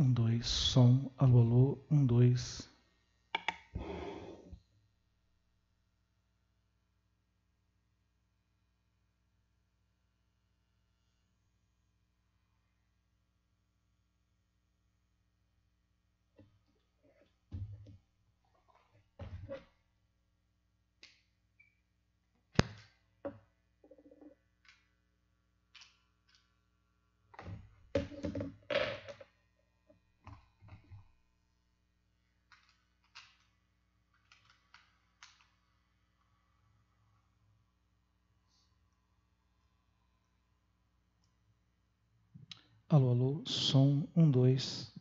dois, som, alô, alô, 1, 2. Alô, alô, som, 1, 2.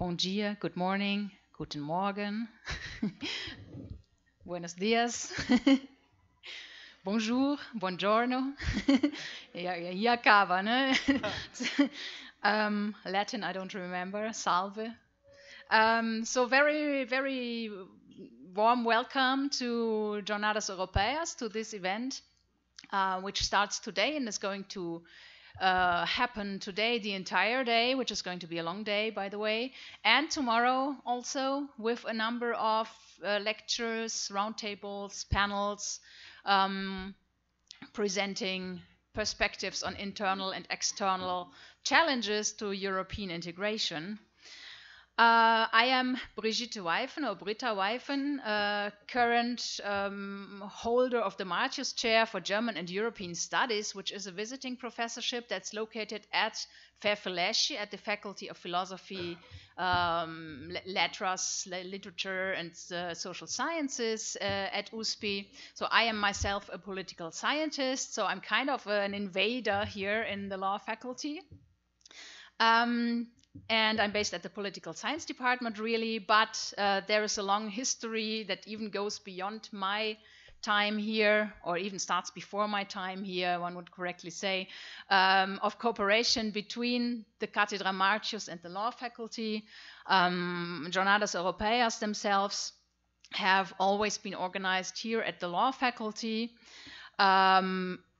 Bon dia, good morning, guten Morgen, buenos dias, bonjour, buongiorno. Hier acaba, ne? Latin, I don't remember, salve. So very, very warm welcome to Jornadas Europeias, to this event, which starts today and is going to happen today the entire day, which is going to be a long day, by the way, and tomorrow also with a number of lectures, roundtables, panels, presenting perspectives on internal and external challenges to European integration. I am Brigitte Weifen, or Britta Weifen, current holder of the Martius Chair for German and European Studies, which is a visiting professorship that's located at Fairfield at the Faculty of Philosophy, Letras, Literature, and Social Sciences at USP. So I am myself a political scientist, so I'm kind of an invader here in the law faculty. And I'm based at the political science department, really, but there is a long history that even goes beyond my time here, or even starts before my time here, one would correctly say, of cooperation between the Cathedra Martius and the law faculty. Jornadas Europeias themselves have always been organized here at the law faculty.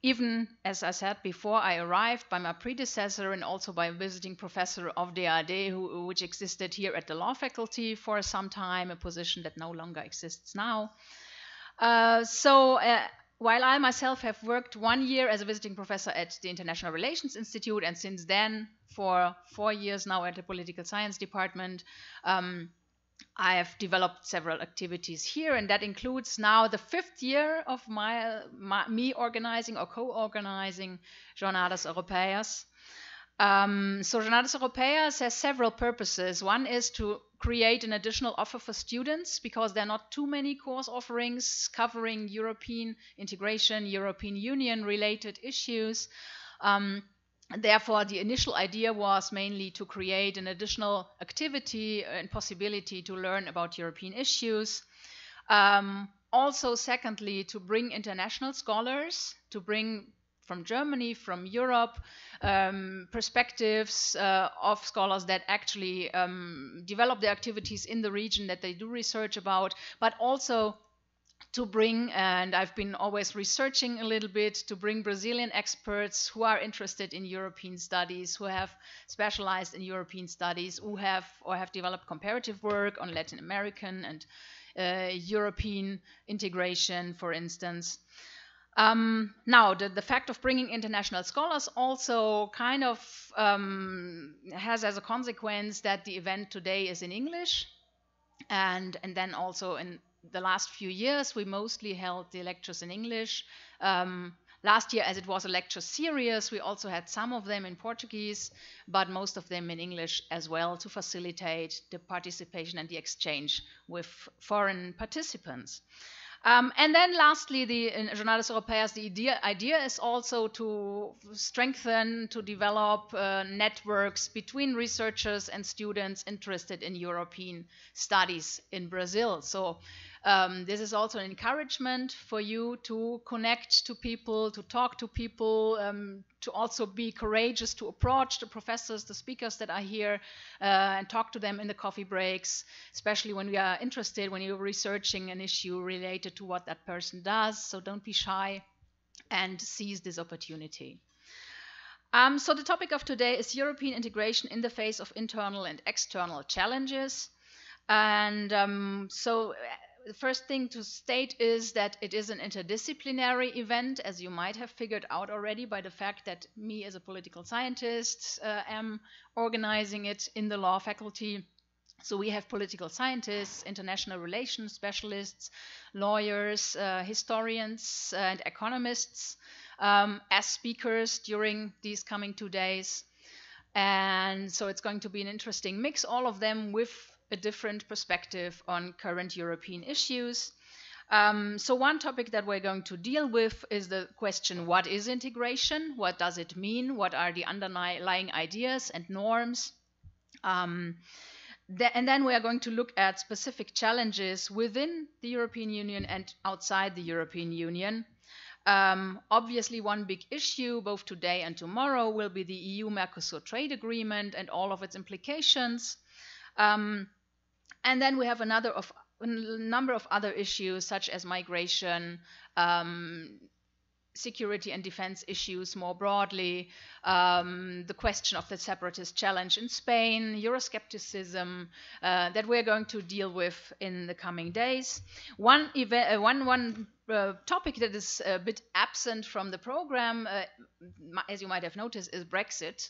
Even, as I said before, I arrived by my predecessor and also by a visiting professor of DAD, which existed here at the law faculty for some time, a position that no longer exists now. While I myself have worked 1 year as a visiting professor at the International Relations Institute, and since then for 4 years now at the political science department, I have developed several activities here, and that includes now the 5th year of me organizing or co-organizing Jornadas Europeias. So Jornadas Europeias has several purposes. One is to create an additional offer for students, because there are not too many course offerings covering European integration, European Union related issues. Therefore, the initial idea was mainly to create an additional activity and possibility to learn about European issues. Also, secondly, to bring international scholars, to bring from Germany, from Europe, perspectives of scholars that actually develop their activities in the region that they do research about, but also to bring, and I've been always researching a little bit, to bring Brazilian experts who are interested in European studies, who have specialized in European studies, who have developed comparative work on Latin American and European integration, for instance. Now, the fact of bringing international scholars also kind of has as a consequence that the event today is in English, and then also in the last few years, we mostly held the lectures in English. Last year, as it was a lecture series, we also had some of them in Portuguese, but most of them in English as well, to facilitate the participation and the exchange with foreign participants. And then lastly, in Jornadas Europeias, the idea is also to strengthen, to develop networks between researchers and students interested in European studies in Brazil. So this is also an encouragement for you to connect to people, to talk to people, to also be courageous to approach the professors, the speakers that are here, and talk to them in the coffee breaks, especially when we are interested, when you're researching an issue related to what that person does. So don't be shy and seize this opportunity. So the topic of today is European integration in the face of internal and external challenges. And the first thing to state is that it is an interdisciplinary event, as you might have figured out already by the fact that me as a political scientist am organizing it in the law faculty. So we have political scientists, international relations specialists, lawyers, historians, and economists as speakers during these coming 2 days. And so it's going to be an interesting mix, all of them with a different perspective on current European issues. So one topic that we're going to deal with is the question, what is integration? What does it mean? What are the underlying ideas and norms? And then we are going to look at specific challenges within the European Union and outside the European Union. Obviously, one big issue, both today and tomorrow, will be the EU-Mercosur trade agreement and all of its implications. And then we have a number of other issues, such as migration, security and defense issues more broadly, the question of the separatist challenge in Spain, Euroscepticism, that we're going to deal with in the coming days. One topic that is a bit absent from the program, as you might have noticed, is Brexit.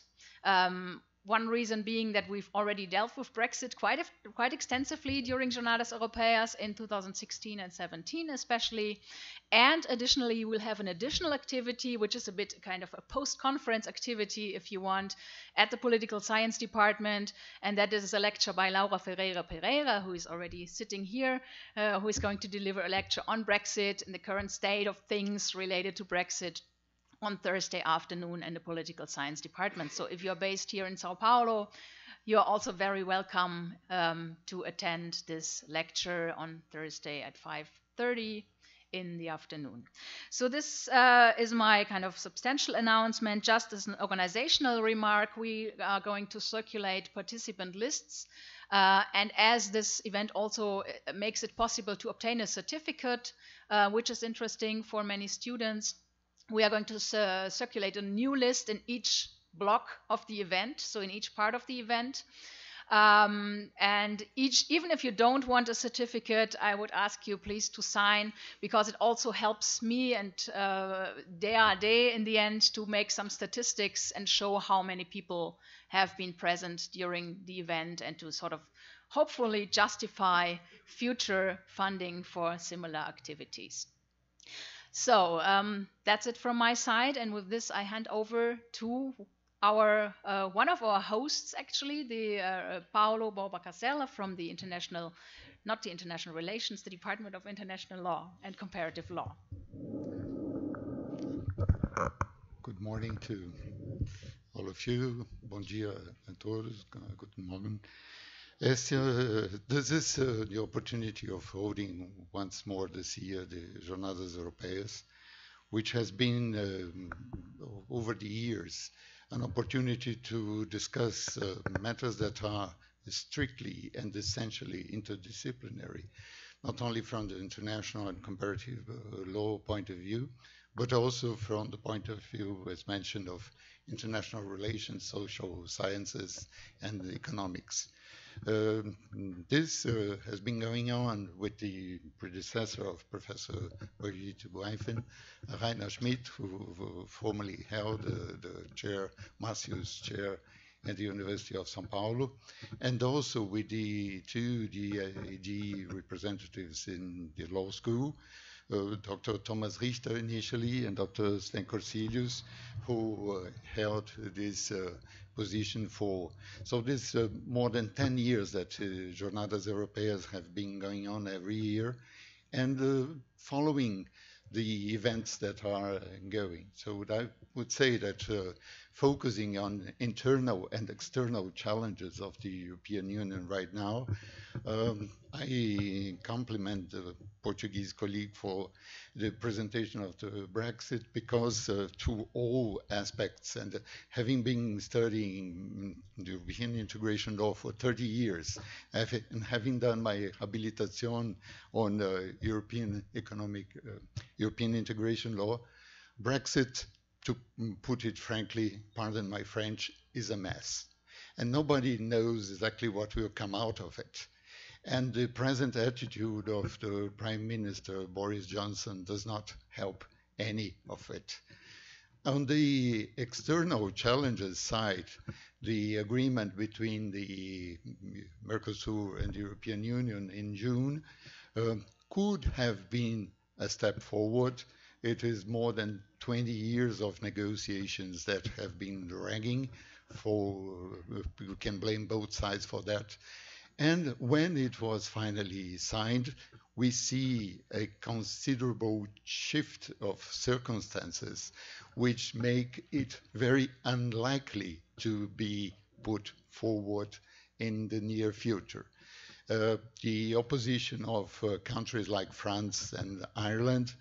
One reason being that we've already dealt with Brexit quite extensively during Jornadas Europeias in 2016 and 17 especially. And additionally, we'll have an additional activity, which is a bit kind of a post-conference activity, if you want, at the Political Science Department. And that is a lecture by Laura Ferreira Pereira, who is already sitting here, who is going to deliver a lecture on Brexit and the current state of things related to Brexit on Thursday afternoon in the Political Science Department. So if you're based here in Sao Paulo, you're also very welcome to attend this lecture on Thursday at 5:30 in the afternoon. So this is my kind of substantial announcement. Just as an organizational remark, we are going to circulate participant lists. And as this event also makes it possible to obtain a certificate, which is interesting for many students, we are going to circulate a new list in each block of the event, so in each part of the event. And even if you don't want a certificate, I would ask you please to sign, because it also helps me and day in the end to make some statistics and show how many people have been present during the event, and to sort of hopefully justify future funding for similar activities. So that's it from my side, and with this I hand over to our one of our hosts, actually, the Paolo Borbacasella from the International Relations, the Department of International Law and Comparative Law. Good morning to all of you. Bom dia a todos. Guten Morgen. This is the opportunity of holding once more this year the Jornadas Europeias, which has been over the years an opportunity to discuss matters that are strictly and essentially interdisciplinary, not only from the international and comparative law point of view, but also from the point of view, as mentioned, of international relations, social sciences, and economics. This has been going on with the predecessor of Professor Brigitte Boyfen, Rainer Schmidt, who formerly held the chair, Marcius Chair at the University of São Paulo, and also with the two DIAG representatives in the law school, Dr. Thomas Richter initially and Dr. Sven Corselius, who held this position for, so this more than 10 years that Jornadas Europeias have been going on every year, and following the events that are going. So I would say that focusing on internal and external challenges of the European Union right now, I compliment the Portuguese colleague for the presentation of the Brexit, because to all aspects, and having been studying the European integration law for 30 years, and having done my habilitation on European integration law, Brexit, to put it frankly, pardon my French, is a mess. And nobody knows exactly what will come out of it. And the present attitude of the Prime Minister, Boris Johnson, does not help any of it. On the external challenges side, the agreement between the Mercosur and the European Union in June could have been a step forward. It is more than 20 years of negotiations that have been dragging. You can blame both sides for that. And when it was finally signed, we see a considerable shift of circumstances which make it very unlikely to be put forward in the near future. The opposition of countries like France and Ireland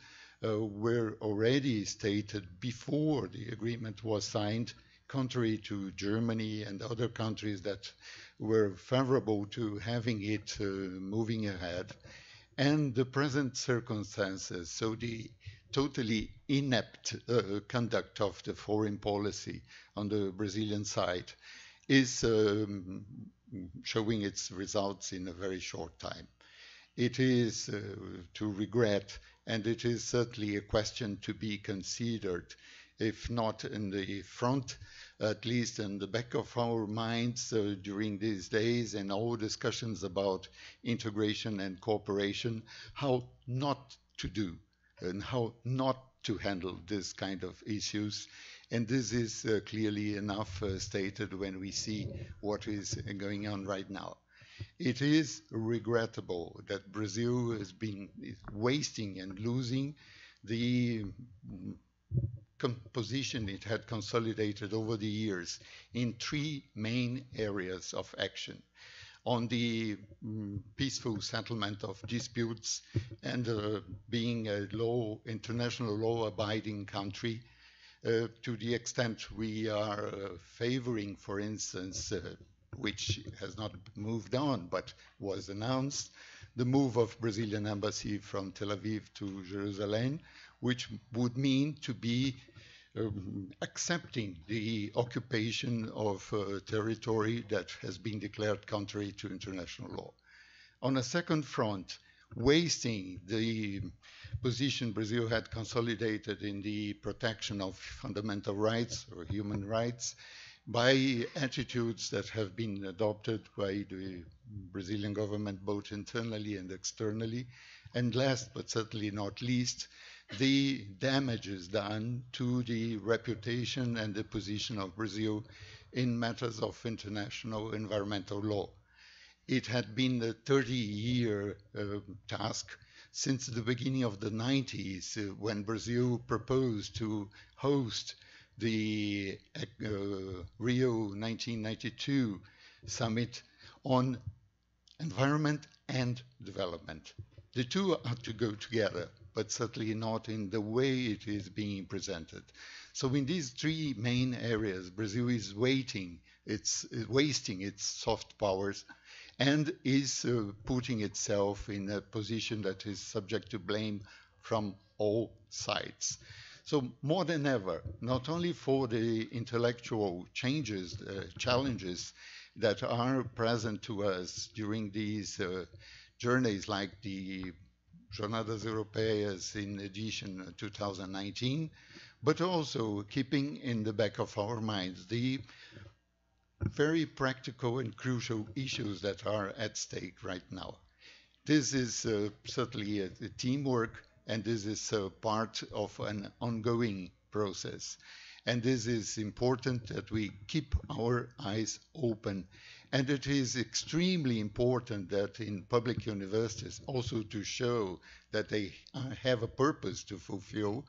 were already stated before the agreement was signed, contrary to Germany and other countries that were favorable to having it moving ahead. And the present circumstances, so the totally inept conduct of the foreign policy on the Brazilian side is showing its results in a very short time. It is to regret, and it is certainly a question to be considered, if not in the front, at least in the back of our minds during these days and all discussions about integration and cooperation, how not to do and how not to handle this kind of issues. And this is clearly enough stated when we see what is going on right now. It is regrettable that Brazil is wasting and losing the position it had consolidated over the years in three main areas of action. On the peaceful settlement of disputes and being a international law-abiding country, to the extent we are favoring, for instance, which has not moved on but was announced, the move of Brazilian embassy from Tel Aviv to Jerusalem, which would mean to be accepting the occupation of territory that has been declared contrary to international law. On a second front, wasting the position Brazil had consolidated in the protection of fundamental rights or human rights by attitudes that have been adopted by the Brazilian government both internally and externally. And last but certainly not least, the damages done to the reputation and the position of Brazil in matters of international environmental law. It had been a 30-year task since the beginning of the 90s when Brazil proposed to host the Rio 1992 summit on environment and development. The two are to go together, but certainly not in the way it is being presented. So in these three main areas, Brazil is wasting its soft powers and is putting itself in a position that is subject to blame from all sides. So more than ever, not only for the intellectual challenges that are present to us during these journeys like the Jornadas Europeias in edition 2019, but also keeping in the back of our minds the very practical and crucial issues that are at stake right now. This is certainly a teamwork, and this is part of an ongoing process. And this is important that we keep our eyes open. And it is extremely important that in public universities, also to show that they have a purpose to fulfill,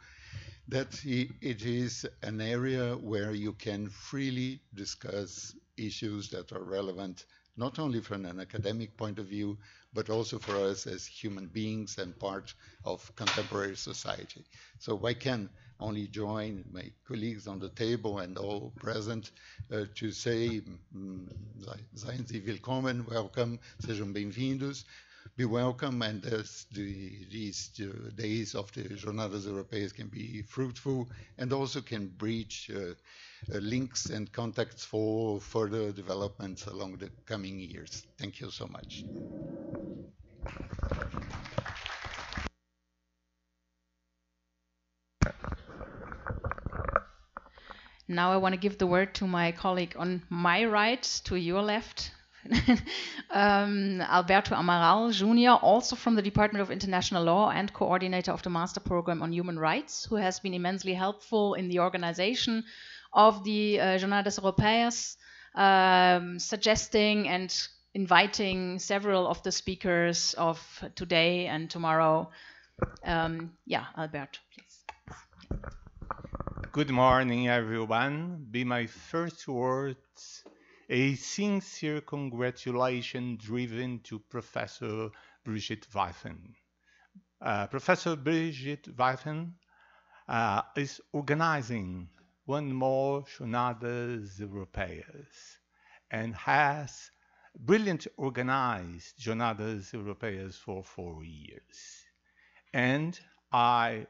that it is an area where you can freely discuss issues that are relevant, not only from an academic point of view, but also for us as human beings and part of contemporary society. So I can only join my colleagues on the table and all present to say, seien Sie willkommen, welcome, sejam bem-vindos, be welcome, and these days of the Jornadas Europeias can be fruitful and also can breach links and contacts for further developments along the coming years. Thank you so much. Now I want to give the word to my colleague on my right, to your left, Alberto Amaral Jr., also from the Department of International Law and coordinator of the Master Program on Human Rights, who has been immensely helpful in the organization of the Jornadas Europeias, suggesting and inviting several of the speakers of today and tomorrow. Alberto, please. Good morning, everyone. Be my first words A sincere congratulation driven to Professor Brigitte Weiffen. Professor Brigitte Weiffen is organizing one more Jornadas Europeias and has brilliantly organized Jornadas Europeias for 4 years. And I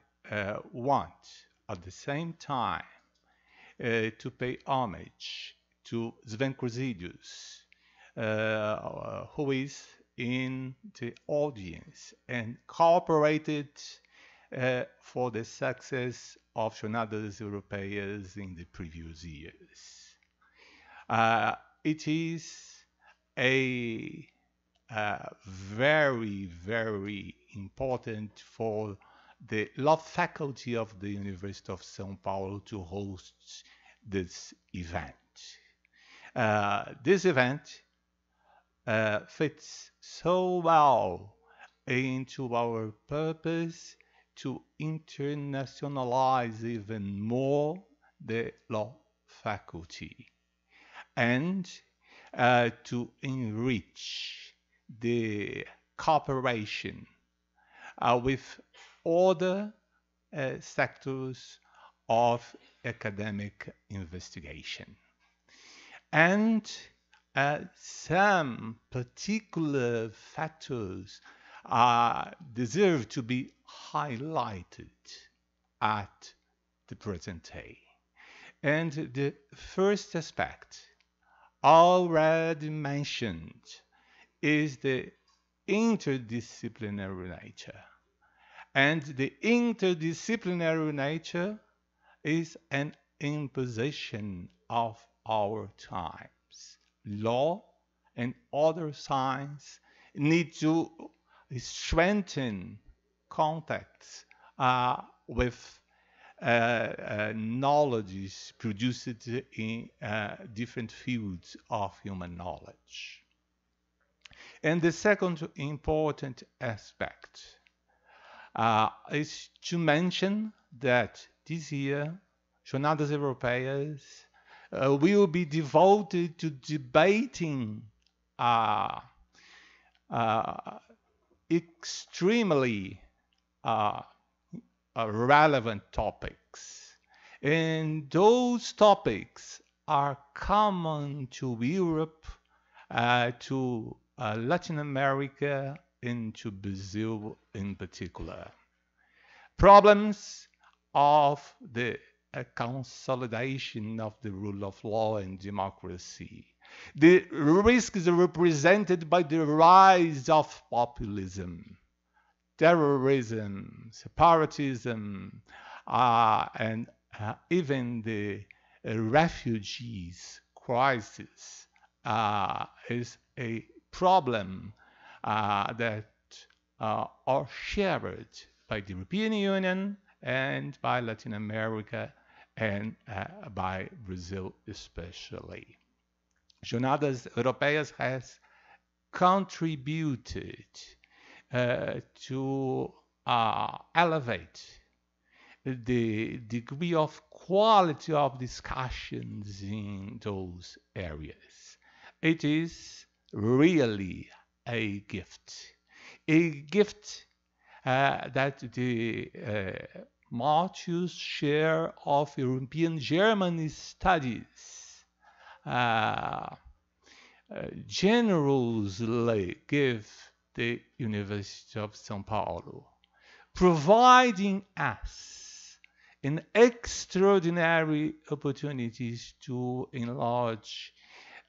want at the same time to pay homage to Sven Corsilius, who is in the audience and cooperated for the success of Jornadas Europeias in the previous years. It is a very, very important for the law faculty of the University of São Paulo to host this event. This event fits so well into our purpose to internationalize even more the law faculty and to enrich the cooperation with other sectors of academic investigation. And some particular factors deserve to be highlighted at the present day. And the first aspect already mentioned is the interdisciplinary nature. And the interdisciplinary nature is an imposition of our times. Law and other science need to strengthen contacts with knowledge produced in different fields of human knowledge. And the second important aspect is to mention that this year, Jornadas Europeias will be devoted to debating extremely relevant topics. And those topics are common to Europe, to Latin America, and to Brazil in particular. Problems of the consolidation of the rule of law and democracy. The risks represented by the rise of populism, terrorism, separatism, and even the refugees crisis is a problem that are shared by the European Union and by Latin America and by Brazil especially. Jornadas Europeias has contributed to elevate the degree of quality of discussions in those areas. It is really a gift that the Martius share of European German studies generously give the University of São Paulo, providing us an extraordinary opportunities to enlarge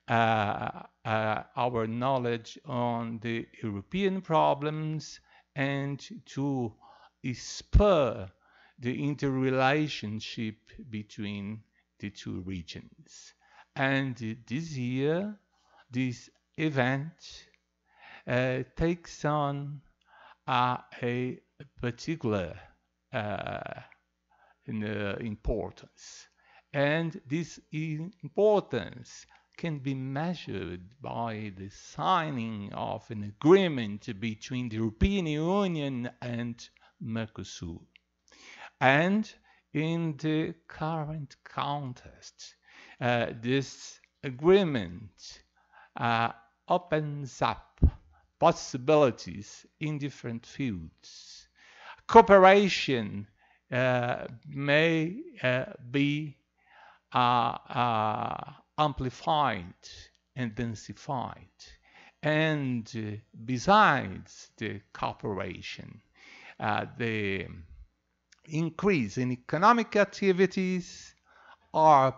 our knowledge on the European problems and to spur the interrelationship between the two regions. And this year, this event takes on a particular importance. And this importance can be measured by the signing of an agreement between the European Union and Mercosur. And in the current context, this agreement opens up possibilities in different fields. Cooperation may be amplified and densified. And besides the cooperation, the increase in economic activities are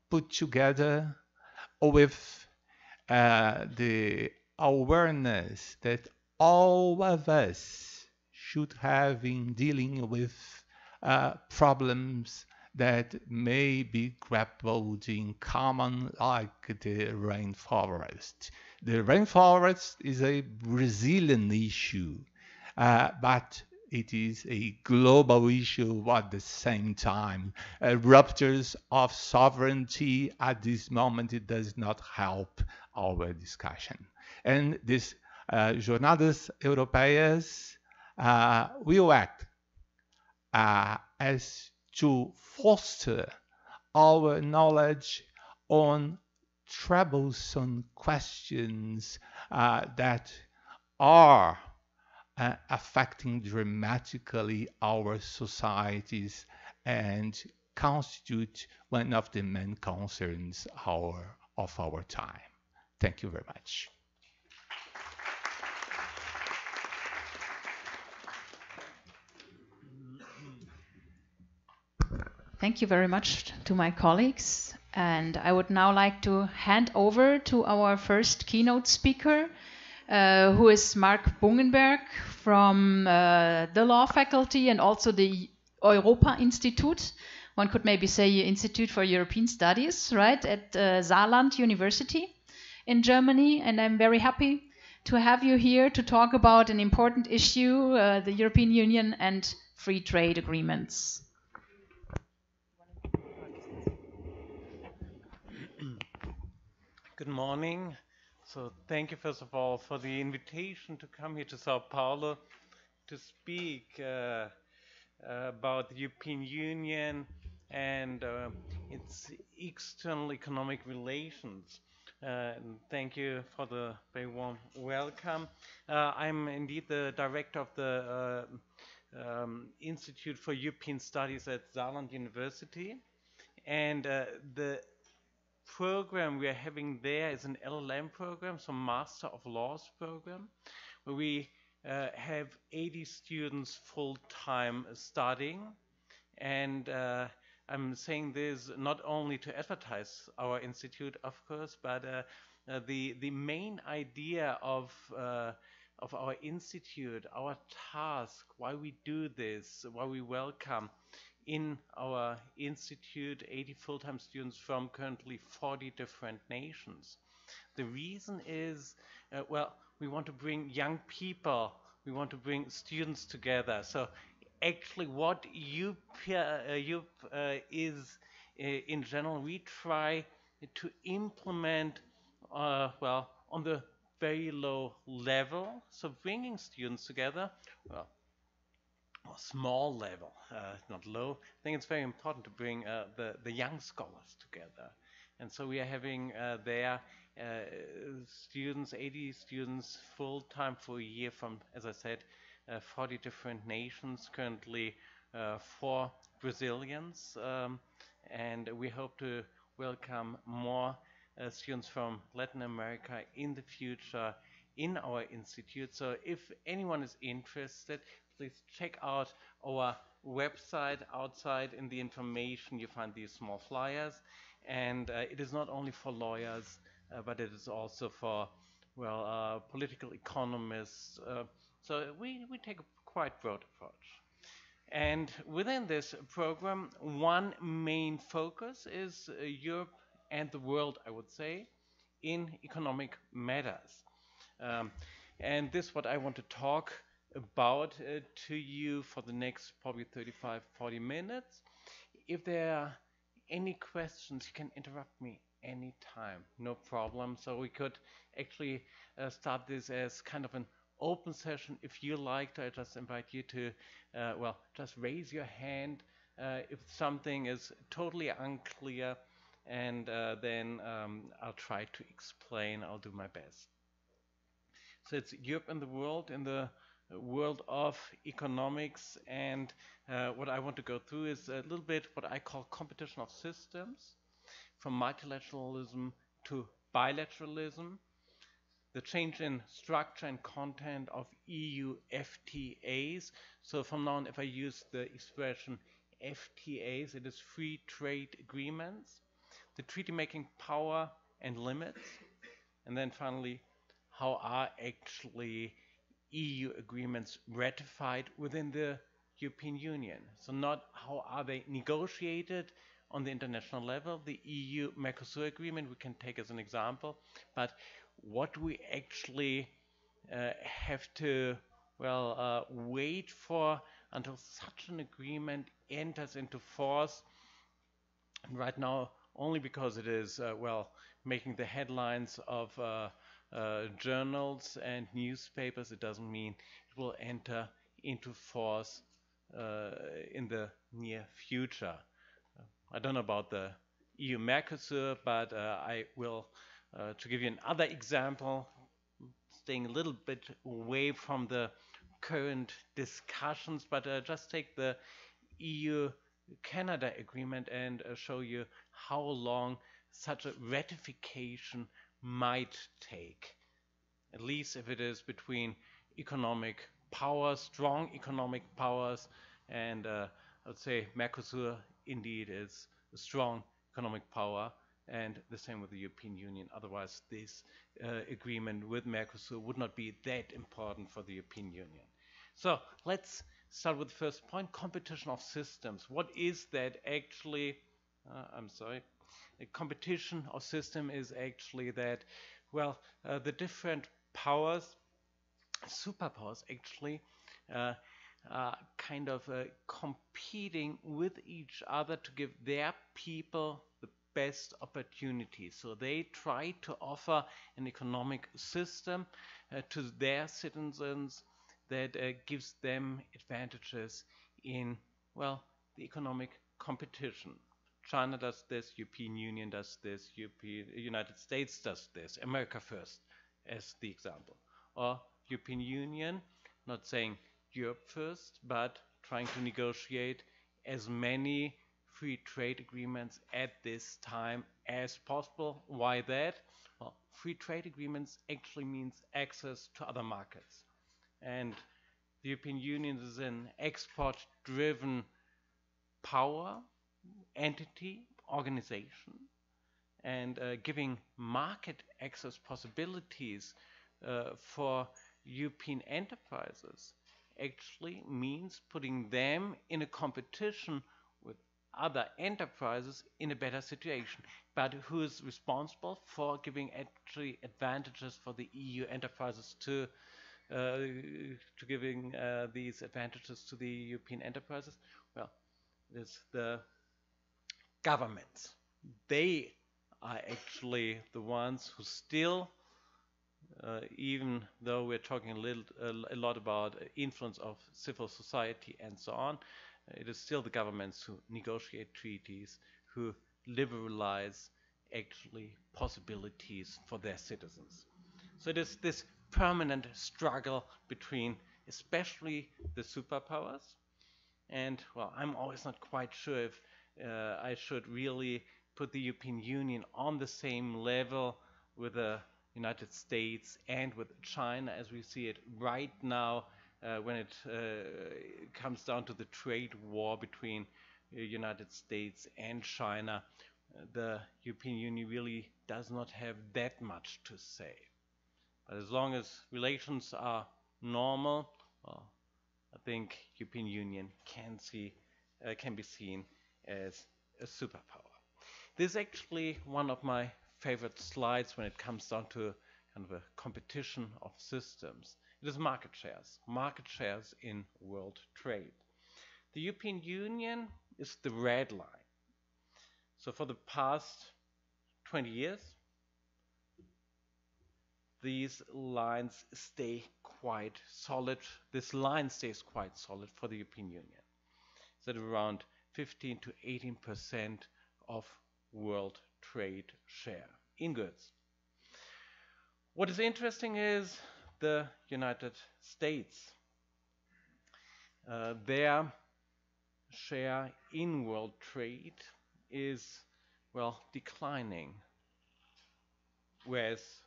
put together with the awareness that all of us should have in dealing with problems that may be grappled in common, like the rainforest. The rainforest is a Brazilian issue, but it is a global issue at the same time. Ruptures of sovereignty at this moment, it does not help our discussion. And this Jornadas Europeias will act as to foster our knowledge on troublesome questions that are affecting dramatically our societies and constitute one of the main concerns of our time. Thank you very much. Thank you very much to my colleagues. And I would now like to hand over to our first keynote speaker, who is Mark Bungenberg from the law faculty and also the Europa Institute. One could maybe say Institute for European Studies, right, at Saarland University in Germany. And I'm very happy to have you here to talk about an important issue, the European Union and free trade agreements. Good morning. So thank you, first of all, for the invitation to come here to Sao Paulo to speak about the European Union and its external economic relations. And thank you for the very warm welcome. I'm indeed the director of the Institute for European Studies at Saarland University. And the program we are having there is an LLM program, so Master of Laws program, where we have 80 students full-time studying. And I'm saying this not only to advertise our institute, of course, but the main idea of our institute, our task, why we do this, why we welcome in our institute 80 full-time students from currently 40 different nations. The reason is, well, we want to bring young people, we want to bring students together. So actually what UP is in general, we try to implement, well, on the very low level. So bringing students together, well, small level, not low. I think it's very important to bring the young scholars together. And so we are having there students, 80 students full-time for a year from, as I said, 40 different nations, currently 4 Brazilians. And we hope to welcome more students from Latin America in the future in our institute. So if anyone is interested, please check out our website. Outside in the information you find these small flyers, and it is not only for lawyers, but it is also for, well, political economists. So we take a quite broad approach. And within this program, one main focus is Europe and the world, I would say, in economic matters. And this is what I want to talk about to you for the next probably 35-40 minutes. If there are any questions, you can interrupt me anytime, no problem. So we could actually start this as kind of an open session. If you like to, I just invite you to, well, just raise your hand if something is totally unclear. and then I'll try to explain. I'll do my best. So it's Europe and the world in the world of economics, and what I want to go through is a little bit what I call competition of systems, from multilateralism to bilateralism, the change in structure and content of EU FTAs. So from now on, if I use the expression FTAs, it is free trade agreements, the treaty-making power and limits, and then finally, how are actually EU agreements ratified within the European Union? So not how are they negotiated on the international level, the EU-Mercosur agreement we can take as an example, but what we actually have to, well, wait for until such an agreement enters into force. And right now, only because it is, well, making the headlines of journals and newspapers, it doesn't mean it will enter into force in the near future. I don't know about the EU-Mercosur, but I will, to give you another example, staying a little bit away from the current discussions, but just take the EU-Canada agreement and show you how long such a ratification might take, at least if it is between economic powers, strong economic powers, and I would say Mercosur indeed is a strong economic power, and the same with the European Union. Otherwise, this agreement with Mercosur would not be that important for the European Union. So let's start with the first point, competition of systems. What is that actually? I'm sorry. A competition of system is actually that, well, the different powers, superpowers actually, kind of competing with each other to give their people the best opportunities. So they try to offer an economic system to their citizens that gives them advantages in, well, the economic competition. China does this, European Union does this, United States does this, America first as the example. Or European Union, not saying Europe first, but trying to negotiate as many free trade agreements at this time as possible. Why that? Well, free trade agreements actually means access to other markets. And the European Union is an export-driven power, entity, organization, and giving market access possibilities for European enterprises actually means putting them in a competition with other enterprises in a better situation. But who is responsible for giving actually advantages for the EU enterprises to giving these advantages to the European enterprises? Well, it's the governments. They are actually the ones who still, even though we're talking a lot about influence of civil society and so on, it is still the governments who negotiate treaties, who liberalize actually possibilities for their citizens. So it is this permanent struggle between especially the superpowers, and well, I'm always not quite sure if I should really put the European Union on the same level with the United States and with China as we see it right now when it comes down to the trade war between the United States and China. The European Union really does not have that much to say. But as long as relations are normal, well, I think European Union can be seen as a superpower. This is actually one of my favorite slides when it comes down to kind of a competition of systems. It is market shares in world trade. The European Union is the red line. So for the past 20 years, these lines stay quite solid. This line stays quite solid for the European Union. It's at around 15 to 18% of world trade share in goods. What is interesting is the United States. Their share in world trade is, well, declining, whereas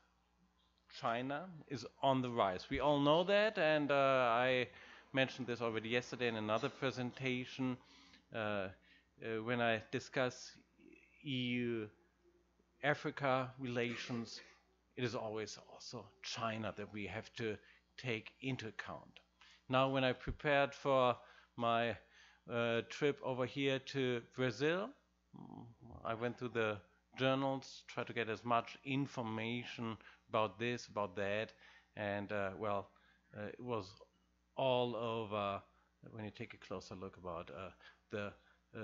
China is on the rise. We all know that, and I mentioned this already yesterday in another presentation when I discuss EU-Africa relations. It is always also China that we have to take into account. Now, when I prepared for my trip over here to Brazil, I went through the journals, tried to get as much information about this, about that, and it was all over, when you take a closer look, about the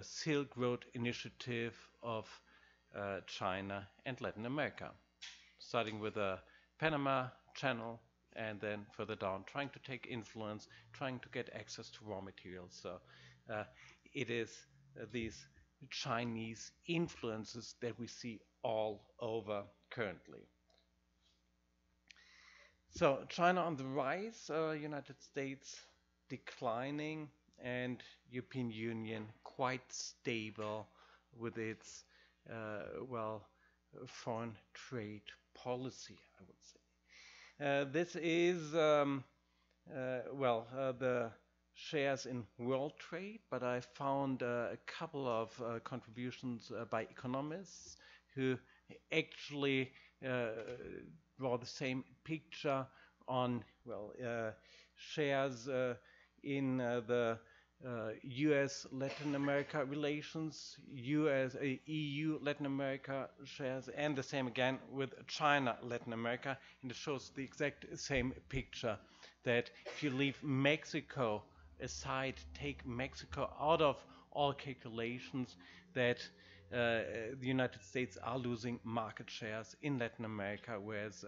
Silk Road initiative of China and Latin America, starting with the Panama Channel and then further down, trying to take influence, trying to get access to raw materials. So it is these Chinese influences that we see all over currently. So China on the rise, United States declining, and European Union quite stable with its foreign trade policy, I would say. This is the shares in world trade, but I found a couple of contributions by economists who actually draw the same picture on shares in the US Latin America relations, EU Latin America shares, and the same again with China Latin America, and it shows the exact same picture, that if you leave Mexico aside, take Mexico out of all calculations, that the United States are losing market shares in Latin America, whereas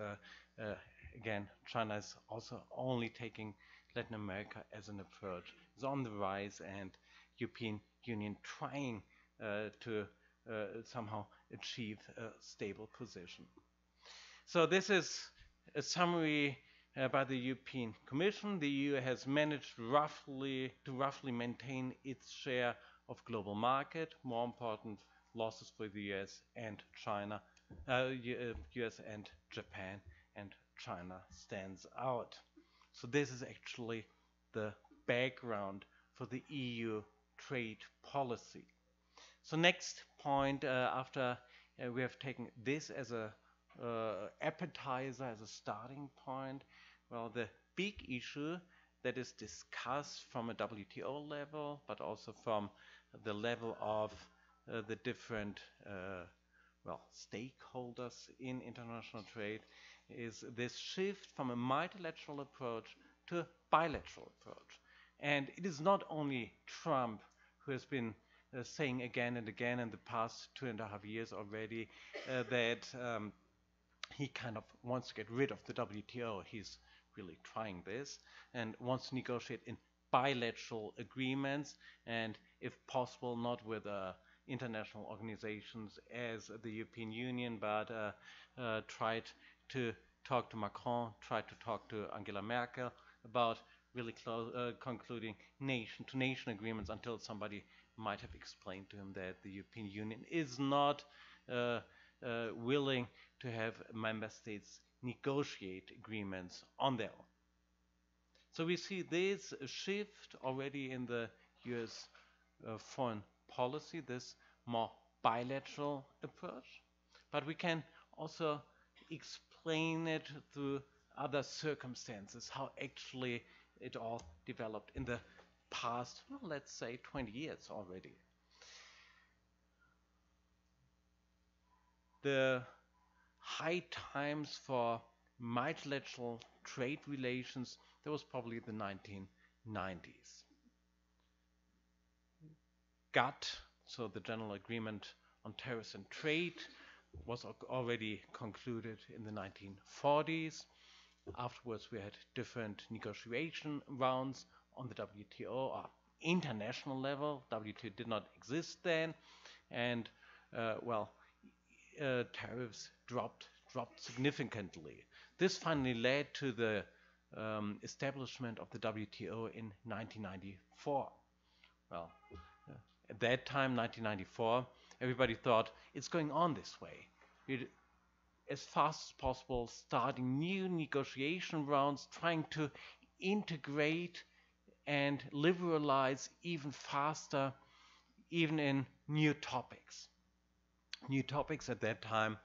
again China is also only taking Latin America as an approach. It's on the rise, and European Union trying to somehow achieve a stable position. So this is a summary by the European Commission. The EU has managed to roughly maintain its share of global market. More important, losses for the US and China, US and Japan, and China stands out. So this is actually the background for the EU trade policy. So next point, after we have taken this as a appetizer, as a starting point, well, the big issue that is discussed from a WTO level, but also from the level of the different stakeholders in international trade, is this shift from a multilateral approach to a bilateral approach. And it is not only Trump who has been saying again and again in the past 2.5 years already that he kind of wants to get rid of the WTO. He's really trying this and wants to negotiate in bilateral agreements, and if possible not with international organizations as the European Union, but tried to talk to Macron, tried to talk to Angela Merkel about really concluding nation-to-nation agreements, until somebody might have explained to him that the European Union is not willing to have member states negotiate agreements on their own. So we see this shift already in the US foreign policy, this more bilateral approach, but we can also explain it through other circumstances, how actually it all developed in the past, well, let's say 20 years already. The high times for multilateral trade relations, that was probably the 1990s. GATT, so the General Agreement on Tariffs and Trade, was already concluded in the 1940s. Afterwards, we had different negotiation rounds on the WTO or international level. WTO did not exist then, and tariffs dropped significantly. This finally led to the establishment of the WTO in 1994. Well, at that time, 1994, everybody thought it's going on this way. As fast as possible, starting new negotiation rounds, trying to integrate and liberalize even faster, even in new topics. New topics at that time,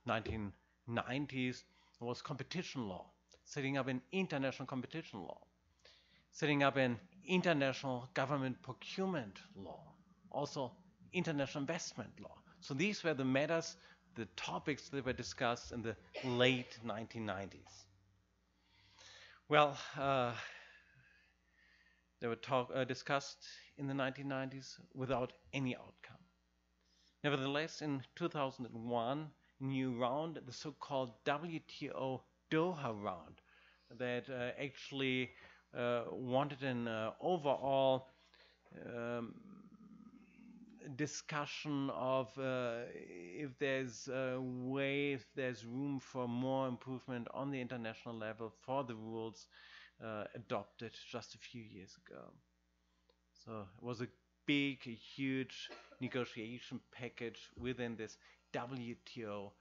1990s, was competition law, setting up an international competition law, setting up an international government procurement law, also international investment law. So these were the matters, the topics that were discussed in the late 1990s. Well, they were discussed in the 1990s without any outcome. Nevertheless, in 2001, new round, the so-called WTO Doha round, that actually wanted an overall discussion of if there's a way, if there's room for more improvement on the international level for the rules adopted just a few years ago. So it was a big, huge negotiation package within this WTO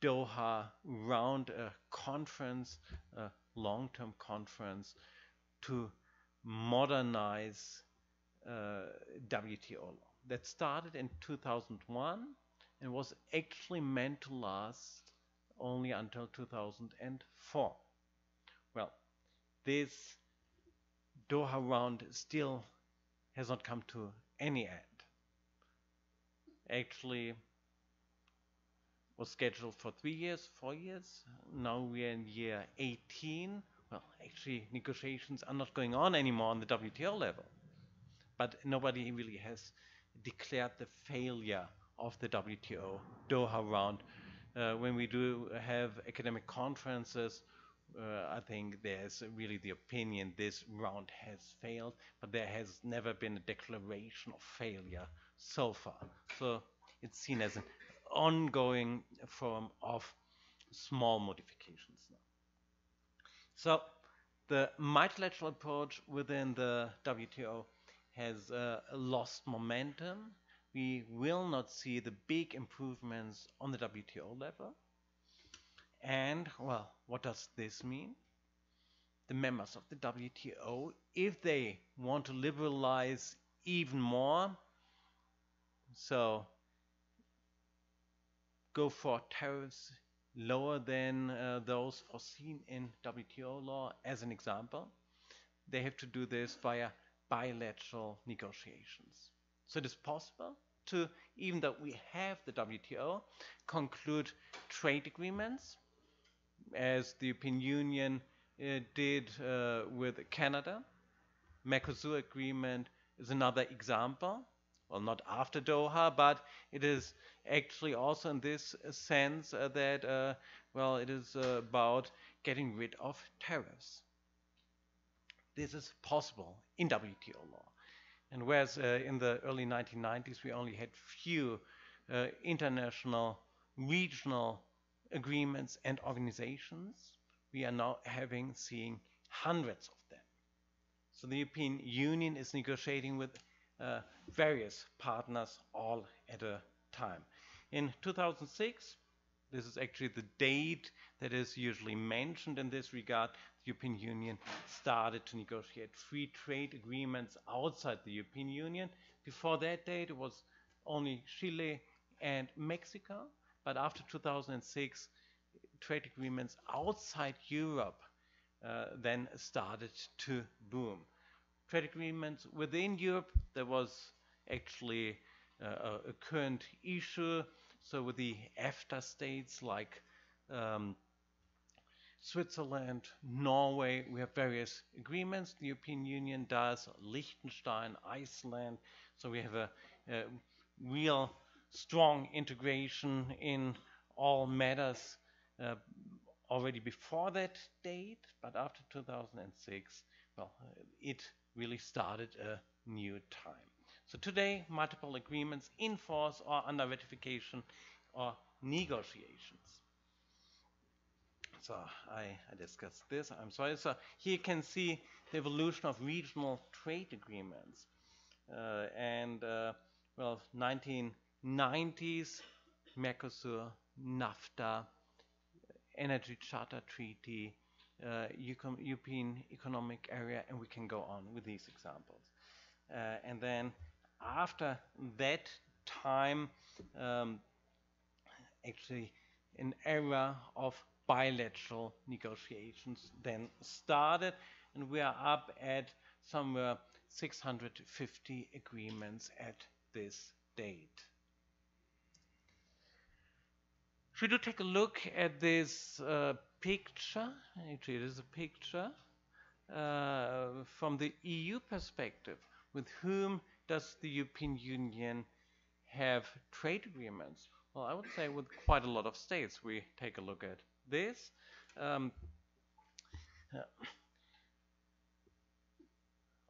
Doha round, a conference, a long-term conference to modernize WTO law. That started in 2001 and was actually meant to last only until 2004. Well, this Doha round still has not come to any end. Actually, was scheduled for 3 years, 4 years. Now we are in year 18. Well, actually, negotiations are not going on anymore on the WTO level. But nobody really has declared the failure of the WTO Doha round. When we do have academic conferences, I think there's really the opinion this round has failed, but there has never been a declaration of failure so far. So it's seen as an ongoing form of small modifications now. So the multilateral approach within the WTO has lost momentum. We will not see the big improvements on the WTO level. And, well, what does this mean? The members of the WTO, if they want to liberalize even more, so go for tariffs lower than those foreseen in WTO law, as an example, they have to do this via bilateral negotiations. So it is possible to, even though we have the WTO, conclude trade agreements, as the European Union did with Canada. Mercosur agreement is another example. Well, not after Doha, but it is actually also in this sense that, well, it is about getting rid of tariffs. This is possible in WTO law. And whereas in the early 1990s we only had few international, regional agreements and organizations, we are now seeing hundreds of them. So the European Union is negotiating with various partners all at a time. In 2006, this is actually the date that is usually mentioned in this regard, the European Union started to negotiate free trade agreements outside the European Union. Before that date, it was only Chile and Mexico. But after 2006, trade agreements outside Europe then started to boom. Trade agreements within Europe, there was actually a current issue. So with the EFTA states like Switzerland, Norway, we have various agreements. The European Union does, Liechtenstein, Iceland. So we have a real strong integration in all matters already before that date. But after 2006, well, it really started a new time. So today, multiple agreements in force or under ratification or negotiations. So I discussed this. I'm sorry. So here you can see the evolution of regional trade agreements. Well, 1990s, Mercosur, NAFTA, Energy Charter Treaty, European Economic Area, and we can go on with these examples. And then after that time, actually an era of bilateral negotiations then started, and we are up at somewhere 650 agreements at this date. Should we take a look at this picture? Actually, it is a picture from the EU perspective. With whom does the European Union have trade agreements? Well, I would say with quite a lot of states. We take a look at this.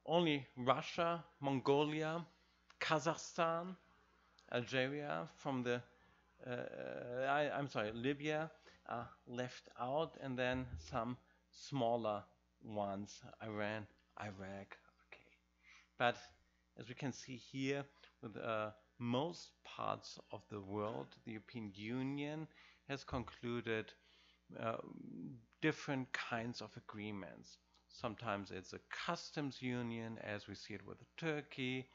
Only Russia, Mongolia, Kazakhstan, Algeria from the Libya are left out, and then some smaller ones, Iran, Iraq. Okay, but as we can see here, with most parts of the world, the European Union has concluded different kinds of agreements. Sometimes it's a customs union, as we see it with Turkey.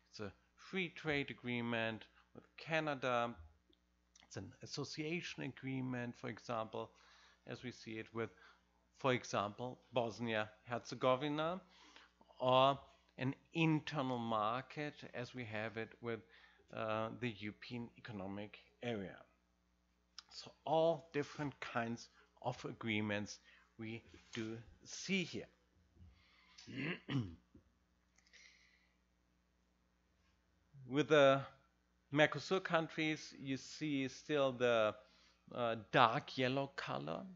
It's a free trade agreement with Canada. It's an association agreement, for example, as we see it with, for example, Bosnia-Herzegovina, or an internal market as we have it with the European Economic Area. So all different kinds of agreements we do see here. With the Mercosur countries, you see still the dark yellow color,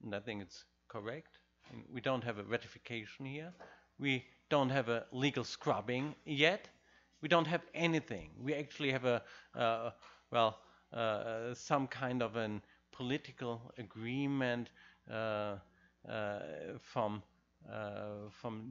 and I think it's correct. We don't have a ratification here. We don't have a legal scrubbing yet. We don't have anything. We actually have some kind of a political agreement from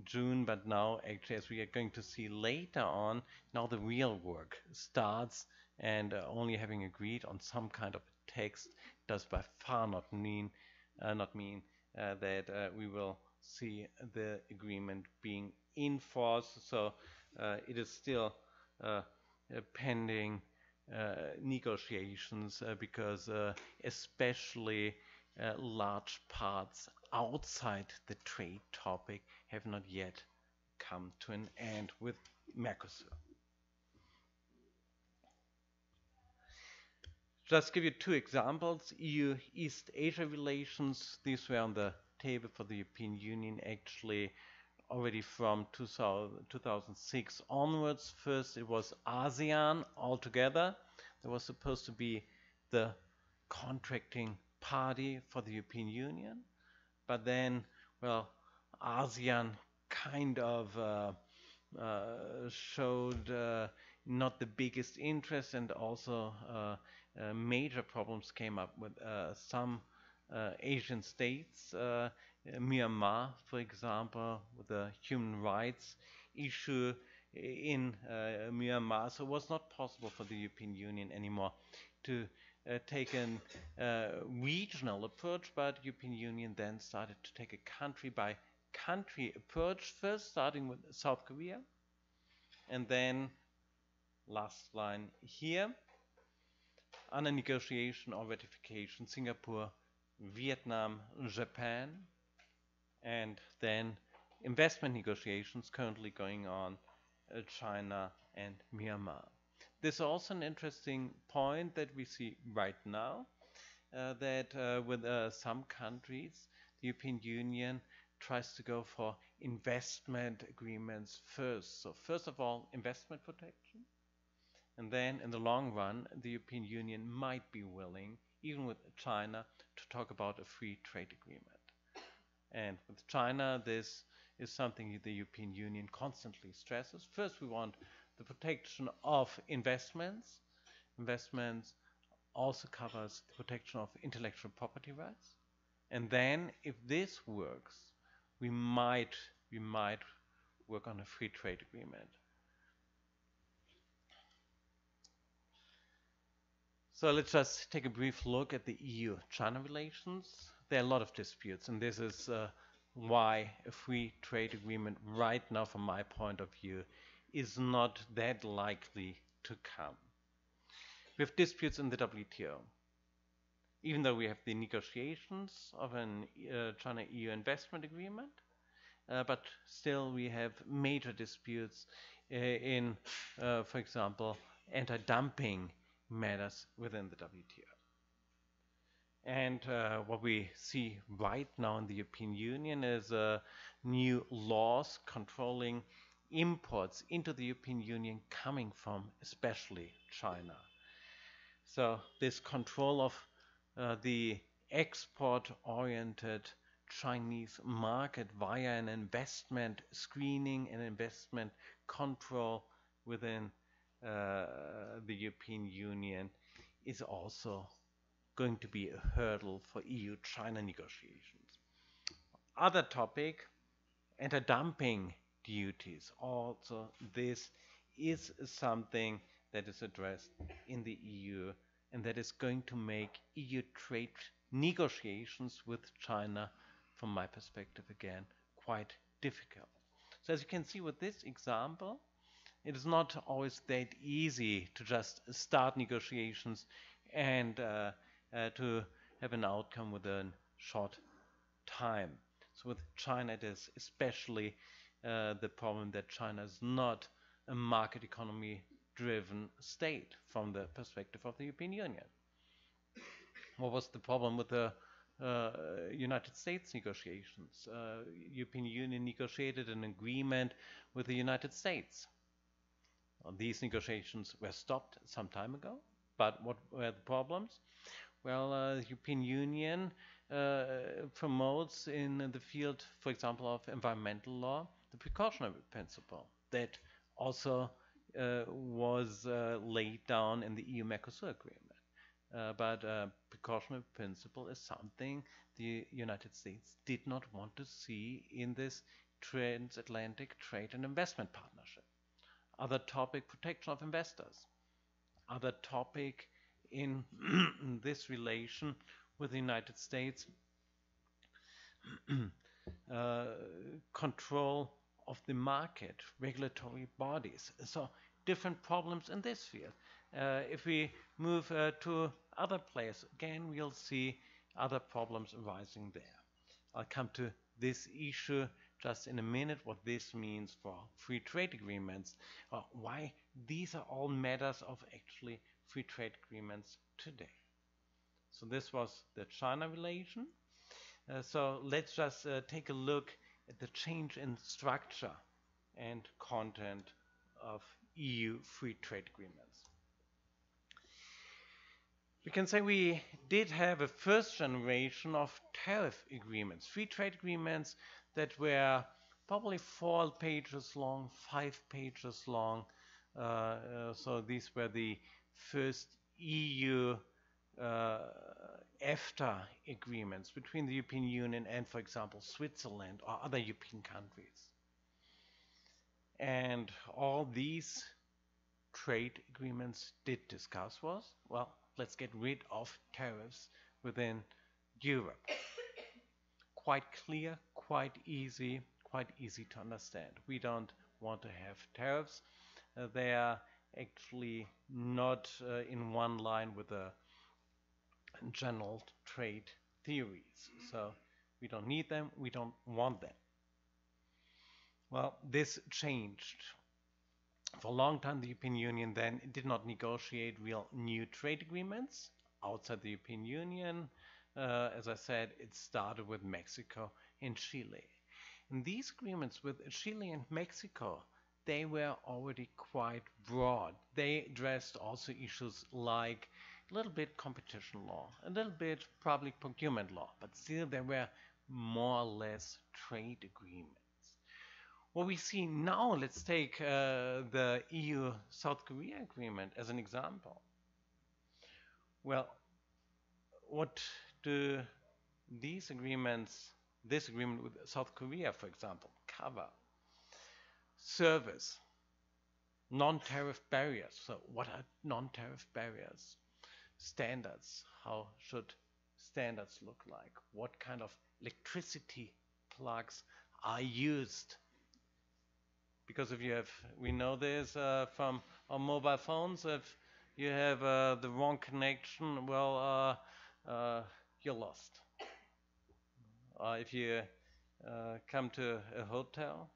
June, but now actually, as we are going to see later on, now the real work starts, and only having agreed on some kind of text does by far not mean that we will see the agreement being enforced. So it is still pending negotiations because especially large parts outside the trade topic have not yet come to an end with Mercosur. Just give you two examples. EU-East Asia relations. These were on the table for the European Union actually already from 2006 onwards. First it was ASEAN altogether. That was supposed to be the contracting party for the European Union. But then, well, ASEAN kind of showed not the biggest interest, and also major problems came up with some Asian states, Myanmar, for example, with the human rights issue in Myanmar. So it was not possible for the European Union anymore to take a regional approach, but European Union then started to take a country-by-country approach, first starting with South Korea, and then, last line here, under negotiation or ratification, Singapore, Vietnam, Japan, and then investment negotiations currently going on, China and Myanmar. This is also an interesting point that we see right now, that with some countries, the European Union tries to go for investment agreements first. So first of all, investment protection. And then in the long run, the European Union might be willing, even with China, to talk about a free trade agreement. And with China, this is something the European Union constantly stresses. First, we want the protection of investments also covers the protection of intellectual property rights. And then, if this works, we might work on a free trade agreement. So let's just take a brief look at the EU-China relations. There are a lot of disputes, and this is why a free trade agreement right now, from my point of view, is not that likely to come. We have disputes in the WTO. Even though we have the negotiations of an China-EU investment agreement, but still we have major disputes in, for example, anti-dumping matters within the WTO. And what we see right now in the European Union is new laws controlling imports into the European Union coming from especially China. So this control of the export-oriented Chinese market via an investment screening and investment control within the European Union is also going to be a hurdle for EU-China negotiations. Other topic, anti-dumping duties. Also, this is something that is addressed in the EU and that is going to make EU trade negotiations with China, from my perspective again, quite difficult. So as you can see with this example, it is not always that easy to just start negotiations and to have an outcome within short time. So with China, it is especially the problem that China is not a market economy driven state from the perspective of the European Union. What was the problem with the United States negotiations? European Union negotiated an agreement with the United States. These negotiations were stopped some time ago, but what were the problems? Well, the European Union promotes in the field, for example, of environmental law, the precautionary principle that also was laid down in the EU-Mercosur agreement. But precautionary principle is something the United States did not want to see in this transatlantic trade and investment partnership. Other topic, protection of investors. Other topic in this relation with the United States, control of the market, regulatory bodies. So different problems in this field. If we move to other places, again, we'll see other problems arising there. I'll come to this issue just in a minute, what this means for free trade agreements, why these are all matters of actually free trade agreements today. So this was the China relation. So let's just take a look at the change in structure and content of EU free trade agreements. We can say we did have a first generation of tariff agreements, free trade agreements that were probably 4 pages long, 5 pages long. So these were the first EU EFTA agreements between the European Union and, for example, Switzerland or other European countries. And all these trade agreements did discuss was, well, let's get rid of tariffs within Europe. Quite clear, quite easy to understand. We don't want to have tariffs. They are actually not in one line with the general trade theories. So we don't need them, we don't want them. Well, this changed. For a long time, the European Union then did not negotiate real new trade agreements outside the European Union. As I said, it started with Mexico and Chile. And these agreements with Chile and Mexico, they were already quite broad. They addressed also issues like a little bit competition law, a little bit public procurement law, but still there were more or less trade agreements. What we see now, let's take the EU-South Korea agreement as an example. Well, what do these agreements, this agreement with South Korea, for example, cover? Service, non-tariff barriers. So what are non-tariff barriers? Standards. How should standards look like? What kind of electricity plugs are used? Because if you have, we know this from our mobile phones, if you have the wrong connection, well, you're lost. If you come to a hotel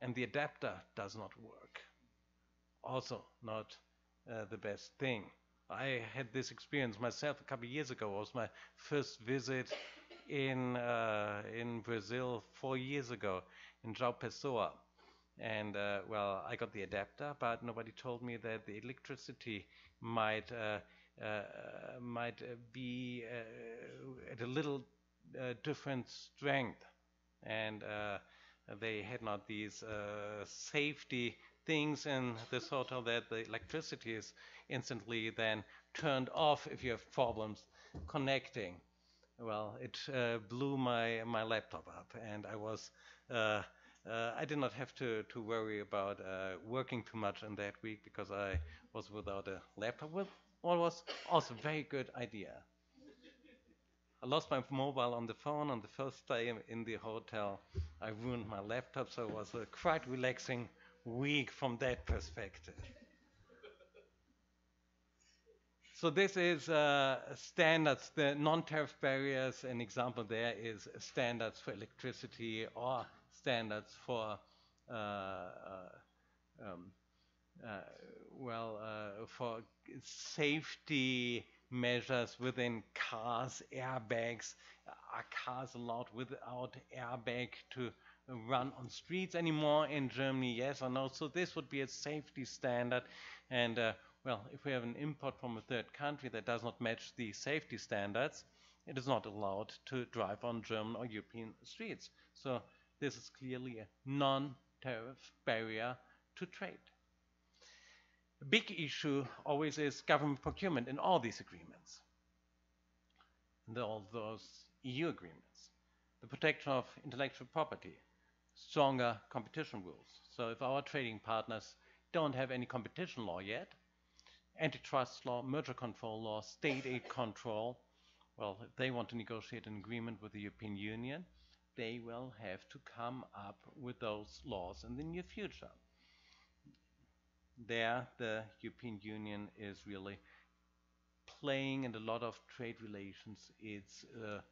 and the adapter does not work, also not the best thing. I had this experience myself a couple of years ago. It was my first visit in Brazil 4 years ago in João Pessoa. And well, I got the adapter, but nobody told me that the electricity might be at a little different strength, and they had not these safety things in this hotel that the electricity is instantly then turned off if you have problems connecting. Well, it blew my laptop up, and I did not have to worry about working too much in that week because I was without a laptop. What was also a very good idea. I lost my mobile on the phone on the first day in the hotel. I ruined my laptop, so it was a quite relaxing week from that perspective. So this is standards, the non-tariff barriers. An example there is standards for electricity or standards for for safety measures within cars, airbags. Are cars allowed without airbag to run on streets anymore in Germany? Yes or no? So this would be a safety standard. And well, if we have an import from a third country that does not match the safety standards, it is not allowed to drive on German or European streets. So this is clearly a non-tariff barrier to trade. A big issue always is government procurement in all these agreements, in all those EU agreements. The protection of intellectual property, stronger competition rules. So if our trading partners don't have any competition law yet, antitrust law, merger control law, state aid control, well, if they want to negotiate an agreement with the European Union, they will have to come up with those laws in the near future. There, the European Union is really playing in a lot of trade relations its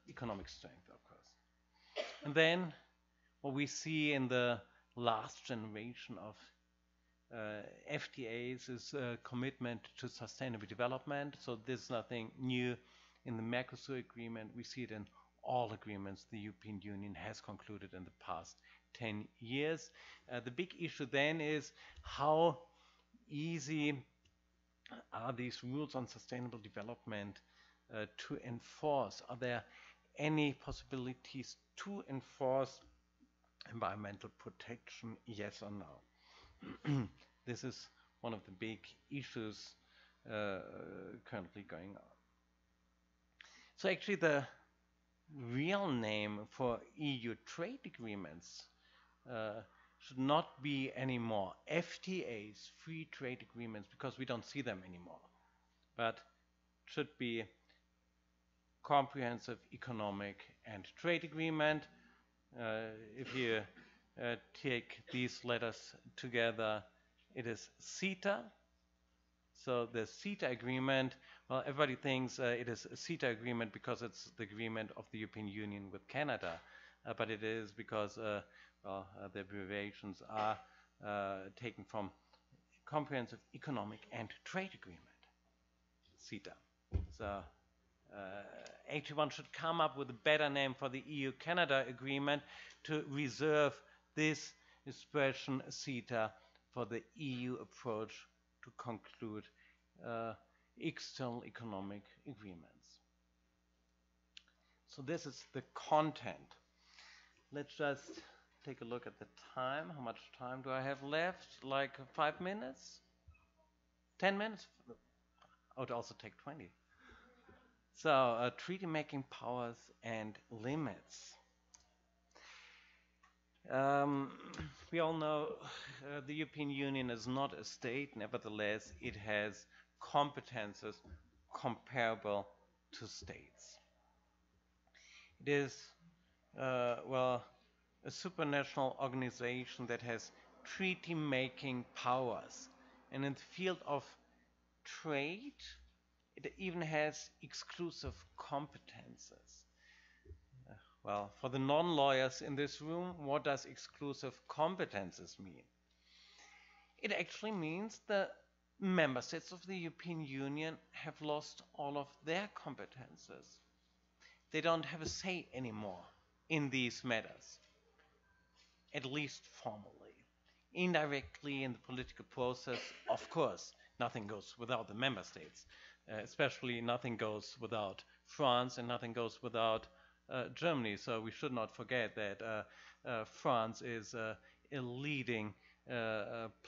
economic strength, of course. And then what we see in the last generation of FTAs is a commitment to sustainable development. So this is nothing new in the Mercosur agreement. We see it in all agreements the European Union has concluded in the past 10 years. The big issue then is how easy are these rules on sustainable development to enforce? Are there any possibilities to enforce environmental protection, yes or no? This is one of the big issues currently going on. So actually the real name for EU trade agreements should not be anymore FTAs, free trade agreements, because we don't see them anymore, but should be comprehensive economic and trade agreement. If you take these letters together, it is CETA. So the CETA agreement, well, everybody thinks it is a CETA agreement because it's the agreement of the European Union with Canada, but it is because the abbreviations are taken from Comprehensive Economic and Trade Agreement, CETA. So actually one should come up with a better name for the EU-Canada agreement to reserve this expression CETA for the EU approach to conclude external economic agreements. So this is the content. Let's just take a look at the time. How much time do I have left? Like 5 minutes? 10 minutes? I would also take 20. So, treaty-making powers and limits. We all know the European Union is not a state. Nevertheless, it has competences comparable to states. It is, well, a supranational organization that has treaty-making powers. And in the field of trade, it even has exclusive competences. Well, for the non-lawyers in this room, what does exclusive competences mean? It actually means the member states of the European Union have lost all of their competences. They don't have a say anymore in these matters, at least formally. Indirectly in the political process, of course, nothing goes without the member states. Especially nothing goes without France and nothing goes without Germany. So we should not forget that France is a leading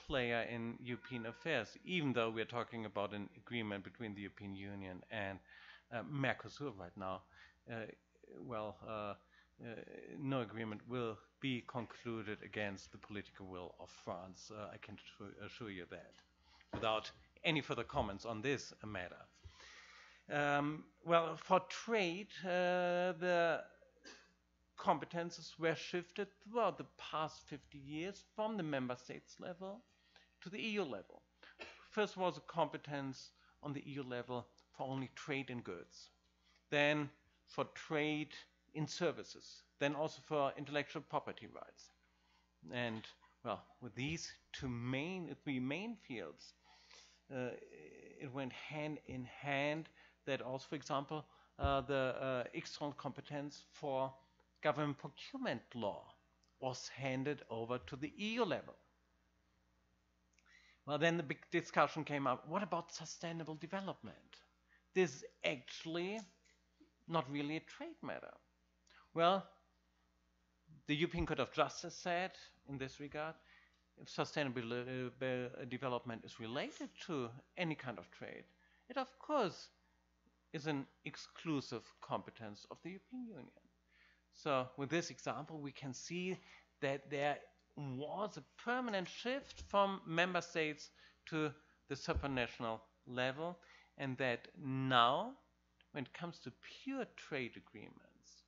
player in European affairs, even though we're talking about an agreement between the European Union and Mercosur right now. No agreement will be concluded against the political will of France. I can assure you that, without any further comments on this matter. Well, for trade, the competences were shifted throughout the past 50 years from the member states level to the EU level. First was a competence on the EU level for only trade in goods, then for trade in services, then also for intellectual property rights. And well, with these three main fields, it went hand in hand that also, for example, the external competence for government procurement law was handed over to the EU level. Well, then the big discussion came up, what about sustainable development? This is actually not really a trade matter. Well, the European Court of Justice said in this regard, if sustainable development is related to any kind of trade, it of course is an exclusive competence of the European Union. So with this example, we can see that there was a permanent shift from member states to the supranational level, and that now, when it comes to pure trade agreements,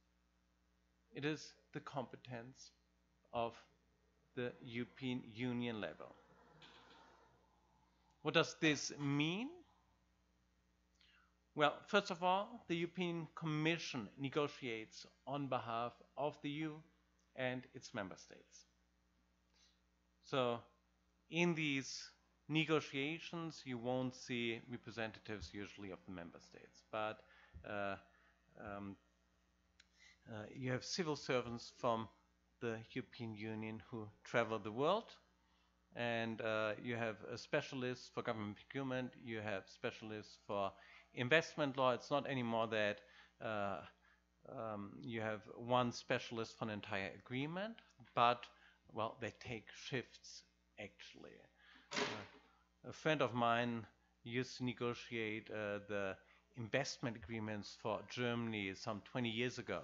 it is the competence of the European Union level. What does this mean? Well, first of all, the European Commission negotiates on behalf of the EU and its member states. So in these negotiations, you won't see representatives usually of the member states, but you have civil servants from the European Union who travel the world, and you have a specialist for government procurement, you have specialists for investment law. It's not anymore that you have one specialist for an entire agreement, but well, they take shifts actually. A friend of mine used to negotiate the investment agreements for Germany some 20 years ago.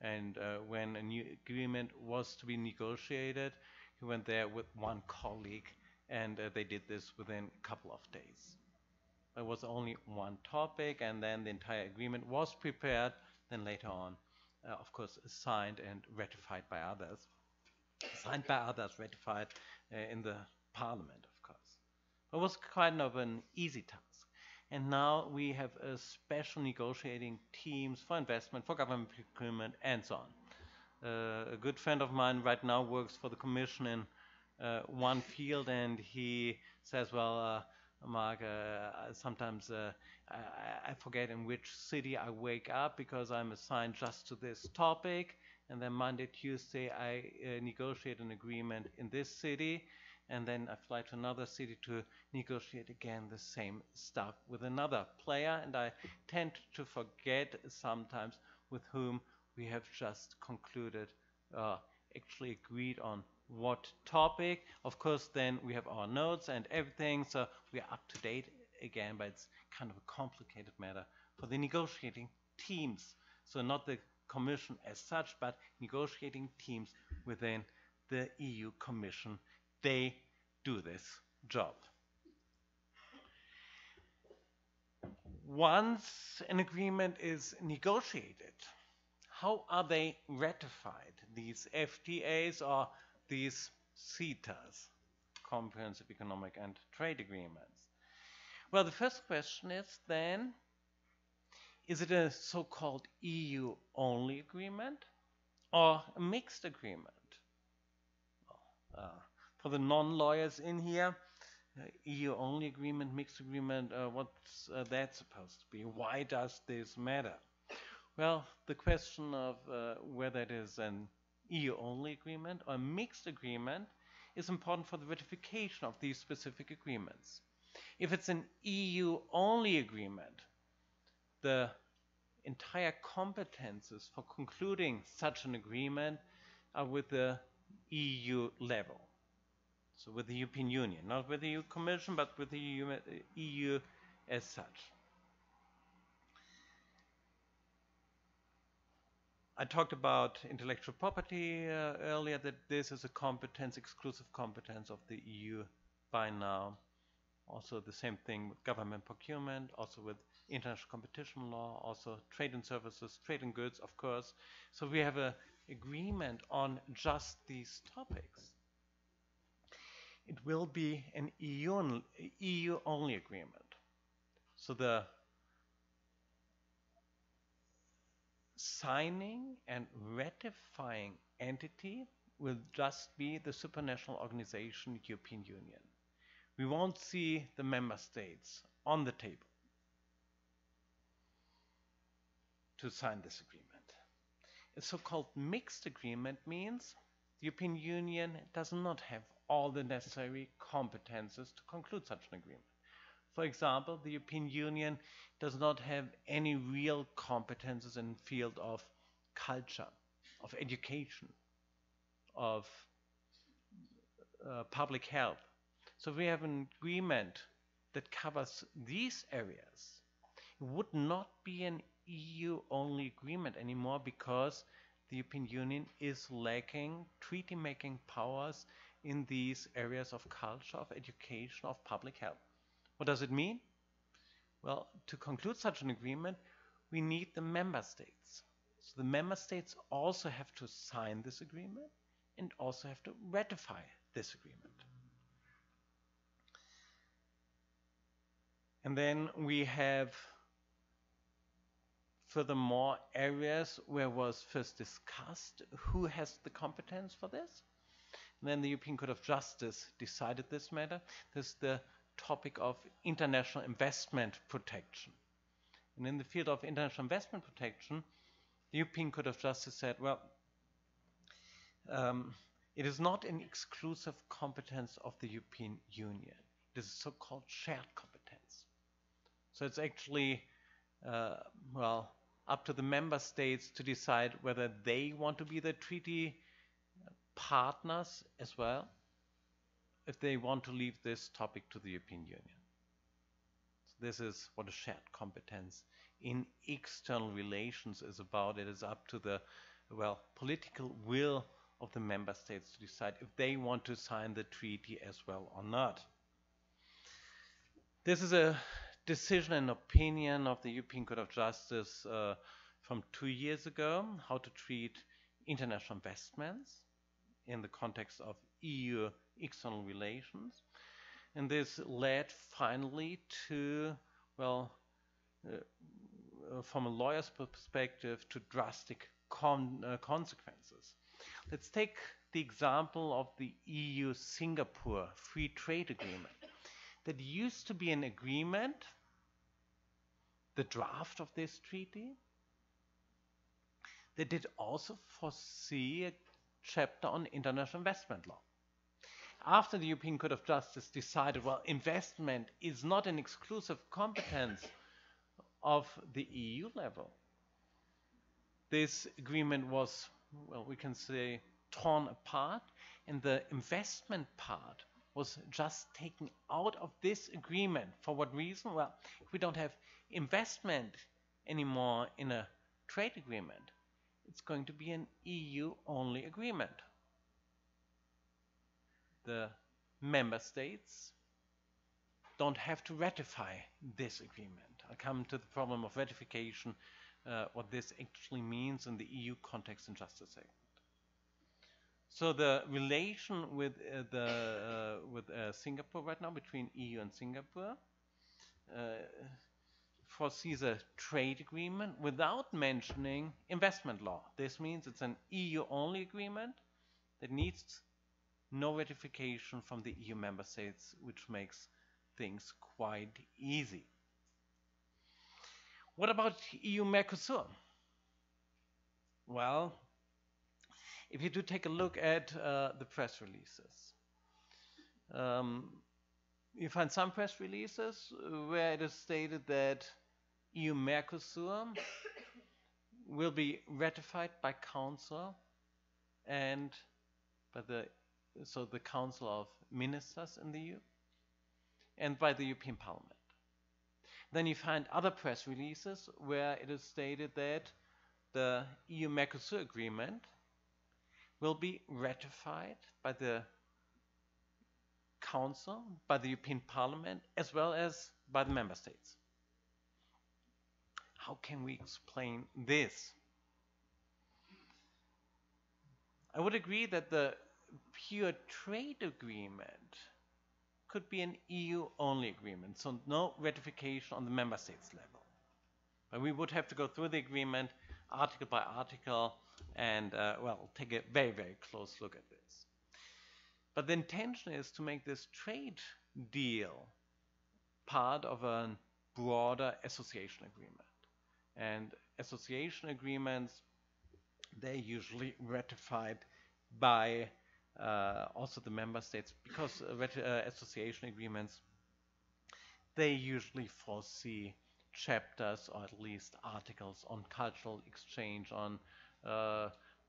And when a new agreement was to be negotiated, he went there with one colleague, and they did this within a couple of days. There was only one topic, and then the entire agreement was prepared, then later on, of course, signed and ratified by others. Signed by others, ratified in the parliament, of course. It was kind of an easy task. And now we have a special negotiating teams for investment, for government procurement, and so on. A good friend of mine right now works for the Commission in one field, and he says, well, Mark, sometimes I forget in which city I wake up because I'm assigned just to this topic, and then Monday, Tuesday, I negotiate an agreement in this city, and then I fly to another city to negotiate again the same stuff with another player, and I tend to forget sometimes with whom we have just concluded, actually agreed on what topic. Of course, then we have our notes and everything, so we are up to date again, but it's kind of a complicated matter for the negotiating teams. So not the Commission as such, but negotiating teams within the EU Commission. They do this job. Once an agreement is negotiated, how are they ratified, these FTAs or these CETAs, Comprehensive Economic and Trade Agreements? Well, the first question is then, is it a so-called EU-only agreement or a mixed agreement? For the non-lawyers in here, EU-only agreement, mixed agreement, what's that supposed to be? Why does this matter? Well, the question of whether it is an EU-only agreement or a mixed agreement is important for the ratification of these specific agreements. If it's an EU-only agreement, the entire competences for concluding such an agreement are with the EU level. So with the European Union, not with the EU Commission, but with the EU as such. I talked about intellectual property earlier, that this is a competence, exclusive competence of the EU by now. Also the same thing with government procurement, also with international competition law, also trade in services, trade in goods, of course. So we have an agreement on just these topics. It will be an EU-only agreement. So the signing and ratifying entity will just be the supranational organization, European Union. We won't see the member states on the table to sign this agreement. A so-called mixed agreement means the European Union does not have all the necessary competences to conclude such an agreement. For example, the European Union does not have any real competences in the field of culture, of education, of public health. So we have an agreement that covers these areas. It would not be an EU-only agreement anymore because the European Union is lacking treaty-making powers in these areas of culture, of education, of public health. What does it mean? Well, to conclude such an agreement, we need the member states. So the member states also have to sign this agreement and also have to ratify this agreement. And then we have furthermore areas where was first discussed who has the competence for this. And then the European Court of Justice decided this matter. This is the topic of international investment protection. And in the field of international investment protection, the European Court of Justice said, well, it is not an exclusive competence of the European Union. It is a so-called shared competence. So it's actually, well, up to the member states to decide whether they want to be the treaty partners as well, if they want to leave this topic to the European Union. So this is what a shared competence in external relations is about. It is up to the, well, political will of the member states to decide if they want to sign the treaty as well or not. This is a decision and opinion of the European Court of Justice from 2 years ago, how to treat international investments in the context of EU external relations. And this led finally to, well, from a lawyer's perspective, to drastic consequences. Let's take the example of the EU-Singapore Free Trade Agreement. That used to be an agreement, the draft of this treaty, that did also foresee a chapter on international investment law. After the European Court of Justice decided, well, investment is not an exclusive competence of the EU level, this agreement was, well, we can say, torn apart, and the investment part was just taken out of this agreement. For what reason? Well, if we don't have investment anymore in a trade agreement, it's going to be an EU-only agreement. The member states don't have to ratify this agreement. I'll come to the problem of ratification, what this actually means in the EU context in just a second. So the relation with Singapore right now, between EU and Singapore, foresees a trade agreement without mentioning investment law. This means it's an EU-only agreement that needs no ratification from the EU member states, which makes things quite easy. What about EU-Mercosur? Well, if you do take a look at the press releases, you find some press releases where it is stated that EU-Mercosur will be ratified by Council and by the Council of Ministers in the EU and by the European Parliament. Then you find other press releases where it is stated that the EU-Mercosur agreement will be ratified by the Council, by the European Parliament, as well as by the Member States. How can we explain this? I would agree that the pure trade agreement could be an EU-only agreement, so no ratification on the Member States level. But we would have to go through the agreement article by article and, well, take a very, very close look at this. But the intention is to make this trade deal part of a broader association agreement. And association agreements, they're usually ratified by also the member states, because association agreements, they usually foresee chapters or at least articles on cultural exchange, on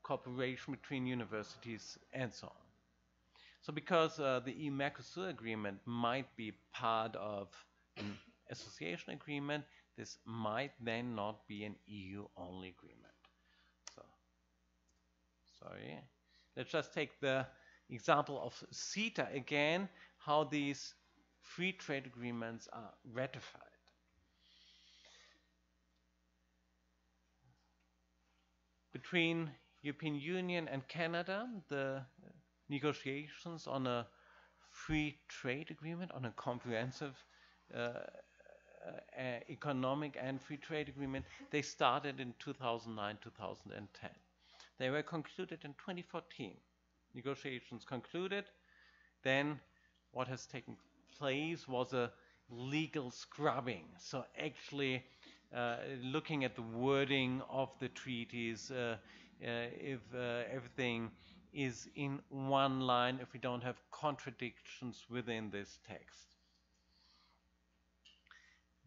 cooperation between universities and so on. So because the EU-Mercosur agreement might be part of an association agreement, this might then not be an EU-only agreement. So, sorry. Let's just take the example of CETA again, how these free trade agreements are ratified. Between European Union and Canada, the negotiations on a free trade agreement, on a comprehensive economic and free trade agreement, they started in 2009-2010. They were concluded in 2014. Negotiations concluded. Then what has taken place was a legal scrubbing. So actually looking at the wording of the treaties, if everything is in one line, if we don't have contradictions within this text.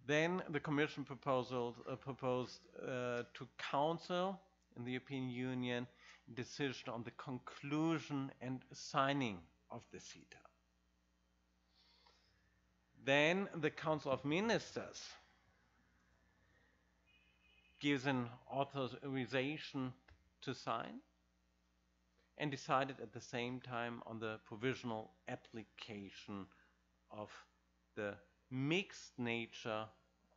Then the Commission proposed to Council in the European Union decision on the conclusion and signing of the CETA. Then the Council of Ministers gives an authorization to sign and decided at the same time on the provisional application of the mixed nature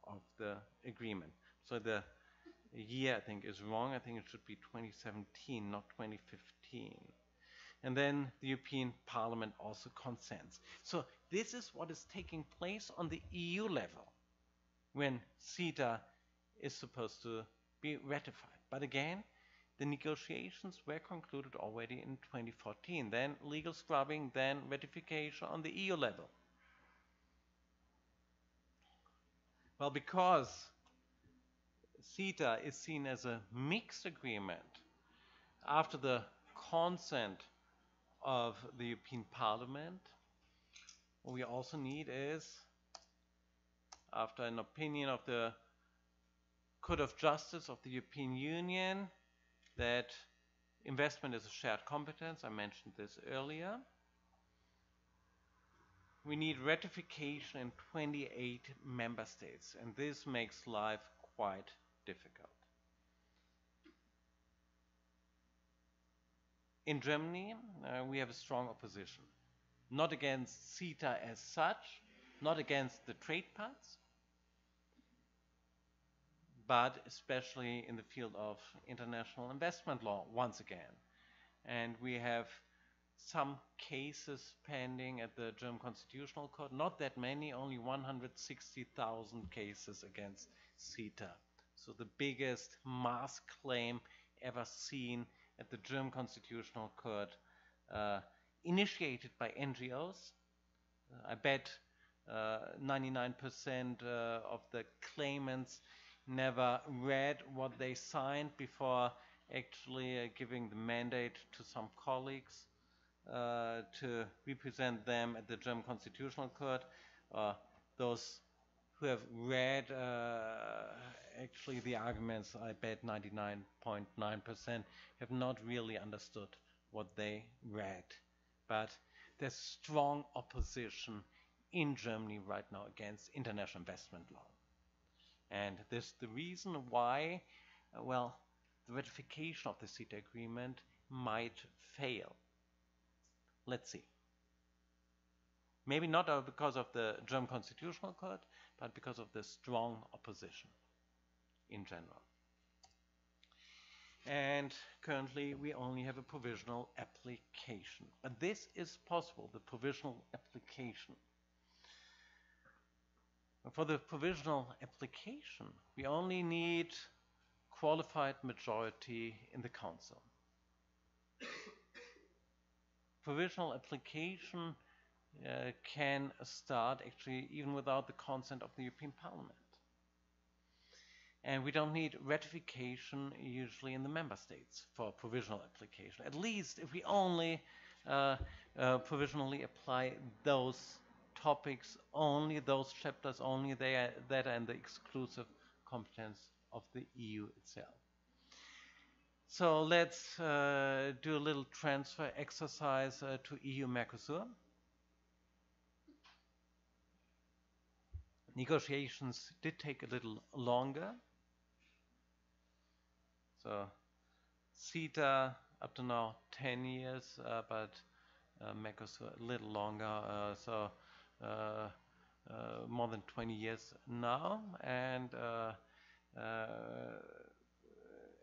of the agreement. So the year, I think, is wrong. I think it should be 2017, not 2015. And then the European Parliament also consents. So this is what is taking place on the EU level when CETA is supposed to be ratified. But again, the negotiations were concluded already in 2014. Then legal scrubbing, then ratification on the EU level. Well, because CETA is seen as a mixed agreement after the consent of the European Parliament, what we also need is, after an opinion of the Court of Justice of the European Union, that investment is a shared competence. I mentioned this earlier. we need ratification in 28 member states, and this makes life quite difficult. In Germany, we have a strong opposition, not against CETA as such, not against the trade parts, but especially in the field of international investment law once again. And we have some cases pending at the German Constitutional Court, not that many, only 160,000 cases against CETA. So the biggest mass claim ever seen at the German Constitutional Court, initiated by NGOs. I bet 99% of the claimants never read what they signed before actually giving the mandate to some colleagues to represent them at the German Constitutional Court. Those who have read actually the arguments, I bet 99.9% have not really understood what they read. But there's strong opposition in Germany right now against international investment law. And this is the reason why, well, the ratification of the CETA agreement might fail. Let's see. Maybe not because of the German Constitutional Court, but because of the strong opposition in general. And currently we only have a provisional application. But this is possible, the provisional application. For the provisional application, we only need qualified majority in the Council. Provisional application can start actually even without the consent of the European Parliament. And we don't need ratification usually in the member states for provisional application. At least if we only provisionally apply those topics only, those chapters only, that are in the exclusive competence of the EU itself. So let's do a little transfer exercise to EU-Mercosur. Negotiations did take a little longer. So CETA up to now 10 years, but Mercosur a little longer, so more than 20 years now, and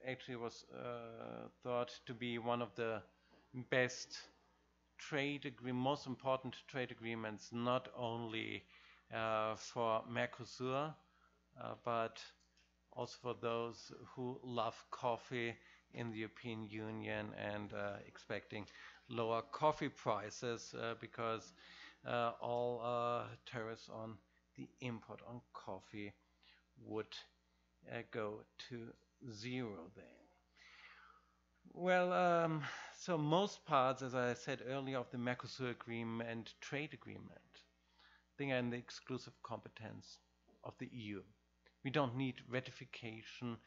actually was thought to be one of the best most important trade agreements, not only for Mercosur, but also for those who love coffee in the European Union and expecting lower coffee prices because all tariffs on the import on coffee would go to zero then. Well, so most parts, as I said earlier, of the Mercosur agreement, trade agreement, they are in the exclusive competence of the EU. We don't need ratification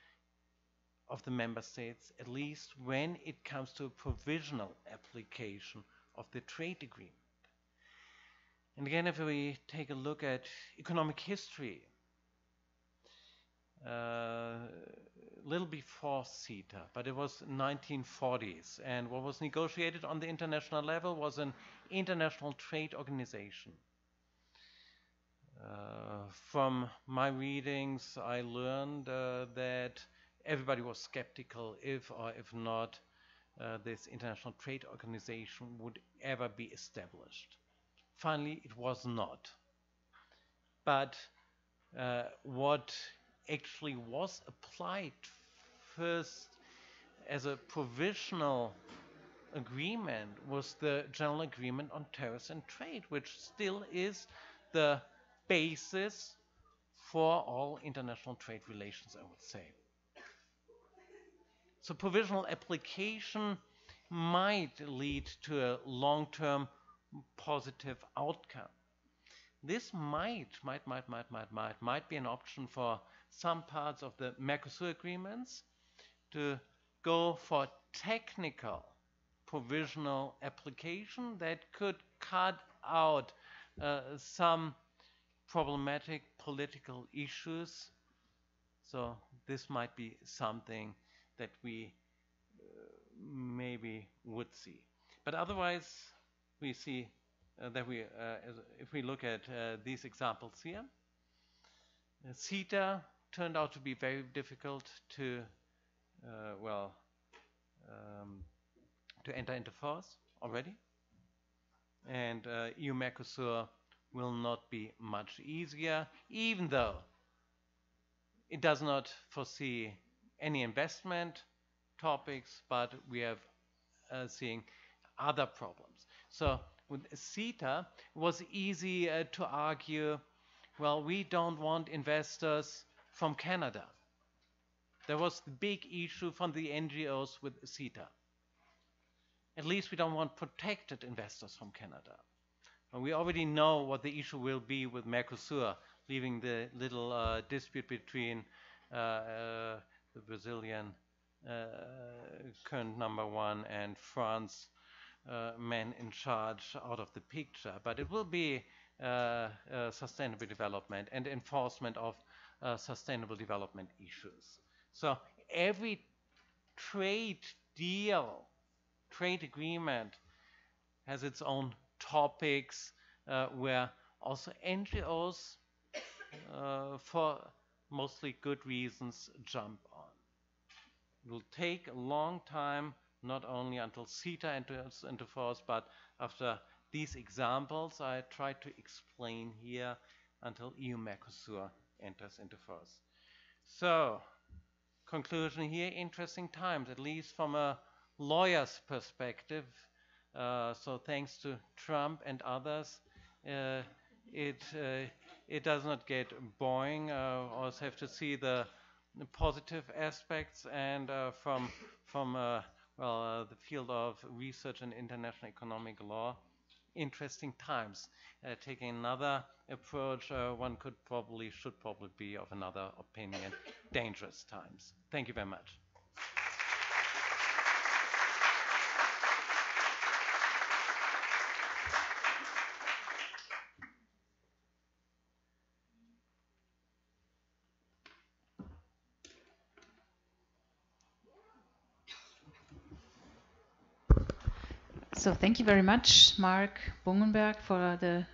of the member states, at least when it comes to a provisional application of the trade agreement. And again, if we take a look at economic history, a little before CETA, but it was 1940s, and what was negotiated on the international level was an international trade organization. From my readings, I learned that everybody was skeptical if or if not this international trade organization would ever be established. Finally, it was not. But what actually was applied first as a provisional agreement was the General Agreement on Tariffs and Trade, which still is the basis for all international trade relations, I would say. So provisional application might lead to a long-term positive outcome. This might be an option for some parts of the Mercosur agreements to go for technical provisional application that could cut out some problematic political issues. So this might be something that we maybe would see. But otherwise, we see that if we look at these examples here, CETA turned out to be very difficult to, to enter into force already. And EU-Mercosur will not be much easier, even though it does not foresee any investment topics, but we are seeing other problems. So with CETA, it was easy to argue, well, we don't want investors from Canada. There was the big issue from the NGOs with CETA. At least we don't want protected investors from Canada. And we already know what the issue will be with Mercosur, leaving the little dispute between the Brazilian current #1 and France man in charge out of the picture. But it will be sustainable development and enforcement of sustainable development issues. So every trade deal, trade agreement has its own topics where also NGOs, for mostly good reasons, jump on. It will take a long time, not only until CETA enters into force, but after these examples I tried to explain here, until EU-Mercosur enters into force. So, conclusion here, interesting times, at least from a lawyer's perspective. So thanks to Trump and others, it does not get boring. Also have to see the positive aspects, and from the field of research and international economic law, interesting times. Taking another approach, one should probably be of another opinion, dangerous times. Thank you very much. So thank you very much, Mark Bungenberg, for the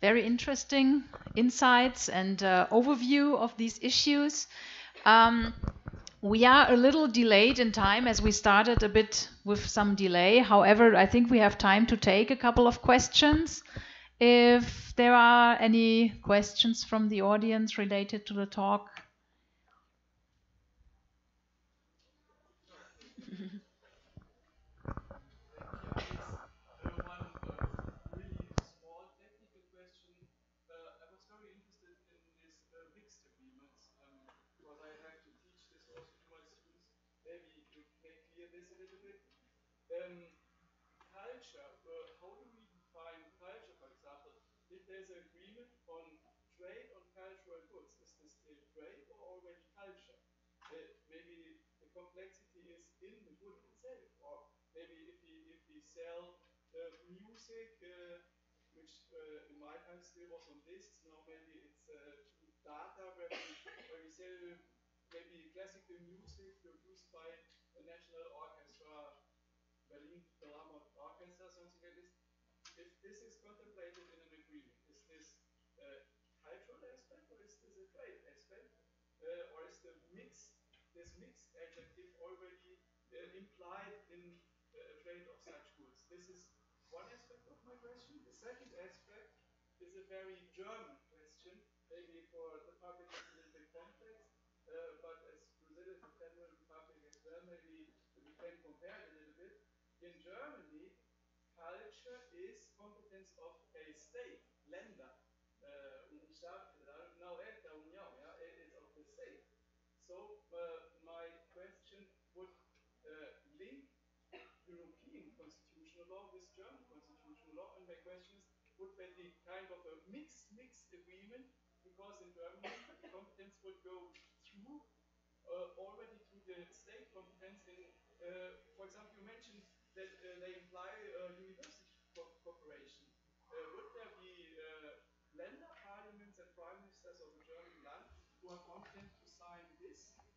very interesting insights and overview of these issues. We are a little delayed in time, as we started a bit with some delay. However, I think we have time to take a couple of questions. If there are any questions from the audience related to the talk.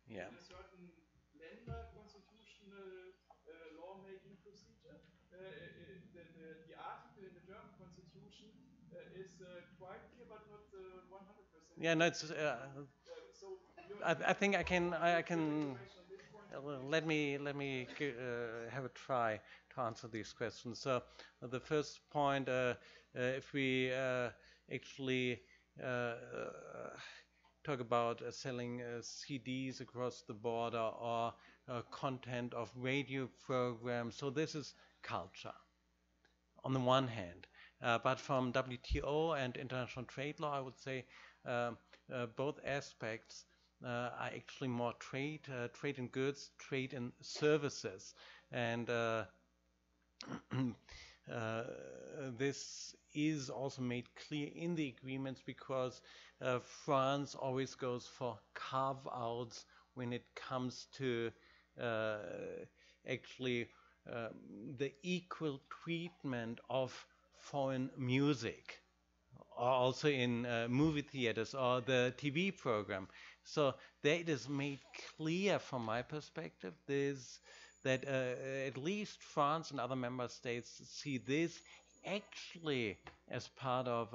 Yeah. in a certain Länder constitutional lawmaking procedure. The article in the German constitution is quite clear, but not 100%. Yeah, no, it's. So I think I can. I can. on this point. Let me have a try to answer these questions. So the first point, if we actually talk about selling CDs across the border or content of radio programs, so this is culture on the one hand. But from WTO and international trade law, I would say both aspects are actually more trade in goods, trade in services. And this is also made clear in the agreements because France always goes for carve-outs when it comes to actually the equal treatment of foreign music, or also in movie theaters or the TV program. So that it is made clear from my perspective that at least France and other member states see this actually as part of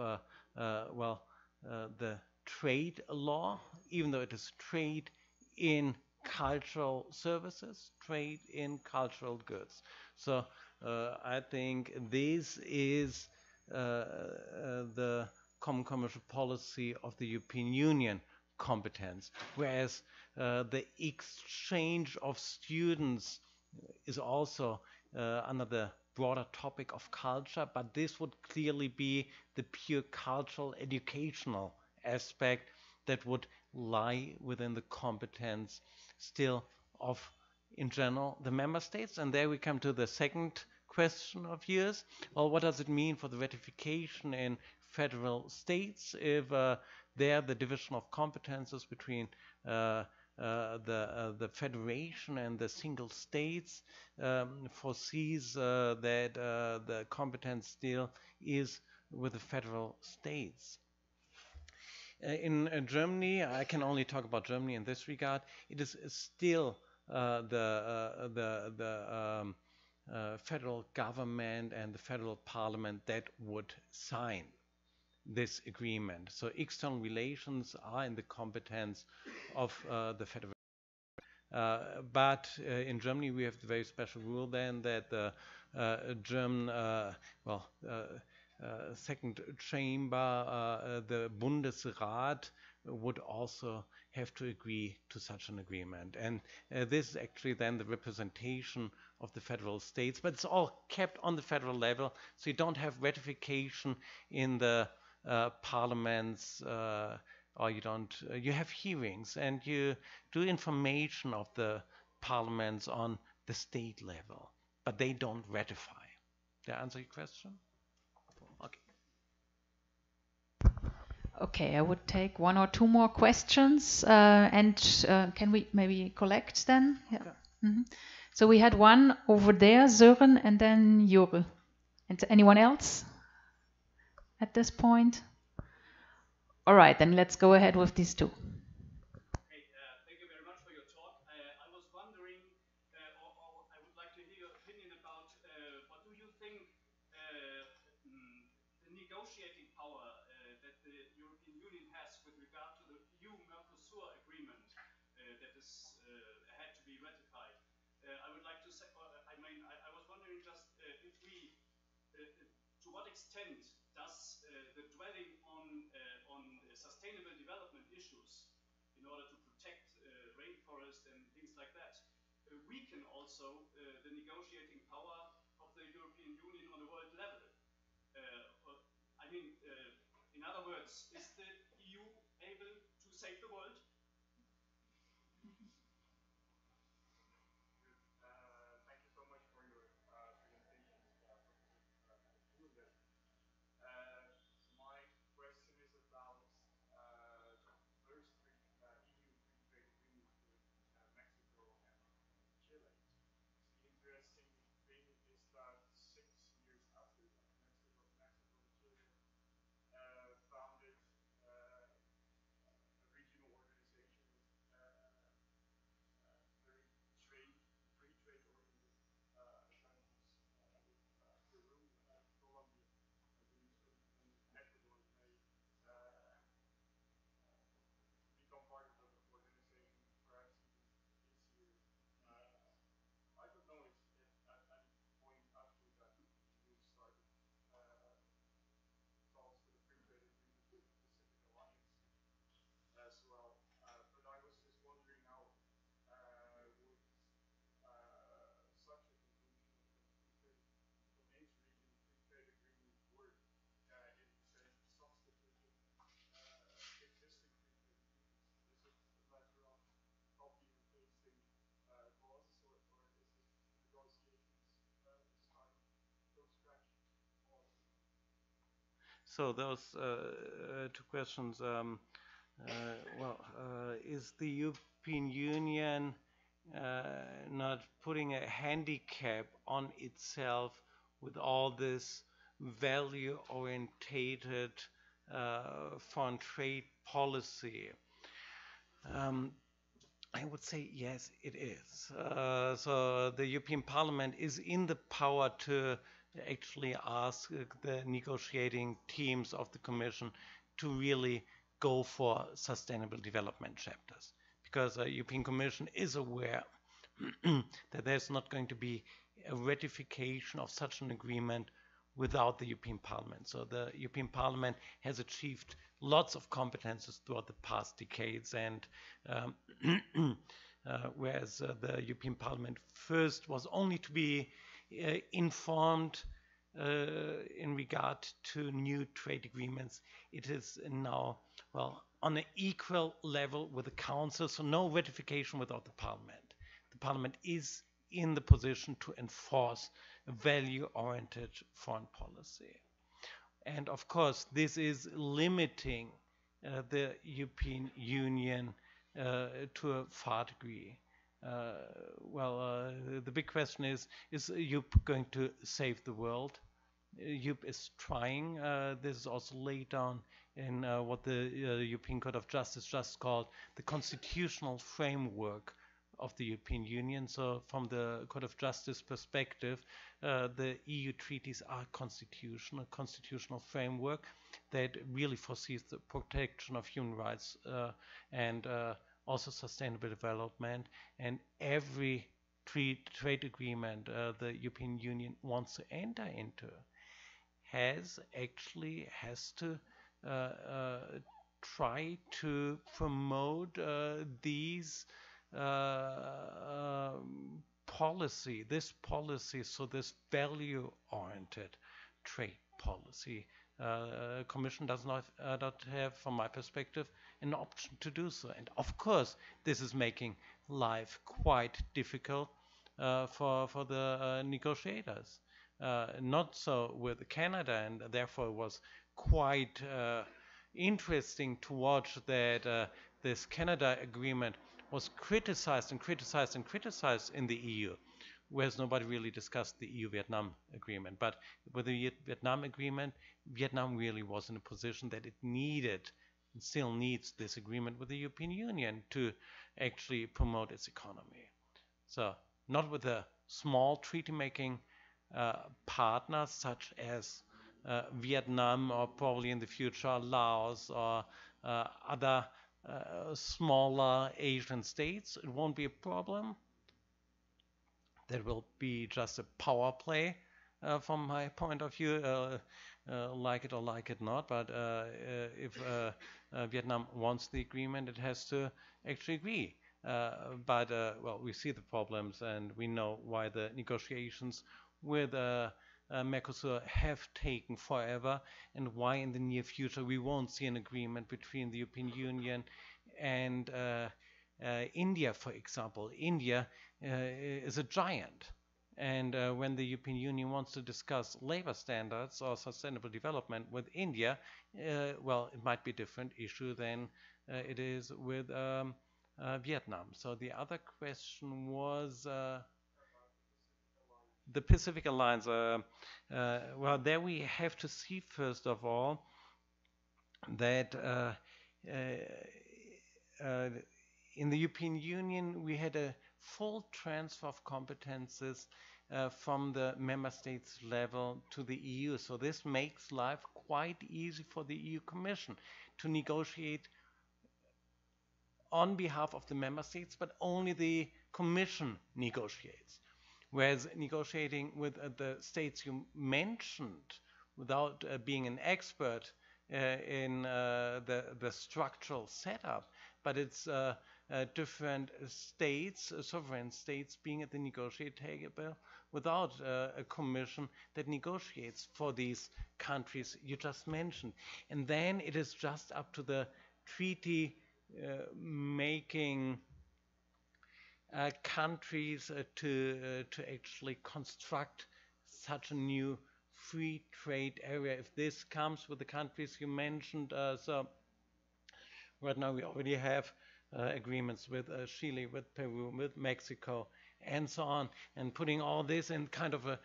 the trade law, even though it is trade in cultural services, trade in cultural goods. So I think this is the common commercial policy of the European Union competence, whereas the exchange of students is also under the broader topic of culture, but this would clearly be the pure cultural educational aspect that would lie within the competence still of, in general, the member states. And there we come to the second question of yours. Well, what does it mean for the ratification in federal states if there the division of competences between the federation and the single states foresees that the competence still is with the federal states. In Germany, I can only talk about Germany in this regard. It is still the federal government and the federal parliament that would sign this agreement. So external relations are in the competence of the federal. But in Germany, we have the very special rule then that the German, second chamber, the Bundesrat, would also have to agree to such an agreement. And this is actually then the representation of the federal states, but it's all kept on the federal level, so you don't have ratification in the parliaments, or you don't, you have hearings and you do information of the parliaments on the state level, but they don't ratify. Did I answer your question? Okay. Okay, I would take one or two more questions, and can we maybe collect then? Yeah. So we had one over there, Sören, and then Jure. And anyone else at this point? All right, then let's go ahead with these two. Okay, thank you very much for your talk. I was wondering, or I would like to hear your opinion about what do you think the negotiating power that the European Union has with regard to the EU-Mercosur agreement that is had to be ratified. I would like to say, I was wondering just if we, to what extent does the dwelling on sustainable development issues in order to protect rainforest and things like that weaken also the negotiating power of the European Union on a world level? In other words, is the EU able to save the world? So those two questions. Is the European Union not putting a handicap on itself with all this value-orientated foreign trade policy? I would say yes, it is. So the European Parliament is in the power to actually ask the negotiating teams of the Commission to really go for sustainable development chapters, because the European Commission is aware that there's not going to be a ratification of such an agreement without the European Parliament. So the European Parliament has achieved lots of competences throughout the past decades, and whereas the European Parliament first was only to be informed in regard to new trade agreements, it is now, well, on an equal level with the Council, so no ratification without the Parliament. The Parliament is in the position to enforce a value-oriented foreign policy. And of course, this is limiting the European Union to a far degree. The big question is Europe going to save the world? Europe is trying. This is also laid down in what the European Court of Justice just called the constitutional framework of the European Union. So from the Court of Justice perspective, the EU treaties are a constitutional framework that really foresees the protection of human rights and also sustainable development. And every trade agreement the European Union wants to enter into has to try to promote this policy, so this value-oriented trade policy. Commission does not have, from my perspective, an option to do so. And of course, this is making life quite difficult for the negotiators. Not so with Canada, and therefore it was quite interesting to watch that this Canada agreement was criticized and criticized and criticized in the EU, whereas nobody really discussed the EU-Vietnam agreement. But with the Vietnam agreement, Vietnam really was in a position that it needed and still needs this agreement with the European Union to actually promote its economy. So not with a small treaty-making partners such as Vietnam, or probably in the future Laos, or other smaller Asian states. It won't be a problem. There will be just a power play from my point of view, like it or like it not. But if Vietnam wants the agreement, it has to actually agree. But we see the problems, and we know why the negotiations with Mercosur have taken forever, and why in the near future we won't see an agreement between the European Union and India, for example. India is a giant, and when the European Union wants to discuss labor standards or sustainable development with India, it might be a different issue than it is with Vietnam. So the other question was the Pacific Alliance. There we have to see, first of all, that in the European Union we had a full transfer of competences from the member states level to the EU. So this makes life quite easy for the EU Commission to negotiate on behalf of the member states, but only the Commission negotiates. Whereas negotiating with the states you mentioned, without being an expert in the structural setup, but it's different states, sovereign states, being at the negotiating table without a commission that negotiates for these countries you just mentioned. And then it is just up to the treaty making countries to actually construct such a new free trade area, if this comes with the countries you mentioned. So right now we already have agreements with Chile, with Peru, with Mexico, and so on, and putting all this in kind of a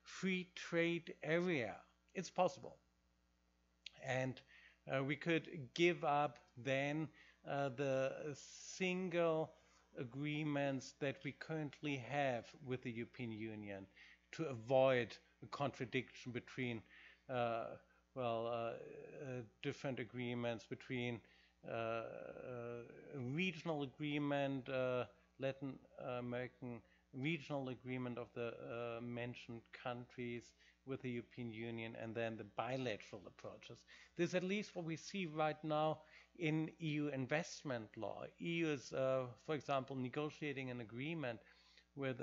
free trade area. It's possible. And we could give up then the single agreements that we currently have with the European Union to avoid a contradiction between different agreements, between regional agreement, Latin American regional agreement of the mentioned countries with the European Union, and then the bilateral approaches. This is at least what we see right now in EU investment law. EU is, for example, negotiating an agreement with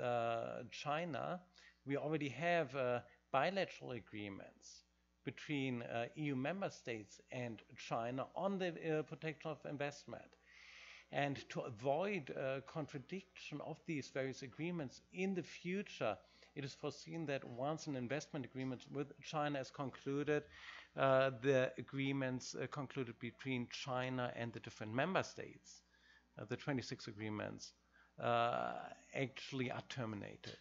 China. We already have bilateral agreements between EU member states and China on the protection of investment. And to avoid contradiction of these various agreements in the future, it is foreseen that once an investment agreement with China is concluded, the agreements concluded between China and the different member states, the 26 agreements, actually are terminated.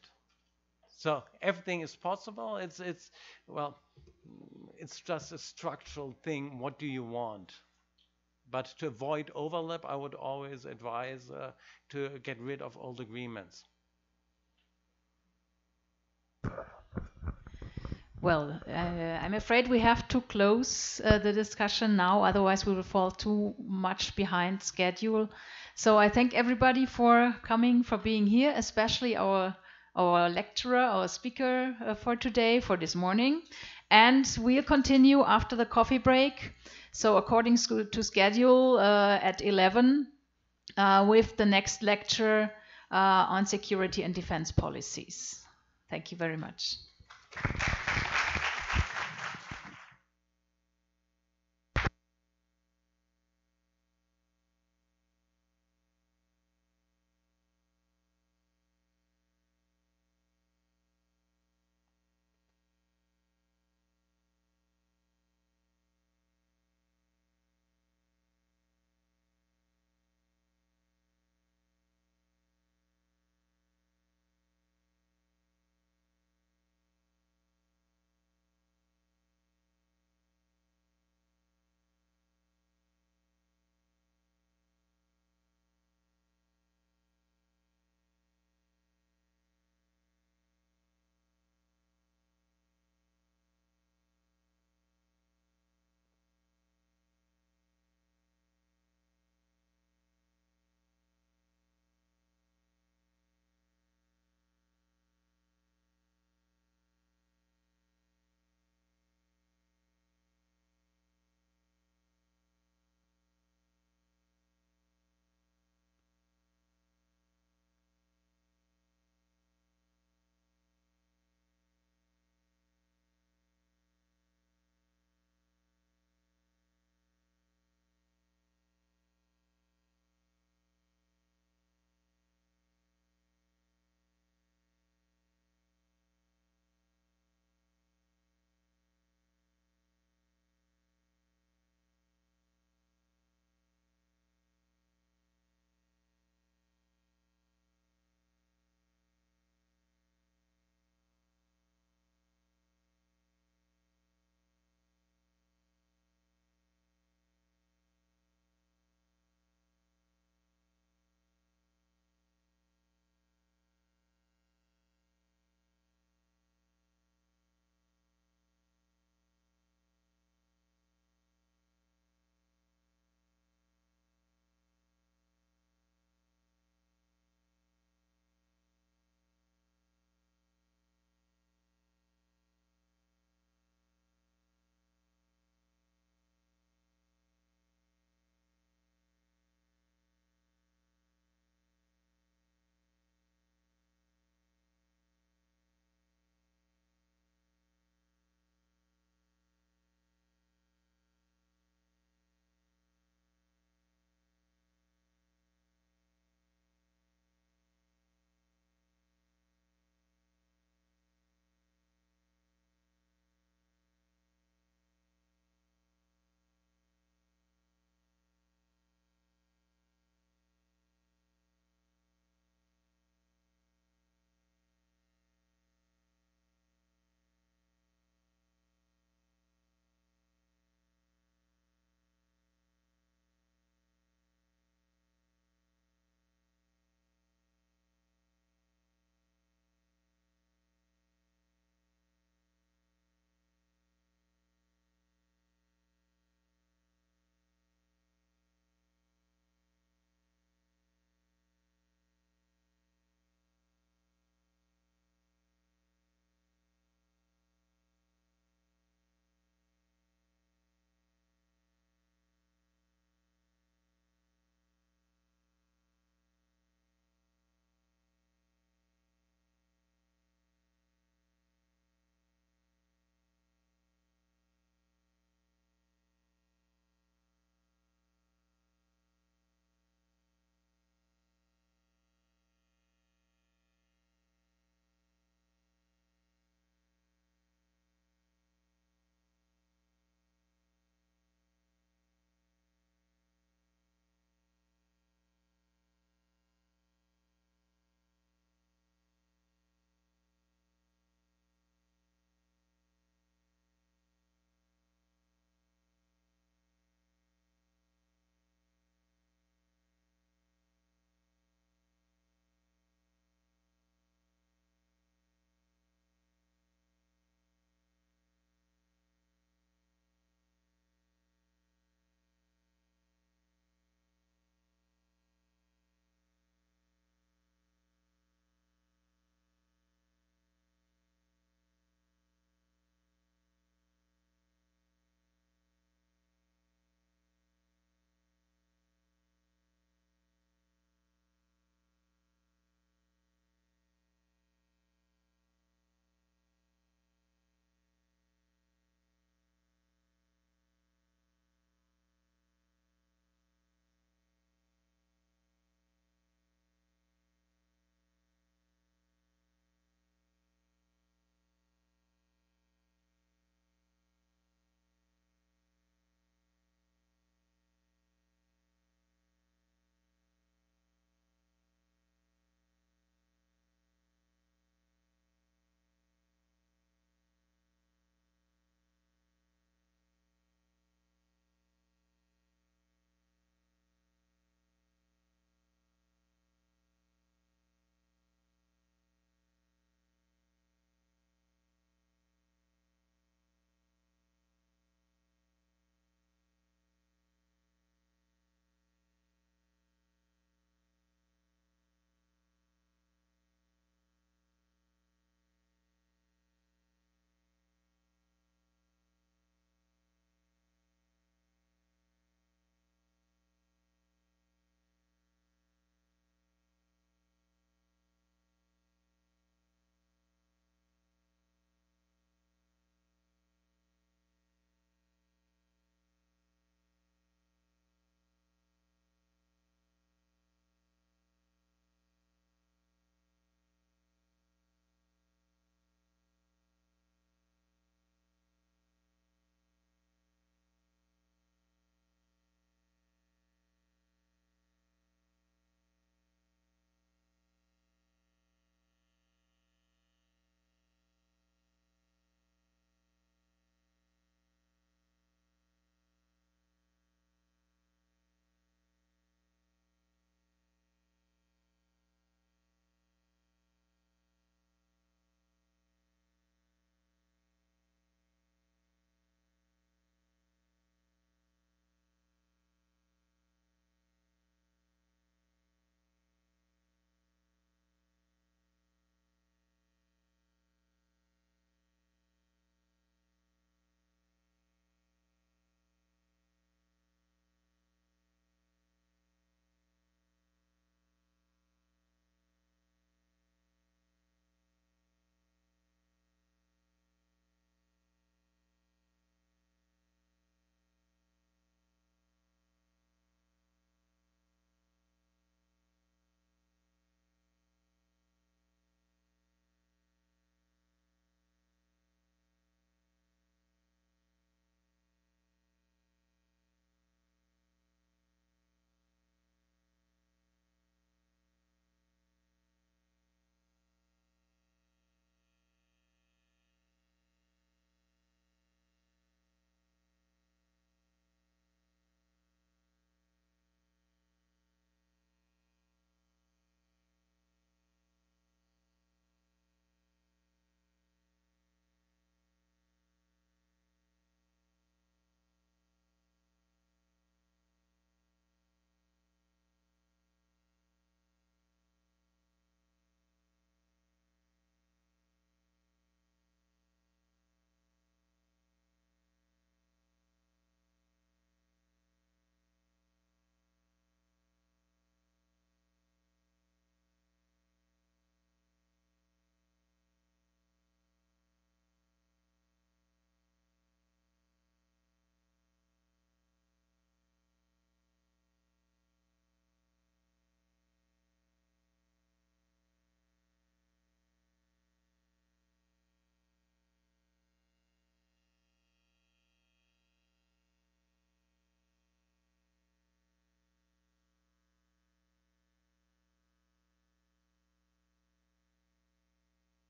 So everything is possible. It's just a structural thing. What do you want? But to avoid overlap, I would always advise to get rid of old agreements. Well, I'm afraid we have to close the discussion now, otherwise we will fall too much behind schedule. So I thank everybody for coming, for being here, especially our lecturer, our speaker for today, for this morning. And we'll continue after the coffee break. So according to schedule at 11 with the next lecture on security and defense policies. Thank you very much.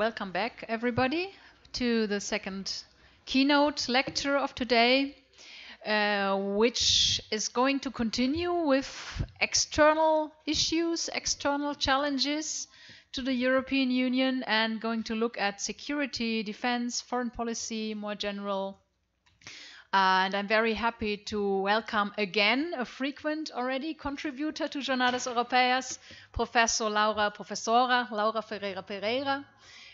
Welcome back, everybody, to the second keynote lecture of today, which is going to continue with external issues, external challenges to the European Union, and going to look at security, defense, foreign policy, more general. And I'm very happy to welcome again a frequent already contributor to Jornadas Europeias, Professora Laura Ferreira Pereira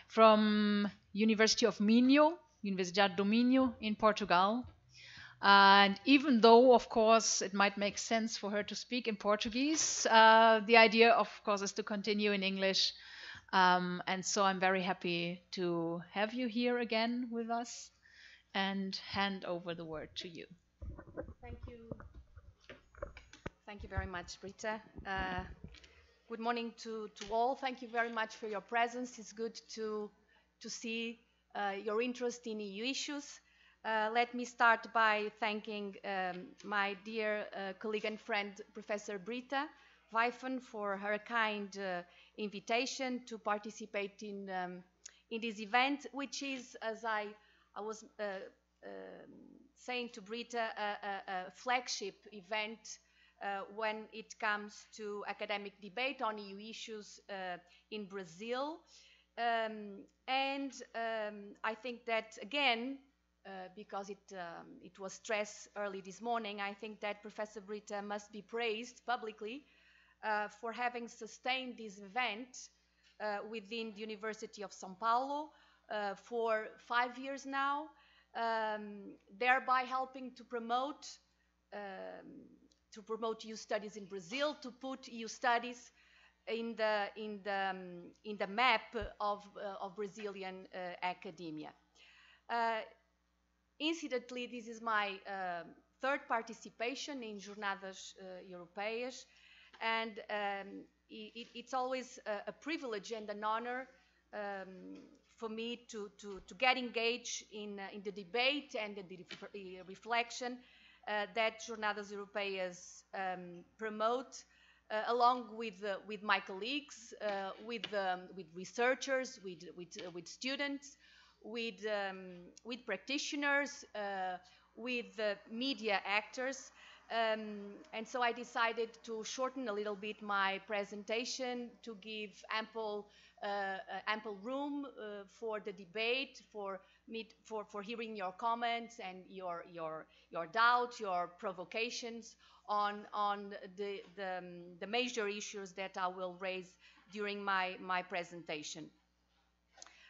from University of Minho, Universidade do Minho in Portugal. And even though, of course, it might make sense for her to speak in Portuguese, the idea, of course, is to continue in English. And so I'm very happy to have you here again with us and hand over the word to you. Thank you. Thank you very much, Britta. Good morning to all. Thank you very much for your presence. It's good to see your interest in EU issues. Let me start by thanking my dear colleague and friend, Professor Britta Weifen, for her kind invitation to participate in this event, which is, as I was saying to Britta, a flagship event when it comes to academic debate on EU issues in Brazil. I think that, again, because it was stressed early this morning, I think that Professor Britta must be praised publicly for having sustained this event within the University of São Paulo for 5 years now, thereby helping to promote EU studies in Brazil, to put EU studies in the map of Brazilian academia. Incidentally, this is my third participation in Jornadas Europeias, and it's always a privilege and an honor for me to get engaged in the debate and the reflection that Jornadas Europeias promote, along with my colleagues, with researchers, with students, with practitioners, with media actors. And so I decided to shorten a little bit my presentation to give ample room for the debate, for hearing your comments and your doubts, your provocations on the major issues that I will raise during my presentation.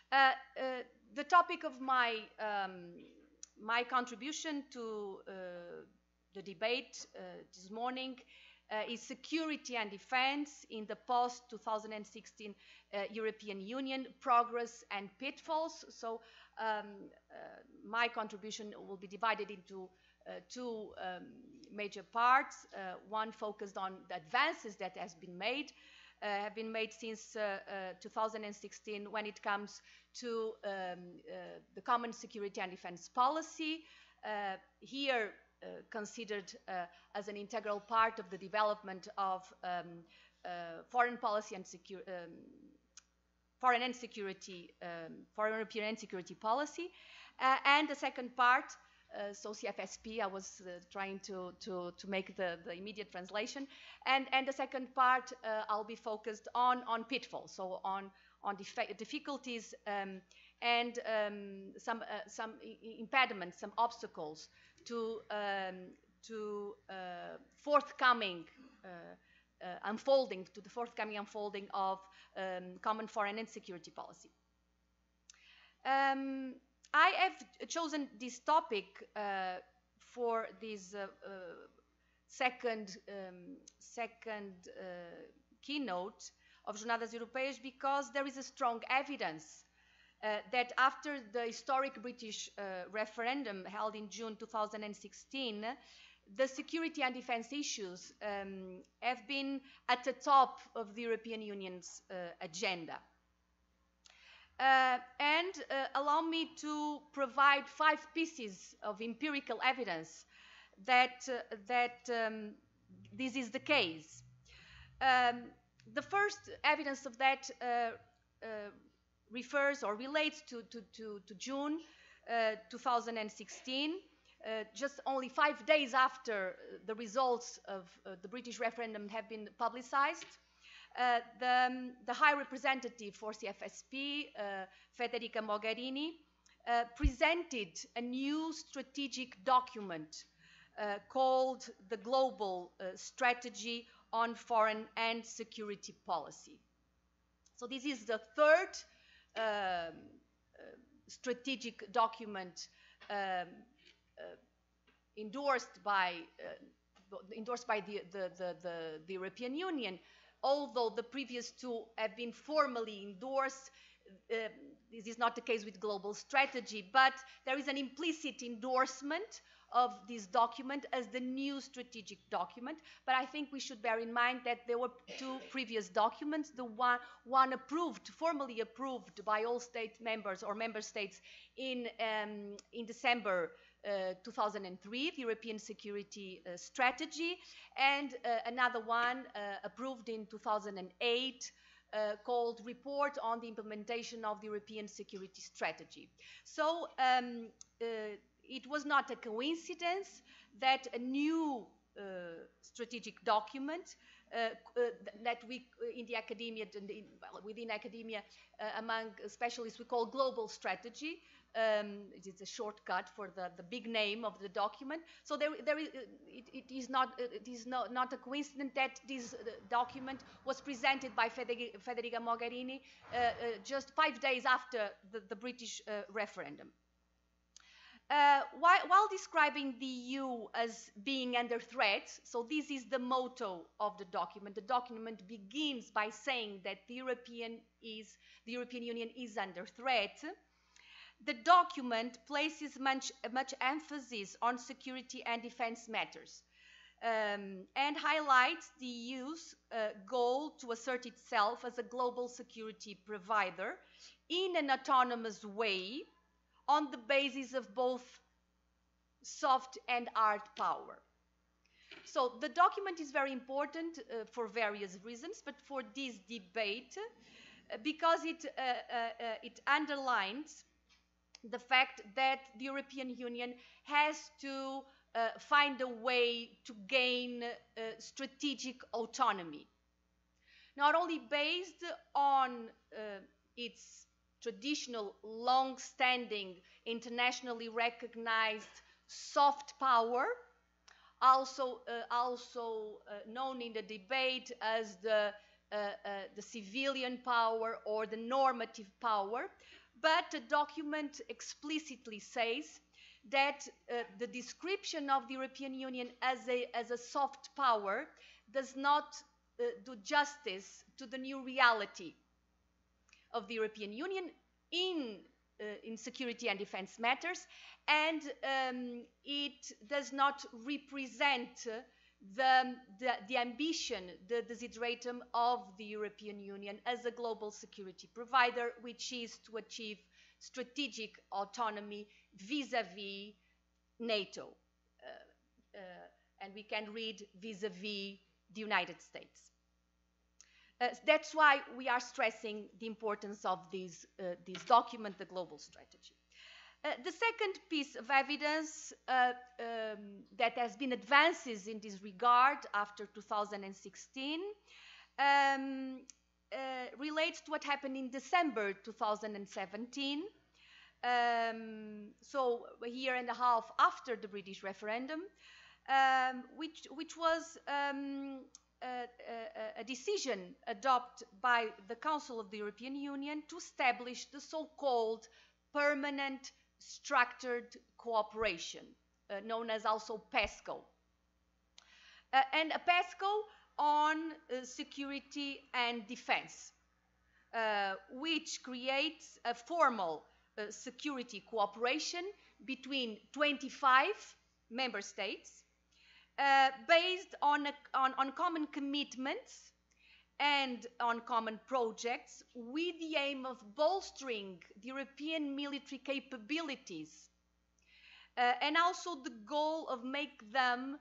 The topic of my contribution to the debate this morning is security and defense in the post-2016 European Union, progress and pitfalls. So my contribution will be divided into two major parts. One focused on the advances that have been made since 2016 when it comes to the common security and defense policy. Here, considered as an integral part of the development of foreign policy and foreign European and security policy, and the second part, so CFSP. I was trying to make the immediate translation, and the second part I'll be focused on pitfalls, so on difficulties and some impediments, some obstacles to forthcoming unfolding of common foreign and security policy. I have chosen this topic for this second keynote of Jornadas Europeias because there is a strong evidence that after the historic British referendum held in June 2016, the security and defense issues have been at the top of the European Union's agenda. And allow me to provide 5 pieces of empirical evidence that this is the case. The first evidence of that refers or relates to June 2016, just only 5 days after the results of the British referendum have been publicized. The High Representative for CFSP, Federica Mogherini, presented a new strategic document called the Global Strategy on Foreign and Security Policy. So this is the third strategic document endorsed by the European Union. Although the previous two have been formally endorsed, this is not the case with global strategy, but there is an implicit endorsement of this document as the new strategic document. But I think we should bear in mind that there were two previous documents, the one approved, formally approved by all state members or member states in December 2003, the European Security Strategy, and another one approved in 2008 called Report on the Implementation of the European Security Strategy. So it was not a coincidence that a new strategic document that we in the academia, within academia, among specialists, we call global strategy. It is a shortcut for the big name of the document. So it is not a coincidence that this document was presented by Federica Mogherini just 5 days after the British referendum. While describing the EU as being under threat, so this is the motto of the document begins by saying that the European Union is under threat. The document places much emphasis on security and defense matters and highlights the EU's goal to assert itself as a global security provider in an autonomous way on the basis of both soft and hard power. So the document is very important for various reasons, but for this debate, because it underlines the fact that the European Union has to find a way to gain strategic autonomy, not only based on its traditional, long-standing, internationally recognized soft power, also known in the debate as the civilian power or the normative power, but the document explicitly says that the description of the European Union as a soft power does not do justice to the new reality of the European Union in security and defense matters, and it does not represent the ambition, the desideratum of the European Union as a global security provider, which is to achieve strategic autonomy vis-à-vis NATO. And we can read vis-à-vis the United States. That's why we are stressing the importance of this document, the global strategy. The second piece of evidence that has been advances in this regard after 2016 relates to what happened in December 2017, so a year and a half after the British referendum, which was a decision adopted by the Council of the European Union to establish the so-called permanent structured cooperation, known as also PESCO. And a PESCO on security and defense, which creates a formal security cooperation between 25 member states based on common commitments and on common projects with the aim of bolstering the European military capabilities and also the goal of make them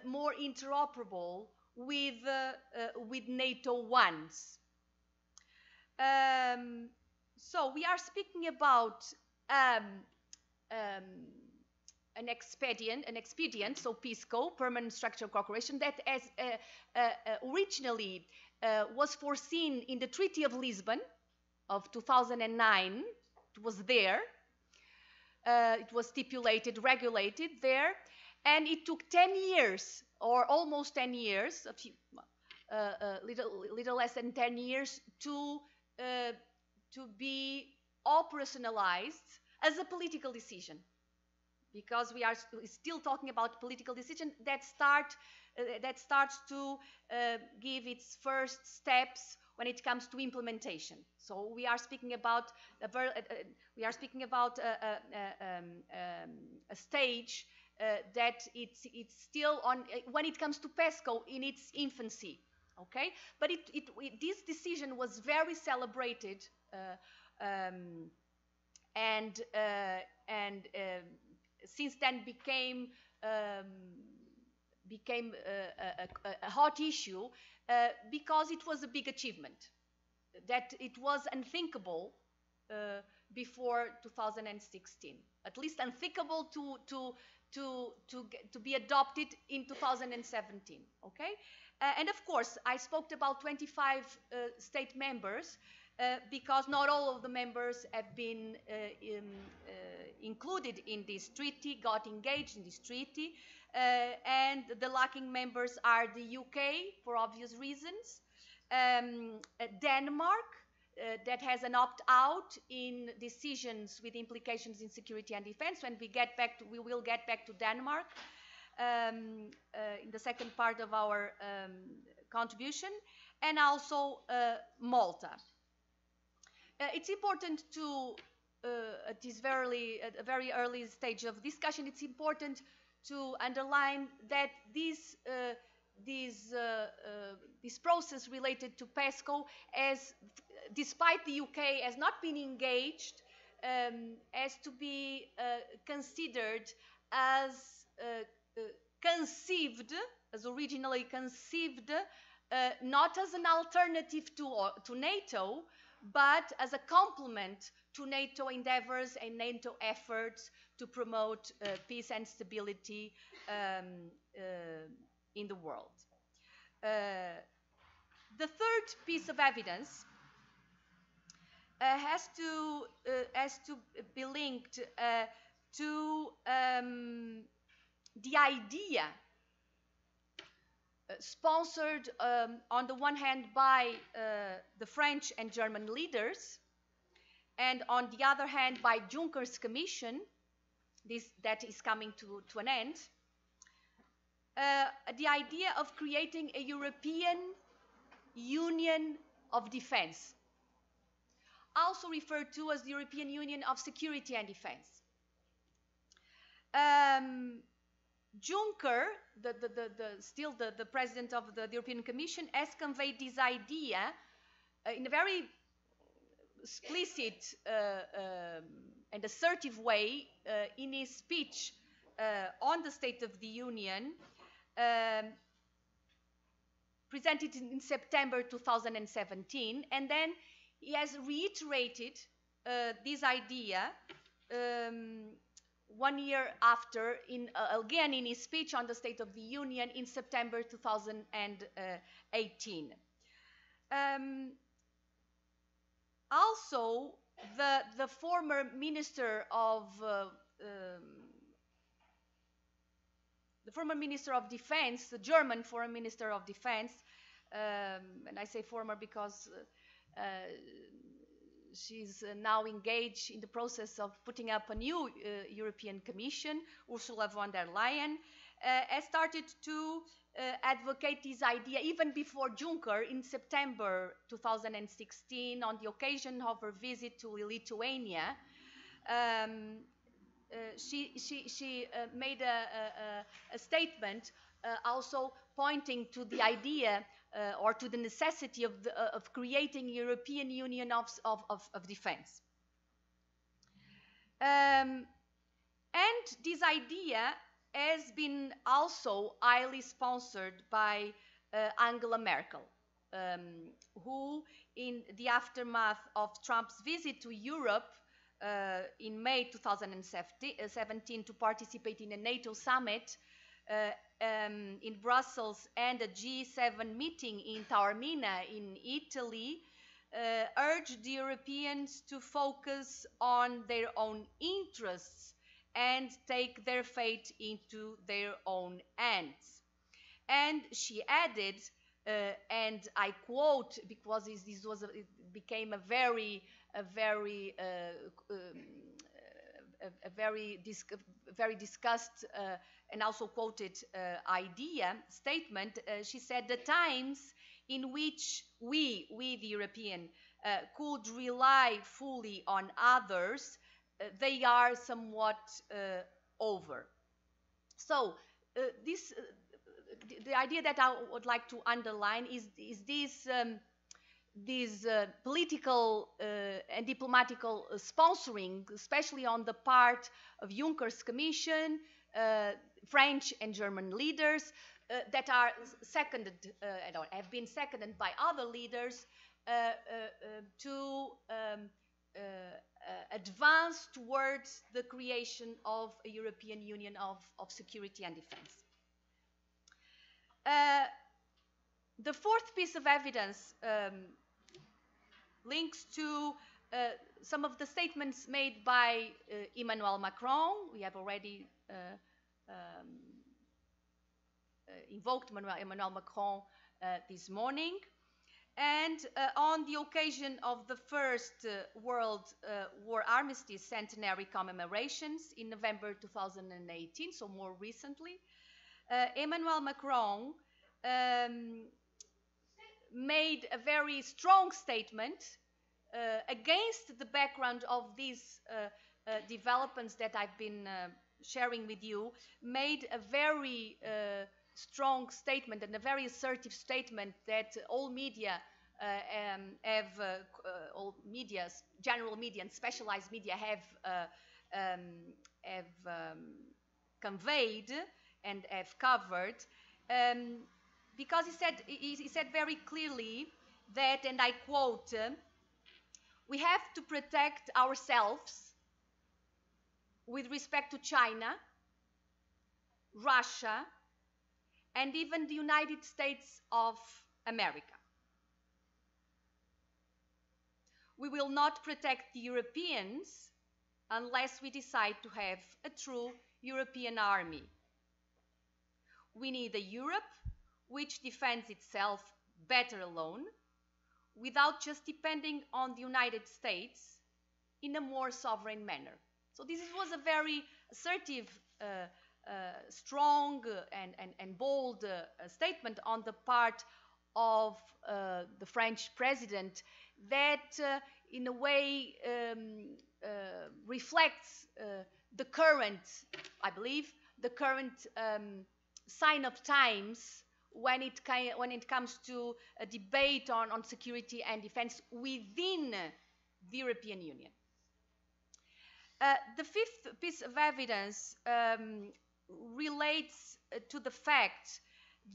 more interoperable with NATO ones. So we are speaking about an expedient, so PISCO, Permanent Structural Cooperation, that as originally was foreseen in the Treaty of Lisbon of 2009. It was there. It was stipulated, regulated there, and it took 10 years, or almost 10 years, little less than 10 years, to be operationalized as a political decision. Because we are still talking about political decision that starts to give its first steps when it comes to implementation. So we are speaking about a stage that it's still on when it comes to PESCO in its infancy. Okay, but this decision was very celebrated and since then became a hot issue because it was a big achievement that it was unthinkable before 2016, at least unthinkable to be adopted in 2017. Okay, and of course I spoke about 25 state members. Because not all of the members have been included in this treaty, got engaged in this treaty, and the lacking members are the UK, for obvious reasons, Denmark, that has an opt-out in decisions with implications in security and defense. When we will get back to Denmark in the second part of our contribution, and also Malta. It's important to, at a very early stage of discussion, it's important to underline that this process related to PESCO, despite the UK has not been engaged, has to be considered as originally conceived, not as an alternative to NATO, but as a complement to NATO endeavors and NATO efforts to promote peace and stability in the world. The third piece of evidence has to be linked to the idea sponsored on the one hand by the French and German leaders, and on the other hand by Juncker's Commission, that is coming to an end, the idea of creating a European Union of Defense, also referred to as the European Union of Security and Defense. Juncker, still the president of the European Commission, has conveyed this idea in a very explicit and assertive way in his speech on the State of the Union, presented in September 2017, and then he has reiterated this idea 1 year after, again in his speech on the State of the Union in September 2018. Also, the former Minister of Defense, the German Foreign Minister of Defense, and I say former because she's now engaged in the process of putting up a new European Commission, Ursula von der Leyen, has started to advocate this idea even before Juncker in September 2016 on the occasion of her visit to Lithuania. She made a statement also pointing to the idea or to the necessity of creating a European Union of Defense. And this idea has been also highly sponsored by Angela Merkel, who in the aftermath of Trump's visit to Europe in May 2017 to participate in a NATO summit in Brussels and a G7 meeting in Taormina in Italy, urged the Europeans to focus on their own interests and take their fate into their own hands. And she added, and I quote, because it became a very discussed and also quoted statement. She said, the times in which we the European, could rely fully on others, they are somewhat over. So the idea that I would like to underline is this political and diplomatical sponsoring, especially on the part of Juncker's Commission, French and German leaders, that are seconded, have been seconded by other leaders to advance towards the creation of a European Union of security and defense. The fourth piece of evidence links to some of the statements made by Emmanuel Macron. We have already invoked Emmanuel Macron this morning. And on the occasion of the first World War Armistice Centenary commemorations in November 2018, so more recently, Emmanuel Macron made a very strong statement against the background of these developments that I've been sharing with you, made a very strong statement and a very assertive statement that all media all media, general media and specialized media have conveyed and have covered, because he said very clearly that, and I quote, we have to protect ourselves with respect to China, Russia, and even the United States of America. We will not protect the Europeans unless we decide to have a true European army. We need a Europe which defends itself better alone, without just depending on the United States in a more sovereign manner. So this was a very assertive, strong and bold statement on the part of the French president that in a way reflects the current, I believe, the current sign of times when it comes to a debate on security and defense within the European Union. The fifth piece of evidence relates to the fact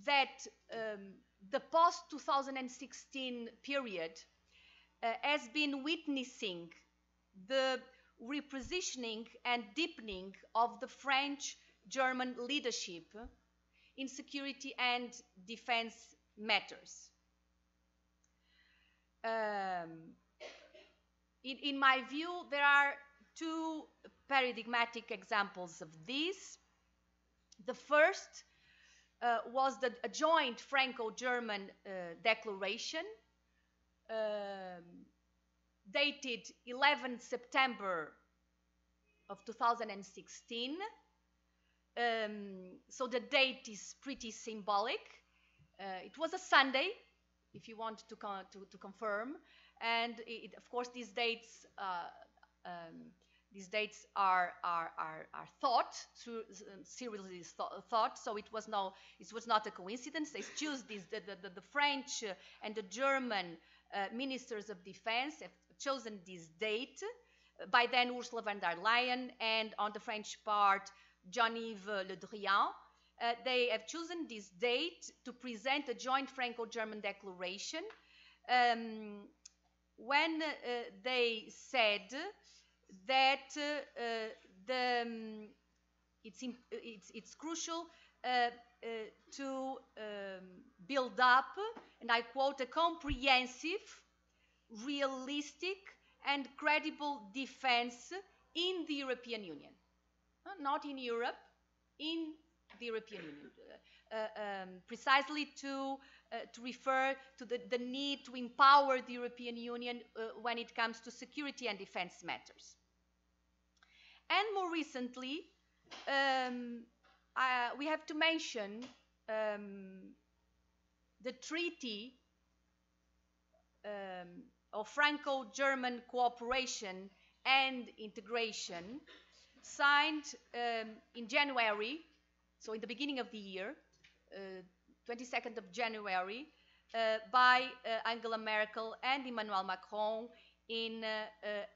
that the post-2016 period has been witnessing the repositioning and deepening of the French-German leadership in security and defense matters. In my view, there are two paradigmatic examples of this. The first was a joint Franco-German declaration dated 11 September of 2016. So the date is pretty symbolic. It was a Sunday, if you want to confirm, and of course these dates are thought, seriously thought. So it was not a coincidence. They choose the French and the German ministers of defense have chosen this date. By then, Ursula von der Leyen, and on the French part, Jean-Yves Le Drian. They have chosen this date to present a joint Franco-German declaration when they said that it's crucial to build up, and I quote, a comprehensive, realistic, and credible defense in the European Union. Not in Europe, in the European Union. Precisely to refer to the need to empower the European Union when it comes to security and defense matters. And more recently, we have to mention the Treaty of Franco-German Cooperation and Integration, signed in January, so in the beginning of the year, 22nd of January, by Angela Merkel and Emmanuel Macron in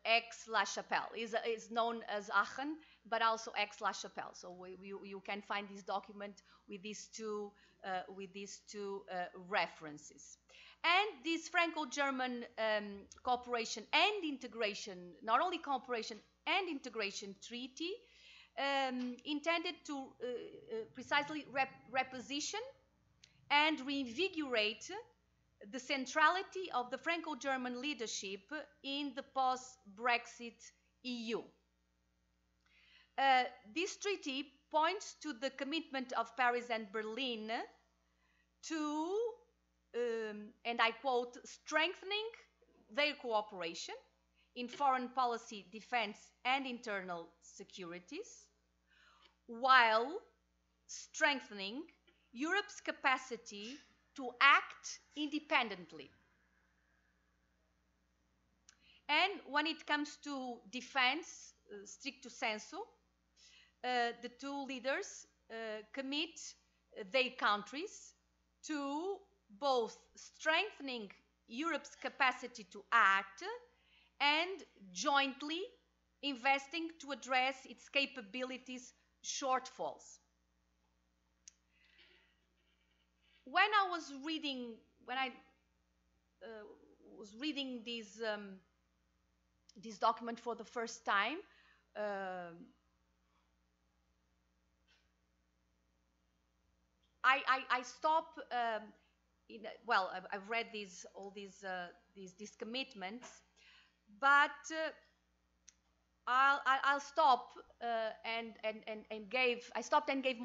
Aix-la-Chapelle. It's known as Aachen, but also Aix-la-Chapelle. So you can find this document with these two references. And this Franco-German cooperation and integration, not only cooperation and integration treaty, intended to precisely reposition and reinvigorate the centrality of the Franco-German leadership in the post-Brexit EU. This treaty points to the commitment of Paris and Berlin to, and I quote, strengthening their cooperation in foreign policy, defense, and internal securities, while strengthening Europe's capacity to act independently. And when it comes to defense, stricto sensu, the two leaders commit their countries to both strengthening Europe's capacity to act and jointly investing to address its capabilities shortfalls. When I was reading this document for the first time, I stopped. Well, I've read all these commitments, but I'll stop and gave. I stopped and gave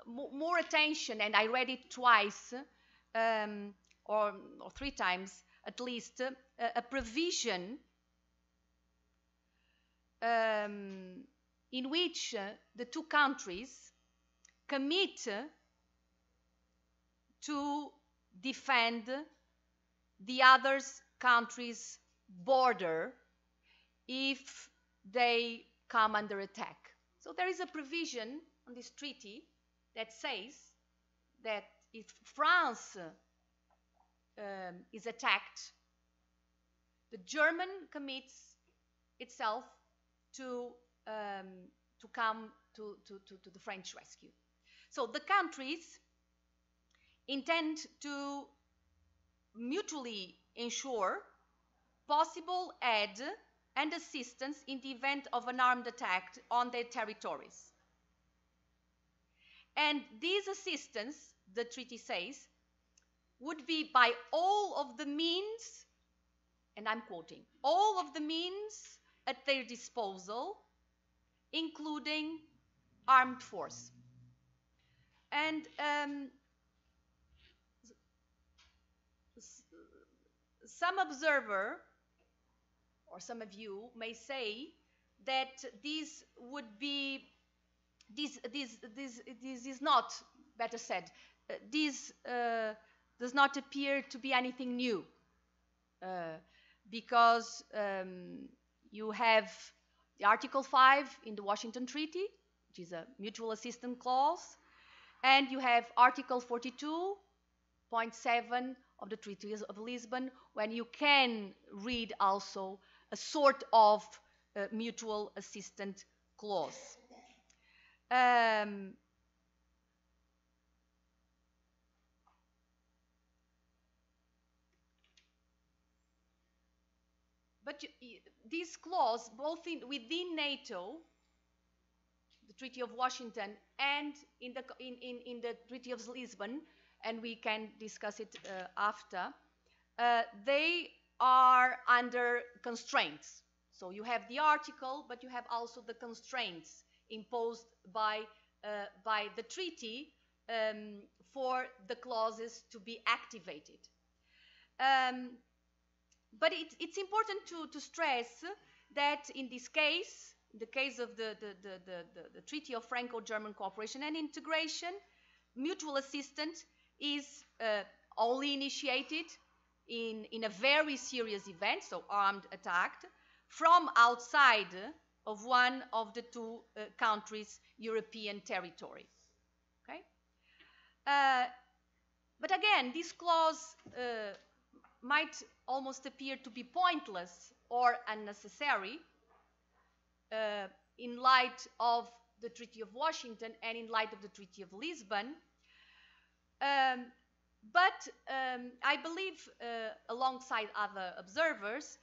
more attention, and I read it twice or 3 times at least. A provision in which the two countries commit to defend the other country's border if they come under attack. So there is a provision on this treaty that says that if France is attacked, the German commits itself to come to the French rescue. So the countries intend to mutually ensure possible aid and assistance in the event of an armed attack on their territories. And this assistance, the treaty says, would be by all of the means, and I'm quoting, all of the means at their disposal, including armed force. And some observer, or some of you, may say that this would be, this is not, better said, this does not appear to be anything new, because you have the Article 5 in the Washington Treaty, which is a mutual assistance clause, and you have Article 42.7 of the Treaty of Lisbon, when you can read also a sort of mutual assistance clause. this clause, both within NATO, the Treaty of Washington, and in the Treaty of Lisbon, and we can discuss it after, they are under constraints. So you have the article, but you have also the constraints imposed by the treaty for the clauses to be activated. But it's important to stress that in this case, in the case of the Treaty of Franco-German Cooperation and Integration, mutual assistance is only initiated in a very serious event, so armed attack, from outside of one of the two countries' European territory. Okay? But again, this clause might almost appear to be pointless or unnecessary in light of the Treaty of Washington and in light of the Treaty of Lisbon. But I believe, alongside other observers,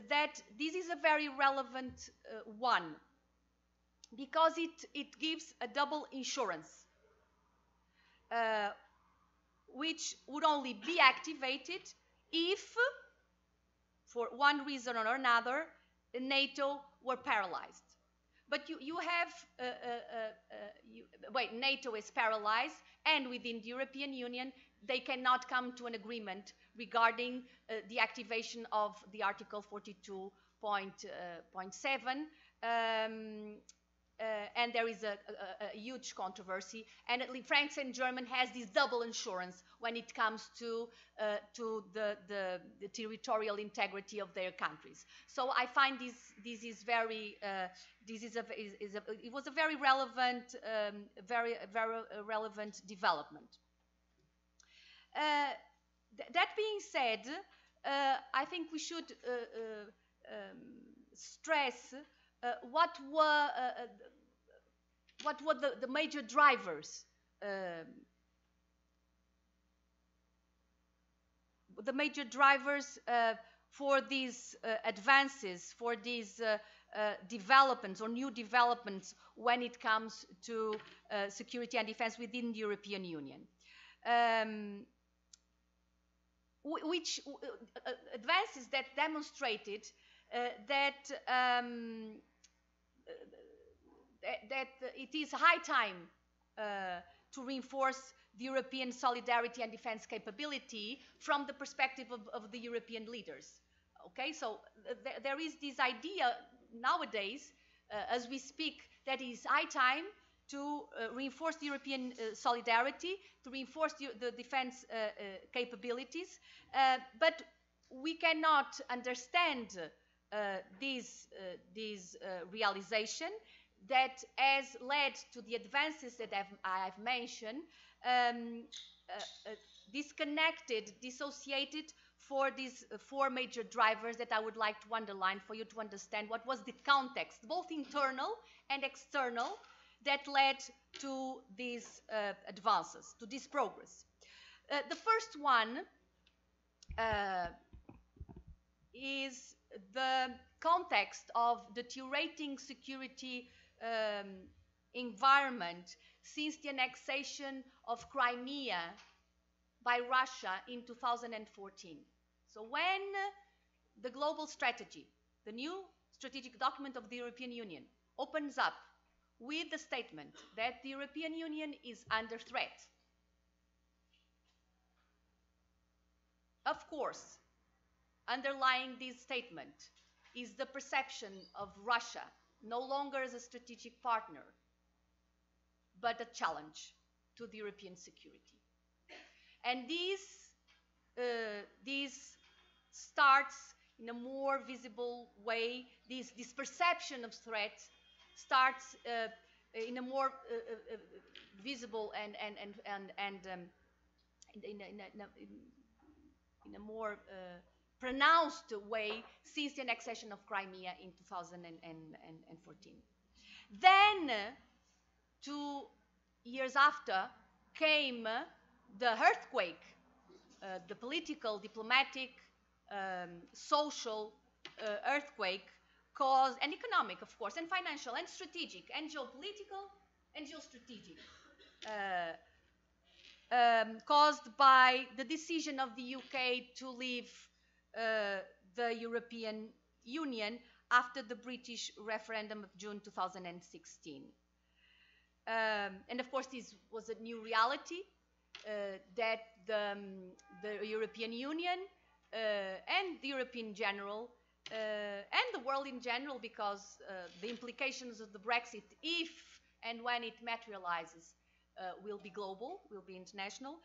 that this is a very relevant one, because it gives a double insurance, which would only be activated if, for one reason or another, NATO were paralyzed. But you have, NATO is paralyzed, and within the European Union, they cannot come to an agreement regarding the activation of the Article 42.7, and there is a huge controversy. And France and Germany has this double insurance when it comes to the territorial integrity of their countries. So I find this is very it was a very relevant relevant development. That being said, I think we should stress what were the major drivers, for these advances, for these developments or new developments when it comes to security and defense within the European Union. Which advances that demonstrated that it is high time to reinforce the European solidarity and defense capability from the perspective of the European leaders. Okay, so there is this idea nowadays, as we speak, that it is high time to reinforce the European solidarity, to reinforce the defense capabilities, but we cannot understand this realization that has led to the advances that I've mentioned, disconnected, dissociated for these four major drivers that I would like to underline for you to understand what was the context, both internal and external, that led to these advances, to this progress. The first one is the context of deteriorating security environment since the annexation of Crimea by Russia in 2014. So when the global strategy, the new strategic document of the European Union, opens up with the statement that the European Union is under threat, of course, underlying this statement is the perception of Russia no longer as a strategic partner, but a challenge to the European security. And this starts in a more visible way, this perception of threat starts in a more visible and in a more pronounced way since the annexation of Crimea in 2014. Then, 2 years after, came the earthquake, the political, diplomatic, social earthquake caused, and economic, of course, and financial, and strategic, and geopolitical, and geostrategic, caused by the decision of the UK to leave the European Union after the British referendum of June 2016. And of course, this was a new reality that the European Union and the European general and the world in general, because the implications of the Brexit, if and when it materializes, will be global, will be international.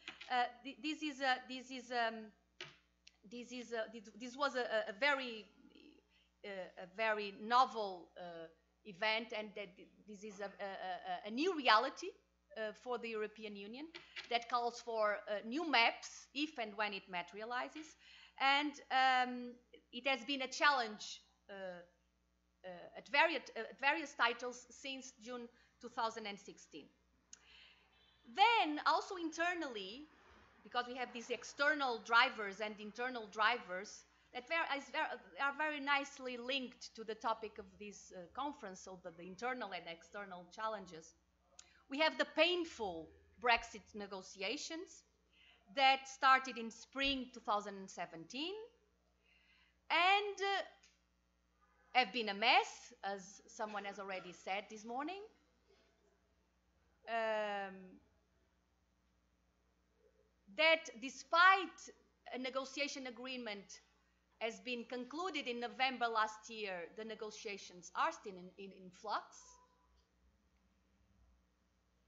This was a very novel event, and that this is a new reality for the European Union that calls for new maps if and when it materializes, and it has been a challenge at various titles since June 2016. Then also internally, because we have these external drivers and internal drivers that are very nicely linked to the topic of this conference, so the internal and external challenges. We have the painful Brexit negotiations that started in spring 2017 and have been a mess, as someone has already said this morning. That despite a negotiation agreement has been concluded in November last year, the negotiations are still in flux.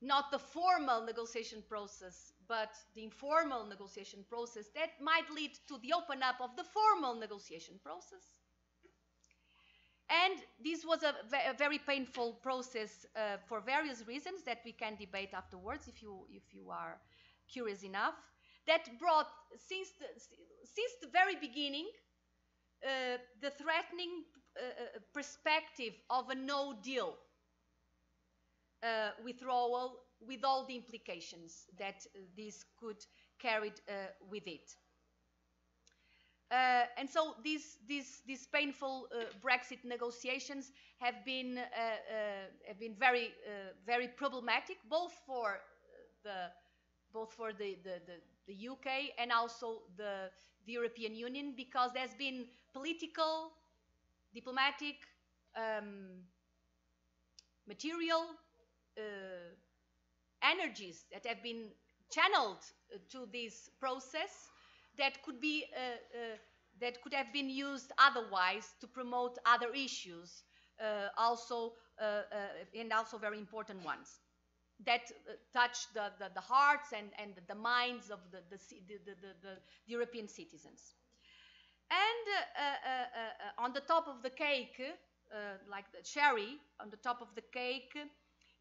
Not the formal negotiation process, but the informal negotiation process that might lead to the open up of the formal negotiation process. And this was a very painful process for various reasons that we can debate afterwards if you are curious enough. That brought, since the very beginning, the threatening perspective of a no-deal withdrawal, with all the implications that this could carry with it. And so these painful Brexit negotiations have been very problematic, both for the UK and also the European Union, because there's been political, diplomatic, material energies that have been channeled to this process that could have been used otherwise to promote other issues, also very important ones that touch the hearts and the minds of the European citizens. And on the top of the cake, like the cherry on the top of the cake,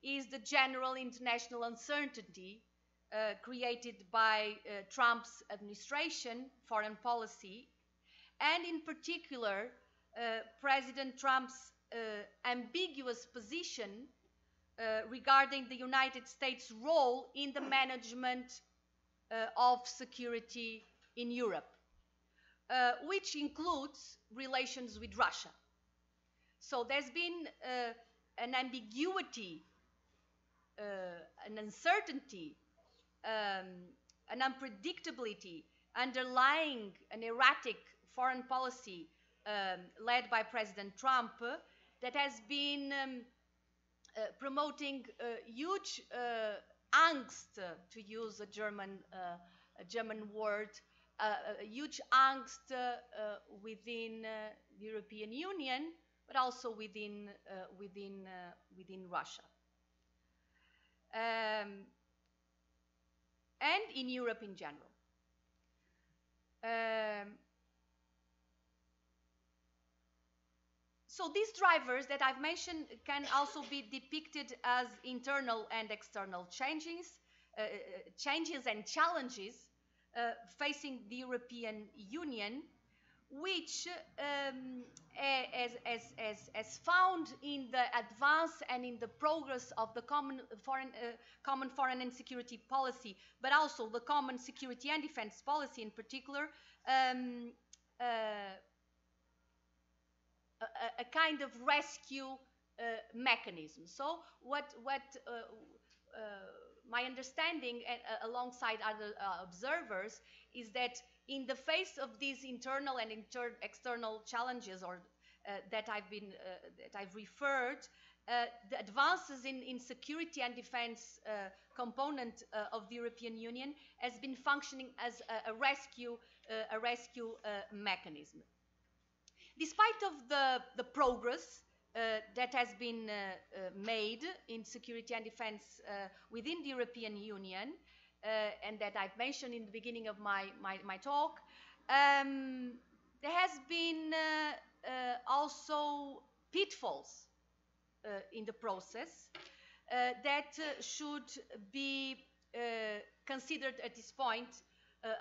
is the general international uncertainty created by Trump's administration, foreign policy, and in particular, President Trump's ambiguous position regarding the United States' role in the management of security in Europe, which includes relations with Russia. So there's been an ambiguity, an uncertainty, an unpredictability underlying an erratic foreign policy led by President Trump that has been promoting huge angst, to use a German word, huge angst within the European Union, but also within Russia. And in Europe in general. So these drivers that I've mentioned can also be depicted as internal and external changes and challenges facing the European Union, which, as found in the advance and in the progress of the common foreign and security policy, but also the common security and defense policy in particular, a kind of rescue mechanism. So what my understanding alongside other observers is that in the face of these internal and external challenges that I've referred, the advances in security and defense component of the European Union has been functioning as a rescue mechanism. Despite of the progress that has been made in security and defense within the European Union, and that I've mentioned in the beginning of my talk, there has been also pitfalls in the process that should be considered at this point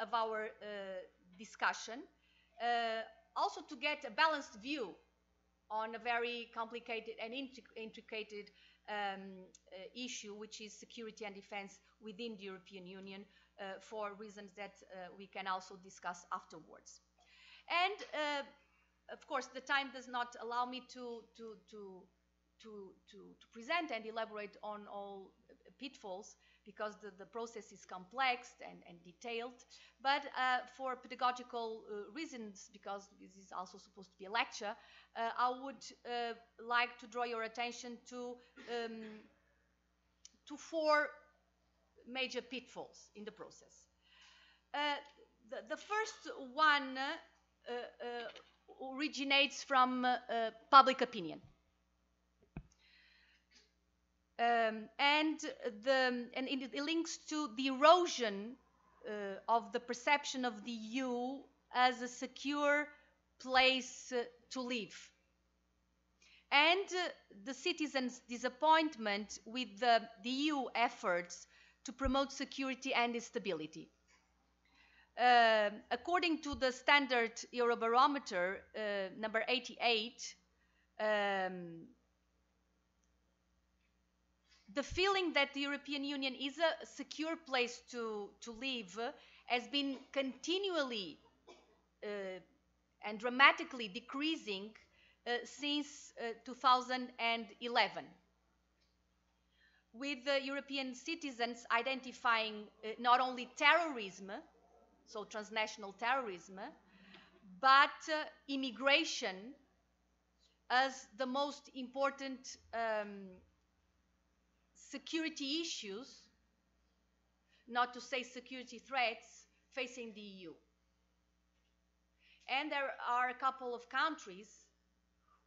of our discussion, also to get a balanced view on a very complicated and intricate issue, which is security and defense within the European Union, for reasons that we can also discuss afterwards. And of course, the time does not allow me to present and elaborate on all pitfalls, because the process is complex and detailed. But for pedagogical reasons, because this is also supposed to be a lecture, I would like to draw your attention to 4 major pitfalls in the process. The first one originates from public opinion. And it links to the erosion of the perception of the EU as a secure place to live, and the citizens' disappointment with the EU efforts to promote security and stability. According to the standard Eurobarometer number 88, the feeling that the European Union is a secure place to live has been continually and dramatically decreasing since 2011, with European citizens identifying not only terrorism, so transnational terrorism, but immigration as the most important security issues, not to say security threats, facing the EU. And there are a couple of countries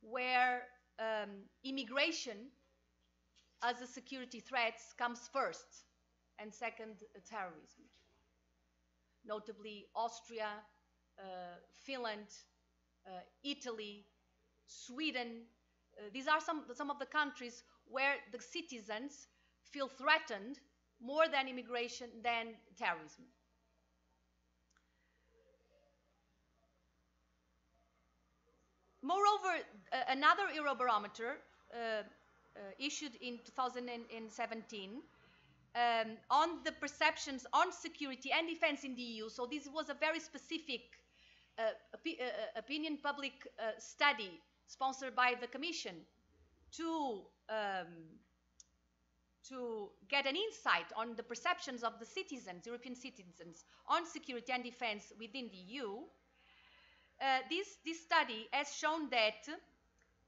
where immigration as a security threat comes first, and second, terrorism. Notably Austria, Finland, Italy, Sweden. These are some of the countries where the citizens feel threatened more than immigration than terrorism. Moreover, another Eurobarometer issued in 2017 on the perceptions on security and defense in the EU. So this was a very specific opinion public study sponsored by the Commission to get an insight on the perceptions of the citizens, European citizens, on security and defense within the EU. This study has shown that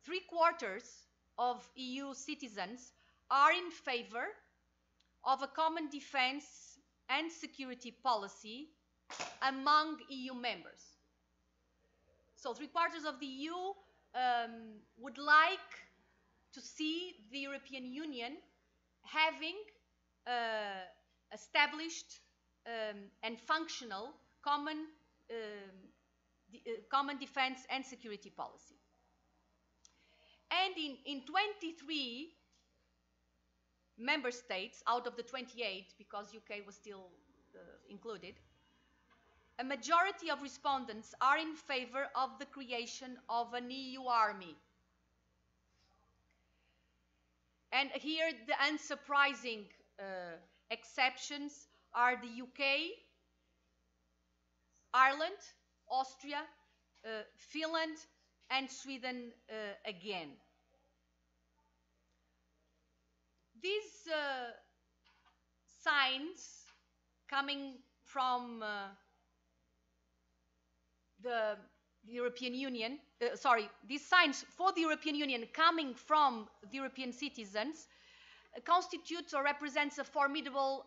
3/4 of EU citizens are in favor of a common defense and security policy among EU members. So 3/4 of the EU would like to see the European Union having established and functional common defense and security policy. And in 23 member states out of the 28, because UK was still included, a majority of respondents are in favor of the creation of an EU army. And here the unsurprising exceptions are the UK, Ireland, Austria, Finland, and Sweden again. These signs coming from the European Union, these signs for the European Union coming from the European citizens constitutes or represents a formidable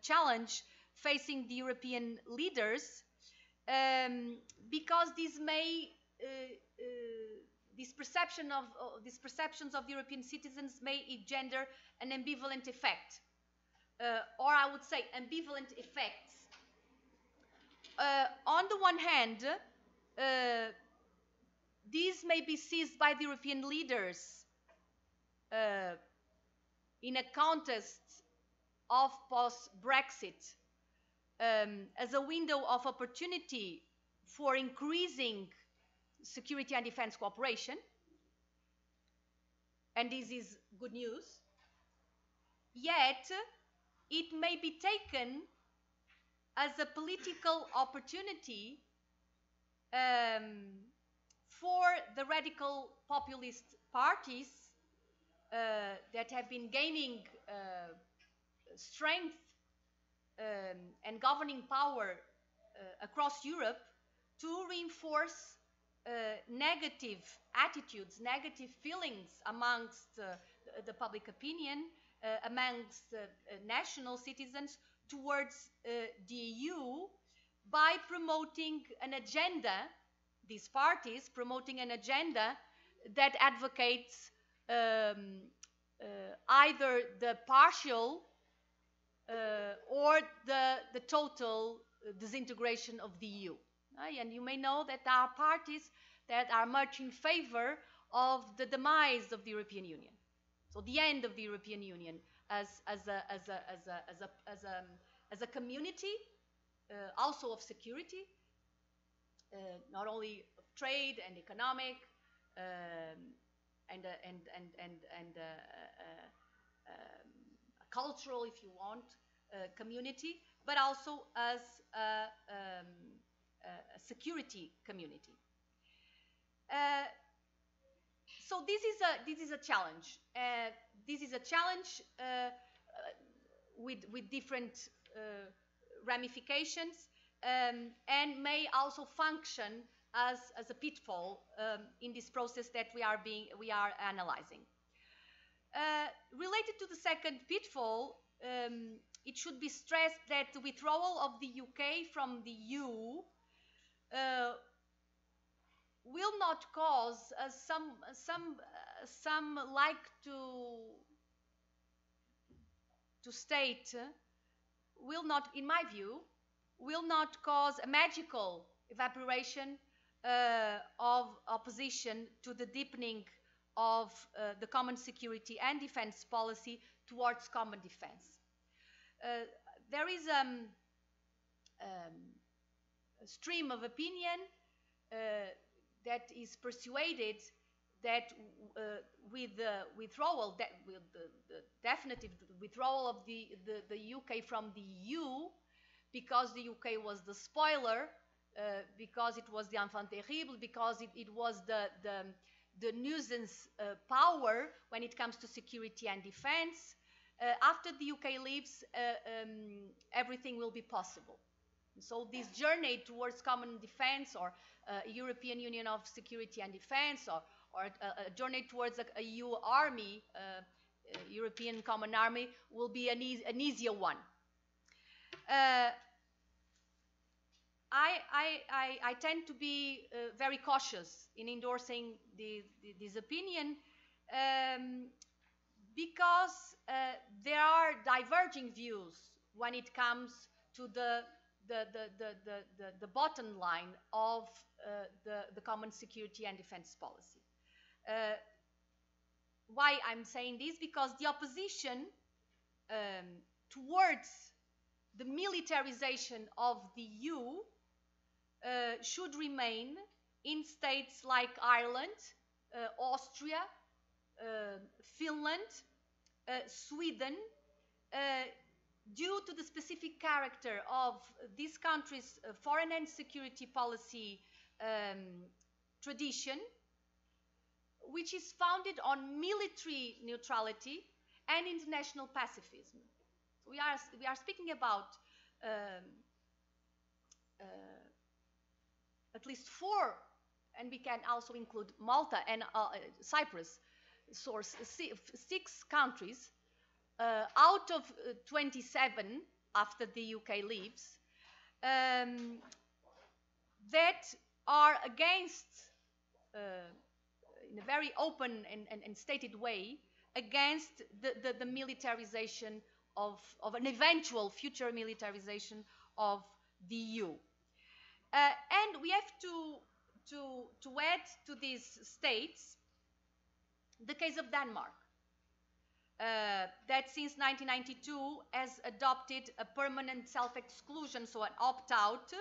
challenge facing the European leaders, because these perceptions of the European citizens may engender an ambivalent effect, or I would say ambivalent effects. On the one hand, these may be seized by the European leaders in a context of post-Brexit as a window of opportunity for increasing security and defense cooperation, and this is good news. Yet, it may be taken as a political opportunity for the radical populist parties that have been gaining strength and governing power across Europe to reinforce negative attitudes, negative feelings amongst the public opinion, amongst national citizens towards the EU by promoting an agenda, these parties promoting an agenda that advocates either the partial or the total disintegration of the EU. And you may know that there are parties that are much in favor of the demise of the European Union. So the end of the European Union as a community, also of security, not only of trade and economic and cultural, if you want, community, but also as a security community. So this is a challenge. This is a challenge with different ramifications, and may also function as a pitfall in this process that we are analyzing. Related to the second pitfall, it should be stressed that the withdrawal of the UK from the EU will not cause, as some like to state, will not, in my view, will not cause a magical evaporation of opposition to the deepening of the common security and defense policy towards common defense. There is a stream of opinion that is persuaded that with the withdrawal, with the definitive withdrawal of the UK from the EU, because the UK was the spoiler, because it was the enfant terrible, because it was the nuisance power when it comes to security and defense, after the UK leaves, everything will be possible. So this journey towards common defense, or a European Union of security and defense, or a journey towards a EU army, European common army, will be an easier one. I tend to be very cautious in endorsing this opinion, because there are diverging views when it comes to the bottom line of the common security and defense policy. Why I'm saying this? Because the opposition towards the militarization of the EU should remain in states like Ireland, Austria, Finland, Sweden, due to the specific character of these countries' foreign and security policy tradition, which is founded on military neutrality and international pacifism. We are speaking about at least 4, and we can also include Malta and Cyprus, so 6 countries out of 27 after the UK leaves, that are against, in a very open and stated way, against the militarization of an eventual future militarization of the EU. And we have to add to these states the case of Denmark, that since 1992 has adopted a permanent self-exclusion, so an opt-out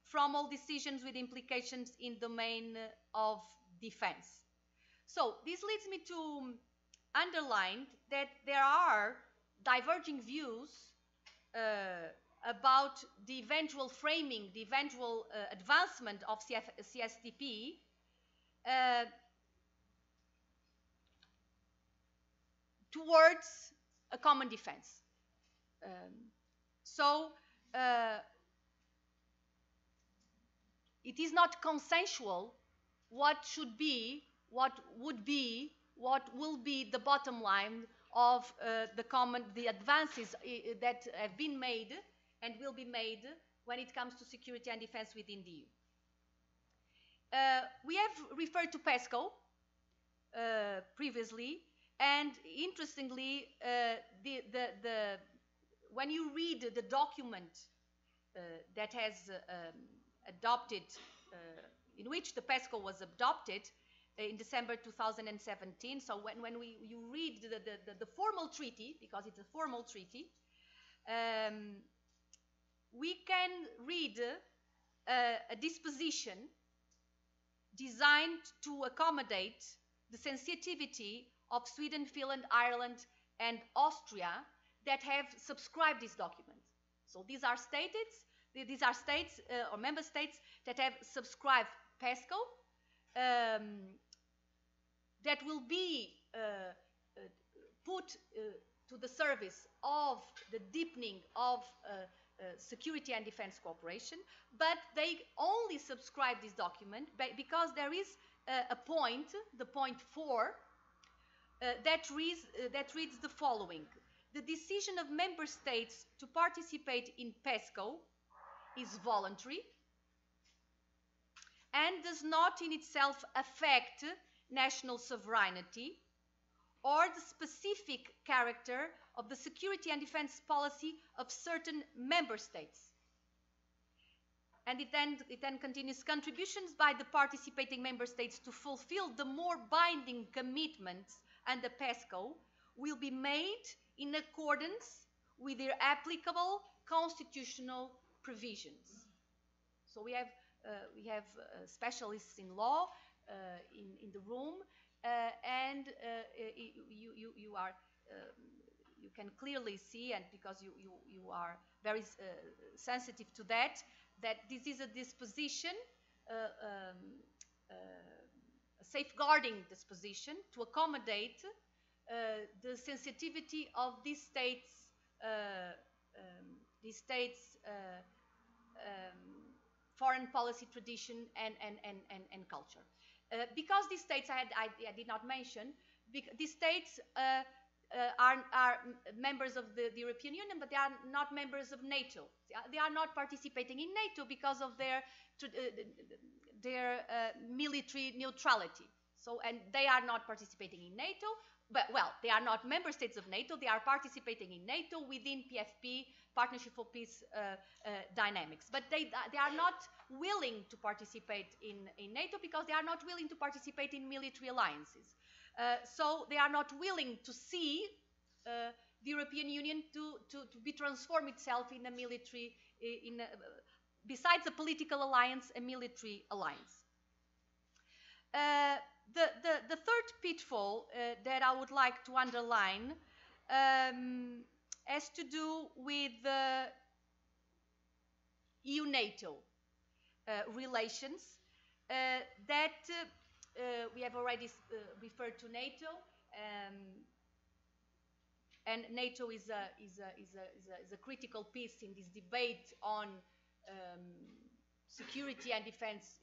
from all decisions with implications in the domain of defense. So this leads me to underline that there are diverging views about the eventual framing, the eventual advancement of CSDP towards a common defense. It is not consensual what should be, what would be, what will be the bottom line of the advances that have been made and will be made when it comes to security and defense within the EU. We have referred to PESCO previously, and interestingly, when you read the document that has adopted, in which the PESCO was adopted in December 2017, so when you read the formal treaty, because it's a formal treaty, we can read a disposition designed to accommodate the sensitivity of Sweden, Finland, Ireland, and Austria that have subscribed this document. So these are states or member states that have subscribed PESCO, that will be put to the service of the deepening of security and defense cooperation, but they only subscribe this document because there is a point, the point 4, that reads the following: the decision of member states to participate in PESCO is voluntary and does not in itself affect national sovereignty or the specific character of the security and defense policy of certain member states. And it then continues: contributions by the participating member states to fulfill the more binding commitments under PESCO will be made in accordance with their applicable constitutional provisions. So we have specialists in law in the room, and you can clearly see, and because you are very sensitive to that this is a disposition, a safeguarding disposition to accommodate the sensitivity of these states' foreign policy tradition and culture. Because these states, I did not mention, these states are members of the European Union, but they are not members of NATO. They are not participating in NATO because of their military neutrality. So, and they are not participating in NATO, but, well, they are not member states of NATO. They are participating in NATO within PFP, Partnership for Peace dynamics. But they are not willing to participate in NATO because they are not willing to participate in military alliances. So they are not willing to see the European Union to be transform itself in a military, besides a political alliance, a military alliance. The third pitfall that I would like to underline has to do with EU-NATO relations, that we have already referred to NATO, and NATO is a critical piece in this debate on security and defense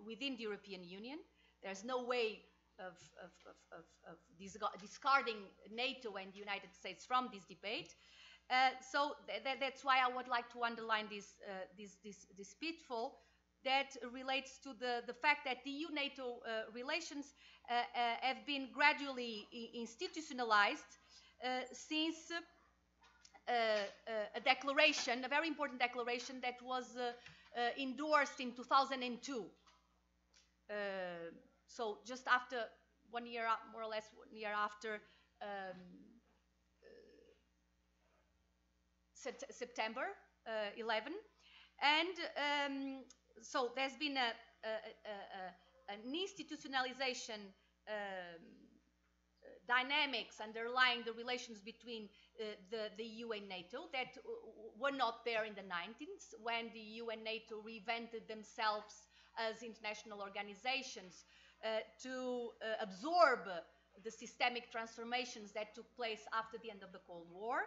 within the European Union. There's no way of discarding NATO and the United States from this debate. So that's why I would like to underline this pitfall that relates to the fact that the EU-NATO relations have been gradually institutionalized since a declaration, a very important declaration that was endorsed in 2002. So just after 1 year, more or less 1 year after September 11, and so there's been an institutionalization dynamics underlying the relations between the EU and NATO that were not there in the 90s when the EU and NATO reinvented themselves as international organizations to absorb the systemic transformations that took place after the end of the Cold War.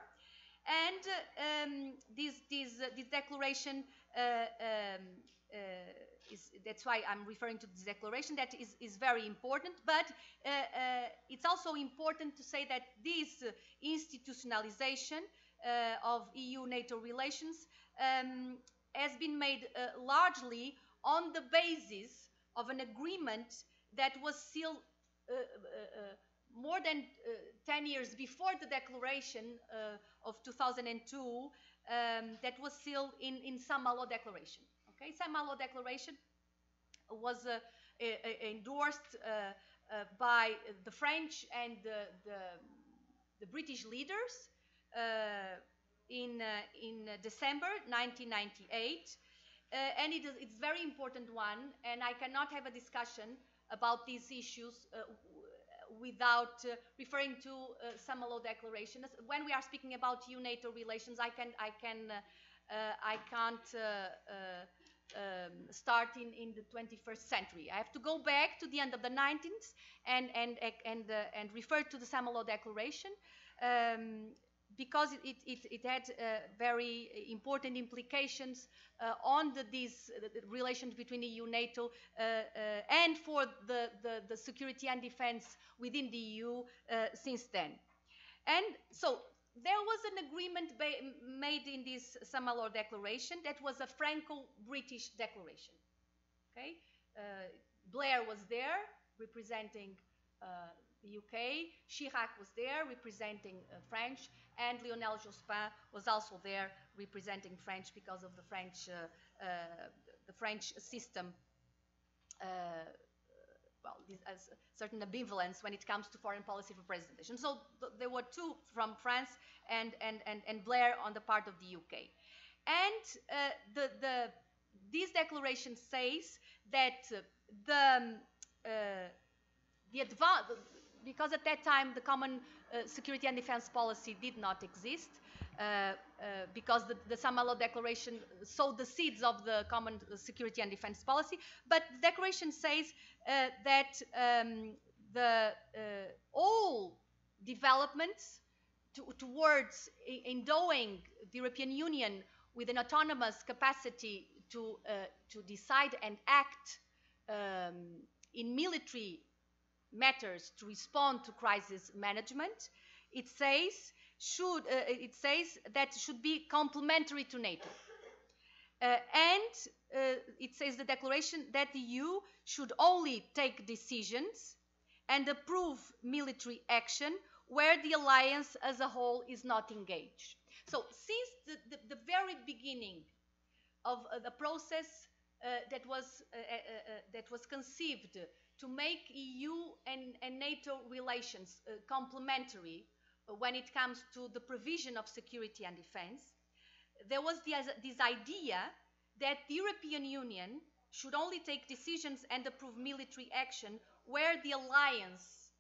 And this declaration that's why I'm referring to this declaration, that is very important, but it's also important to say that this institutionalization of EU-NATO relations has been made largely on the basis of an agreement that was sealed more than 10 years before the declaration of 2002, that was sealed in Saint-Malo Declaration. Okay, Saint-Malo Declaration was endorsed by the French and the British leaders in December 1998, and it's very important one, and I cannot have a discussion about these issues without referring to Saint-Malo Declaration. When we are speaking about EU-NATO relations, I can't start in the 21st century. I have to go back to the end of the 19th and refer to the Saint-Malo Declaration because it had very important implications on the relations between EU-NATO and for the security and defense within the EU since then. And so there was an agreement made in this Saint-Malo Declaration that was a Franco-British declaration. Okay, Blair was there representing the UK, Chirac was there representing French, and Lionel Jospin was also there representing French because of the French system. Well, has certain ambivalence when it comes to foreign policy representation. So there were two from France and Blair on the part of the UK. And this declaration says that because at that time the common security and defense policy did not exist, because the Saint-Malo Declaration sowed the seeds of the common security and defense policy. But the declaration says that all developments towards endowing the European Union with an autonomous capacity to decide and act in military matters to respond to crisis management, it says that should be complementary to NATO. And it says the declaration that the EU should only take decisions and approve military action where the alliance as a whole is not engaged. So since the very beginning of the process that was conceived to make EU and NATO relations complementary when it comes to the provision of security and defense, there was this idea that the European Union should only take decisions and approve military action where the alliance,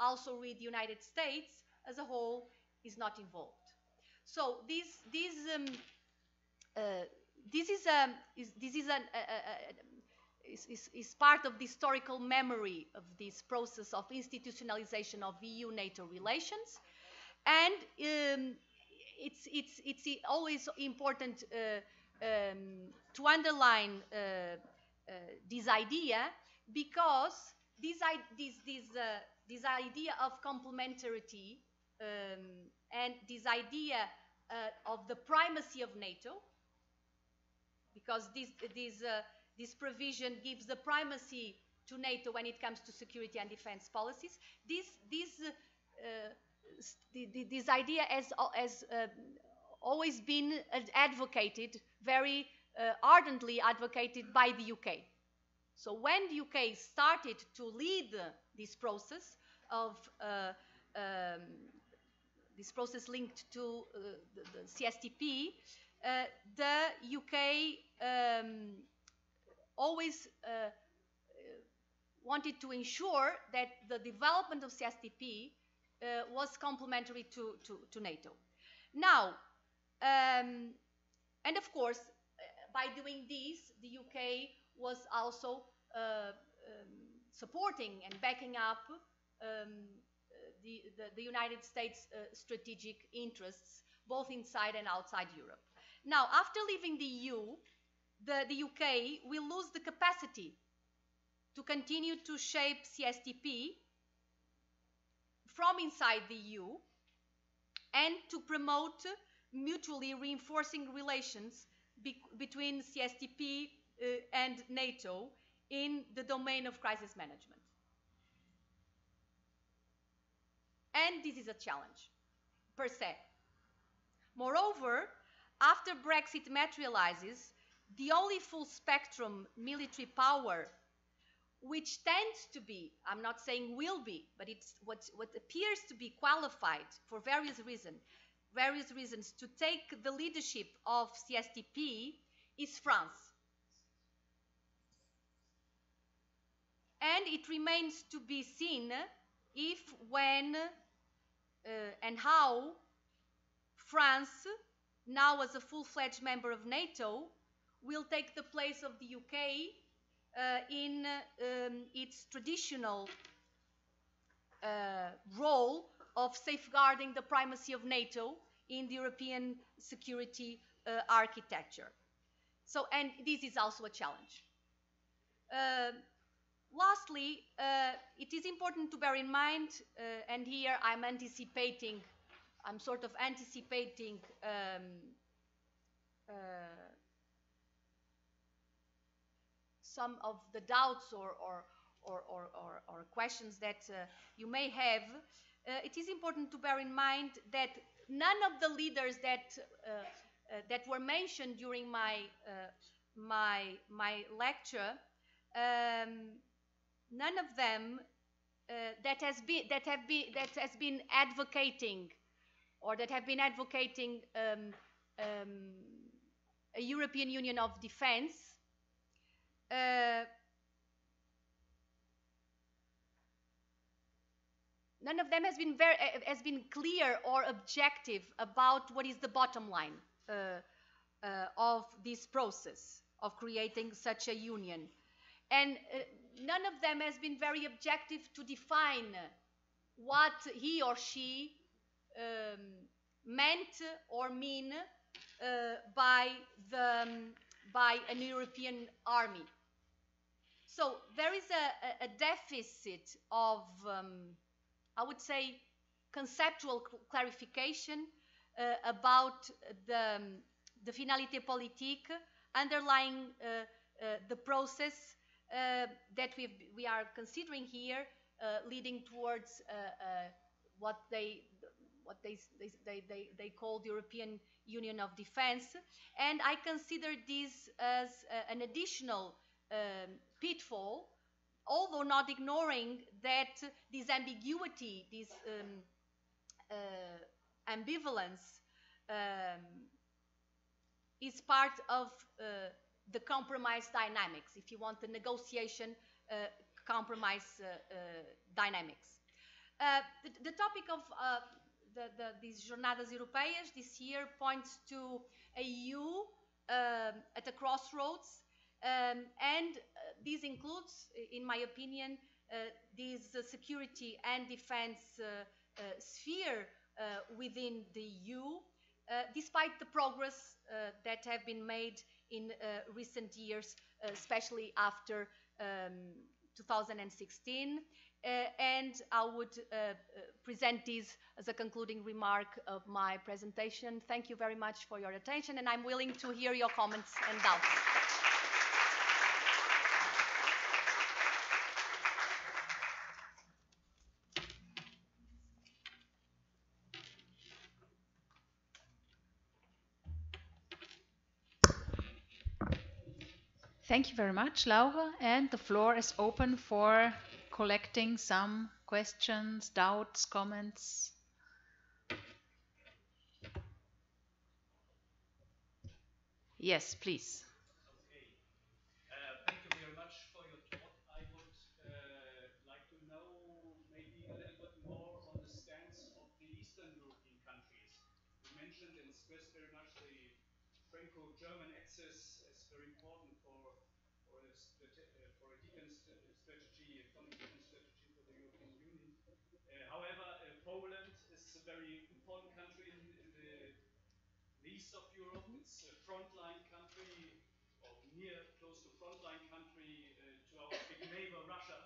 also with the United States as a whole, is not involved. So this is is part of the historical memory of this process of institutionalization of EU-NATO relations. And it's always important to underline this idea, because this idea of complementarity and this idea of the primacy of NATO, because this provision gives the primacy to NATO when it comes to security and defense policies. This idea has always been advocated, very ardently advocated by the UK. So when the UK started to lead this process of this process linked to the CSTP, the UK always wanted to ensure that the development of CSTP was complementary to NATO. Now, and of course, by doing this, the UK was also supporting and backing up the United States' strategic interests, both inside and outside Europe. Now, after leaving the EU, the UK will lose the capacity to continue to shape CSTP from inside the EU and to promote mutually reinforcing relations between CSTP and NATO in the domain of crisis management. And this is a challenge, per se. Moreover, after Brexit materializes, the only full spectrum military power which tends to be, I'm not saying will be, but it's what appears to be qualified for various reasons to take the leadership of CSTP is France. And it remains to be seen if, when, and how France, now as a full-fledged member of NATO, will take the place of the UK in its traditional role of safeguarding the primacy of NATO in the European security architecture. So, and this is also a challenge. Lastly, it is important to bear in mind, and here I'm sort of anticipating some of the doubts or questions that you may have. It is important to bear in mind that none of the leaders that were mentioned during my lecture, none of them that has been advocating a European Union of defense. None of them has been clear or objective about what is the bottom line of this process of creating such a union. And none of them has been very objective to define what he or she meant or mean by an European army. So there is a deficit of, I would say, conceptual clarification about the finalité politique underlying the process that we are considering here, leading towards what they call the European Union of Defense. And I consider this as an additional pitfall, although not ignoring that this ambiguity, this ambivalence is part of the compromise dynamics, if you want, the negotiation compromise dynamics. The topic of these Jornadas Europeias this year points to a EU at a crossroads, and this includes, in my opinion, this security and defense sphere within the EU, despite the progress that have been made in recent years, especially after 2016. And I would present this as a concluding remark of my presentation. Thank you very much for your attention, and I'm willing to hear your comments and doubts. Thank you very much, Laura. And the floor is open for collecting some questions, doubts, comments. Yes, please. Okay. Thank you very much for your talk. I would like to know maybe a little bit more on the stance of the Eastern European countries. You mentioned and stressed very much the Franco-German axis as very important for a defense strategy, economic defense strategy for the European Union. However, Poland is a very important country in the east of Europe. It's a frontline country, or close to frontline country to our big neighbor Russia,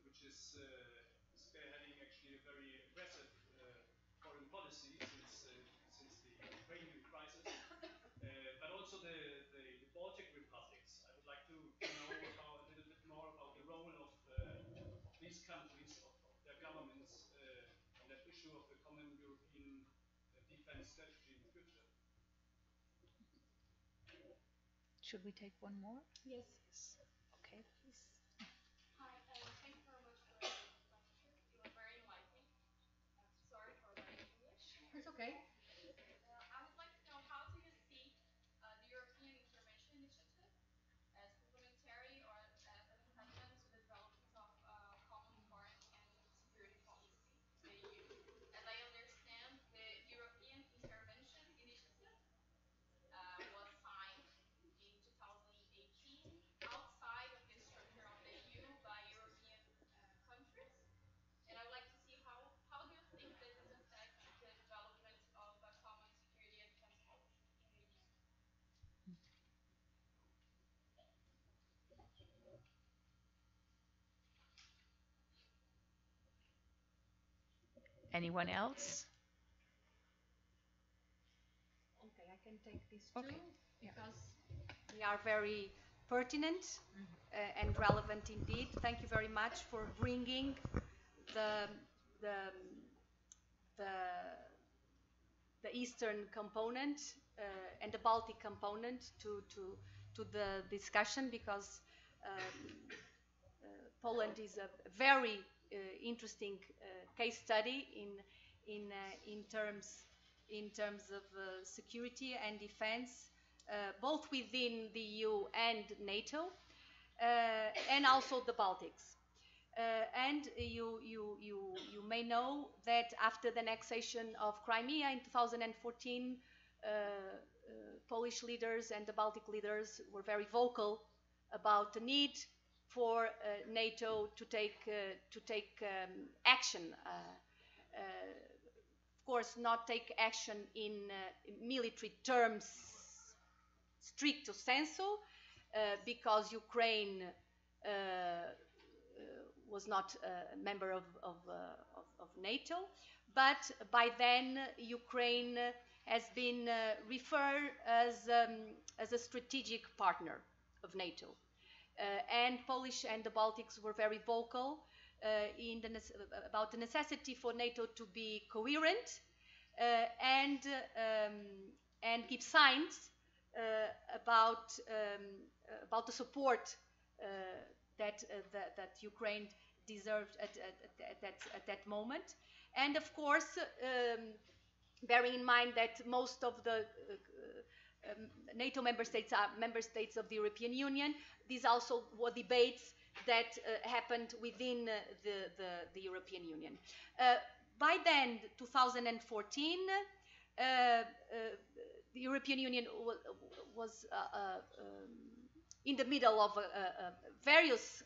which is spearheading actually a very aggressive foreign policy since the Ukrainian crisis. But also the Baltic republics. I would like to know a little bit more about the role of these countries, of their governments on that issue of the common European defense strategy in the future. Should we take one more? Yes. Okay, please. Hi, thank you very much for your lecture. It was very enlightening. Sorry for the English. It's okay. I would like to know, how do you see the European Intervention Initiative as complementary or as an impediment to the development of common foreign and security policy in the EU? As I understand, the European Intervention Initiative was signed in 2018 outside of the structure of the EU by European countries. And I would like to see how do you think that this affects the development of a common security and defense policy in the EU? Anyone else? Okay, I can take this too, Okay. because they are very pertinent and relevant indeed. Thank you very much for bringing the Eastern component and the Baltic component to the discussion, because Poland is a very interesting case study in terms of security and defense, both within the EU and NATO, and also the Baltics. And you may know that after the annexation of Crimea in 2014, Polish leaders and the Baltic leaders were very vocal about the need for NATO to take action. Of course, not take action in military terms stricto sensu, because Ukraine was not a member of NATO, but by then Ukraine has been referred as a strategic partner of NATO. And Polish and the Baltics were very vocal about the necessity for NATO to be coherent and give signs about the support that Ukraine deserved at that moment. And of course, bearing in mind that most of the NATO member states are member states of the European Union, these also were debates that happened within the European Union. By then, 2014, the European Union was in the middle of various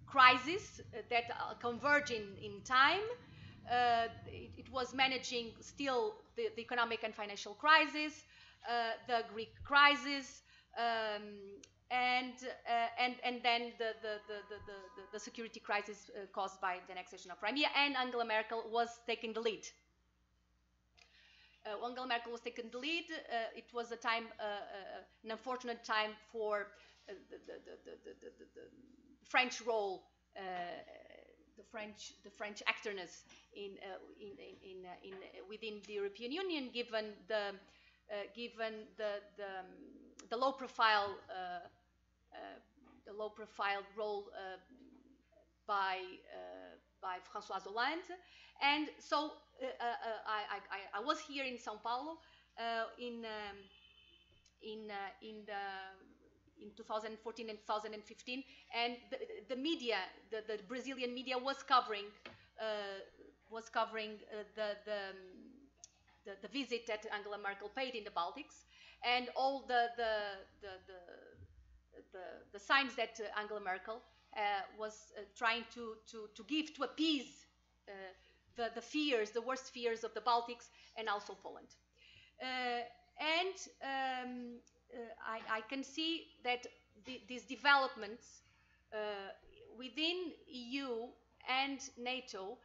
crises that converge in time. It was managing still the economic and financial crisis, the Greek crisis, and then the security crisis caused by the annexation of Crimea, and Angela Merkel was taking the lead. Angela Merkel was taking the lead. It was a time, an unfortunate time for the French role, the French actorness within the European Union, given the low profile role by François Hollande. And so I was here in São Paulo in 2014 and 2015, and the media, the Brazilian media, was covering the visit that Angela Merkel paid in the Baltics, and all the signs that Angela Merkel was trying to give to appease the fears, the worst fears of the Baltics and also Poland. I can see that these developments within EU and NATO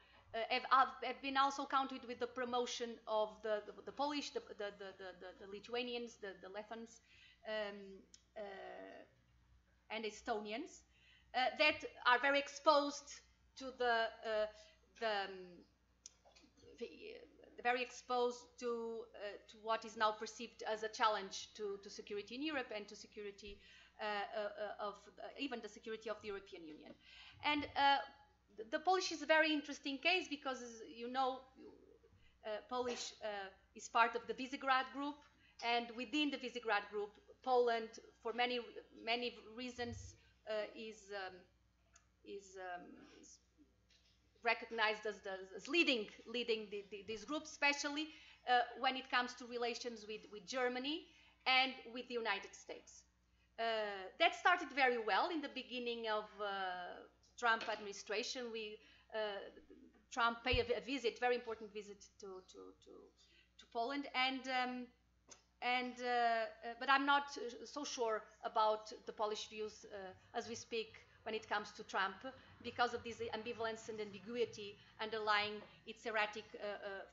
have been also counted with the promotion of the Polish, the Lithuanians, the Lettons, and Estonians that are very exposed to very exposed to what is now perceived as a challenge to security in Europe and to security of even the security of the European Union. And the Polish is a very interesting case because, you know, Polish is part of the Visegrad Group, and within the Visegrad Group, Poland, for many reasons, is recognized as leading this group, especially when it comes to relations with Germany and with the United States. That started very well in the beginning of Trump administration. Trump paid a visit, very important visit to Poland, but I'm not so sure about the Polish views as we speak when it comes to Trump, because of this ambivalence and ambiguity underlying its erratic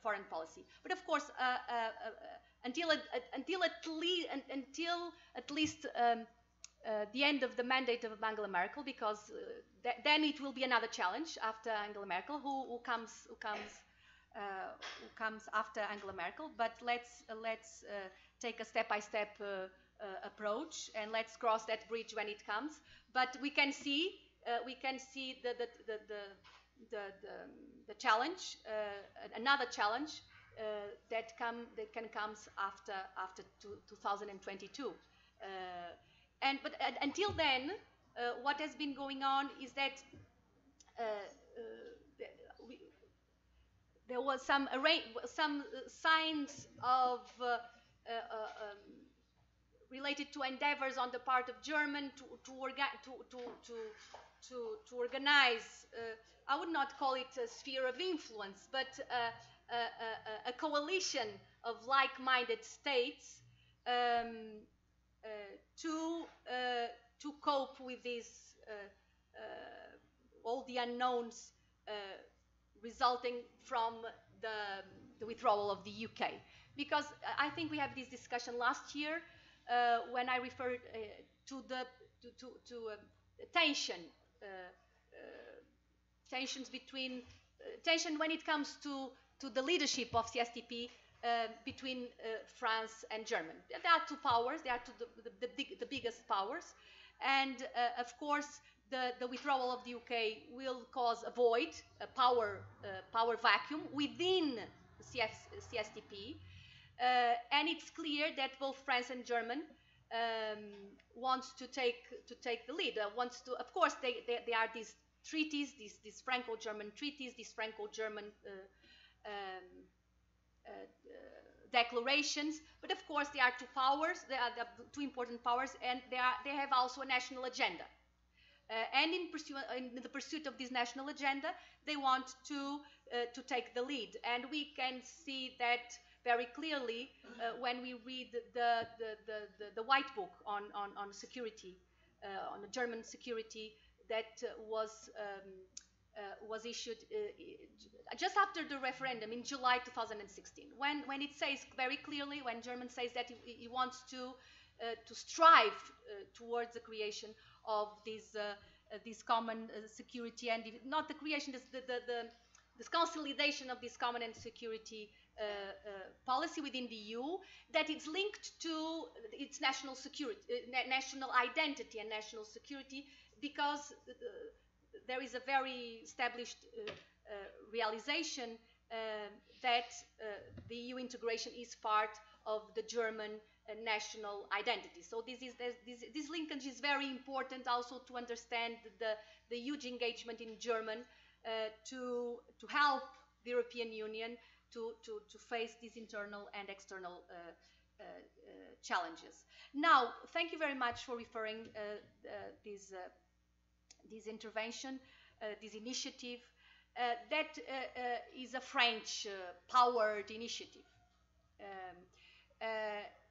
foreign policy. But of course, until at least the end of the mandate of Angela Merkel, because then it will be another challenge after Angela Merkel. Who comes after Angela Merkel? But let's take a step-by-step approach, and let's cross that bridge when it comes. But we can see the challenge, another challenge that can come after 2022. But until then, what has been going on is that there was some signs of related to endeavors on the part of Germany to organize. I would not call it a sphere of influence, but a coalition of like-minded states to cope with this all the unknowns resulting from the withdrawal of the UK. Because I think we had this discussion last year when I referred to tensions between tension when it comes to the leadership of CSTP between France and Germany. There are two powers. They are the biggest powers, and of course the withdrawal of the UK will cause a void, a power vacuum within CSTP, and it's clear that both France and Germany wants to take the lead. Wants to, of course, there are these treaties, these Franco-German treaties, these Franco-German declarations, but of course there are two powers, there are the two important powers, and they have also a national agenda. And in the pursuit of this national agenda, they want to take the lead. And we can see that very clearly when we read the white book on security, on the German security that was issued just after the referendum in July 2016. When it says very clearly, when Germany says that he wants to strive towards the creation of this common security, and not the creation, this consolidation of this common and security policy within the EU, that it's linked to its national security, national identity and national security, because there is a very established realization that the EU integration is part of the German national identity. So this linkage is very important also to understand the huge engagement in German to help the European Union to face these internal and external challenges. Now, thank you very much for referring this intervention, this initiative. That is a French powered initiative.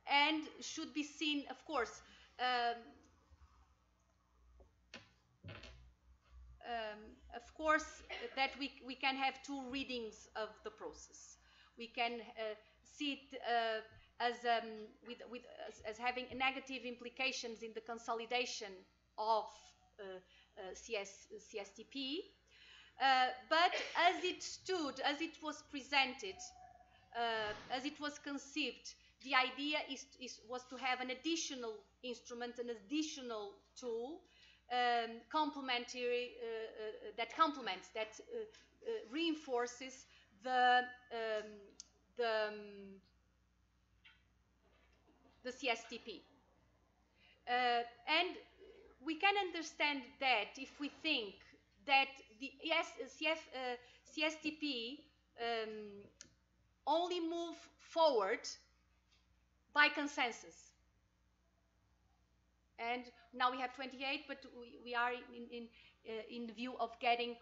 And should be seen, of course, that we can have two readings of the process. We can see it as having negative implications in the consolidation of CSTP, but as it stood, as it was presented, as it was conceived, the idea was to have an additional instrument, an additional tool, complementary, that complements, that reinforces the CSTP. And we can understand that if we think that the CSTP only move forward by consensus. And now we have 28, but we are in the view of having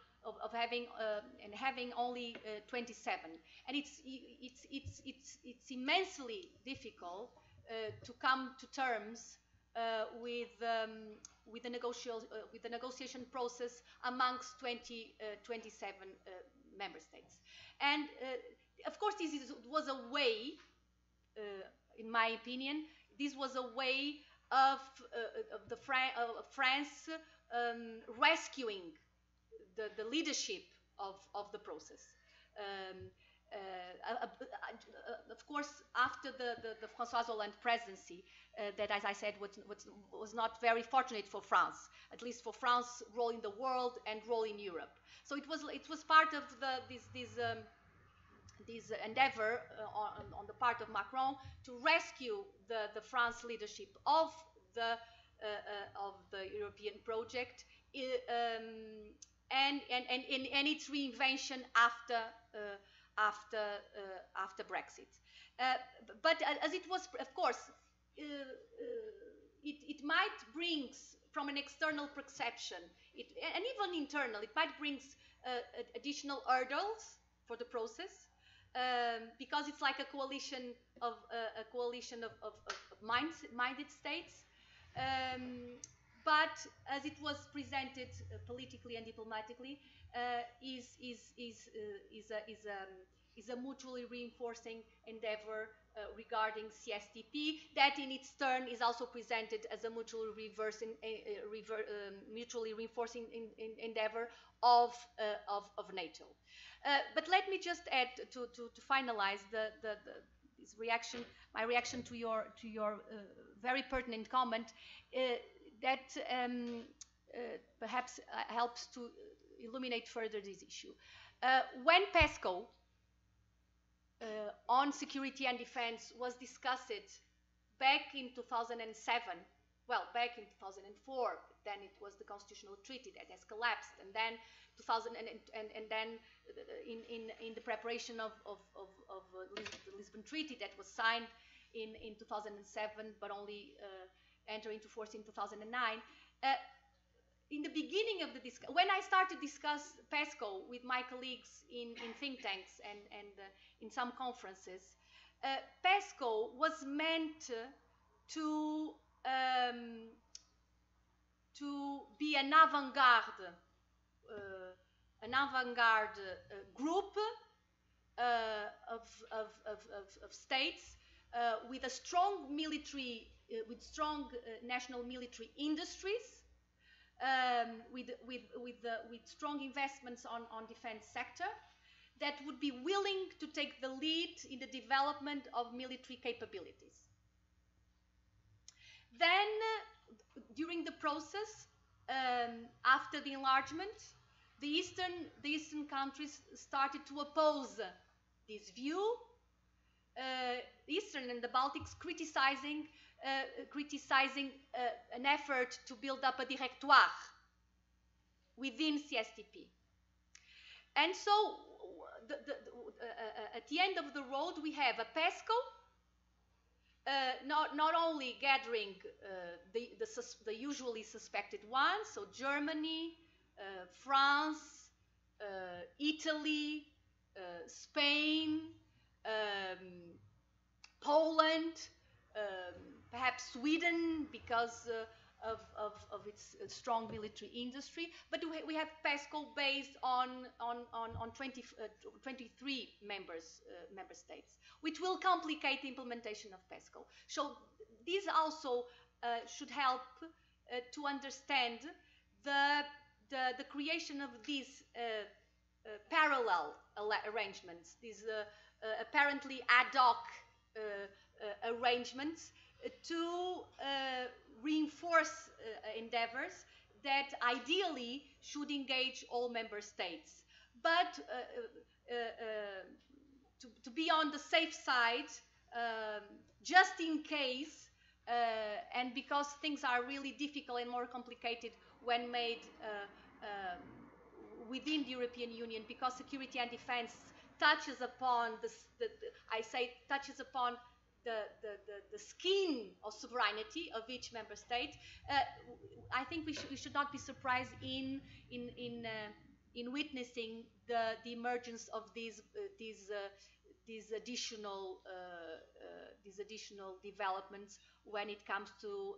only 27. And it's immensely difficult to come to terms with the negotiation process amongst 27 member states. And of course, this was a way, in my opinion, this was a way of France rescuing the leadership of the process. Of course, after the François Hollande presidency, that, as I said, was not very fortunate for France, at least for France's role in the world and role in Europe. So it was part of this endeavor on the part of Macron to rescue the France leadership of the European project and its reinvention after Brexit. But as it was, of course, it might bring, from an external perception, and even internal, it might bring additional hurdles for the process, because it's like a coalition of minded states. But as it was presented politically and diplomatically, is a mutually reinforcing endeavor regarding CSTP, that in its turn is also presented as a mutually reinforcing endeavor of NATO. But let me just add to finalize this reaction, my reaction to your very pertinent comment, that perhaps helps to illuminate further this issue. When PESCO on security and defense was discussed back in 2007, well, back in 2004, then it was the Constitutional Treaty that has collapsed, and then 2000 and then in the preparation of the Lisbon Treaty that was signed in 2007, but only entered into force in 2009. In the beginning of the when I started to discuss PESCO with my colleagues in think tanks and in some conferences, PESCO was meant to be an avant-garde group of states with a strong military, with strong national military industries, with strong investments on defense sector, that would be willing to take the lead in the development of military capabilities. Then, during the process, after the enlargement, the Eastern countries started to oppose this view. Eastern and the Baltics criticizing an effort to build up a directoire within CSTP. And so, at the end of the road, we have a PESCO, not only gathering the usually suspected ones, so Germany, France, Italy, Spain, Poland, perhaps Sweden because of its strong military industry, but we have PESCO based on 23 member states, which will complicate the implementation of PESCO. So these also should help to understand the creation of these parallel arrangements, these apparently ad hoc arrangements to reinforce endeavors that ideally should engage all member states. But to be on the safe side, just in case, and because things are really difficult and more complicated when made within the European Union, because security and defense touches upon touches upon the skin of sovereignty of each member state. I think we should not be surprised in witnessing the emergence of these additional developments when it comes to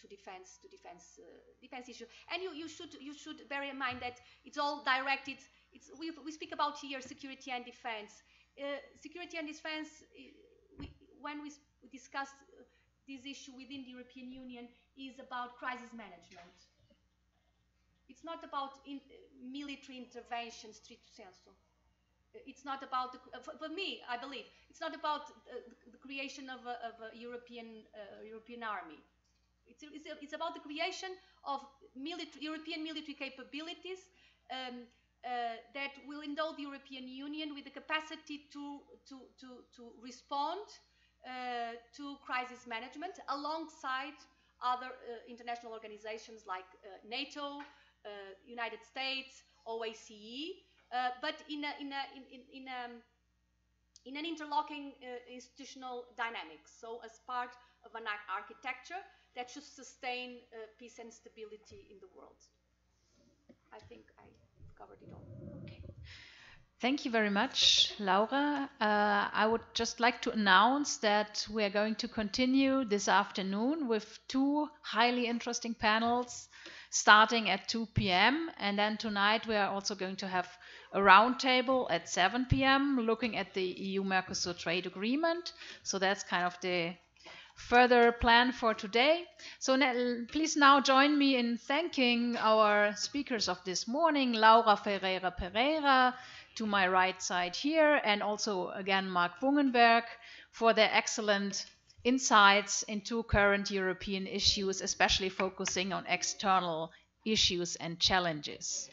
defense issues. And you should bear in mind that it's all directed. We speak about here security and defense. Security and defense. When we discuss this issue within the European Union, is about crisis management. It's not about military intervention, stricto sensu. It's not about, for me, I believe, it's not about the creation of a European army. It's about the creation of European military capabilities that will endow the European Union with the capacity to respond to crisis management alongside other international organizations like NATO, United States, OACE, but in an interlocking institutional dynamics. So as part of an architecture that should sustain peace and stability in the world. I think I've covered it all. Okay. Thank you very much, Laura. I would just like to announce that we are going to continue this afternoon with 2 highly interesting panels starting at 2 p.m. And then tonight we are also going to have a roundtable at 7 p.m. looking at the EU-Mercosur trade agreement. So that's kind of the further plan for today. So please now join me in thanking our speakers of this morning, Laura Ferreira Pereira, to my right side here, and also again Mark Bungenberg for their excellent insights into current European issues, especially focusing on external issues and challenges.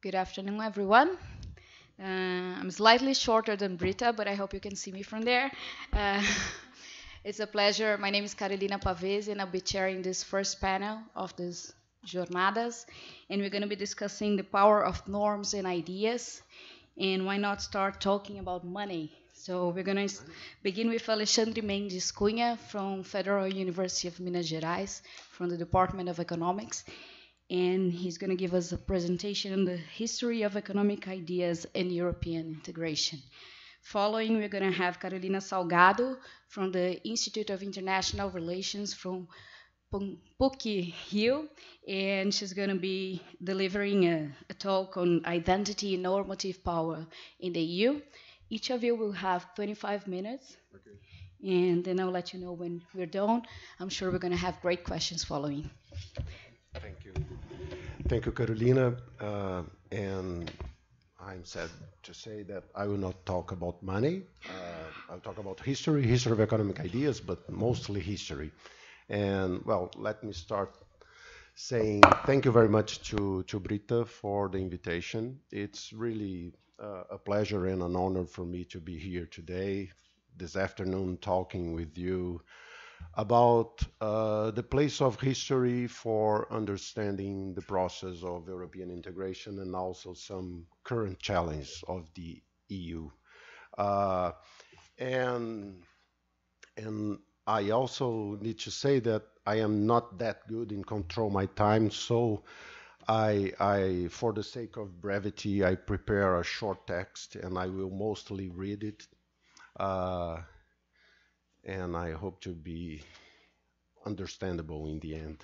Good afternoon, everyone. I'm slightly shorter than Brita, but I hope you can see me from there. Uh, it's a pleasure. My name is Carolina Pavese, and I'll be chairing this first panel of this Jornadas. And we're going to be discussing the power of norms and ideas. And why not start talking about money? So we're going to begin with Alexandre Mendes Cunha from Federal University of Minas Gerais, from the Department of Economics. And he's going to give us a presentation on the history of economic ideas and European integration. Following, we're going to have Carolina Salgado from the Institute of International Relations from PUC-Rio, and she's going to be delivering a talk on identity and normative power in the EU. Each of you will have 25 minutes, and then I'll let you know when we're done. I'm sure we're going to have great questions following. Thank you. Thank you, Carolina. And I'm sad to say that I will not talk about money. I'll talk about history of economic ideas, but mostly history. And well, let me start saying thank you very much to Brita for the invitation. It's really a pleasure and an honor for me to be here today, this afternoon, talking with you about the place of history for understanding the process of European integration and also some current challenge of the EU. Uh, and I also need to say that I am not that good in control my time, so for the sake of brevity, I prepare a short text and I will mostly read it. And I hope to be understandable in the end.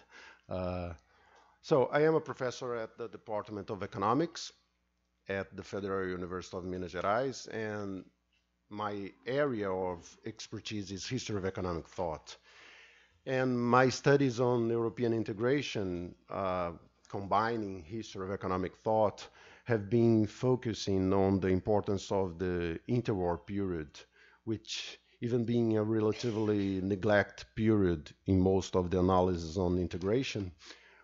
So I am a professor at the Department of Economics at the Federal University of Minas Gerais, and my area of expertise is history of economic thought. And my studies on European integration, combining history of economic thought, have been focusing on the importance of the interwar period, which even being a relatively neglected period in most of the analysis on integration,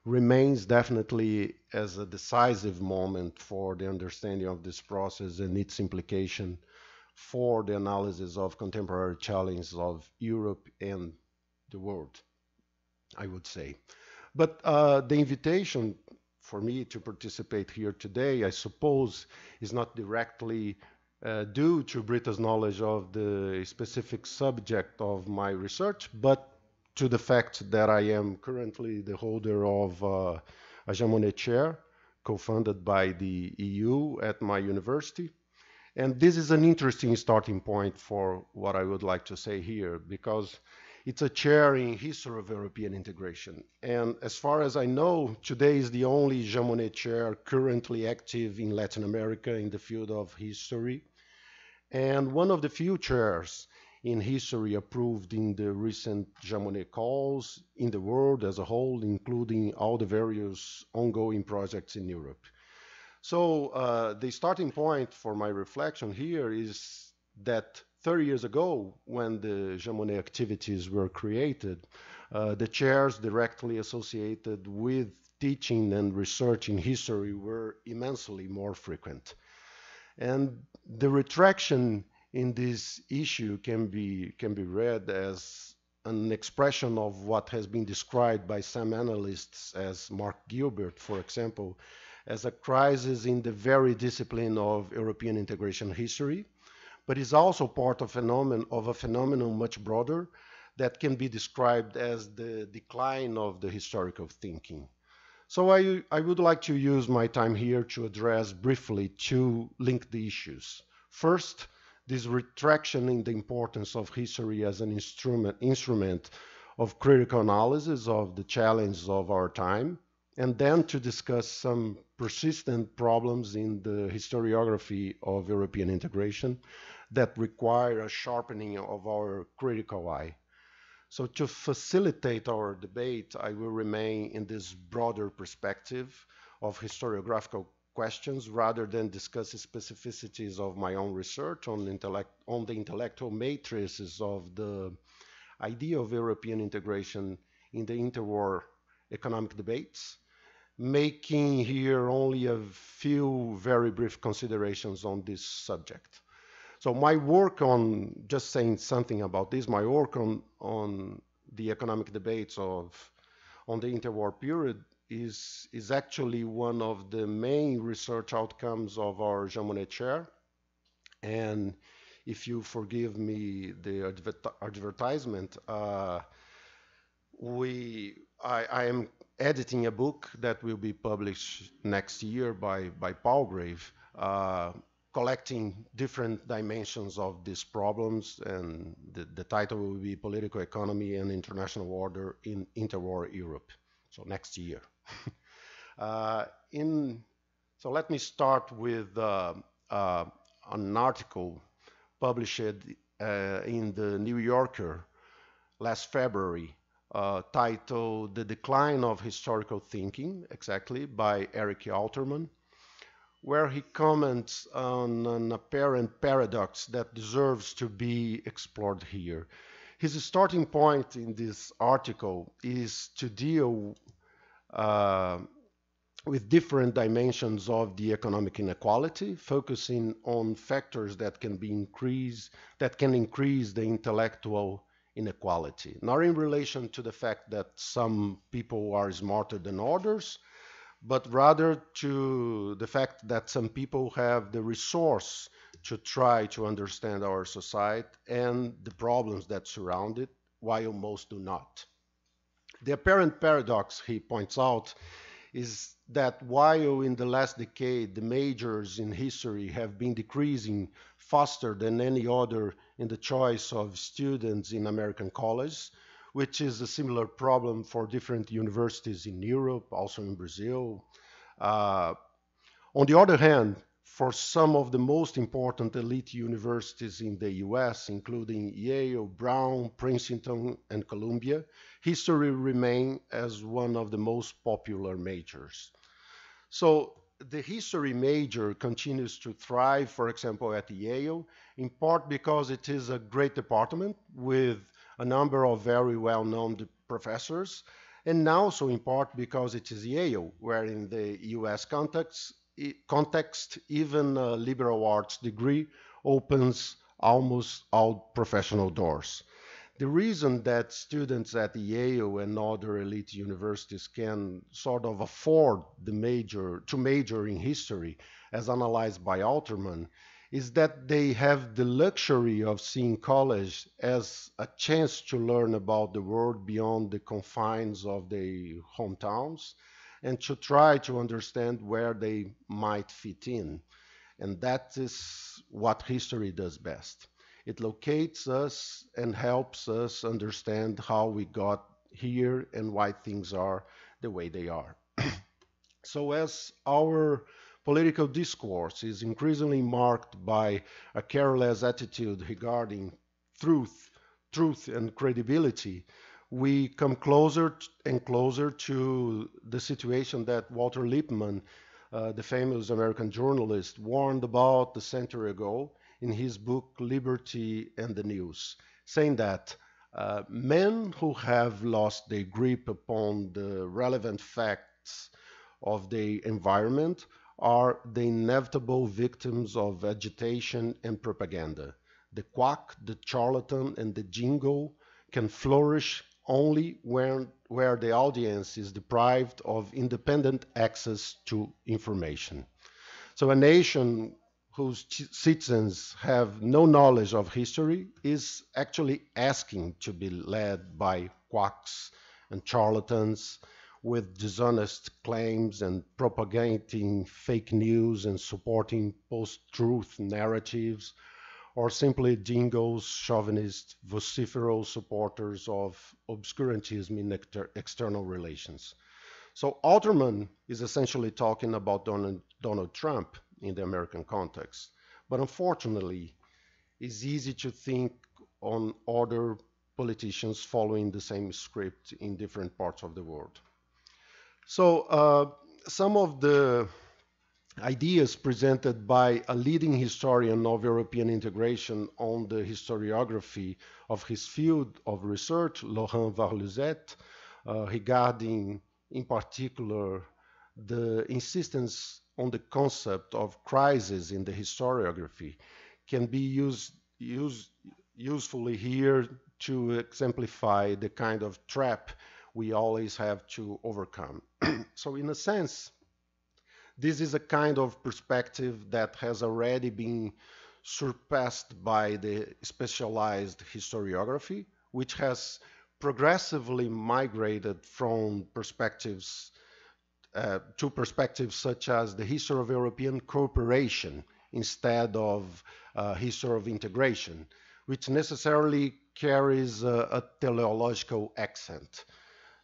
remains definitely as a decisive moment for the understanding of this process and its implication for the analysis of contemporary challenges of Europe and the world, I would say. But the invitation for me to participate here today, I suppose, is not directly due to Brita's knowledge of the specific subject of my research, but to the fact that I am currently the holder of a Jean Monnet Chair, co-funded by the EU at my university. And this is an interesting starting point for what I would like to say here, because it's a chair in history of European integration. And as far as I know, today is the only Jean Monnet Chair currently active in Latin America in the field of history, and one of the few chairs in history approved in the recent Jean Monnet calls in the world as a whole, including all the various ongoing projects in Europe. So the starting point for my reflection here is that 30 years ago, when the Jean Monnet activities were created, the chairs directly associated with teaching and research in history were immensely more frequent. And the retraction in this issue can be read as an expression of what has been described by some analysts, as Mark Gilbert, for example, as a crisis in the very discipline of European integration history, but is also part of a phenomenon much broader that can be described as the decline of the historical thinking. So I would like to use my time here to address briefly two linked issues. First, this retraction in the importance of history as an instrument of critical analysis of the challenges of our time, and then to discuss some persistent problems in the historiography of European integration that require a sharpening of our critical eye. So to facilitate our debate, I will remain in this broader perspective of historiographical questions rather than discuss the specificities of my own research on the intellectual matrices of the idea of European integration in the interwar economic debates, making here only a few very brief considerations on this subject. So my work on, just saying something about this, my work on the economic debates on the interwar period is actually one of the main research outcomes of our Jean Monnet chair. And if you forgive me the advertisement, I am editing a book that will be published next year by Palgrave, collecting different dimensions of these problems, and the title will be Political Economy and International Order in Interwar Europe, so next year. So let me start with an article published in the New Yorker last February, titled The Decline of Historical Thinking, exactly, by Eric Alterman, where he comments on an apparent paradox that deserves to be explored here. His starting point in this article is to deal with different dimensions of the economic inequality, focusing on factors that can increase the intellectual inequality, not in relation to the fact that some people are smarter than others, but rather to the fact that some people have the resource to try to understand our society and the problems that surround it, while most do not. The apparent paradox, he points out, is that while in the last decade the majors in history have been decreasing faster than any other in the choice of students in American colleges, which is a similar problem for different universities in Europe, also in Brazil. On the other hand, for some of the most important elite universities in the US, including Yale, Brown, Princeton, and Columbia, history remains as one of the most popular majors. So the history major continues to thrive, for example, at Yale, in part because it is a great department with a number of very well-known professors, and also in part because it is Yale, where in the US context, even a liberal arts degree opens almost all professional doors. The reason that students at Yale and other elite universities can sort of afford to major in history, as analyzed by Alterman, is that they have the luxury of seeing college as a chance to learn about the world beyond the confines of their hometowns, and to try to understand where they might fit in. And that is what history does best. It locates us and helps us understand how we got here and why things are the way they are. So as our political discourse is increasingly marked by a careless attitude regarding truth and credibility, we come closer and closer to the situation that Walter Lippmann, the famous American journalist, warned about a century ago in his book Liberty and the News, saying that men who have lost their grip upon the relevant facts of the environment are the inevitable victims of agitation and propaganda. The quack, the charlatan, and the jingo can flourish only where the audience is deprived of independent access to information. So a nation whose citizens have no knowledge of history is actually asking to be led by quacks and charlatans with dishonest claims and propagating fake news and supporting post-truth narratives, or simply jingoes, chauvinist, vociferous supporters of obscurantism in external relations. So Alterman is essentially talking about Donald Trump in the American context, but unfortunately, it's easy to think on other politicians following the same script in different parts of the world. So some of the ideas presented by a leading historian of European integration on the historiography of his field of research, Laurent Varluzet, regarding, in particular, the insistence on the concept of crisis in the historiography can be usefully here to exemplify the kind of trap we always have to overcome. So in a sense, this is a kind of perspective that has already been surpassed by the specialized historiography, which has progressively migrated from perspectives to perspectives such as the history of European cooperation instead of history of integration, which necessarily carries a teleological accent.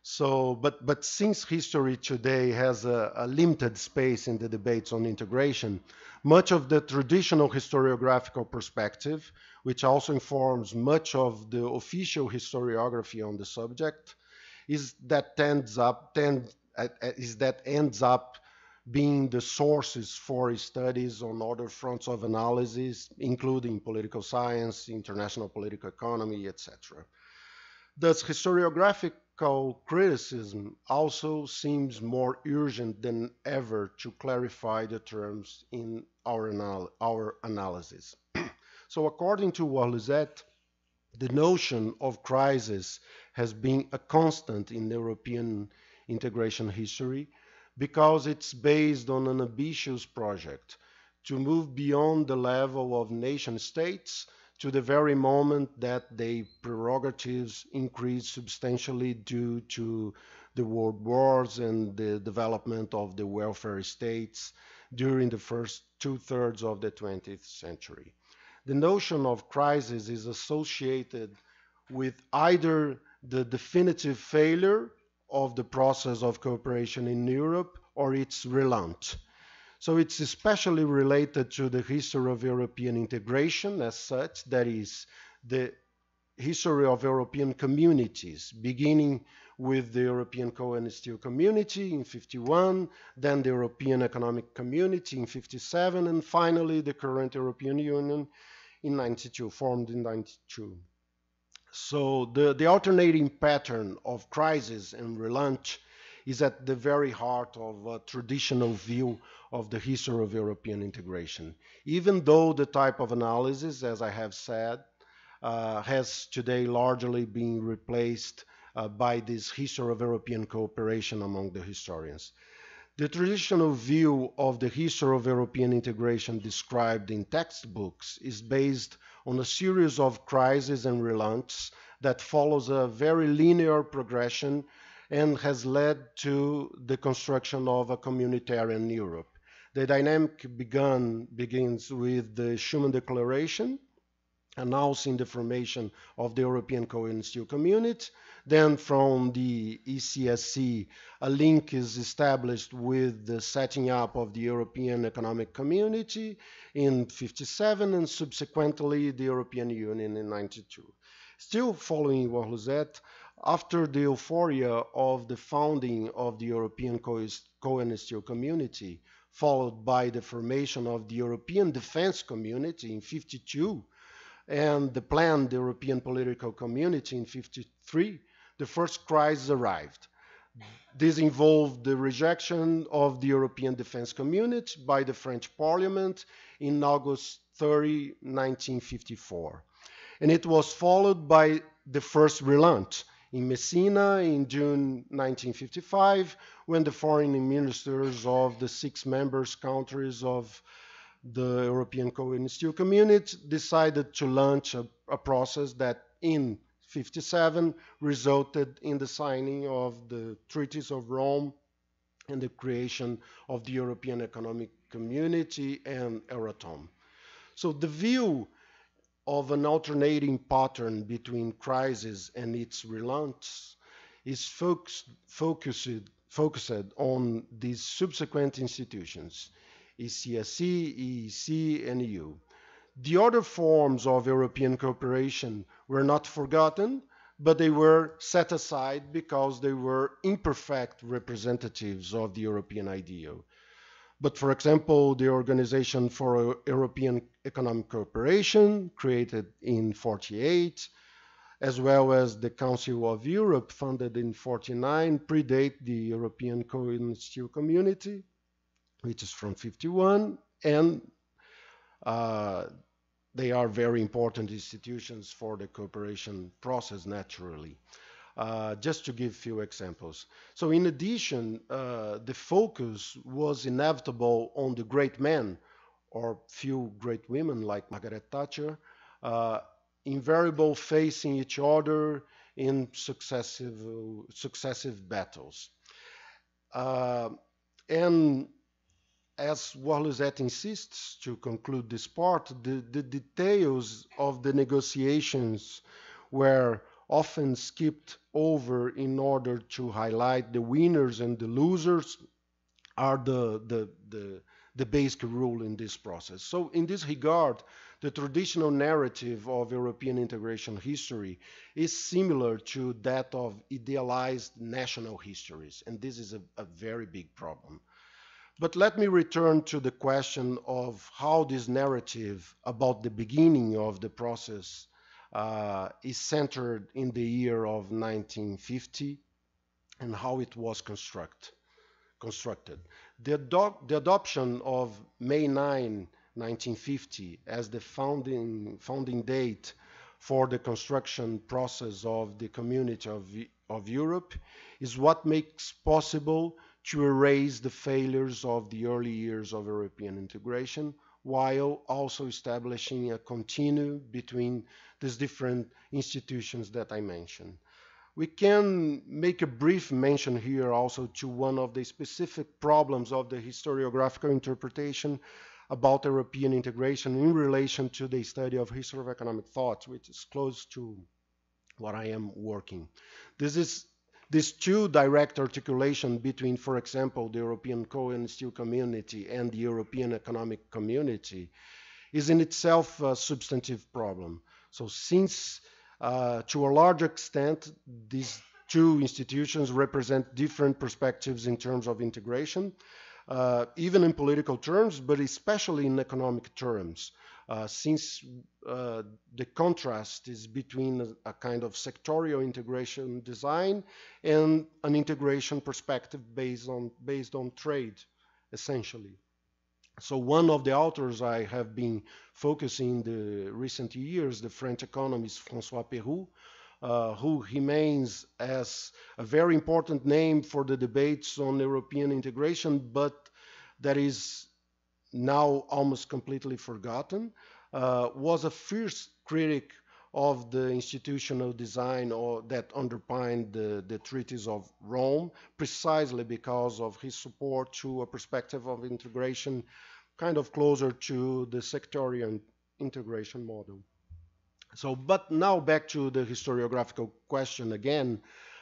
So, but since history today has a limited space in the debates on integration, much of the traditional historiographical perspective, which also informs much of the official historiography on the subject, is that ends up being the sources for studies on other fronts of analysis, including political science, international political economy, etc. Thus, historiographical criticism also seems more urgent than ever to clarify the terms in our analysis. So according to Waluzet, the notion of crisis has been a constant in European integration history because it's based on an ambitious project to move beyond the level of nation states to the very moment that their prerogatives increased substantially due to the world wars and the development of the welfare states during the first two-thirds of the 20th century. The notion of crisis is associated with either the definitive failure of the process of cooperation in Europe or its relaunch. So it's especially related to the history of European integration as such, that is, the history of European communities, beginning with the European Coal and Steel Community in 51, then the European Economic Community in 57, and finally the current European Union in 92, formed in 92. So the alternating pattern of crisis and relaunch is at the very heart of a traditional view of the history of European integration. Even though the type of analysis, as I have said, has today largely been replaced by this history of European cooperation among the historians. The traditional view of the history of European integration described in textbooks is based on a series of crises and relaunches that follows a very linear progression and has led to the construction of a communitarian Europe. The dynamic begins with the Schuman Declaration, announcing the formation of the European Coal and Steel Community. Then from the ECSC, a link is established with the setting up of the European Economic Community in 57 and subsequently the European Union in 92. Still following Waluzet, after the euphoria of the founding of the European Coal and Steel Community, followed by the formation of the European Defense Community in 52, and the planned European Political Community in 53, the first crisis arrived. This involved the rejection of the European Defense Community by the French Parliament in August 30, 1954. And it was followed by the first relaunch in Messina in June 1955, when the foreign ministers of the 6 member countries of the European Coal and Steel Community decided to launch a process that in 57 resulted in the signing of the Treaties of Rome and the creation of the European Economic Community and Euratom. So the view of an alternating pattern between crisis and its relaunch is focused on these subsequent institutions, ECSC, EEC, and EU. The other forms of European cooperation were not forgotten, but they were set aside because they were imperfect representatives of the European ideal. But for example, the Organization for European Economic Cooperation, created in 48, as well as the Council of Europe, founded in 49, predate the European Coal and Steel Community, which is from 51, and they are very important institutions for the cooperation process, naturally. Just to give a few examples. So in addition, the focus was inevitable on the great men, or few great women like Margaret Thatcher, invariable facing each other in successive battles. And as Warluzet insists to conclude this part, the details of the negotiations were often skipped over in order to highlight the winners and the losers are the basic rule in this process. So in this regard, the traditional narrative of European integration history is similar to that of idealized national histories, and this is a very big problem. But let me return to the question of how this narrative about the beginning of the process is centered in the year of 1950 and how it was constructed. The adoption of May 9, 1950 as the founding date for the construction process of the Community of Europe is what makes possible to erase the failures of the early years of European integration, while also establishing a continuum between these different institutions that I mentioned. We can make a brief mention here also to one of the specific problems of the historiographical interpretation about European integration in relation to the study of history of economic thought, which is close to what I am working. This two direct articulation between, for example, the European Coal and Steel Community and the European Economic Community is in itself a substantive problem. So since, to a large extent, these two institutions represent different perspectives in terms of integration, even in political terms, but especially in economic terms. Since the contrast is between a kind of sectorial integration design and an integration perspective based on trade, essentially. So one of the authors I have been focusing in the recent years, the French economist François Pérou, who remains as a very important name for the debates on European integration, but that is now almost completely forgotten, was a fierce critic of the institutional design that underpinned the treaties of Rome, precisely because of his support to a perspective of integration kind of closer to the sectorial integration model. So, but now back to the historiographical question again.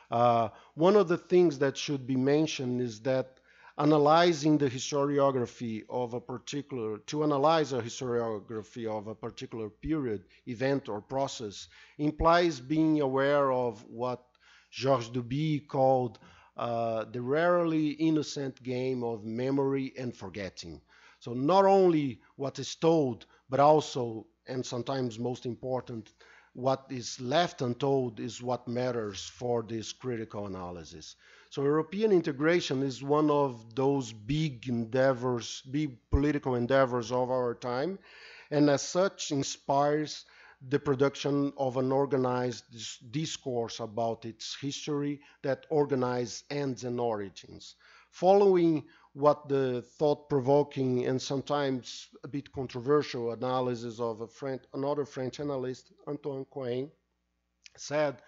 One of the things that should be mentioned is that analyzing the historiography of a particular, to analyze a historiography of a particular period, event, or process implies being aware of what Georges Duby called the rarely innocent game of memory and forgetting. So not only what is told, but also, and sometimes most important, what is left untold is what matters for this critical analysis. So European integration is one of those big endeavors, big political endeavors of our time, and as such inspires the production of an organized discourse about its history that organizes ends and origins. Following what the thought-provoking and sometimes a bit controversial analysis of another French analyst, Antoine Cohen, said,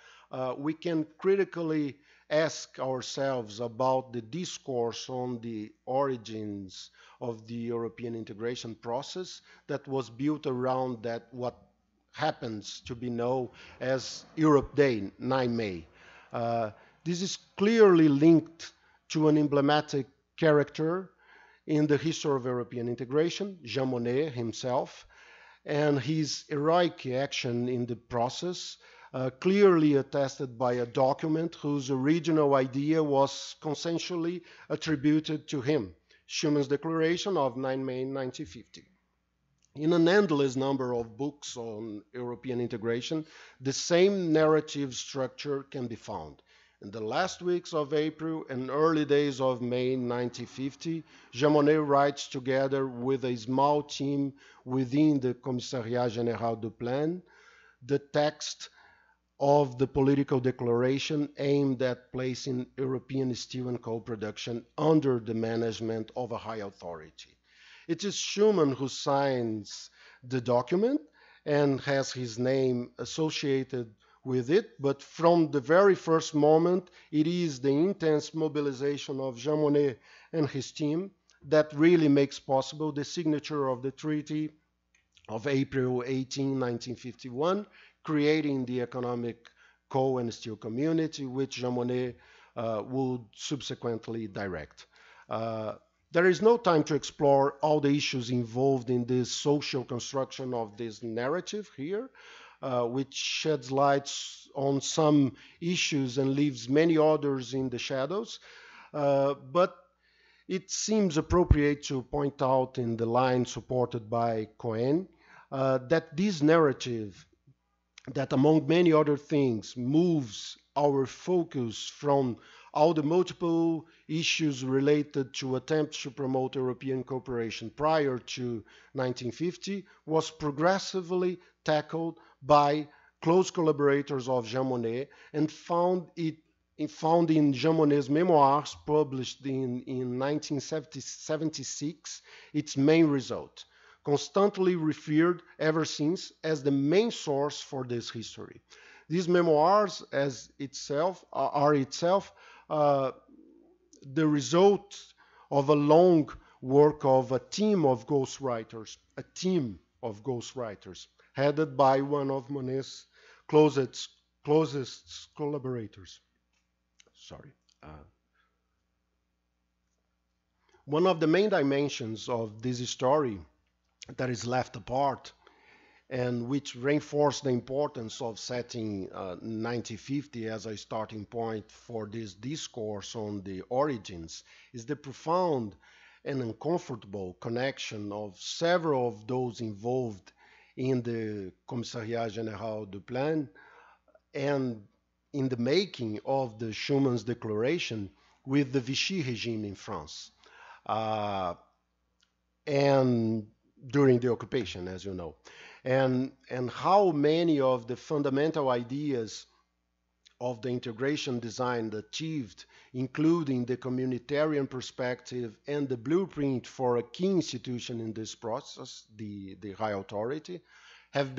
we can critically ask ourselves about the discourse on the origins of the European integration process that was built around that what happens to be known as Europe Day, 9 May. This is clearly linked to an emblematic character in the history of European integration, Jean Monnet himself, and his heroic action in the process, clearly attested by a document whose original idea was consensually attributed to him, Schumann's Declaration of 9 May 1950. in an endless number of books on European integration, the same narrative structure can be found. In the last weeks of April and early days of May 1950, Jean Monnet writes together with a small team within the Commissariat Général du Plan the text of the political declaration aimed at placing European steel and coal production under the management of a high authority. It is Schuman who signs the document and has his name associated with it, but from the very first moment, it is the intense mobilization of Jean Monnet and his team that really makes possible the signature of the Treaty of April 18, 1951, creating the Economic Coal and Steel Community, which Jean Monnet would subsequently direct. There is no time to explore all the issues involved in this social construction of this narrative here, which sheds light on some issues and leaves many others in the shadows. But it seems appropriate to point out in the line supported by Cohen that this narrative, that among many other things, moves our focus from all the multiple issues related to attempts to promote European cooperation prior to 1950, was progressively tackled by close collaborators of Jean Monnet and found in Jean Monnet's memoirs published in 1976 its main result, constantly referred ever since as the main source for this history. These memoirs are itself the result of a long work of a team of ghostwriters, headed by one of Monnet's closest collaborators. One of the main dimensions of this story that is left apart and which reinforce the importance of setting 1950 as a starting point for this discourse on the origins is the profound and uncomfortable connection of several of those involved in the Commissariat Général du Plan and in the making of the Schuman's Declaration with the Vichy regime in France. And during the occupation, as you know, and how many of the fundamental ideas of the integration design achieved, including the communitarian perspective and the blueprint for a key institution in this process, the high authority, have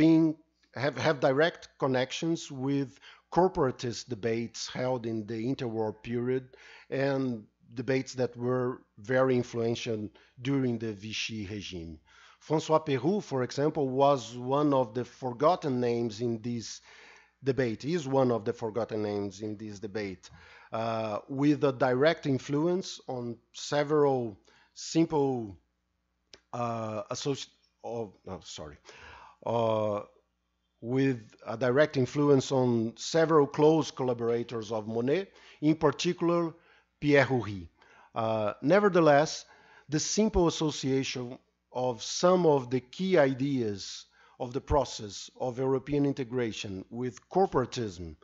direct connections with corporatist debates held in the interwar period and debates that were very influential during the Vichy regime. François Peyroux, for example, was one of the forgotten names in this debate, with a direct influence on several simple with a direct influence on several close collaborators of Monnet, in particular Pierre Roury. Nevertheless, the simple association of some of the key ideas of the process of European integration with corporatism,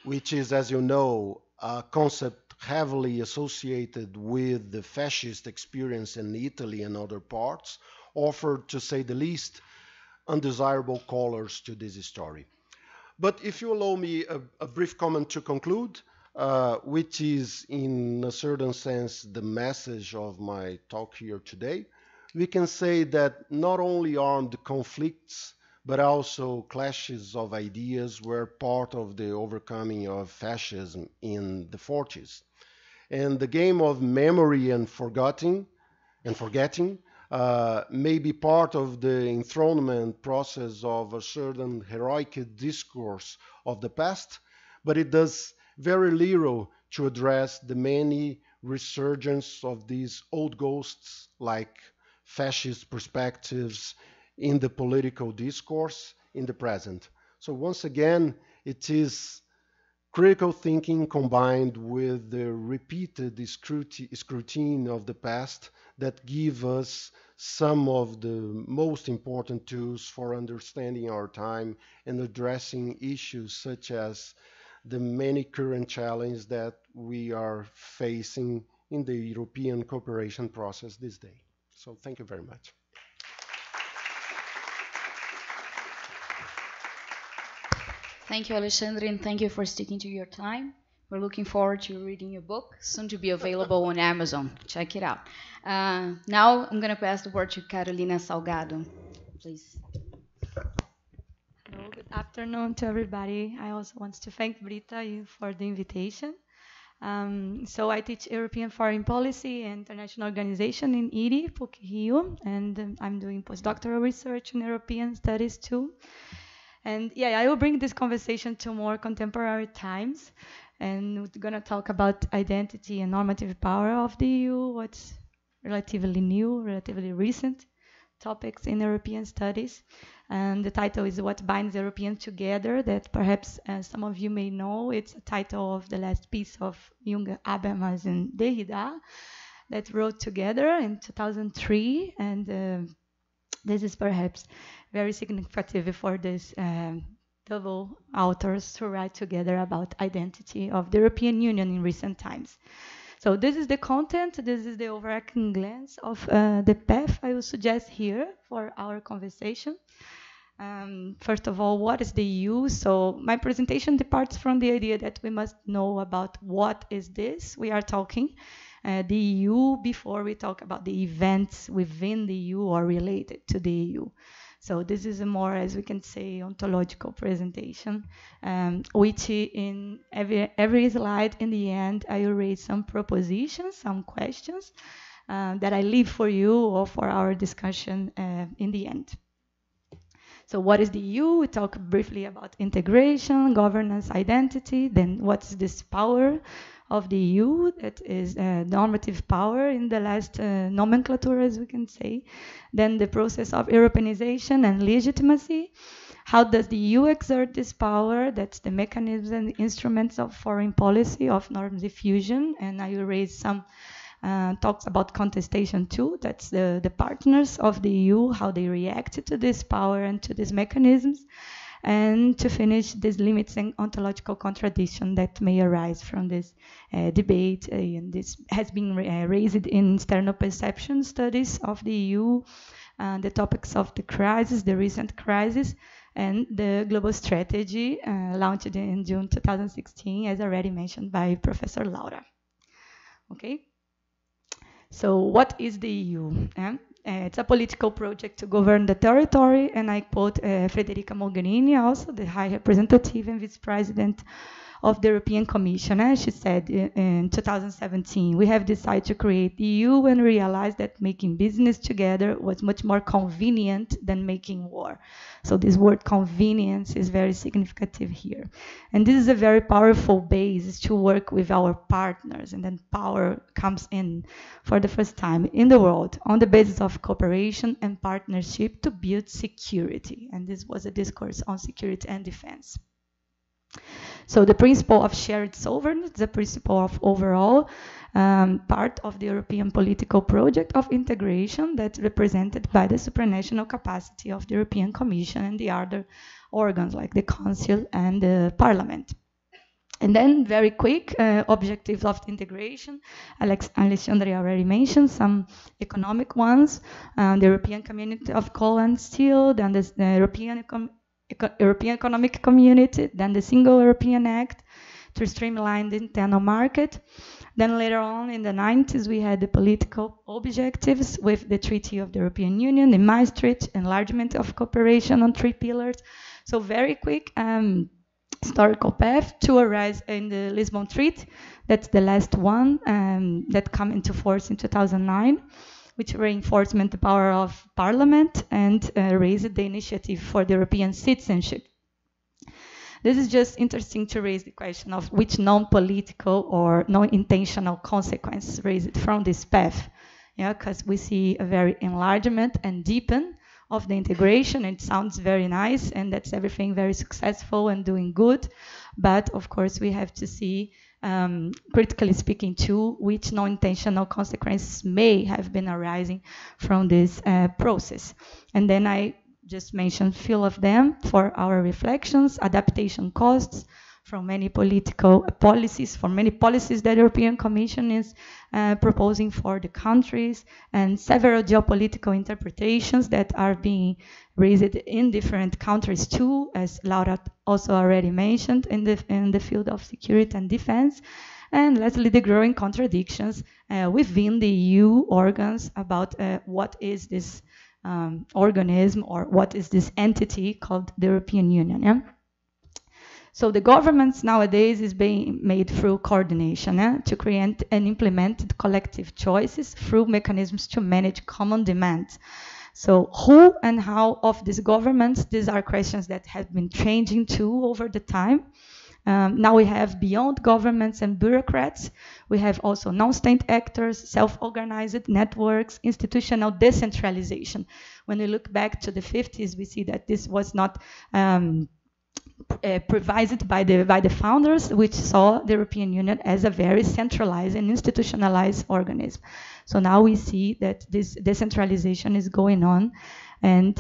which is, as you know, a concept heavily associated with the fascist experience in Italy and other parts, offered, to say the least, undesirable colors to this story. But if you allow me a brief comment to conclude, which is in a certain sense the message of my talk here today, we can say that not only armed conflicts, but also clashes of ideas were part of the overcoming of fascism in the 40s. And the game of memory and forgetting may be part of the enthronement process of a certain heroic discourse of the past, but it does very little to address the many resurgence of these old ghosts like fascist perspectives in the political discourse in the present. So once again, it is critical thinking combined with the repeated scrutiny of the past that give us some of the most important tools for understanding our time and addressing issues such as the many current challenges that we are facing in the European cooperation process this day. So thank you very much. Thank you, Alexandre, and thank you for sticking to your time. We're looking forward to reading your book, soon to be available on Amazon. Check it out. Now I'm going to pass the word to Carolina Salgado, please. Hello, good afternoon to everybody. I also want to thank Brita for the invitation. So I teach European Foreign Policy and International Organization in IRI, PUC-Rio, and I'm doing postdoctoral research in European studies too. And yeah, I will bring this conversation to more contemporary times, and we're going to talk about identity and normative power of the EU, what's relatively new, relatively recent topics in European studies. And the title is What Binds Europeans Together, that perhaps some of you may know. It's a title of the last piece of Jung, Habermas, and Derrida that wrote together in 2003. And this is perhaps very significant for these double authors to write together about identity of the European Union in recent times. So this is the content, this is the overarching glance of the path I will suggest here for our conversation. First of all, what is the EU? So my presentation departs from the idea that we must know about what is this we are talking, the EU, before we talk about the events within the EU or related to the EU. So this is a more, as we can say, ontological presentation, which in every slide in the end, I will raise some propositions, some questions that I leave for you or for our discussion in the end. So what is the EU? We talk briefly about integration, governance, identity. Then what's this power of the EU? That is normative power in the last nomenclature, as we can say. Then the process of Europeanization and legitimacy. How does the EU exert this power? That's the mechanisms and instruments of foreign policy, of norms diffusion. And I will raise some talks about contestation too. That's the partners of the EU, how they react to this power and to these mechanisms. And to finish, these limits and ontological contradiction that may arise from this debate. And this has been raised in external perception studies of the EU, the topics of the crisis, the recent crisis, and the global strategy launched in June 2016, as already mentioned by Professor Laura. Okay. So what is the EU? It's a political project to govern the territory, and I quote Federica Mogherini, also the High Representative and Vice President of the European Commission. She said in 2017, we have decided to create the EU and realized that making business together was much more convenient than making war. So this word convenience is very significant here. And this is a very powerful base to work with our partners, and then power comes in for the first time in the world on the basis of cooperation and partnership to build security. And this was a discourse on security and defense. So the principle of shared sovereignty, the principle of overall part of the European political project of integration that's represented by the supranational capacity of the European Commission and the other organs like the Council and the Parliament. And then very quick objectives of integration. Alexandre already mentioned some economic ones, the European Community of Coal and Steel, then the European Economic Community, then the Single European Act to streamline the internal market. Then later on in the 90s, we had the political objectives with the Treaty of the European Union, the Maastricht, enlargement of cooperation on 3 pillars. So very quick historical path to arise in the Lisbon Treaty. That's the last one that came into force in 2009. Which reinforcement the power of Parliament and raised the initiative for the European citizenship. This is just interesting to raise the question of which non-political or non-intentional consequences raised from this path. Yeah, because we see a very enlargement and deepen of the integration. It sounds very nice, and that's everything very successful and doing good. But of course, we have to see, critically speaking, too, which non-intentional consequences may have been arising from this process. And then I just mentioned a few of them for our reflections: adaptation costs from many political policies, from many policies that the European Commission is proposing for the countries, and several geopolitical interpretations that are being raised in different countries too, as Laura also already mentioned, in the field of security and defense. And lastly, the growing contradictions within the EU organs about what is this organism, or what is this entity called the European Union. Yeah? So the governments nowadays is being made through coordination to create and implement collective choices through mechanisms to manage common demands. So who and how of these governments, these are questions that have been changing too over the time. Now we have beyond governments and bureaucrats, we have also non-state actors, self-organized networks, institutional decentralization. When we look back to the 50s, we see that this was not provided by the founders, which saw the European Union as a very centralized and institutionalized organism. So now we see that this decentralization is going on, and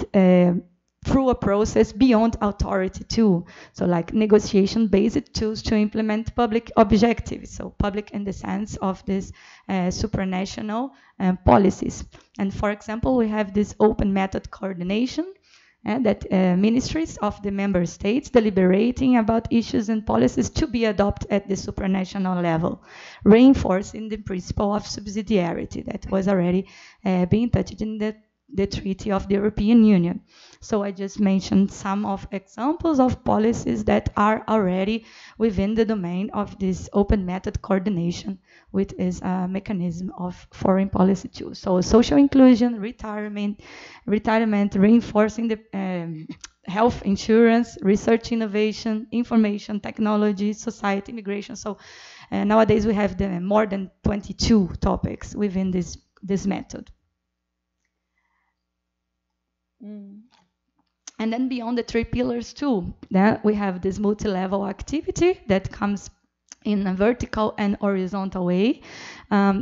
through a process beyond authority too. So like negotiation-based tools to implement public objectives. So public in the sense of this supranational policies. And for example, we have this open method coordination, that ministries of the member states deliberating about issues and policies to be adopted at the supranational level, reinforcing the principle of subsidiarity that was already being touched in the Treaty of the European Union. So I just mentioned some of examples of policies that are already within the domain of this open method coordination, which is a mechanism of foreign policy too. So social inclusion, retirement, reinforcing the health insurance, research innovation, information technology, society, immigration. So nowadays we have more than 22 topics within this method. And then beyond the three pillars too, then we have this multi-level activity that comes in a vertical and horizontal way,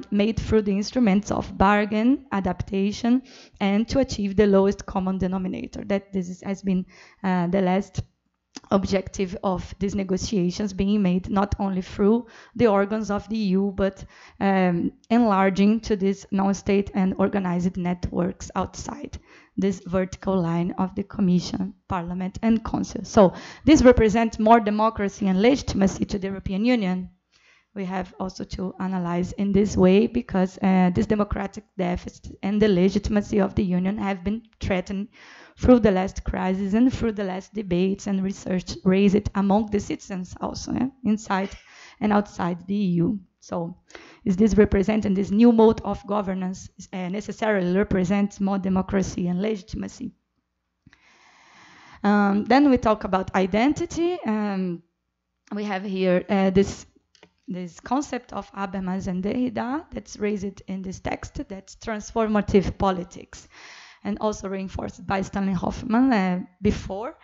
made through the instruments of bargain, adaptation, and to achieve the lowest common denominator. That has been the last objective of these negotiations, being made not only through the organs of the EU, but enlarging to these non-state and organized networks outside this vertical line of the Commission, Parliament, and Council. So this represents more democracy and legitimacy to the European Union. We have also to analyze in this way, because this democratic deficit and the legitimacy of the Union have been threatened through the last crisis and through the last debates and research raised among the citizens also, inside and outside the EU. So is this representing this new mode of governance necessarily represents more democracy and legitimacy? Then we talk about identity. We have here this concept of Habermas and Derrida that's raised in this text, that's transformative politics, and also reinforced by Stanley Hoffman before,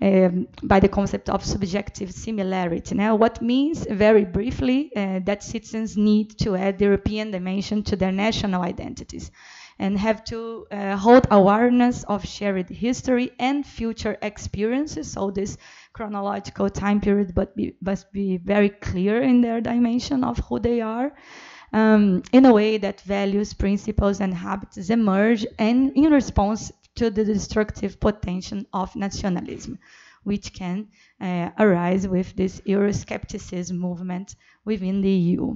by the concept of subjective similarity. Now, what means, very briefly, that citizens need to add the European dimension to their national identities and have to hold awareness of shared history and future experiences. So this chronological time period must be very clear in their dimension of who they are, in a way that values, principles, and habits emerge and in response to the destructive potential of nationalism, which can arise with this Euroscepticism movement within the EU.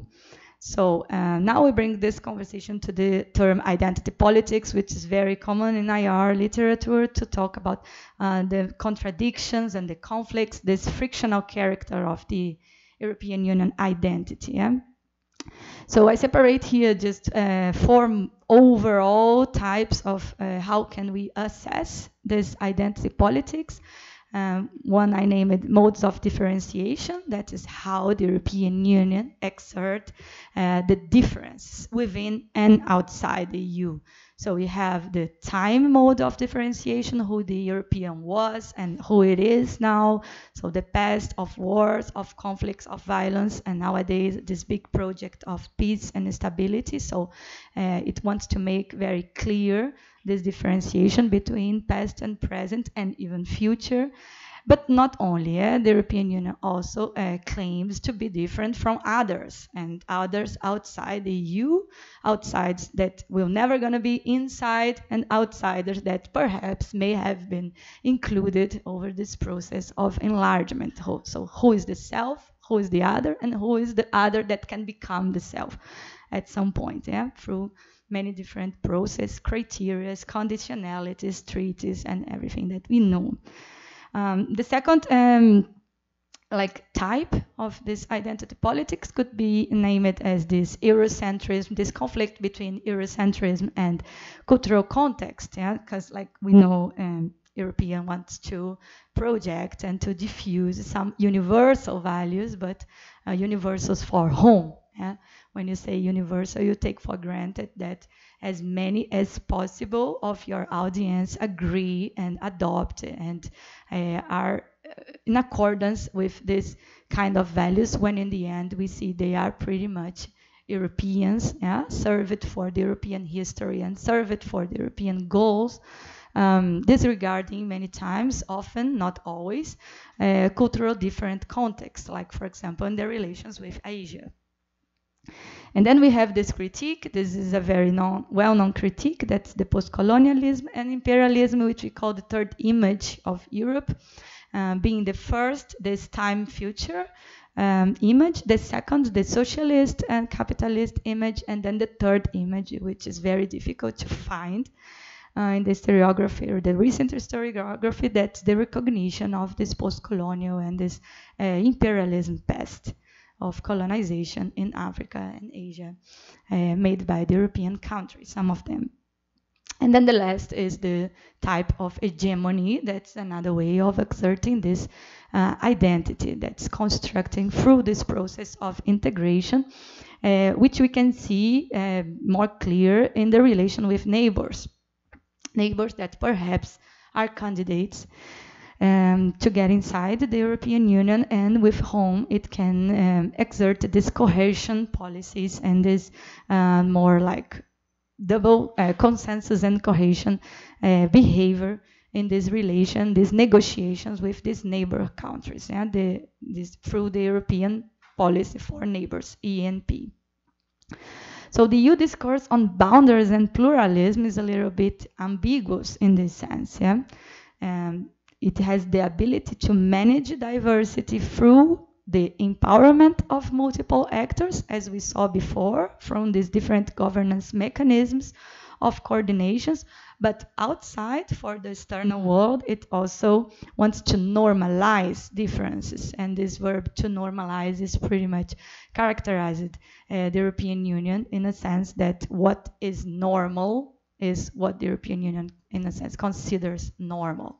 So now we bring this conversation to the term identity politics, which is very common in IR literature, to talk about the contradictions and the conflicts, this frictional character of the European Union identity. Yeah? So I separate here just 4 overall types of how can we assess this identity politics. One I named modes of differentiation. That is how the European Union exert the difference within and outside the EU. So we have the time mode of differentiation, who the European was and who it is now. So the past of wars, of conflicts, of violence, and nowadays this big project of peace and stability. So it wants to make very clear this differentiation between past and present and even future. But not only, the European Union also claims to be different from others, and others outside the EU, outsides that will never gonna be inside, and outsiders that perhaps may have been included over this process of enlargement. So who is the self, who is the other, and who is the other that can become the self at some point, through many different process, criteria, conditionalities, treaties, and everything that we know. The second type of this identity politics could be named as this Eurocentrism, this conflict between Eurocentrism and cultural context, because we know European wants to project and to diffuse some universal values, but universals for whom? When you say universal, you take for granted that as many as possible of your audience agree and adopt and are in accordance with this kind of values, when in the end we see they are pretty much Europeans, served for the European history and served for the European goals, disregarding many times, often, not always, cultural different contexts, like for example in their relations with Asia. And then we have this critique. This is a very well-known critique. That's the post-colonialism and imperialism, which we call the third image of Europe, being the first, this time-future image, the second, the socialist and capitalist image, and then the third image, which is very difficult to find in the historiography or the recent historiography. That's the recognition of this post-colonial and this imperialism past of colonization in Africa and Asia, made by the European countries, some of them. And then the last is the type of hegemony. That's another way of exerting this identity that's constructing through this process of integration, which we can see more clear in the relation with neighbors. Neighbors that perhaps are candidates to get inside the European Union, and with whom it can exert this cohesion policies and this more like double consensus and cohesion behavior in this relation, these negotiations with these neighbor countries, through the European Policy for Neighbors, ENP. So the EU discourse on boundaries and pluralism is a little bit ambiguous in this sense. It has the ability to manage diversity through the empowerment of multiple actors, as we saw before, from these different governance mechanisms of coordinations. But outside, for the external world, it also wants to normalize differences. And this verb to normalize is pretty much characterized the European Union in a sense that what is normal is what the European Union, in a sense, considers normal.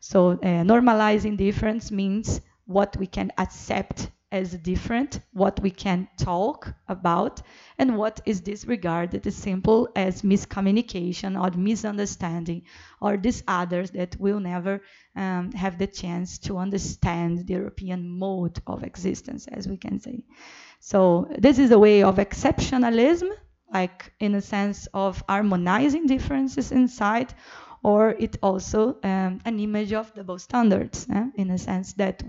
So normalizing difference means what we can accept as different, what we can talk about, and what is disregarded as simple as miscommunication or misunderstanding, or these others that will never have the chance to understand the European mode of existence, as we can say. So this is a way of exceptionalism, like in a sense of harmonizing differences inside, or it also an image of double standards, in a sense that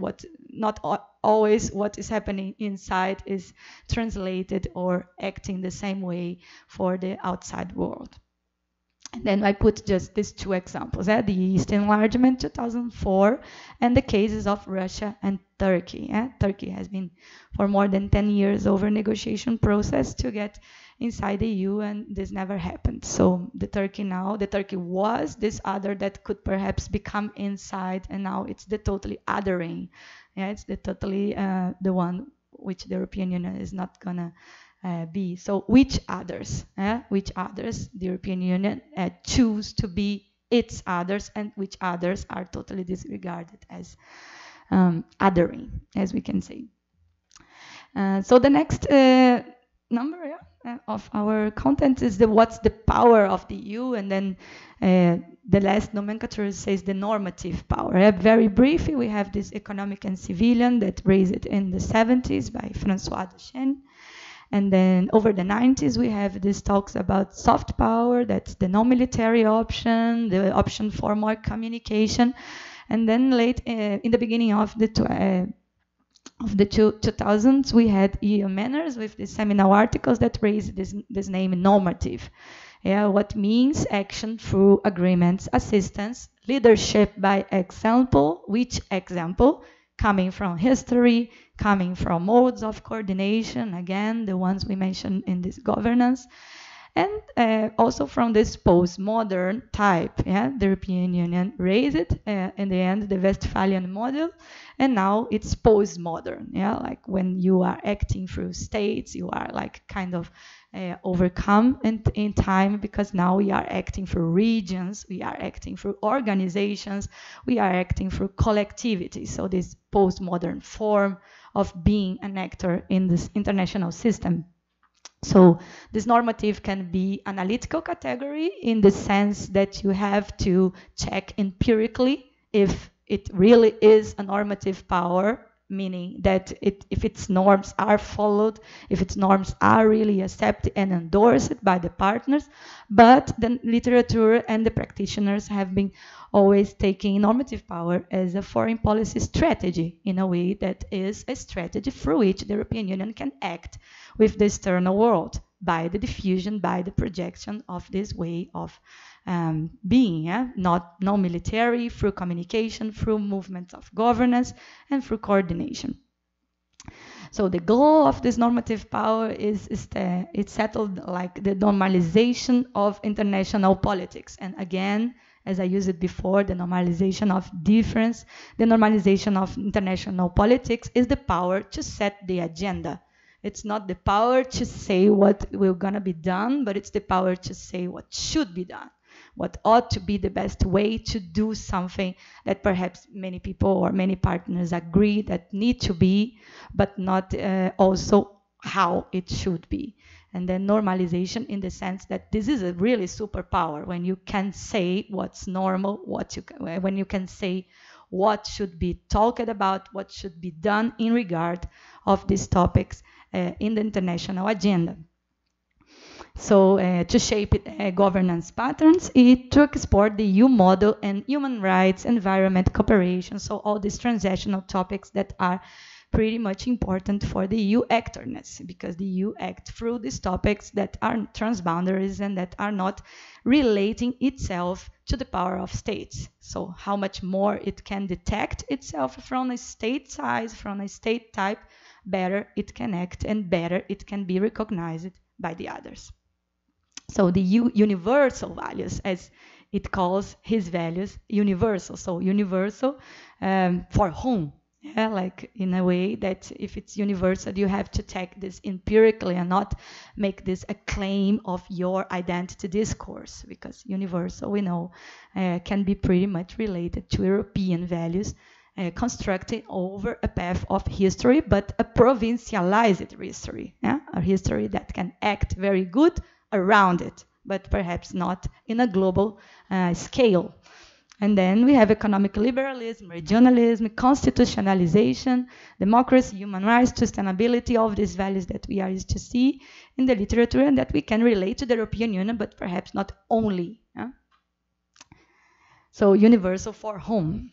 not always what is happening inside is translated or acting the same way for the outside world. And then I put just these two examples, the East Enlargement 2004 and the cases of Russia and Turkey. Turkey has been for more than 10 years over negotiation process to get inside the EU, and this never happened. So the Turkey was this other that could perhaps become inside, and now it's the totally othering. It's the totally the one which the European Union is not gonna be. So which others? Which others the European Union choose to be its others, and which others are totally disregarded as othering, as we can say. So the next number, of our content is what's the power of the EU, and then the last nomenclature says the normative power. Very briefly, we have this economic and civilian that raised it in the 70s by François Dechaine. And then over the 90s, we have these talks about soft power, that's the non-military option, the option for more communication. And then late in the beginning of the 2000s, we had EU manners with the seminal articles that raised this name normative. What means action through agreements, assistance, leadership by example, which example? Coming from history, coming from modes of coordination, again, the ones we mentioned in this governance, and also from this postmodern type. The European Union raised it, in the end, the Westphalian model, and now it's postmodern. Like when you are acting through states, you are like kind of overcome in time, because now we are acting through regions, we are acting through organizations, we are acting through collectivity. So this postmodern form of being an actor in this international system. So this normative can be analytical category in the sense that you have to check empirically if it really is a normative power, meaning that if its norms are followed, if its norms are really accepted and endorsed by the partners. But the literature and the practitioners have been always taking normative power as a foreign policy strategy, in a way that is a strategy through which the European Union can act with the external world by the diffusion, by the projection of this way of being, not non-military, through communication, through movements of governance, and through coordination. So the goal of this normative power it's settled like the normalization of international politics. And again, as I used it before, the normalization of difference, the normalization of international politics is the power to set the agenda. It's not the power to say what will gonna be done, but it's the power to say what should be done, what ought to be the best way to do something that perhaps many people or many partners agree that need to be, but not also how it should be. And then normalization in the sense that this is a really superpower, when you can say what's normal, when you can say what should be talked about, what should be done in regard of these topics in the international agenda. So to shape governance patterns, to export the EU model and human rights, environment, cooperation, so all these transactional topics that are pretty much important for the EU actorness, because the EU act through these topics that are transboundaries and that are not relating itself to the power of states. So how much more it can detect itself from a state size, from a state type, better it can act and better it can be recognized by the others. So the universal values, as it calls his values, universal. So universal for whom? Like in a way that if it's universal, you have to take this empirically and not make this a claim of your identity discourse, because universal, we know, can be pretty much related to European values, constructed over a path of history, but a provincialized history, a history that can act very good around it, but perhaps not in a global scale. And then we have economic liberalism, regionalism, constitutionalization, democracy, human rights, sustainability, all of these values that we are used to see in the literature and that we can relate to the European Union, but perhaps not only. So universal for whom?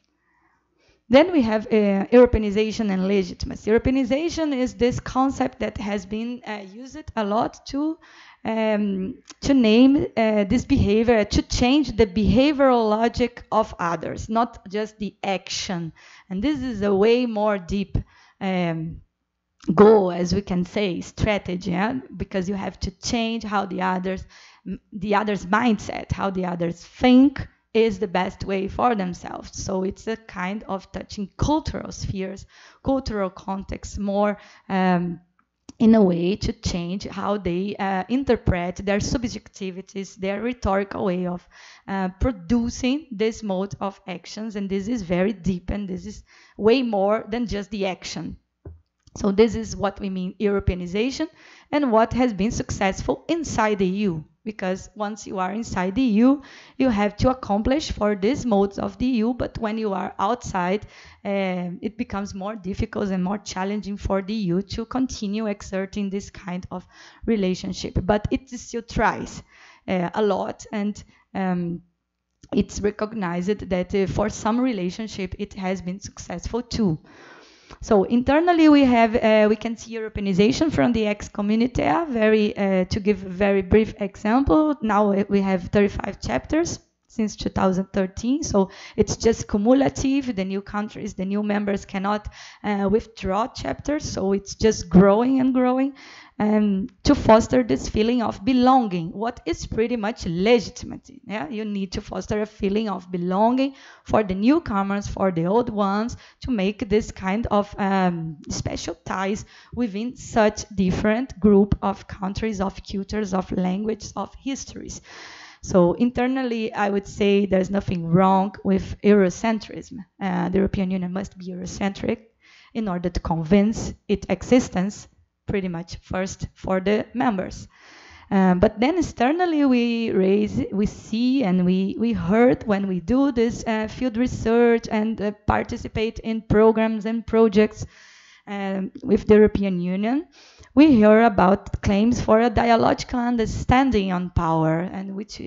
Then we have Europeanization and legitimacy. Europeanization is this concept that has been used a lot to name this behavior, to change the behavioral logic of others, not just the action. And this is a way more deep goal, as we can say, strategy, because you have to change how the others' mindset, how the others think, is the best way for themselves. So it's a kind of touching cultural spheres, cultural contexts, more in a way to change how they interpret their subjectivities, their rhetorical way of producing this mode of actions. And this is very deep, and this is way more than just the action. So this is what we mean Europeanization, and what has been successful inside the EU. Because once you are inside the EU, you have to accomplish for these modes of the EU, but when you are outside, it becomes more difficult and more challenging for the EU to continue exerting this kind of relationship. But it still tries a lot, and it's recognized that for some relationship it has been successful too. So internally we have we can see Europeanization from the ex-communitaire. To give a very brief example, now we have 35 chapters since 2013, so it's just cumulative. The new countries, the new members cannot withdraw chapters, so it's just growing and growing, to foster this feeling of belonging, what is pretty much legitimate. Yeah? You need to foster a feeling of belonging for the newcomers, for the old ones, to make this kind of special ties within such different group of countries, of cultures, of languages, of histories. So internally, I would say there's nothing wrong with Eurocentrism. The European Union must be Eurocentric in order to convince its existence pretty much first for the members. But then externally we see and we heard when we do this field research and participate in programs and projects with the European Union, we hear about claims for a dialogical understanding on power, and which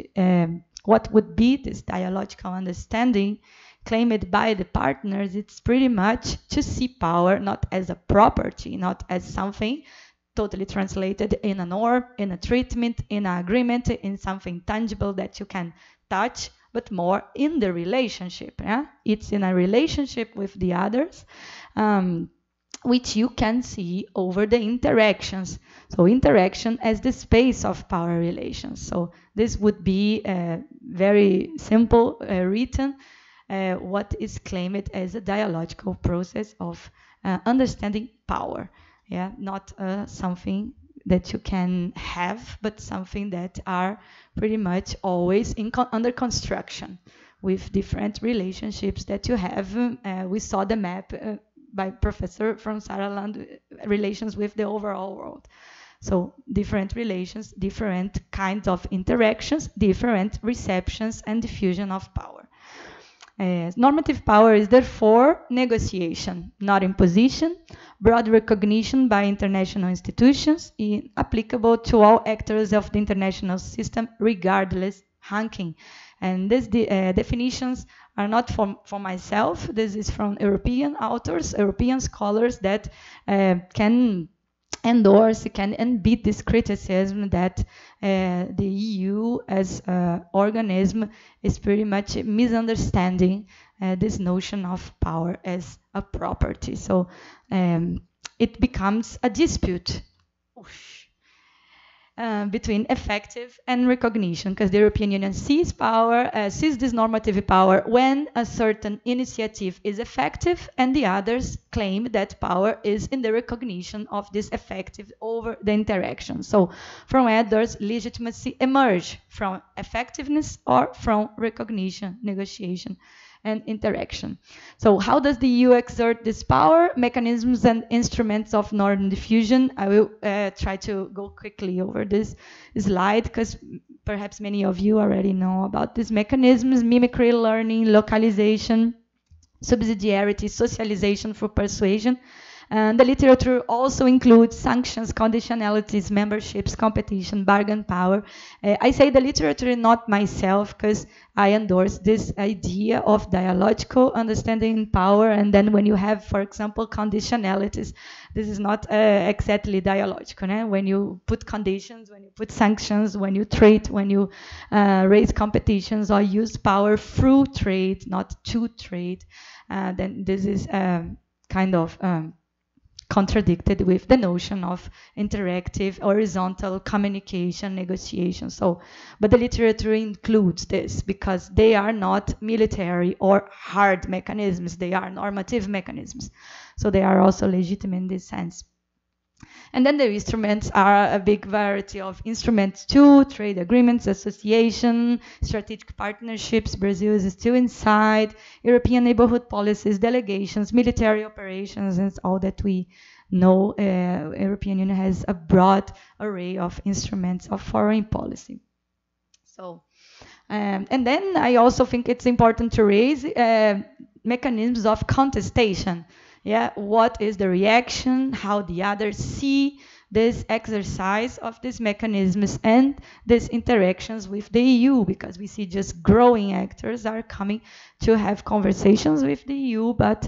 what would be this dialogical understanding claimed by the partners. It's pretty much to see power not as a property, not as something totally translated in a norm, in a treatment, in an agreement, in something tangible that you can touch, but more in the relationship. Yeah? It's in a relationship with the others, which you can see over the interactions. So interaction as the space of power relations. So this would be very simple written, what is claimed as a dialogical process of understanding power. Yeah, not something that you can have, but something that are pretty much always under construction with different relationships that you have. We saw the map by Professor from Saraland, relations with the overall world. So different relations, different kinds of interactions, different receptions and diffusion of power. Normative power is therefore negotiation, not imposition, broad recognition by international institutions, applicable to all actors of the international system, regardless ranking. And these definitions are not for myself. This is from European authors, European scholars that can endorse, can unbeat this criticism that the EU as an organism is pretty much misunderstanding this notion of power as a property. So it becomes a dispute between effective and recognition, because the European Union sees power, sees this normative power when a certain initiative is effective, and the others claim that power is in the recognition of this effective over the interaction. So from others, legitimacy emerge from effectiveness or from recognition, negotiation, and interaction. So how does the EU exert this power? Mechanisms and instruments of norm diffusion. I will try to go quickly over this slide because perhaps many of you already know about these mechanisms: mimicry, learning, localization, subsidiarity, socialization for persuasion. And the literature also includes sanctions, conditionalities, memberships, competition, bargain power. I say the literature, not myself, because I endorse this idea of dialogical understanding power. And then when you have, for example, conditionalities, this is not exactly dialogical. When you put conditions, when you put sanctions, when you trade, when you raise competitions or use power through trade, not to trade, then this is kind of contradicted with the notion of interactive, horizontal communication, negotiation. So, but the literature includes this because they are not military or hard mechanisms, they are normative mechanisms. So they are also legitimate in this sense. And then the instruments are a big variety of instruments too: trade agreements, association, strategic partnerships. Brazil is still inside. European neighborhood policies, delegations, military operations, and all that we know, European Union has a broad array of instruments of foreign policy. So, and then I also think it's important to raise mechanisms of contestation. Yeah, what is the reaction? How the others see this exercise of these mechanisms and these interactions with the EU, because we see just growing actors are coming to have conversations with the EU, but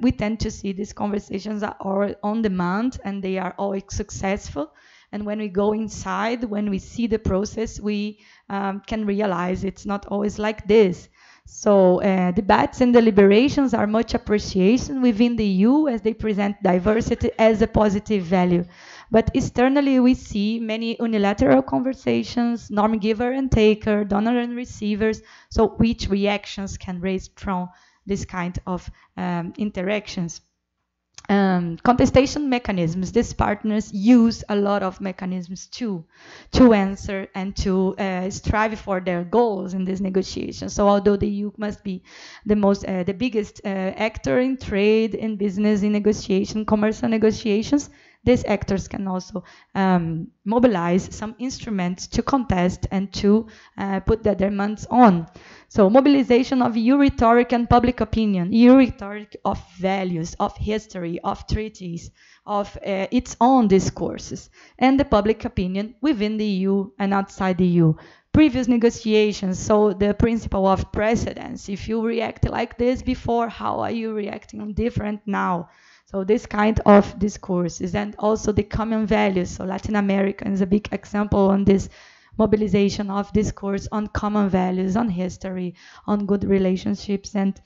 we tend to see these conversations are all on demand and they are always successful. And when we go inside, when we see the process, we can realize it's not always like this. So debates and deliberations are much appreciation within the EU as they present diversity as a positive value. But externally, we see many unilateral conversations, norm giver and taker, donor and receivers, so which reactions can raise from this kind of interactions. Contestation mechanisms. These partners use a lot of mechanisms to answer and to strive for their goals in these negotiations. So although the EU must be the biggest actor in trade, in business, in negotiation, commercial negotiations, these actors can also mobilize some instruments to contest and to put their demands on. So mobilization of EU rhetoric and public opinion, EU rhetoric of values, of history, of treaties, of its own discourses, and the public opinion within the EU and outside the EU. Previous negotiations, so the principle of precedence. If you react like this before, how are you reacting different now? So this kind of discourses, and also the common values. So Latin America is a big example on this mobilization of discourse on common values, on history, on good relationships, and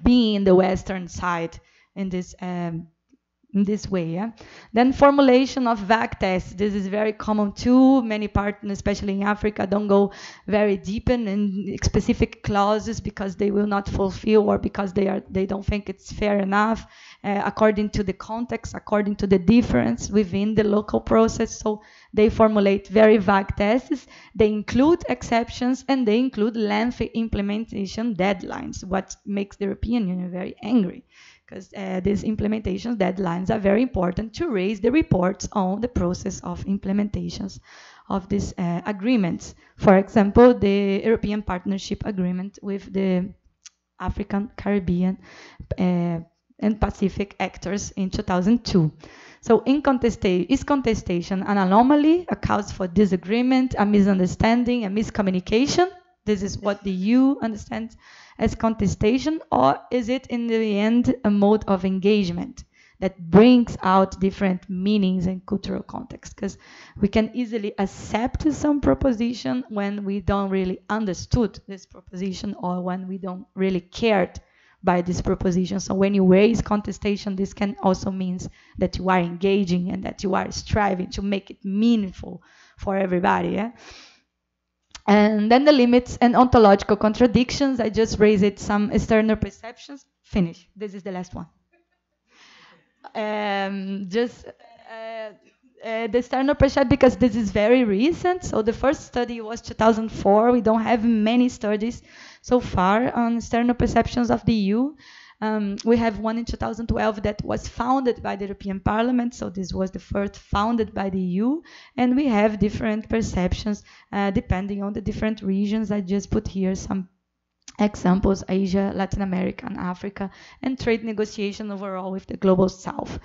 being in the Western side in this way. Yeah? Then formulation of VAC tests. This is very common too. Many partners, especially in Africa, don't go very deep in specific clauses because they will not fulfill, or because they don't think it's fair enough according to the context, according to the difference within the local process. So they formulate very vague tests. They include exceptions and they include lengthy implementation deadlines, what makes the European Union very angry, because these implementation deadlines are very important to raise the reports on the process of implementations of these agreements. For example, the European Partnership Agreement with the African, Caribbean, and Pacific actors in 2002. So is contestation an anomaly, a cause for disagreement, a misunderstanding, a miscommunication? This is what the EU understands as contestation, or is it in the end a mode of engagement that brings out different meanings and cultural context? Because we can easily accept some proposition when we don't really understood this proposition, or when we don't really cared by this proposition. So when you raise contestation, this can also mean that you are engaging and that you are striving to make it meaningful for everybody. Yeah? And then the limits and ontological contradictions. I just raised some external perceptions. Finish. This is the last one. The external perception, because this is very recent. So the first study was 2004. We don't have many studies so far on external perceptions of the EU. We have one in 2012 that was founded by the European Parliament, so this was the first founded by the EU, and we have different perceptions depending on the different regions. I just put here some examples: Asia, Latin America, and Africa, and trade negotiation overall with the global south.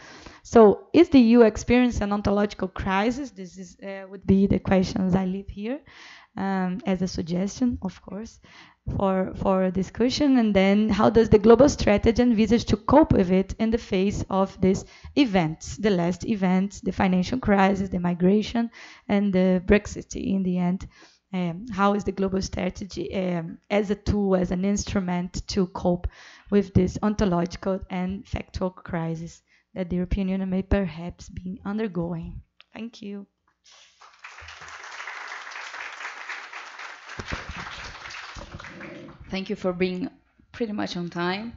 So is the EU experiencing an ontological crisis? This is would be the questions I leave here as a suggestion, of course, for discussion. And then how does the global strategy envisage to cope with it in the face of these events, the last events, the financial crisis, the migration, and the Brexit in the end? How is the global strategy as a tool, as an instrument to cope with this ontological and factual crisis that the European Union may perhaps be undergoing? Thank you. Thank you for being pretty much on time.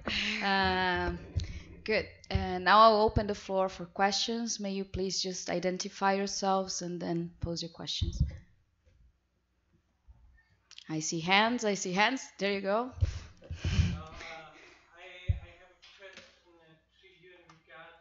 Good. Now I'll open the floor for questions. May you please just identify yourselves and then pose your questions. I see hands. There you go. I have a question to you in regard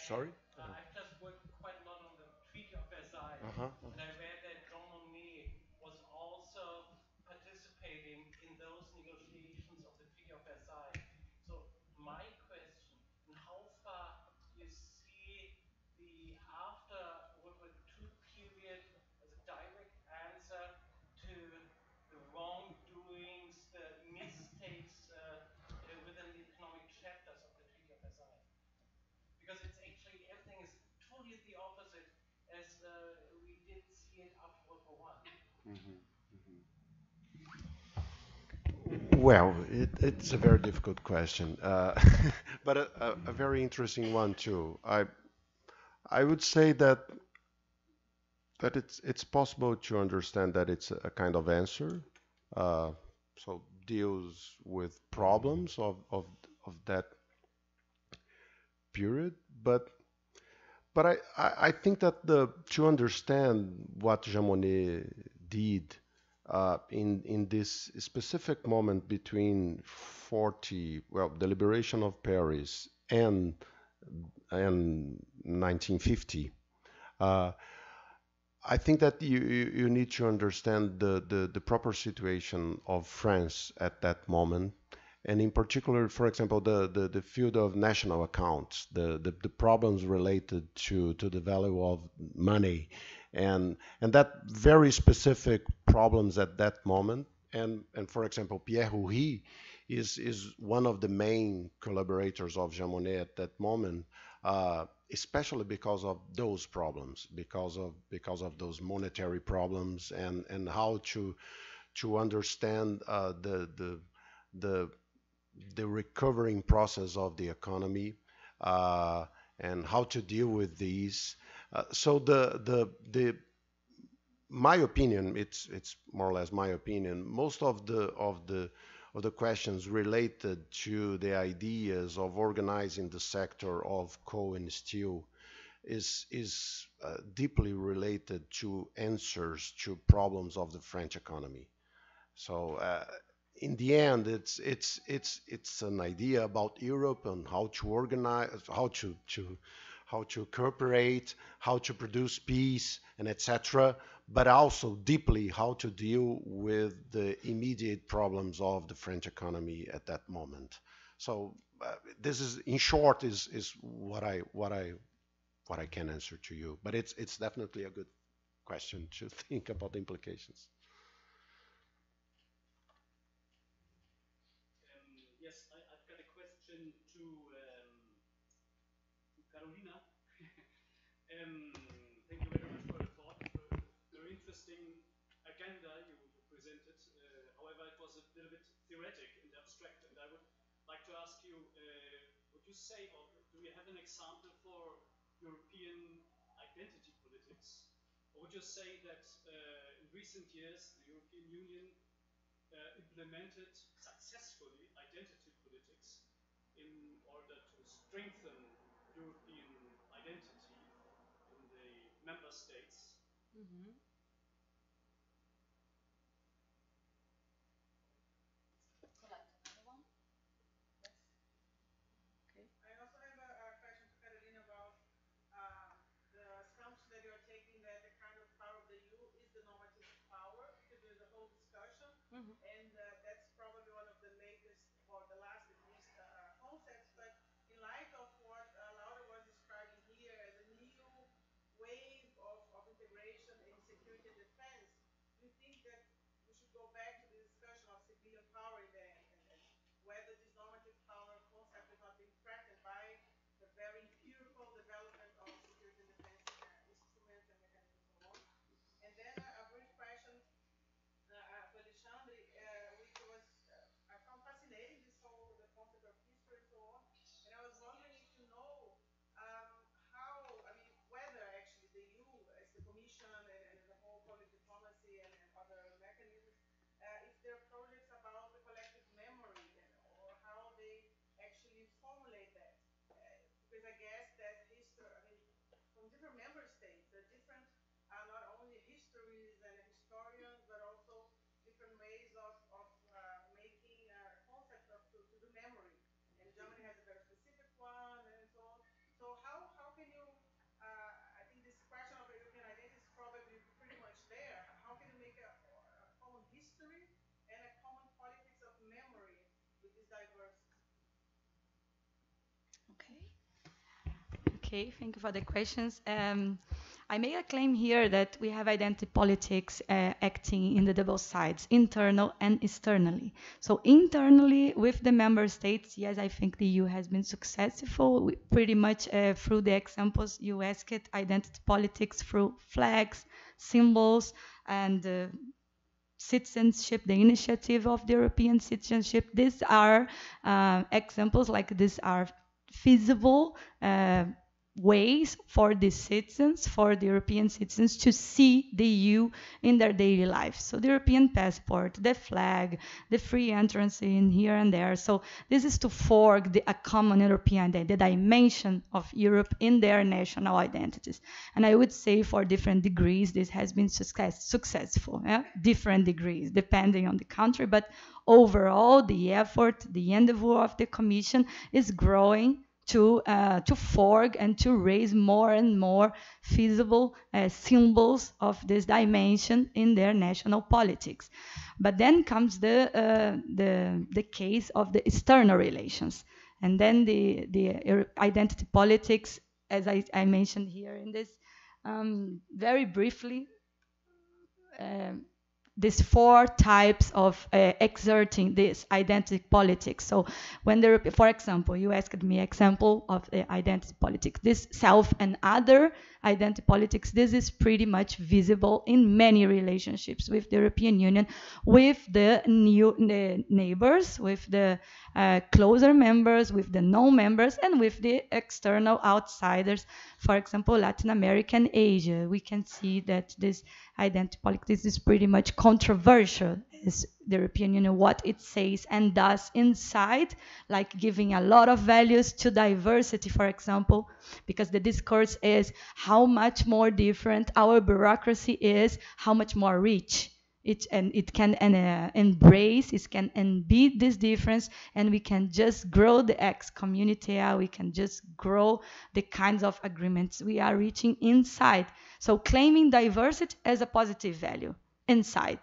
Sorry? I've just worked quite a lot on the Treaty of Versailles, Uh-huh. and I read that Jean Monnet was also participating in those negotiations of the Treaty of Versailles. So my question, and how far you see the after World War II period as a direct answer to the wrongdoings, the mistakes within the economic chapters of the Treaty of Versailles? Because it's actually everything is totally the opposite as we did see it after World War One. Well, it's a very difficult question, but a very interesting one too. I would say that it's possible to understand that it's a kind of answer, uh, so deals with problems of that period, but I think that the to understand what Jean Monnet did in this specific moment between 40, well, the liberation of Paris and 1950, uh, I think that you need to understand the proper situation of France at that moment, and in particular, for example, the field of national accounts, the problems related to the value of money, and that very specific problems at that moment. And for example, Pierre Rouhy is one of the main collaborators of Jean Monnet at that moment, especially because of those problems, because of those monetary problems, and how to understand the the recovering process of the economy, uh, and how to deal with these. So the my opinion, it's more or less my opinion. Most of the questions related to the ideas of organizing the sector of coal and steel is deeply related to answers to problems of the French economy. So in the end, it's an idea about Europe and how to organize, how to cooperate, how to produce peace, and etc. But also deeply how to deal with the immediate problems of the French economy at that moment. So this is, in short, is what I can answer to you. But it's definitely a good question to think about the implications. Yes, I've got a question to Carolina. Thank you very much for the talk. Very interesting agenda you presented. However, it was a little bit theoretic and abstract, and I would like to ask you, would you say, or do you have an example for European identity politics? Or would you say that in recent years the European Union implemented successfully identity politics in order to strengthen European identity in the member states? Mhm. Select another one. Yes. Okay. I also have a question to Carolina about the assumption that you're taking that the kind of power of the EU is the normative power, because there's a whole discussion, Mhm. and that's probably one of the latest, or the last at least, concepts. But in light of what Laura was describing here as a new wave of integration in security and defense, do you think that we should go back to the discussion of civilian power in the end, and whether this normative power concept is not being threatened by the very empirical development of security and defense instruments and mechanisms and so on? And then a brief question to Alexandre, which was I found fascinating, this whole the concept of history and so on. And I was wondering if you know how, I mean, whether actually the EU, as the Commission and the whole public diplomacy and other mechanisms, diversity? Okay, thank you for the questions. I make a claim here that we have identity politics acting in the double sides, internal and externally. So internally, with the member states, yes, I think the EU has been successful pretty much through the examples you asked, identity politics through flags, symbols, and citizenship, the initiative of the European citizenship. These are examples, like these are feasible ways for the citizens, for the European citizens to see the EU in their daily life. So the European passport, the flag, the free entrance in here and there. So this is to forge a common European identity, the dimension of Europe in their national identities. And I would say for different degrees, this has been successful, different degrees, depending on the country. But overall, the effort, the endeavor of the Commission is growing to forge and to raise more and more feasible symbols of this dimension in their national politics. But then comes the case of the external relations, and then the identity politics, as I mentioned here in this very briefly. These four types of exerting this identity politics. So when there, for example, you asked me example of identity politics, this self and other identity politics, this is pretty much visible in many relationships with the European Union, with the neighbors, with the closer members, with the non-members, and with the external outsiders. For example, Latin America and Asia, we can see that this identity politics is pretty much controversial as the European Union, what it says and does inside, like giving a lot of values to diversity, for example, because the discourse is how much more different our bureaucracy is, how much more rich. It can embrace, it can embed this difference, and we can just grow the X community, we can just grow the kinds of agreements we are reaching inside. So claiming diversity as a positive value inside.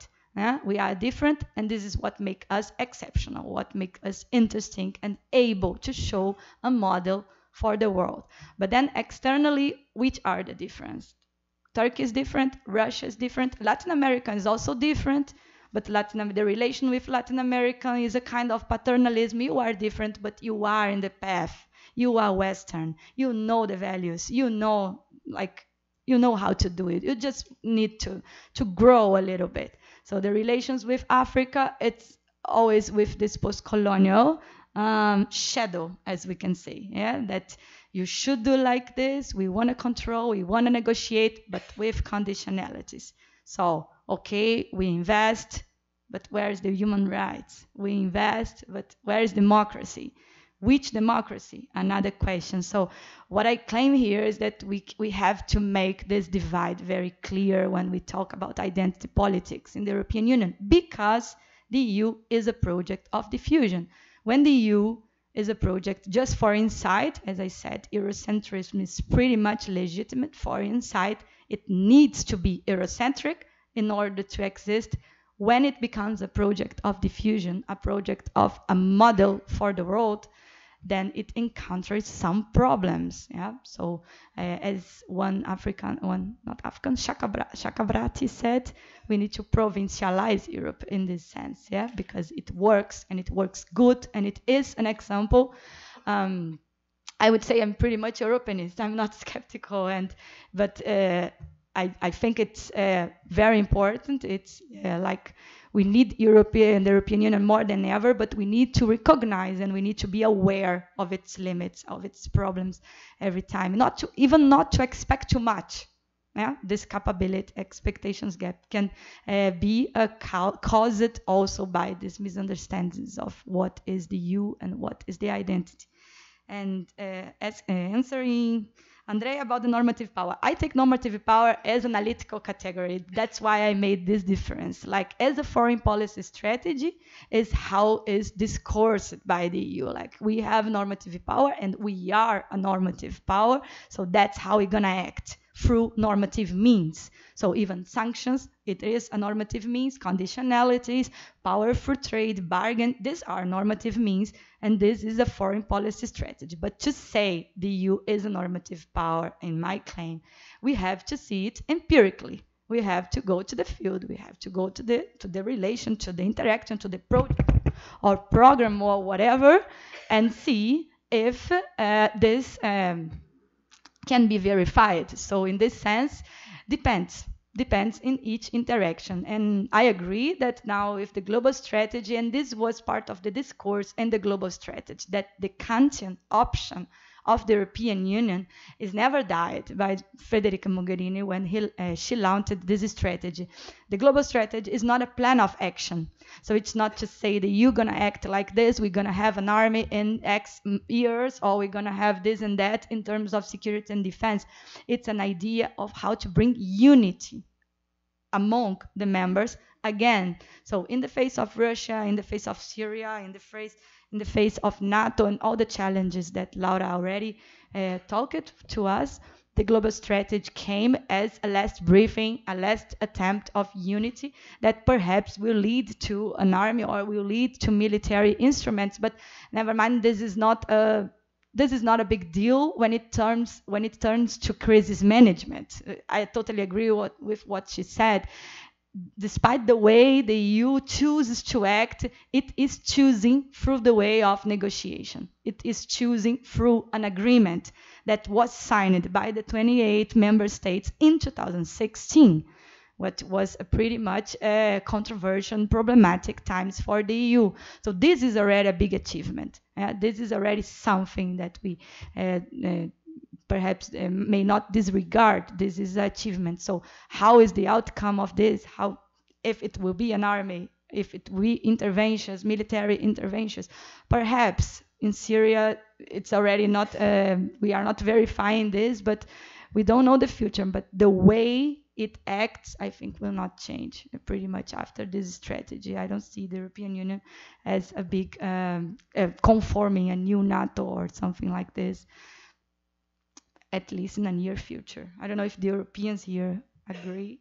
We are different, and this is what makes us exceptional, what makes us interesting and able to show a model for the world. But then externally, which are the differences? Turkey is different, Russia is different, Latin America is also different, but the relation with Latin America is a kind of paternalism. You are different, but you are in the path. You are Western. You know the values. You know how to do it. You just need to grow a little bit. So the relations with Africa, it's always with this post-colonial shadow, as we can say, that you should do like this, we want to control, we want to negotiate, but with conditionalities. So, okay, we invest, but where is the human rights? We invest, but where is democracy? Which democracy? Another question. So what I claim here is that we have to make this divide very clear when we talk about identity politics in the European Union, because the EU is a project of diffusion. When the EU is a project just for inside, as I said, Eurocentrism is pretty much legitimate for inside. It needs to be Eurocentric in order to exist. When it becomes a project of diffusion, a project of a model for the world, then it encounters some problems. So as Chakrabarty said, we need to provincialize Europe in this sense, because it works, and it works good, and it is an example. I would say I'm pretty much Europeanist. I'm not skeptical, but I think it's very important. It's like we need the European Union more than ever, but we need to recognize and we need to be aware of its limits, of its problems every time. Not to expect too much. This capability expectations gap can be caused also by these misunderstandings of what is the EU and what is the identity. And answering Andrea about the normative power. I take normative power as an analytical category. That's why I made this difference. Like as a foreign policy strategy is how is discoursed by the EU. Like we have normative power and we are a normative power. So that's how we're gonna act through normative means. So even sanctions, it is a normative means, conditionalities, power for trade, bargain, these are normative means, and this is a foreign policy strategy. But to say the EU is a normative power, in my claim, we have to see it empirically. We have to go to the field, we have to go to the relation, to the interaction, to the project or program or whatever, and see if this can be verified. So in this sense, depends in each interaction. And I agree that now with the global strategy, and this was part of the discourse in the global strategy, that the Kantian option of the European Union is never died by Federica Mogherini when she launched this strategy. The global strategy is not a plan of action. So it's not to say that you're going to act like this, we're going to have an army in X years, or we're going to have this and that in terms of security and defense. It's an idea of how to bring unity among the members again. So in the face of Russia, in the face of Syria, in the face of NATO and all the challenges that Laura already talked to us, the global strategy came as a last briefing, a last attempt of unity that perhaps will lead to an army or will lead to military instruments. But never mind, this is not a big deal when it turns to crisis management. I totally agree with what she said. Despite the way the EU chooses to act, it is choosing through the way of negotiation. It is choosing through an agreement that was signed by the 28 member states in 2016, what was a pretty much controversial, problematic times for the EU. So this is already a big achievement. This is already something that we perhaps may not disregard. This is an achievement. So how is the outcome of this? How, if it will be an army, if it will be interventions, military interventions? Perhaps in Syria, it's already not, we are not verifying this, but we don't know the future. But the way it acts, I think, will not change pretty much after this strategy. I don't see the European Union as a big conforming a new NATO or something like this, at least in the near future. I don't know if the Europeans here agree.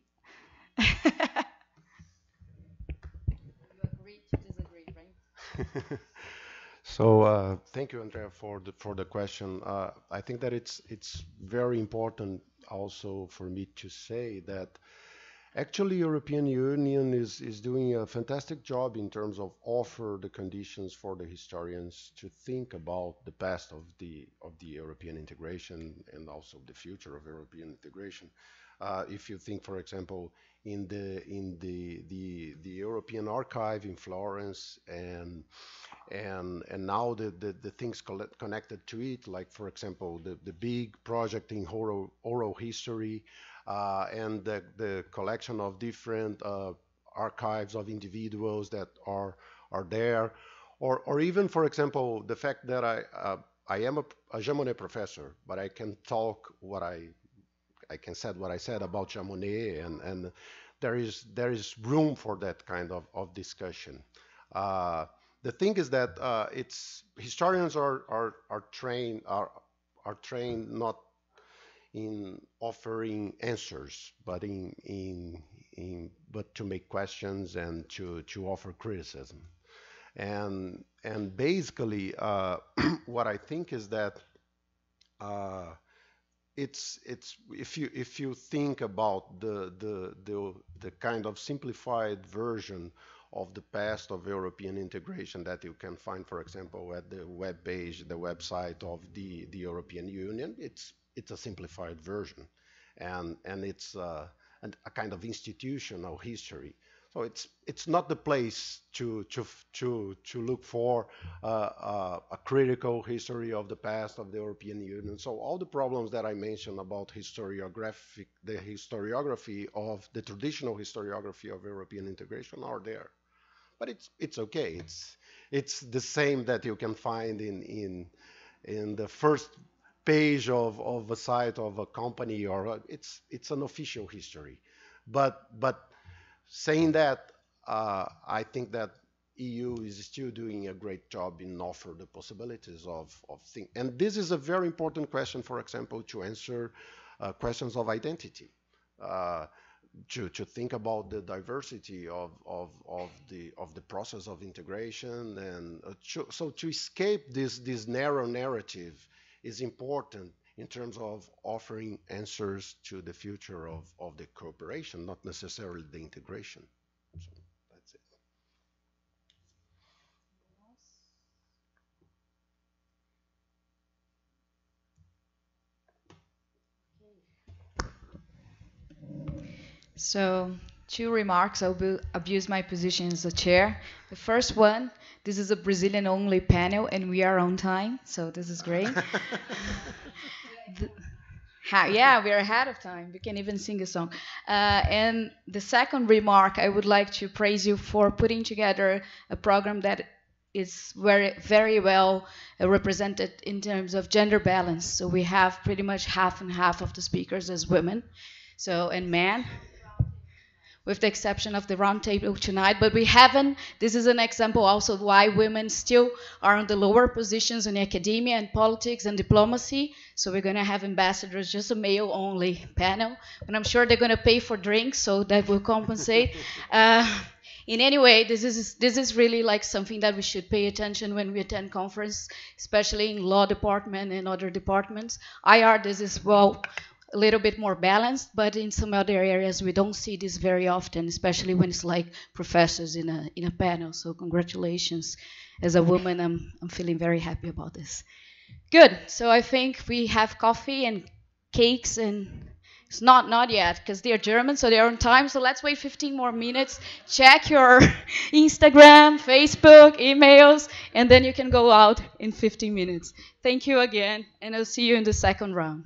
You agree to disagree, right? So thank you, Andrea, for the question. I think that it's very important also for me to say that actually European Union is doing a fantastic job in terms of offer the conditions for the historians to think about the past of the European integration and also the future of European integration. If you think, for example, in the European Archive in Florence and now the things connected to it, like for example the big project in oral history, and the collection of different archives of individuals that are there, or even for example the fact that I am a Jean Monnet professor, but I can talk what I can said what I said about Jean Monnet, and there is room for that kind of discussion. The thing is that historians are trained not in offering answers, but but to make questions and to offer criticism. And basically, what I think is that it's if you think about the kind of simplified version of the past of European integration that you can find, for example, at the web page, the website of the European Union, it's a simplified version, and it's a kind of institutional history. So it's not the place to look for a critical history of the past of the European Union. So all the problems that I mentioned about the historiography of the traditional historiography of European integration are there. But it's okay. It's the same that you can find in the first page of a site of a company, or it's an official history. But saying that, I think that EU is still doing a great job in offer the possibilities of things. And this is a very important question, for example, to answer questions of identity, to think about the diversity of the process of integration, and so to escape this narrow narrative is important in terms of offering answers to the future of the cooperation, not necessarily the integration. So that's it. So, two remarks. I will abuse my position as a chair. The first one, this is a Brazilian only panel and we are on time, so this is great. Yeah, we're ahead of time. We can even sing a song. And the second remark, I would like to praise you for putting together a program that is very well represented in terms of gender balance. So we have pretty much half and half of the speakers as women, so and men, with the exception of the round table tonight. But we haven't, this is an example also why women still are on the lower positions in academia and politics and diplomacy. So we're going to have ambassadors, just a male only panel. And I'm sure they're going to pay for drinks, so that will compensate. In any way, this is really like something that we should pay attention when we attend conference, especially in law department and other departments. IR, this is, well, a little bit more balanced, but in some other areas we don't see this very often, especially when it's like professors in a panel. So congratulations. As a woman, I'm feeling very happy about this. Good. So I think we have coffee and cakes, and it's not yet because they're German, so they're on time. So let's wait 15 more minutes. Check your Instagram, Facebook, emails, and then you can go out in 15 minutes. Thank you again, and I'll see you in the second round.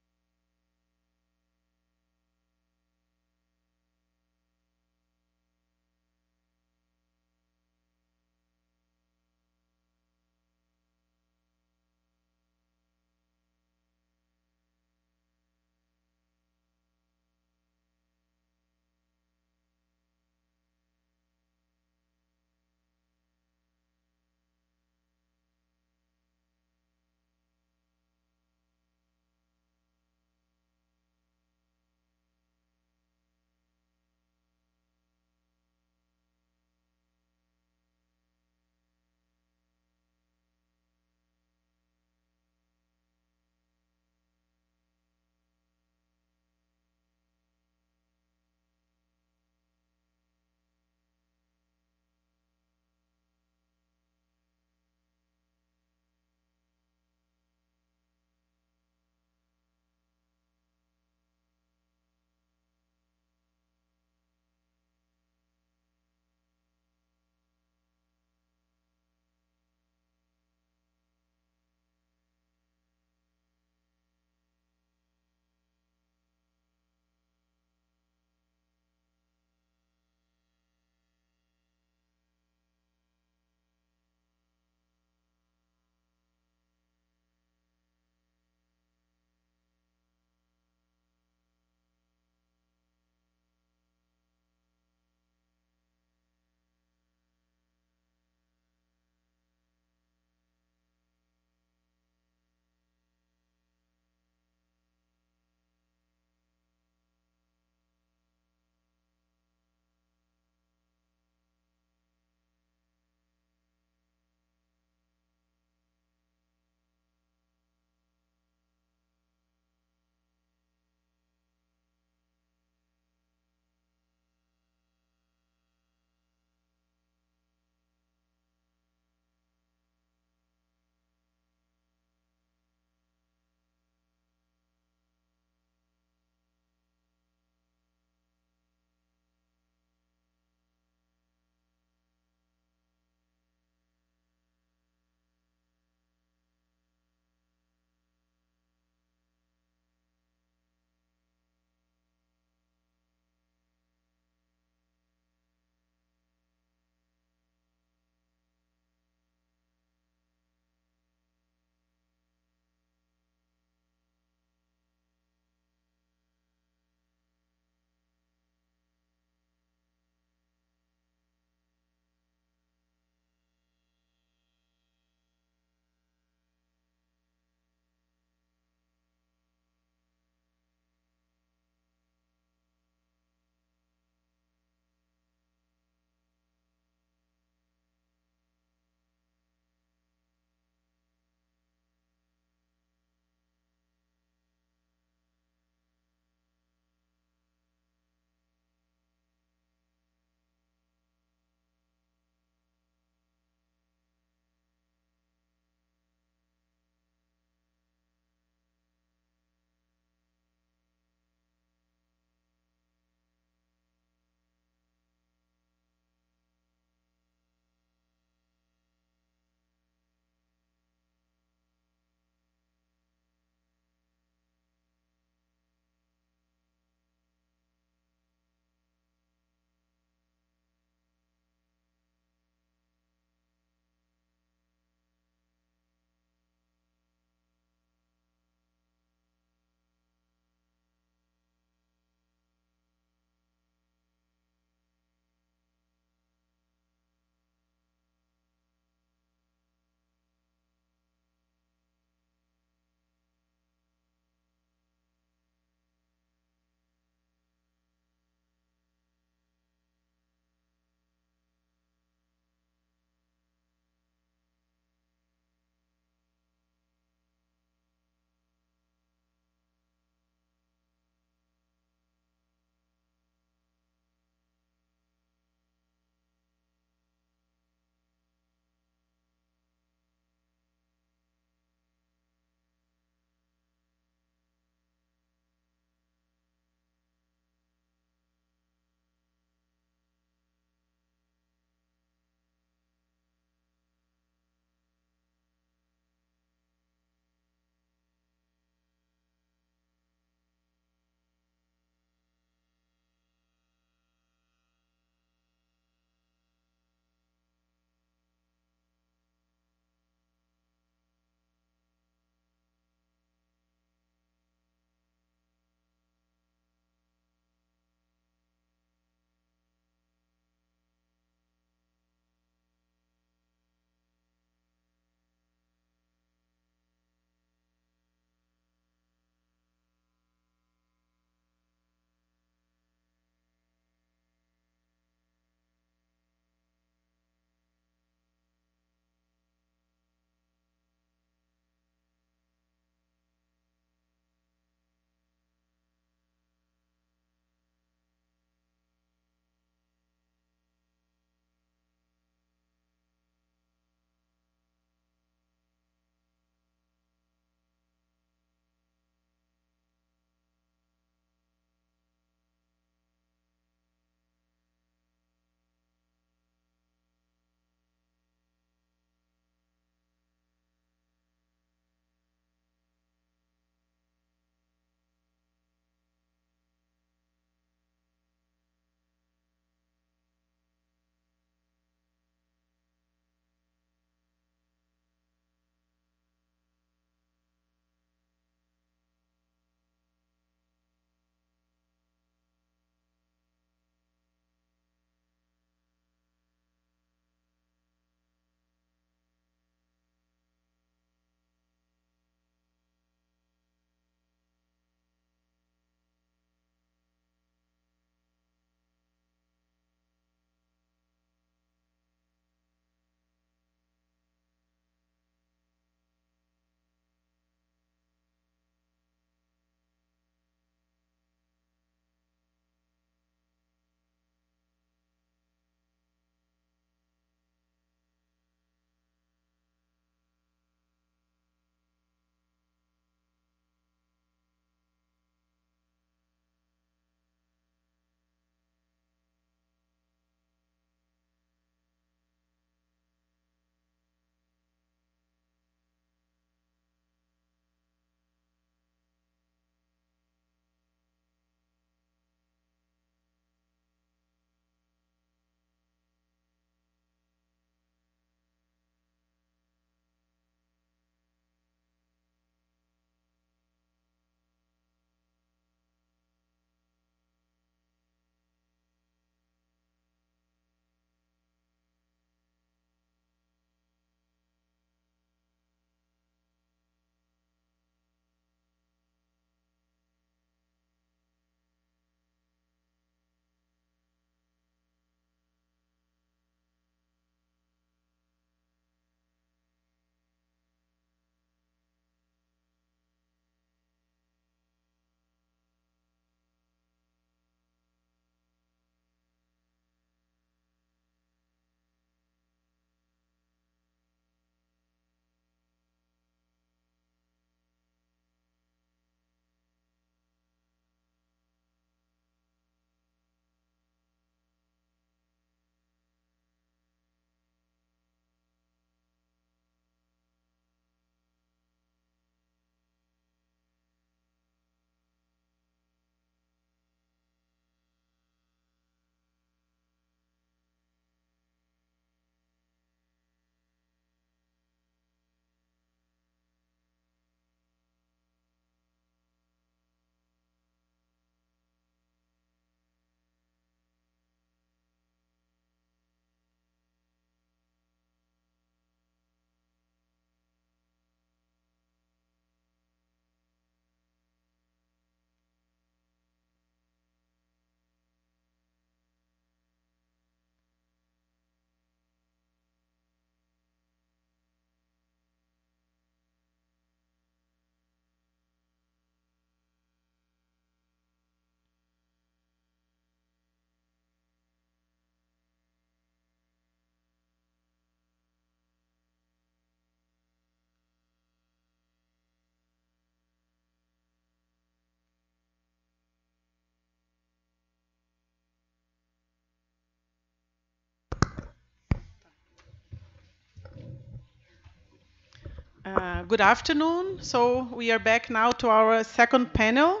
Good afternoon. So we are back now to our second panel.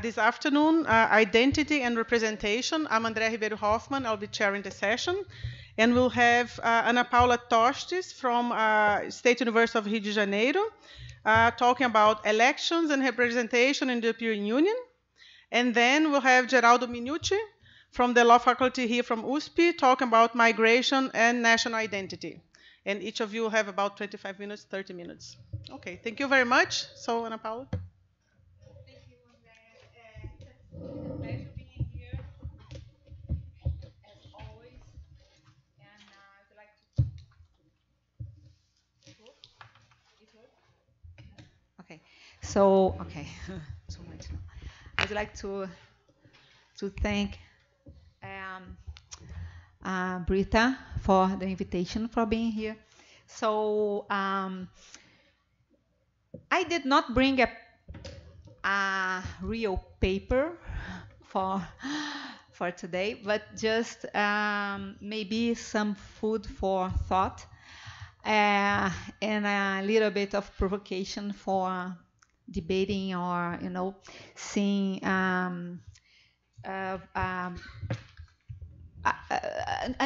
This afternoon, Identity and Representation. I'm Andrea Ribeiro Hoffman. I'll be chairing the session. And we'll have Ana Paula Tostes from State University of Rio de Janeiro talking about elections and representation in the European Union. And then we'll have Geraldo Minucci from the law faculty here from USP talking about migration and national identity. And each of you will have about 25 minutes, 30 minutes. Okay, thank you very much. So, Ana Paula. Thank you, Andrea. It's a pleasure being here, as always. And I'd like to... Okay. So, okay. So much. I'd like to thank Britta for the invitation for being here. So I did not bring a real paper for today, but just maybe some food for thought and a little bit of provocation for debating or seeing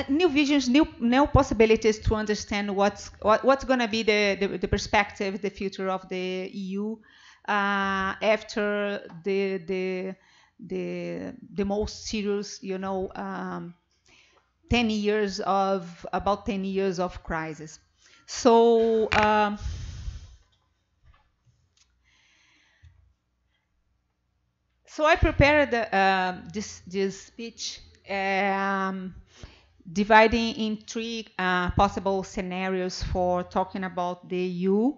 new visions, new possibilities to understand what's going to be the perspective, the future of the EU after the most serious, 10 years of crisis. So so I prepared this speech dividing in three possible scenarios for talking about the EU.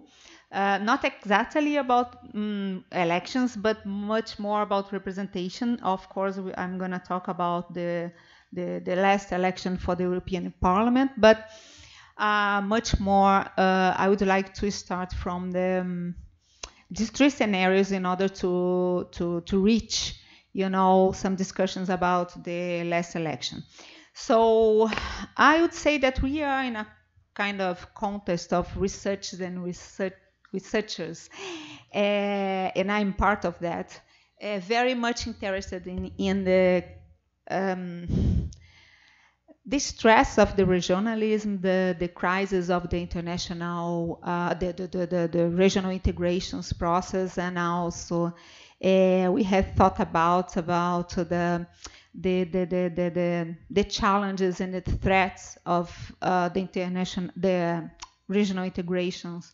Not exactly about elections, but much more about representation. Of course, I'm going to talk about the last election for the European Parliament, but much more, I would like to start from these three scenarios in order to reach, some discussions about the last election. So I would say that we are in a kind of contest of researchers and researchers, and I'm part of that. Very much interested in the stress of the regionalism, the crisis of the international, the regional integrations process, and also we have thought about the challenges and the threats of the regional integrations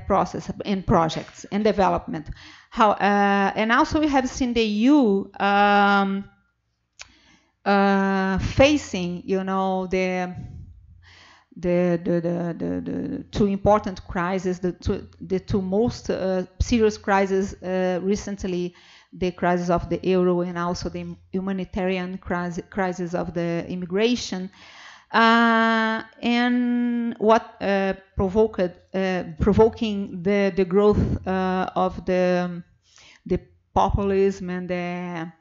process and projects and development. And also we have seen the EU facing, the two important crises, the two most serious crises recently, the crisis of the euro and also the humanitarian crisis of the immigration, and what provoking the growth of the populism and the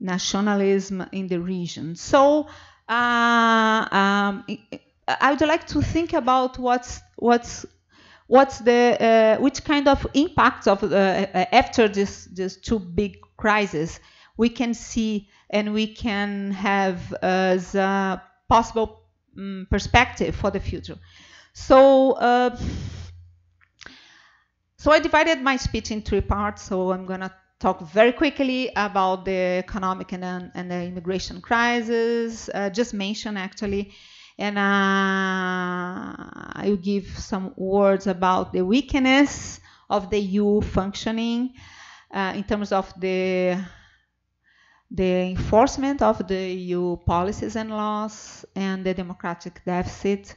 nationalism in the region. So I would like to think about which kind of impacts of after this two big crises we can see and we can have as a possible perspective for the future. So so I divided my speech in three parts. So I'm going to talk very quickly about the economic and the immigration crisis, just mention actually, and I will give some words about the weakness of the EU functioning in terms of the enforcement of the EU policies and laws and the democratic deficit.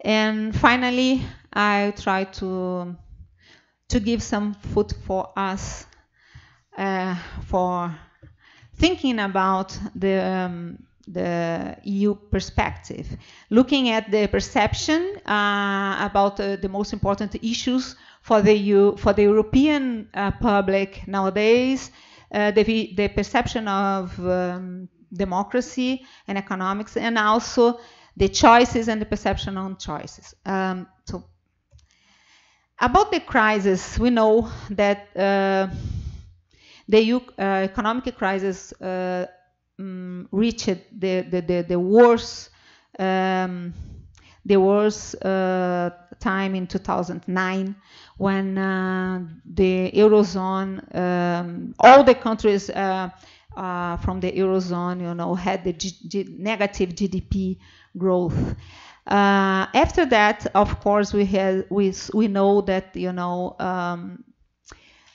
And finally, I try to give some food for us for thinking about the EU perspective, looking at the perception about the most important issues for the European public nowadays, the perception of democracy and economics, and also the choices and the perception on choices. About the crisis, we know that the EU economic crisis reached the worst time in 2009, when the Eurozone, all the countries from the Eurozone, had the negative GDP growth. After that, of course, we know that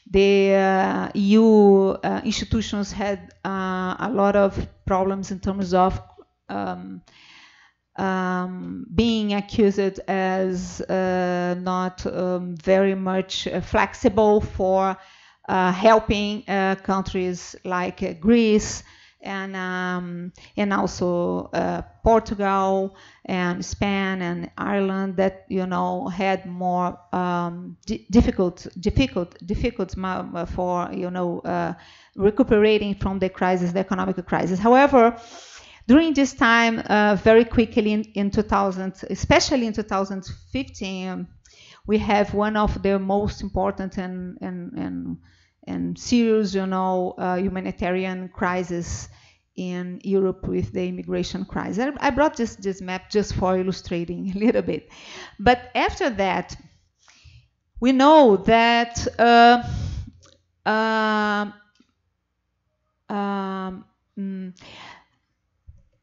the EU institutions had a lot of problems in terms of being accused as not very much flexible for helping countries like Greece and also Portugal and Spain and Ireland that had more difficult for recuperating from the crisis, the economic crisis. However, during this time, very quickly in 2000, especially in 2015, we have one of the most important and serious, humanitarian crisis in Europe with the immigration crisis. I brought this map just for illustrating a little bit. But after that, we know that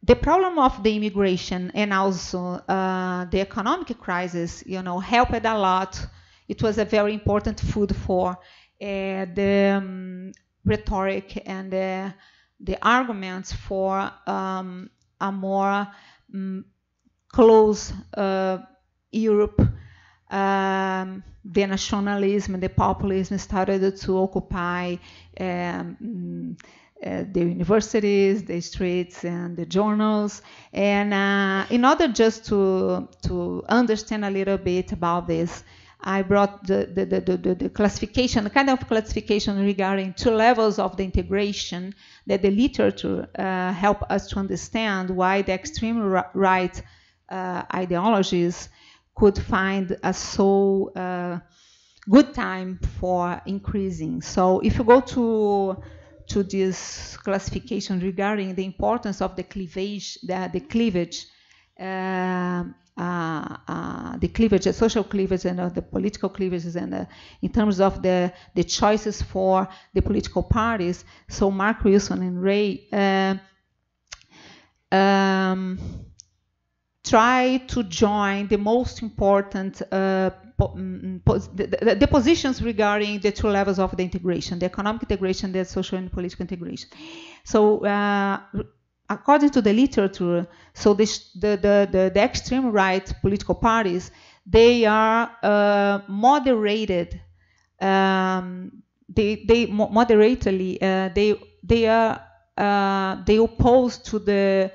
the problem of the immigration and also the economic crisis, helped a lot. It was a very important food for the rhetoric and the arguments for a more close Europe. The nationalism and the populism started to occupy the universities, the streets, and the journals. And in order just to understand a little bit about this, I brought the classification, the kind of classification regarding two levels of the integration that the literature help us to understand why the extreme right ideologies could find a so good time for increasing. So if you go to this classification regarding the importance of the cleavage, the cleavage, the social cleavage and the political cleavages, and in terms of the choices for the political parties. So Mark Wilson and Ray try to join the most important the positions regarding the two levels of the integration, the economic integration, the social and political integration. So according to the literature, so the extreme right political parties, they are moderated. They moderately they oppose to the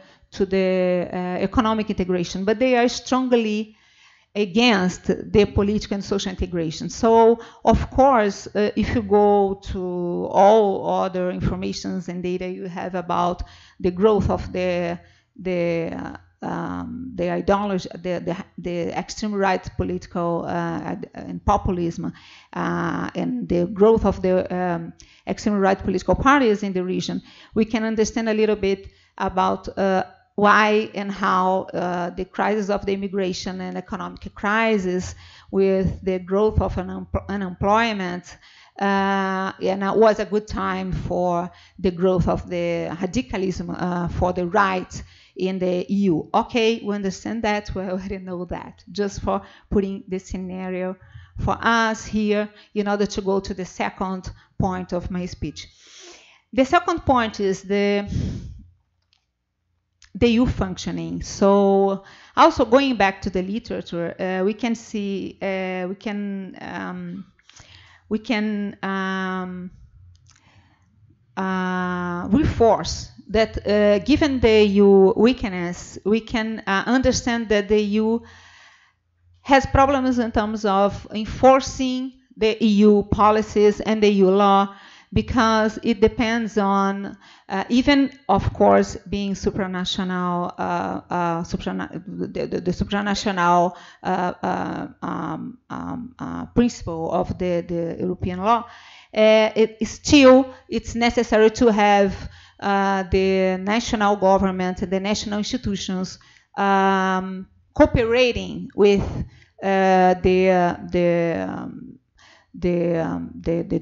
economic integration, but they are strongly against the political and social integration. So, of course, if you go to all other informations and data you have about the growth of the ideology, the extreme right political and populism, and the growth of the extreme right political parties in the region, we can understand a little bit about why and how the crisis of the immigration and economic crisis with the growth of unemployment was a good time for the growth of the radicalism for the right in the EU. Okay, we understand that, we already know that. Just for putting the scenario for us here in order to go to the second point of my speech. The second point is the EU functioning. So also going back to the literature, we can see, we can reinforce that given the EU weakness, we can understand that the EU has problems in terms of enforcing the EU policies and the EU law, because it depends on, even of course being supranational, the supranational principle of the European law, it's necessary to have the national government, the national institutions cooperating with the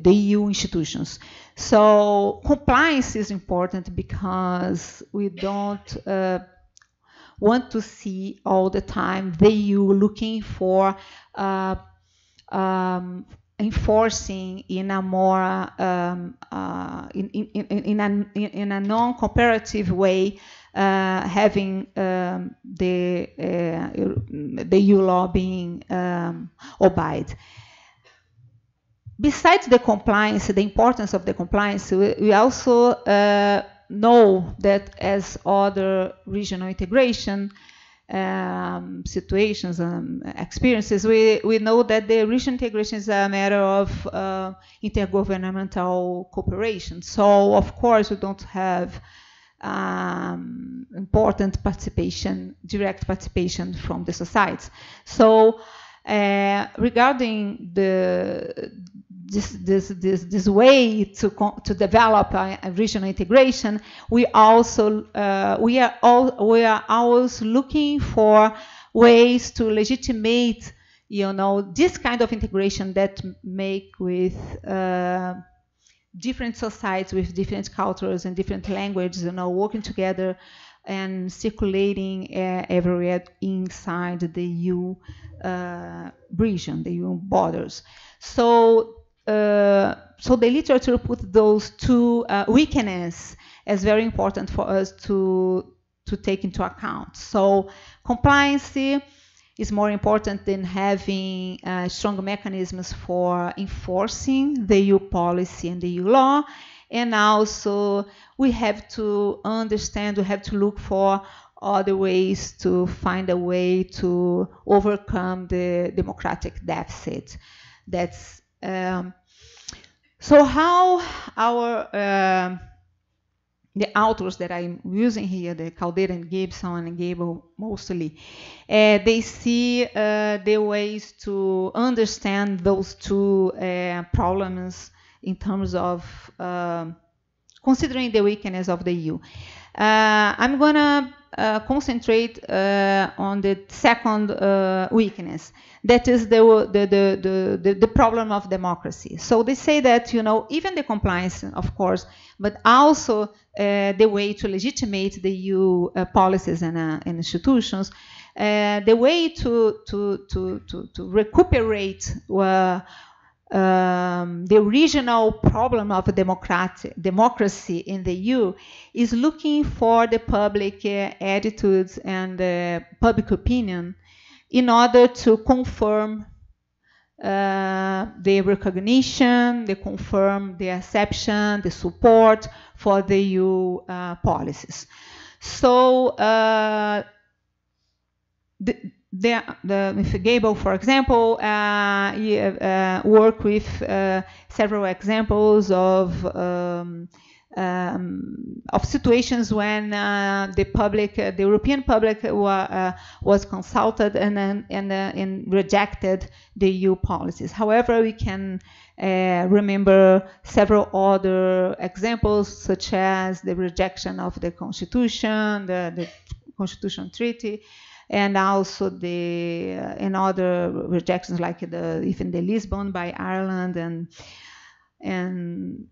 EU institutions. So compliance is important because we don't want to see all the time the EU looking for enforcing in a more in a non-cooperative way, having the EU law being obeyed. Besides the compliance, the importance of the compliance, we also know that as other regional integration situations and experiences, we know that the regional integration is a matter of intergovernmental cooperation. So, of course, we don't have important participation, direct participation from the societies. So, regarding this way to develop a regional integration, we are always looking for ways to legitimate, this kind of integration that make with different societies with different cultures and different languages, working together and circulating everywhere inside the EU region, the EU borders. So the literature put those two weaknesses as very important for us to take into account. So compliance is more important than having strong mechanisms for enforcing the EU policy and the EU law. And also we have to understand, we have to look for other ways to find a way to overcome the democratic deficit. That's so how our the authors that I'm using here, the Caldeira and Gibson and Gable mostly, they see the ways to understand those two problems in terms of considering the weakness of the EU. I'm gonna concentrate on the second weakness, that is the problem of democracy. So they say that, even the compliance, of course, but also the way to legitimate the EU policies and institutions, the way to recuperate the original problem of democracy in the EU is looking for the public attitudes and public opinion in order to confirm the recognition, the confirm the acceptance, the support for the EU policies. So if Gable, for example, work with several examples of situations when the European public was consulted and rejected the EU policies. However, we can remember several other examples, such as the rejection of the Constitution, the Constitution Treaty, and also and other rejections like even the Lisbon by Ireland and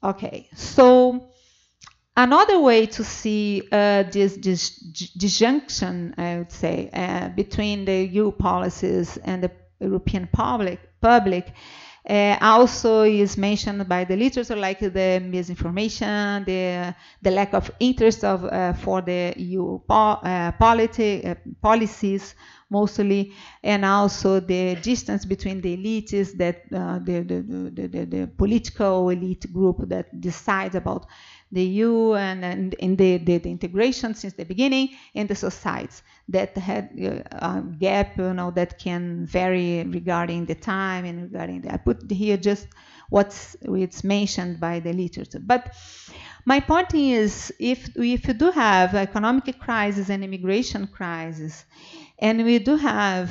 okay. So another way to see this disjunction, I would say, between the EU policies and the European public also is mentioned by the literature, like the misinformation, the lack of interest for the EU policies mostly, and also the distance between the elites, that the political elite group that decides about the EU and the integration since the beginning, and the societies that had a gap, that can vary regarding the time and regarding I put here just it's mentioned by the literature. But my point is, if you do have economic crisis and immigration crisis, and we do have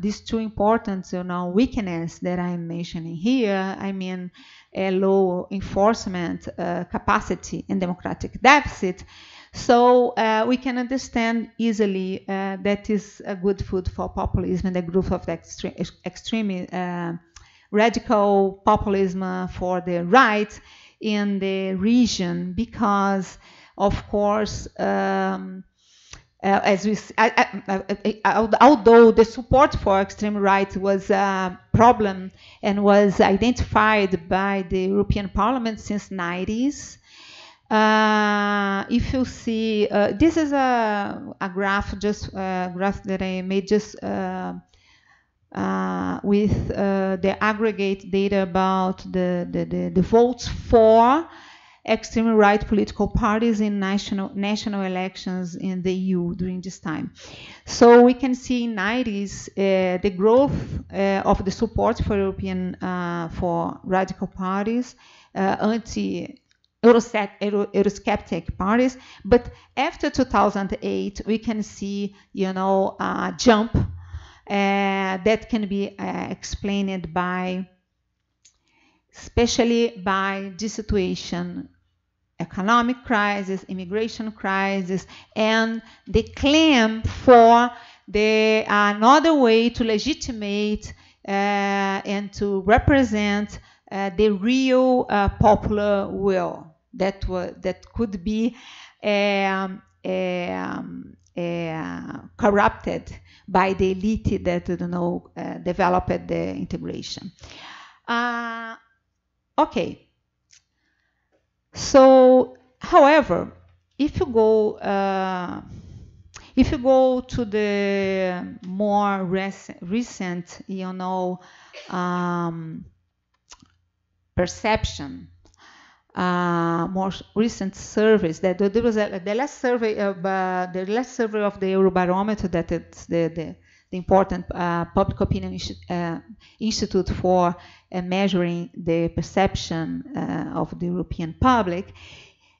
these two important, weaknesses that I'm mentioning here, I mean, a low enforcement capacity and democratic deficit. So we can understand easily that is a good food for populism and the growth of the extreme radical populism for the right in the region, because, of course, as we, although the support for extreme right was a problem and was identified by the European Parliament since 90s, if you see, this is a graph, just a graph that I made just with the aggregate data about the votes for extreme right political parties in national elections in the EU during this time. So we can see in 90s the growth of the support for European for radical parties, Eurosceptic parties, but after 2008 we can see a jump that can be explained by, especially by this situation, economic crisis, immigration crisis, and the claim for another way to legitimate and to represent the real popular will that could be corrupted by the elite that developed the integration. Okay. So, however, if you go to the more recent, perception, more recent surveys, that there was the last survey of the Eurobarometer, that it's the important public opinion institute for measuring the perception of the European public.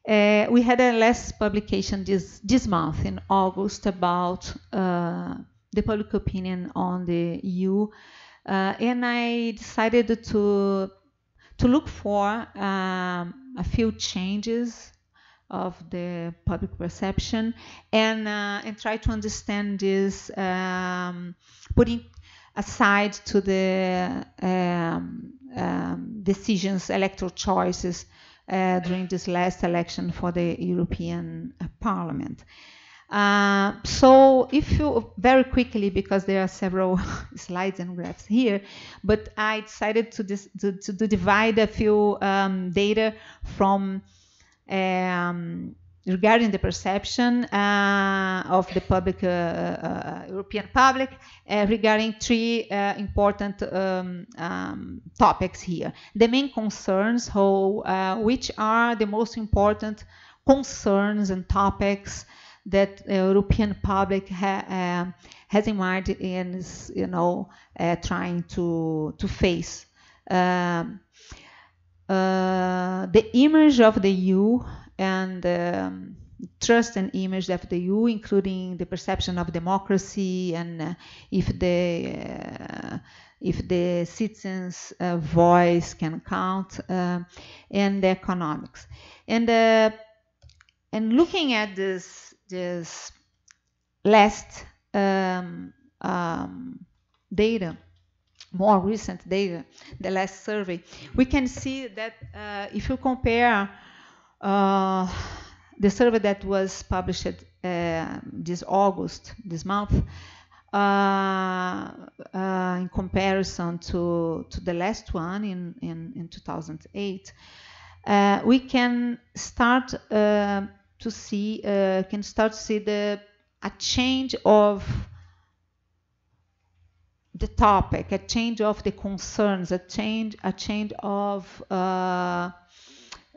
We had a last publication this month in August about the public opinion on the EU, and I decided to look for a few changes of the public perception and try to understand this, putting aside to the decisions, electoral choices during this last election for the European Parliament. So if you, very quickly, because there are several slides and graphs here, but I decided to divide a few data from regarding the perception of the public, European public, regarding three important topics here. The main concerns, which are the most important concerns and topics that the European public has in mind and is, trying to face. The image of the EU and trust and image of the EU, including the perception of democracy and if the citizens' voice can count, and the economics. And looking at this last data, more recent data, the last survey, we can see that if you compare the survey that was published this August, this month, in comparison to the last one in 2008, we can start to see a change of the topic, a change of the concerns, a change of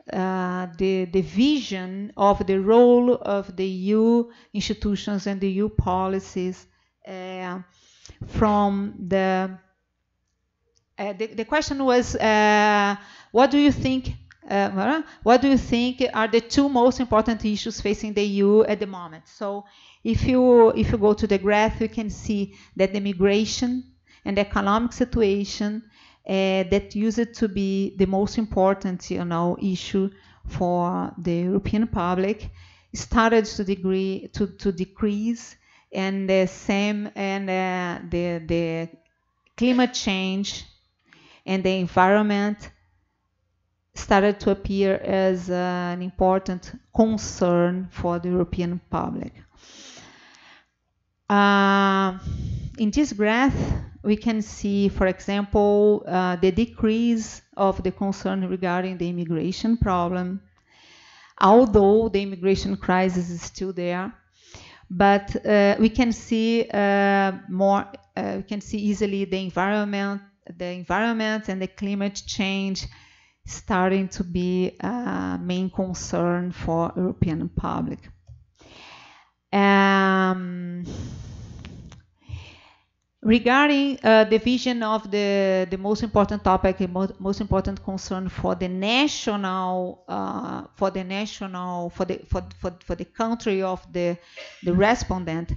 the vision of the role of the EU institutions and the EU policies from the the question was, what do you think? What do you think are the two most important issues facing the EU at the moment? So, if you go to the graph, you can see that the migration and the economic situation that used to be the most important, issue for the European public started to decrease, and the climate change and the environment started to appear as an important concern for the European public. In this graph, we can see, for example, the decrease of the concern regarding the immigration problem, although the immigration crisis is still there. But we can see we can see easily the environment and the climate change starting to be a main concern for European public. Regarding the vision of the most important topic, most important concern for the country of the respondent,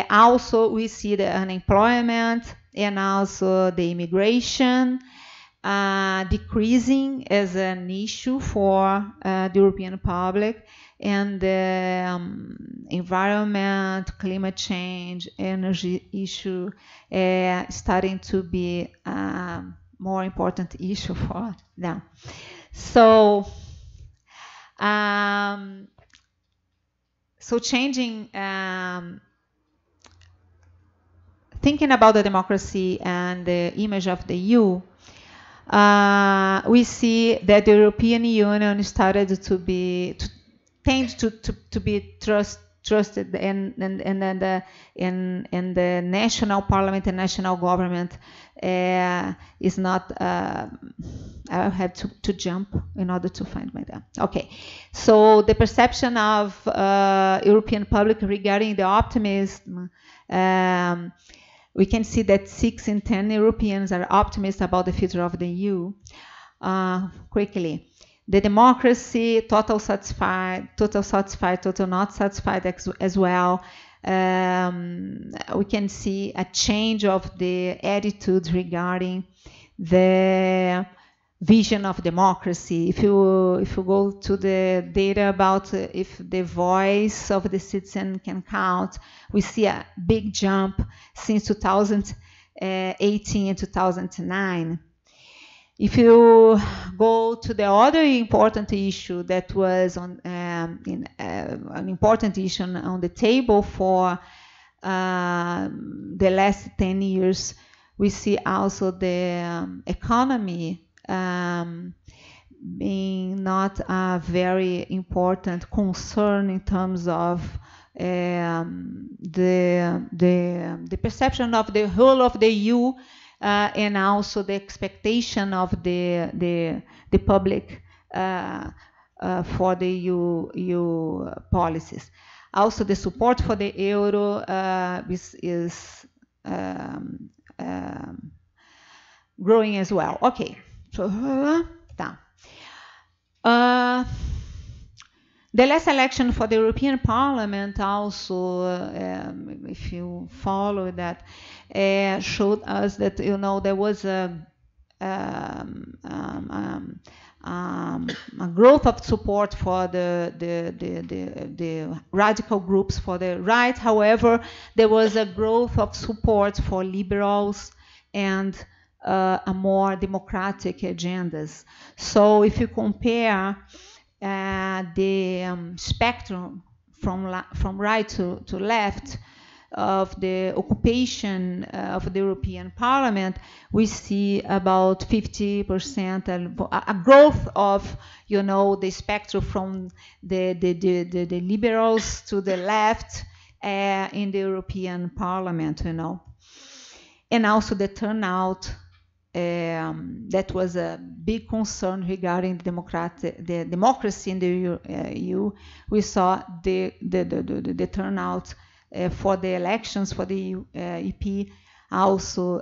also we see the unemployment and also the immigration decreasing as an issue for the European public, and the environment, climate change, energy issue starting to be a more important issue for them. So, changing, thinking about the democracy and the image of the EU, we see that the European Union started to tend to be trusted, and the national parliament and national government is not. I have to jump in order to find my data. Okay, so the perception of European public regarding the optimism. We can see that 6 in 10 Europeans are optimistic about the future of the EU. Quickly, the democracy, total satisfied, total not satisfied as well. We can see a change of the attitude regarding the vision of democracy. If you go to the data about if the voice of the citizen can count, we see a big jump since 2018 and 2009. If you go to the other important issue that was an important issue on the table for the last 10 years, we see also the economy being not a very important concern in terms of the perception of the whole of the EU, and also the expectation of the public for the EU policies. Also, the support for the euro is growing as well. Okay. The last election for the European Parliament also, if you follow that, showed us that there was a growth of support for the radical groups for the right. However, there was a growth of support for liberals and a more democratic agendas. So if you compare the spectrum from right to left of the occupation of the European Parliament, we see about 50% a growth of the spectrum from the liberals to the left in the European Parliament, and also the turnout. That was a big concern regarding the democracy in the EU. We saw the turnout for the elections for the EP also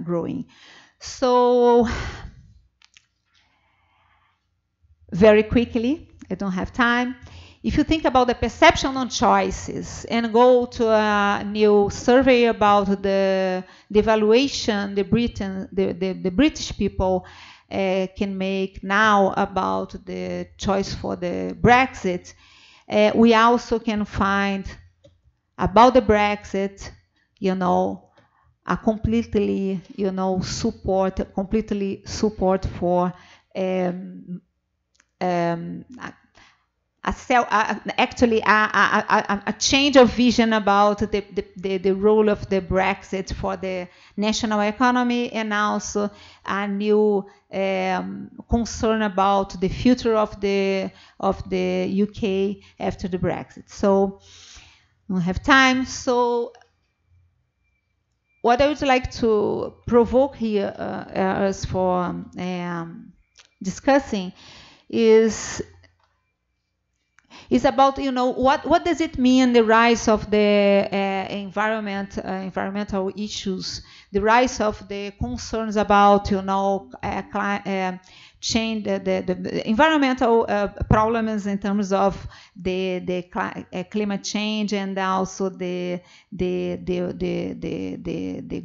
growing. So very quickly, I don't have time. If you think about the perception on choices and go to a new survey about the evaluation the British people can make now about the choice for the Brexit, we also can find about the Brexit, you know, a completely, you know, support for actually a change of vision about the role of the Brexit for the national economy, and also a new concern about the future of the UK after the Brexit. So I don't have time. So what I would like to provoke here as for discussing is about, you know, what does it mean, the rise of the environmental issues, the rise of the concerns about, you know, change, the environmental problems in terms of the climate change, and also the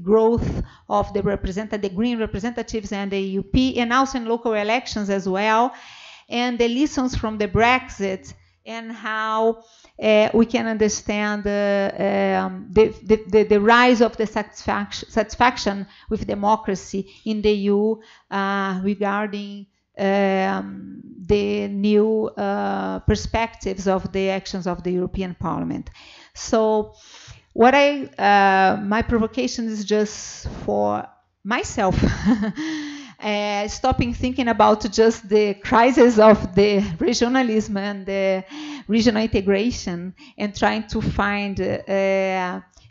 growth of the green representatives and the UP, and also in local elections as well, and the lessons from the Brexit, and how we can understand the rise of the satisfaction with democracy in the EU regarding the new perspectives of the actions of the European Parliament. So what my provocation is just for myself, stopping thinking about just the crisis of the regionalism and the regional integration, and trying to find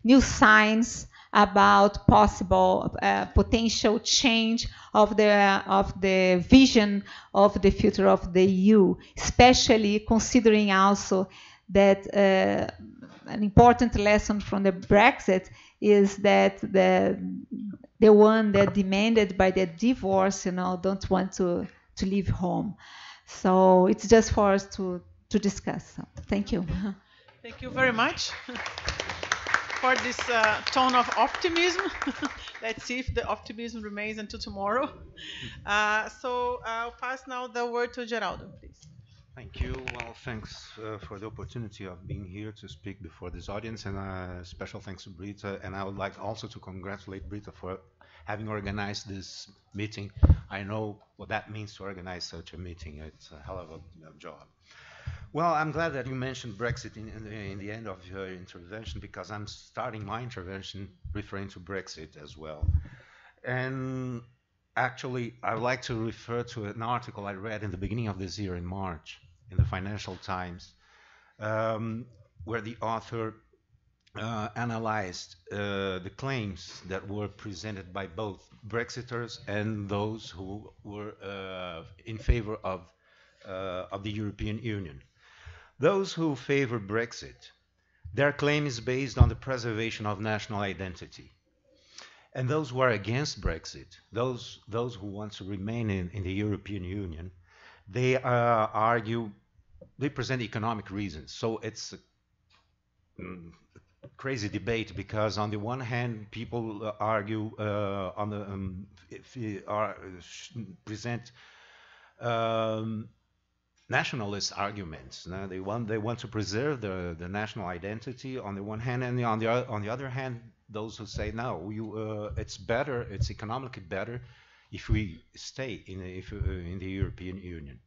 new signs about possible potential change of the vision of the future of the EU, especially considering also that an important lesson from the Brexit is that the one that demanded by the divorce, you know, don't want to leave home. So it's just for us to discuss. So, thank you. Thank you very much for this tone of optimism. Let's see if the optimism remains until tomorrow. So I'll pass now the word to Geraldo, please. Thank you. Well, thanks for the opportunity of being here to speak before this audience, and special thanks to Brita. And I would like also to congratulate Brita for having organized this meeting. I know what that means to organize such a meeting. It's a hell of a job. Well, I'm glad that you mentioned Brexit in the end of your intervention, because I'm starting my intervention referring to Brexit as well. And actually, I would like to refer to an article I read in the beginning of this year in March in the Financial Times, where the author analyzed the claims that were presented by both Brexiters and those who were in favor of the European Union. Those who favor Brexit, their claim is based on the preservation of national identity. And those who are against Brexit, those who want to remain in the European Union, they argue, they present economic reasons. So it's a crazy debate, because on the one hand, people argue present nationalist arguments. Now, they want to preserve the national identity on the one hand, and on the other hand, those who say no, it's better, it's economically better if we stay in the European Union.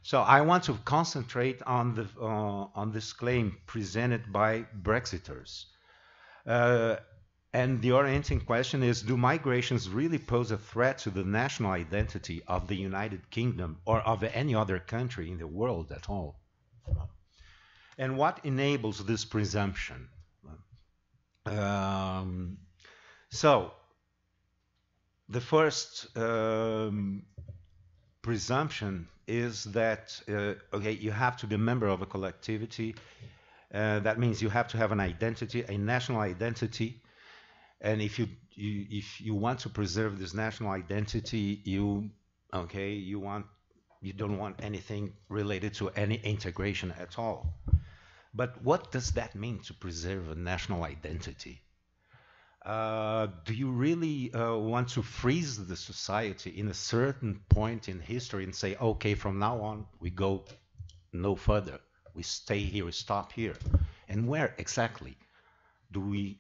So I want to concentrate on this claim presented by Brexiters. And the orienting question is, do migrations really pose a threat to the national identity of the United Kingdom or of any other country in the world at all? And what enables this presumption? So the first presumption is that, okay, you have to be a member of a collectivity. That means you have to have an identity, a national identity. And if you want to preserve this national identity, you don't want anything related to any integration at all. But what does that mean, to preserve a national identity? Do you really want to freeze the society in a certain point in history and say, okay, from now on we go no further, we stay here, we stop here? And where exactly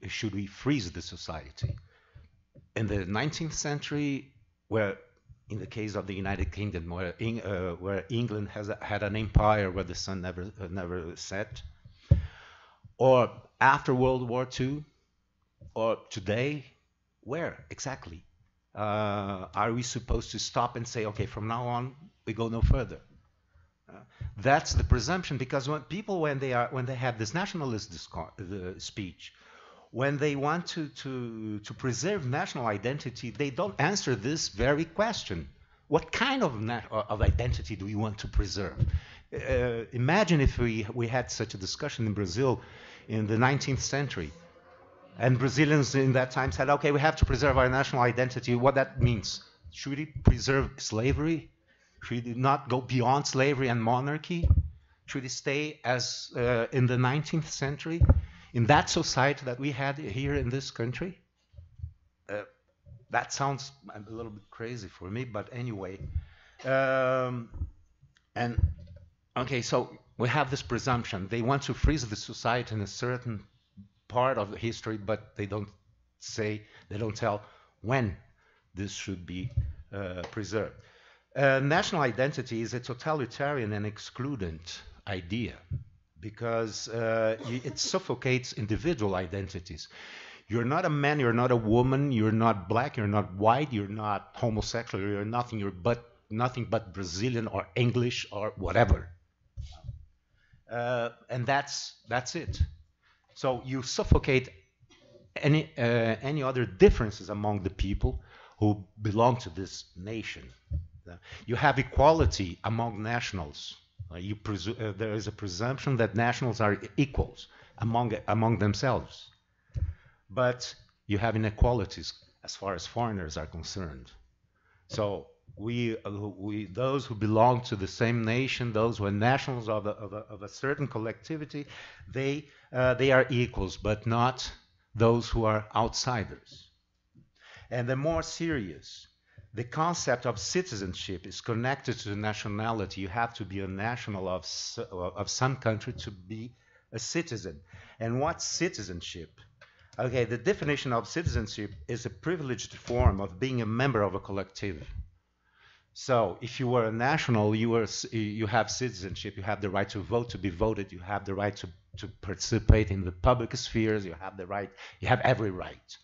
should we freeze the society? In the 19th century, where in the case of the United Kingdom, where England had an empire where the sun never set, or after World War II, or today, where exactly are we supposed to stop and say, okay, from now on we go no further? That's the presumption, because when they have this nationalist speech, when they want to preserve national identity, they don't answer this very question. What kind of identity do we want to preserve? Imagine if we had such a discussion in Brazil in the 19th century, and Brazilians in that time said, okay, we have to preserve our national identity. What that means? Should we preserve slavery? Should we not go beyond slavery and monarchy? Should we stay as in the 19th century, in that society that we had here in this country? That sounds a little bit crazy for me, but anyway. Okay, so we have this presumption. They want to freeze the society in a certain part of the history, but they don't tell when this should be preserved. National identity is a totalitarian and excludent idea, because it suffocates individual identities. You're not a man, you're not a woman, you're not black, you're not white, you're not homosexual, you're nothing, nothing but Brazilian or English or whatever. And that's it. So you suffocate any other differences among the people who belong to this nation. You have equality among nationals. There is a presumption that nationals are equals among themselves. But you have inequalities as far as foreigners are concerned. So those who belong to the same nation, those who are nationals of a certain collectivity, they are equals, but not those who are outsiders. And the more serious, the concept of citizenship is connected to nationality. You have to be a national of some country to be a citizen. And what's citizenship? Okay, the definition of citizenship is a privileged form of being a member of a collective. So if you were a national, you have citizenship. You have the right to vote, to be voted. You have the right to participate in the public spheres. You have every right.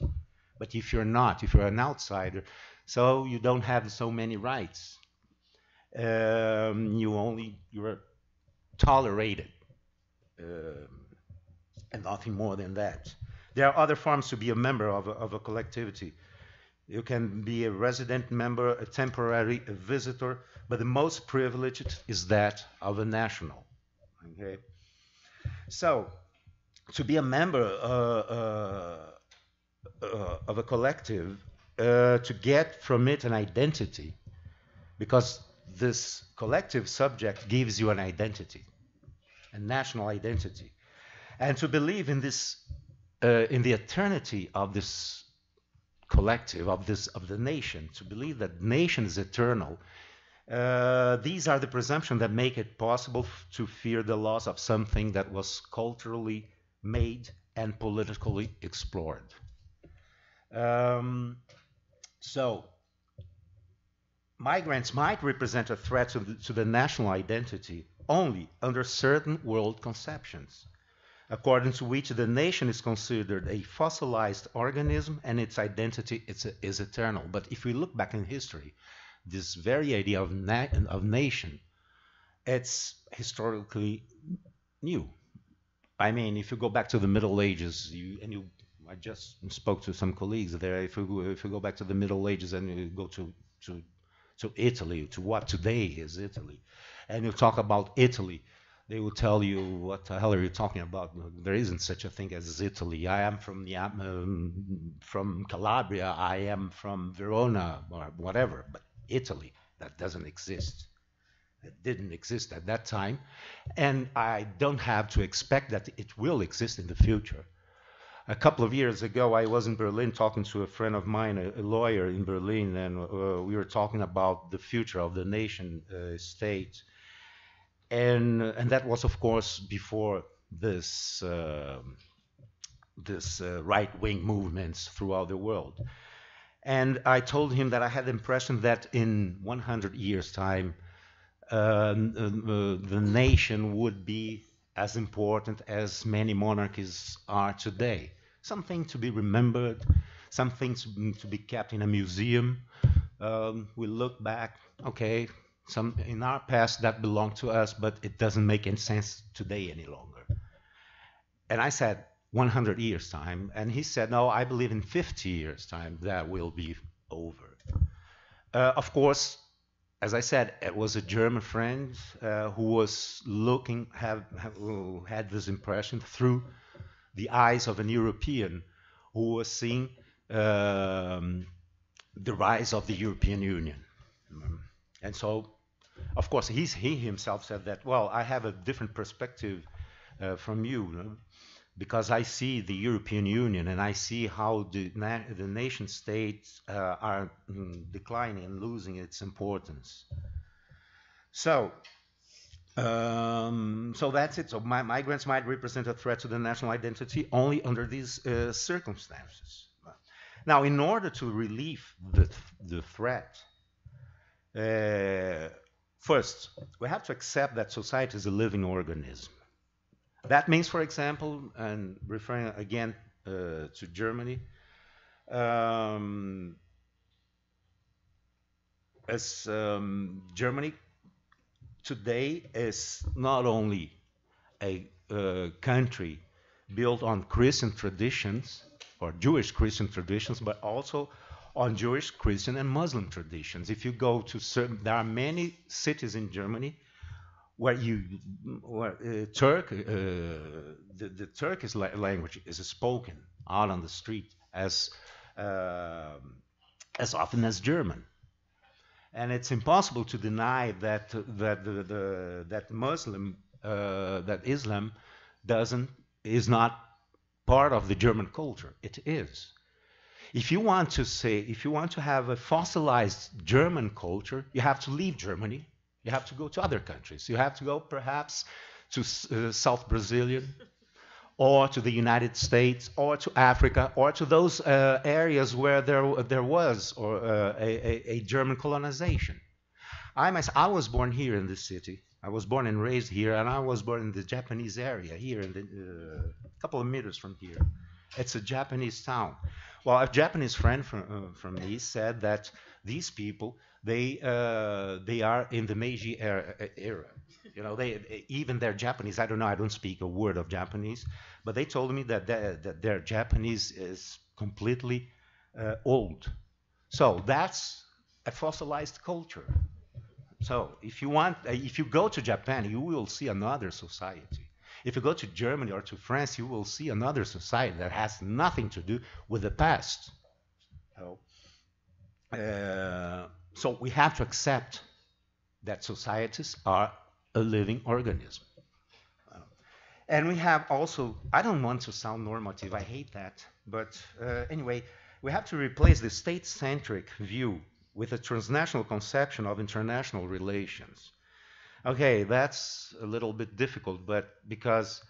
But if you're not, if you're an outsider, so you don't have so many rights. You're tolerated, and nothing more than that. There are other forms to be a member of a collectivity. You can be a resident member, a temporary, a visitor, but the most privileged is that of a national. Okay. So, to be a member of a collective, to get from it an identity, because this collective subject gives you an identity, a national identity, and to believe in this, in the eternity of this collective, of the nation, to believe that nation is eternal. These are the presumptions that make it possible to fear the loss of something that was culturally made and politically explored. So, migrants might represent a threat to the national identity only under certain world conceptions, according to which the nation is considered a fossilized organism and its identity is eternal. But if we look back in history, this very idea of nation, it's historically new. I mean, if you go back to the Middle Ages, I just spoke to some colleagues there. If you go back to the Middle Ages and you go to Italy, to what today is Italy, and you talk about Italy, they will tell you, what the hell are you talking about? There isn't such a thing as Italy. I am from Calabria. I am from Verona or whatever. But Italy, that doesn't exist. It didn't exist at that time. And I don't have to expect that it will exist in the future. A couple of years ago, I was in Berlin talking to a friend of mine, a lawyer in Berlin, and we were talking about the future of the nation state. And that was, of course, before this right-wing movements throughout the world. And I told him that I had the impression that in 100 years' time, the nation would be as important as many monarchies are today. Something to be remembered, something to be kept in a museum. We look back, okay, some in our past that belonged to us, but it doesn't make any sense today any longer. And I said 100 years time, and he said, no, I believe in 50 years time that will be over. Of course, as I said, it was a German friend who was looking, who had this impression through the eyes of an European who was seeing the rise of the European Union. And so, of course, he himself said that, well, I have a different perspective from you, because I see the European Union and I see how the nation states are declining and losing its importance. So that's it. So migrants might represent a threat to the national identity only under these circumstances. Now, in order to relieve the threat, first, we have to accept that society is a living organism. That means, for example, and referring again to Germany, Germany today is not only a country built on Christian traditions or Jewish Christian traditions, but also on Jewish, Christian, and Muslim traditions. If you go to certain, there are many cities in Germany where the Turkish language is spoken out on the street as often as German. And it's impossible to deny that Islam is not part of the German culture. It is. If you want to have a fossilized German culture, you have to leave Germany. You have to go to other countries. You have to go perhaps to South Brazilian, or to the United States, or to Africa, or to those areas where there was a German colonization. I was born here in this city. I was born and raised here, and I was born in the Japanese area here, in a couple of meters from here. It's a Japanese town. Well, a Japanese friend from me said that these people, they are in the Meiji era. You know, even they're Japanese. I don't know. I don't speak a word of Japanese, but they told me that their Japanese is completely old. So that's a fossilized culture. So if you go to Japan, you will see another society. If you go to Germany or to France, you will see another society that has nothing to do with the past. So we have to accept that societies are a living organism. And we have also, I don't want to sound normative, I hate that, but anyway, we have to replace the state-centric view with a transnational conception of international relations. Okay, that's a little bit difficult, but because,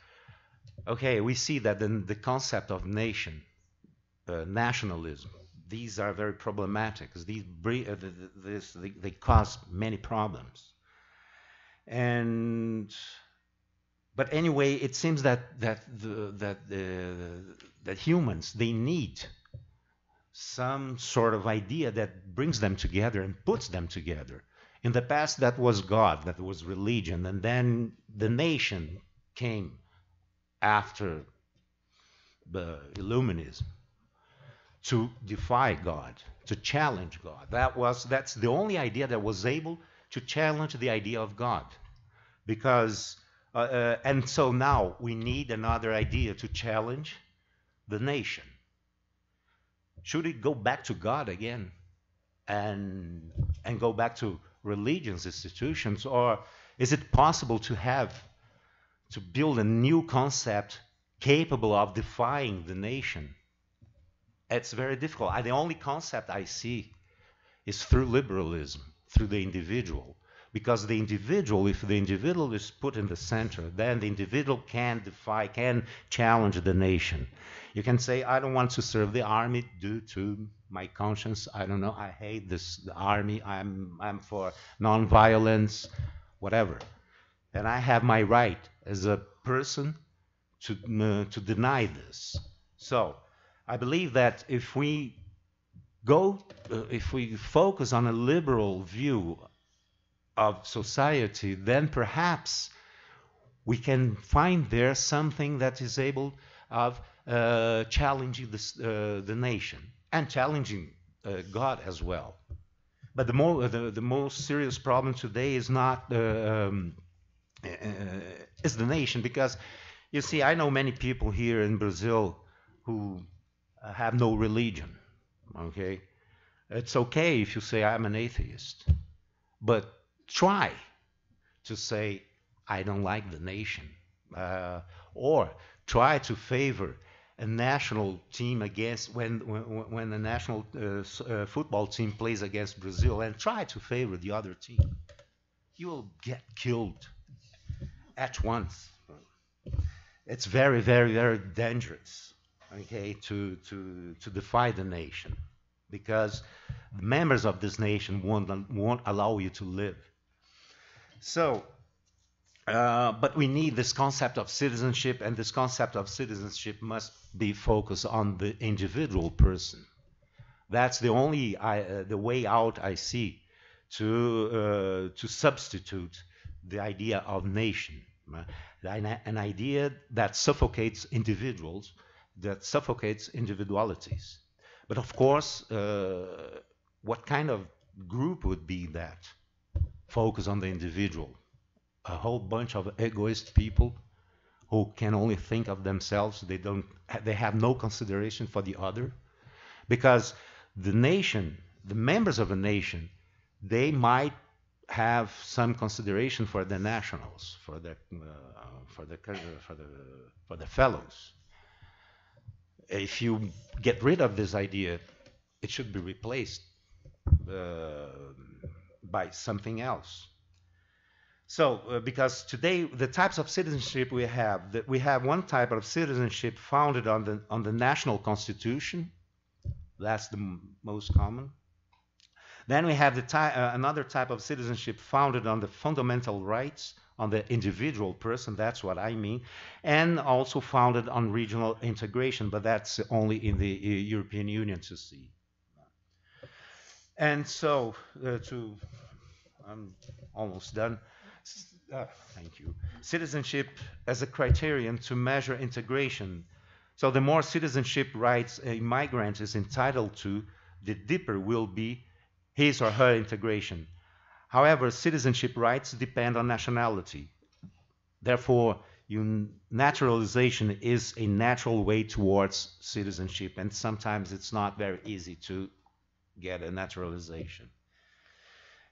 okay, we see that in the concept of nation, nationalism, these are very problematic, because they cause many problems. But anyway, it seems that humans, they need some sort of idea that brings them together and puts them together. In the past, that was God, that was religion, and then the nation came after the Illuminism to defy God, to challenge God. That's the only idea that was able to challenge the idea of God. Because, And so now we need another idea to challenge the nation. Should it go back to God again and go back to religions, institutions, or is it possible to build a new concept capable of defying the nation? It's very difficult. The only concept I see is through liberalism, through the individual. Because the individual, if the individual is put in the center, then the individual can defy, can challenge the nation. You can say, I don't want to serve the army due to my conscience. I don't know, I hate the army. I'm for non-violence, whatever. And I have my right as a person to deny this. So I believe that if we focus on a liberal view of society, then perhaps we can find there something that is able of challenging the nation and challenging God as well. But the most serious problem today is not is the nation, because you see, I know many people here in Brazil who have no religion. Okay, it's okay if you say I'm an atheist, but try to say I don't like the nation, or try to favor a national team against when the national football team plays against Brazil, and try to favor the other team. You will get killed at once. It's very, very, very dangerous, okay, to defy the nation, because the members of this nation won't allow you to live. So, but we need this concept of citizenship, and this concept of citizenship must be focused on the individual person. That's the only the way out I see to substitute the idea of nation, an idea that suffocates individuals, that suffocates individualities. But of course, what kind of group would be that? Focus on the individual. A whole bunch of egoist people who can only think of themselves. They have no consideration for the other. Because the nation, the members of a nation, they might have some consideration for the nationals, for the fellows. If you get rid of this idea, it should be replaced by something else. So, because today the types of citizenship we have one type of citizenship founded on the national constitution. That's the most common. Then we have another type of citizenship founded on the fundamental rights, on the individual person. That's what I mean, and also founded on regional integration. But that's only in the European Union to see. And so, I'm almost done. Thank you. Citizenship as a criterion to measure integration. So the more citizenship rights a migrant is entitled to, the deeper will be his or her integration. However, citizenship rights depend on nationality. Therefore, naturalization is a natural way towards citizenship, and sometimes it's not very easy to get a naturalization.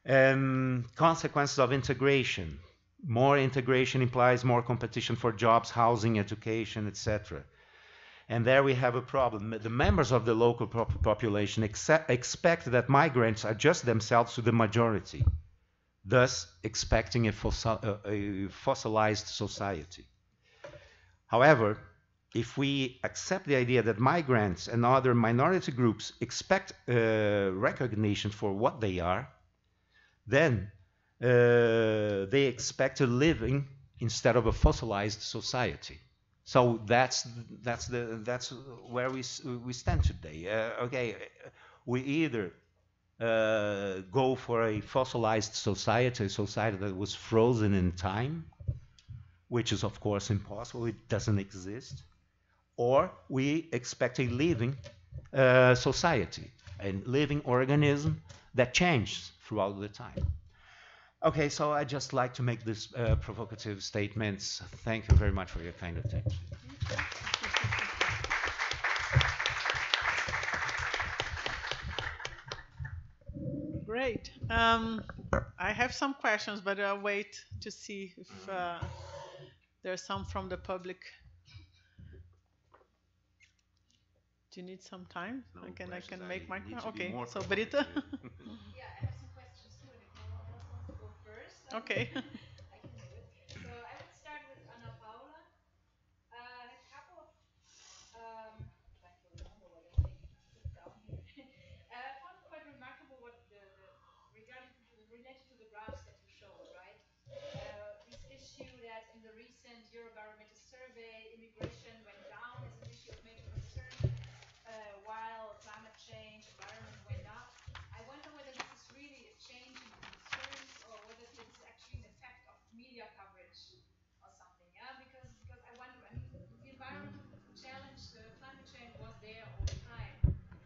Consequences of integration. More integration implies more competition for jobs, housing, education, etc. And there we have a problem. The members of the local population expect that migrants adjust themselves to the majority, thus expecting a fossilized society. However, if we accept the idea that migrants and other minority groups expect recognition for what they are, then they expect a living instead of a fossilized society. So that's where we stand today. Okay, we either go for a fossilized society, a society that was frozen in time, which is of course impossible, it doesn't exist, or we expect a living society, a living organism that changes throughout the time. Okay, so I just like to make this provocative statements. Thank you very much for your kind attention. Great. I have some questions, but I'll wait to see if there's some from the public. Do you need some time? No I can make my need to be okay. more So Brita. Yeah, I have some questions too, and if no one else wants to go first, Okay. I can do it. So I would start with Ana Paula. A couple of trying to remember what I put down here. I found it quite remarkable what the regarding related to the graphs that you showed, right? This issue that in the recent Eurobarometer survey, immigration went down as an issue of major concern, while climate change, environment went up. I wonder whether this is really a change in concerns or whether this is actually an effect of media coverage or something. Yeah, because I wonder. I mean, the environmental challenge, the climate change was there all the time.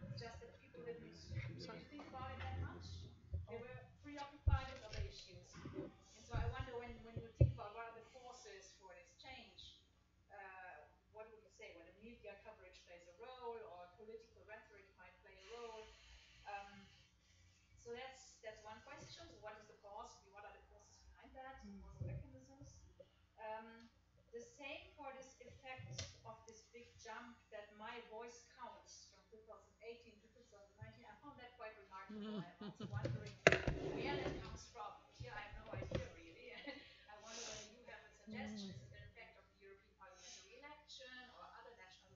It's just that people didn't really think about it that much. They were preoccupied with other issues. And so I wonder when you think about what are the causes for this change, what would you say? Whether media coverage plays a role or political rhetoric might play a role. Um, so that's one question. So what is the cause? What are the causes behind that? Causal mechanisms. The same for this effect of this big jump that my voice counts from 2018 to 2019. I found that quite remarkable. I'm also wondering where that comes from. And here I have no idea really. I wonder whether you have a suggestion. Is it an effect of the European parliamentary election or other national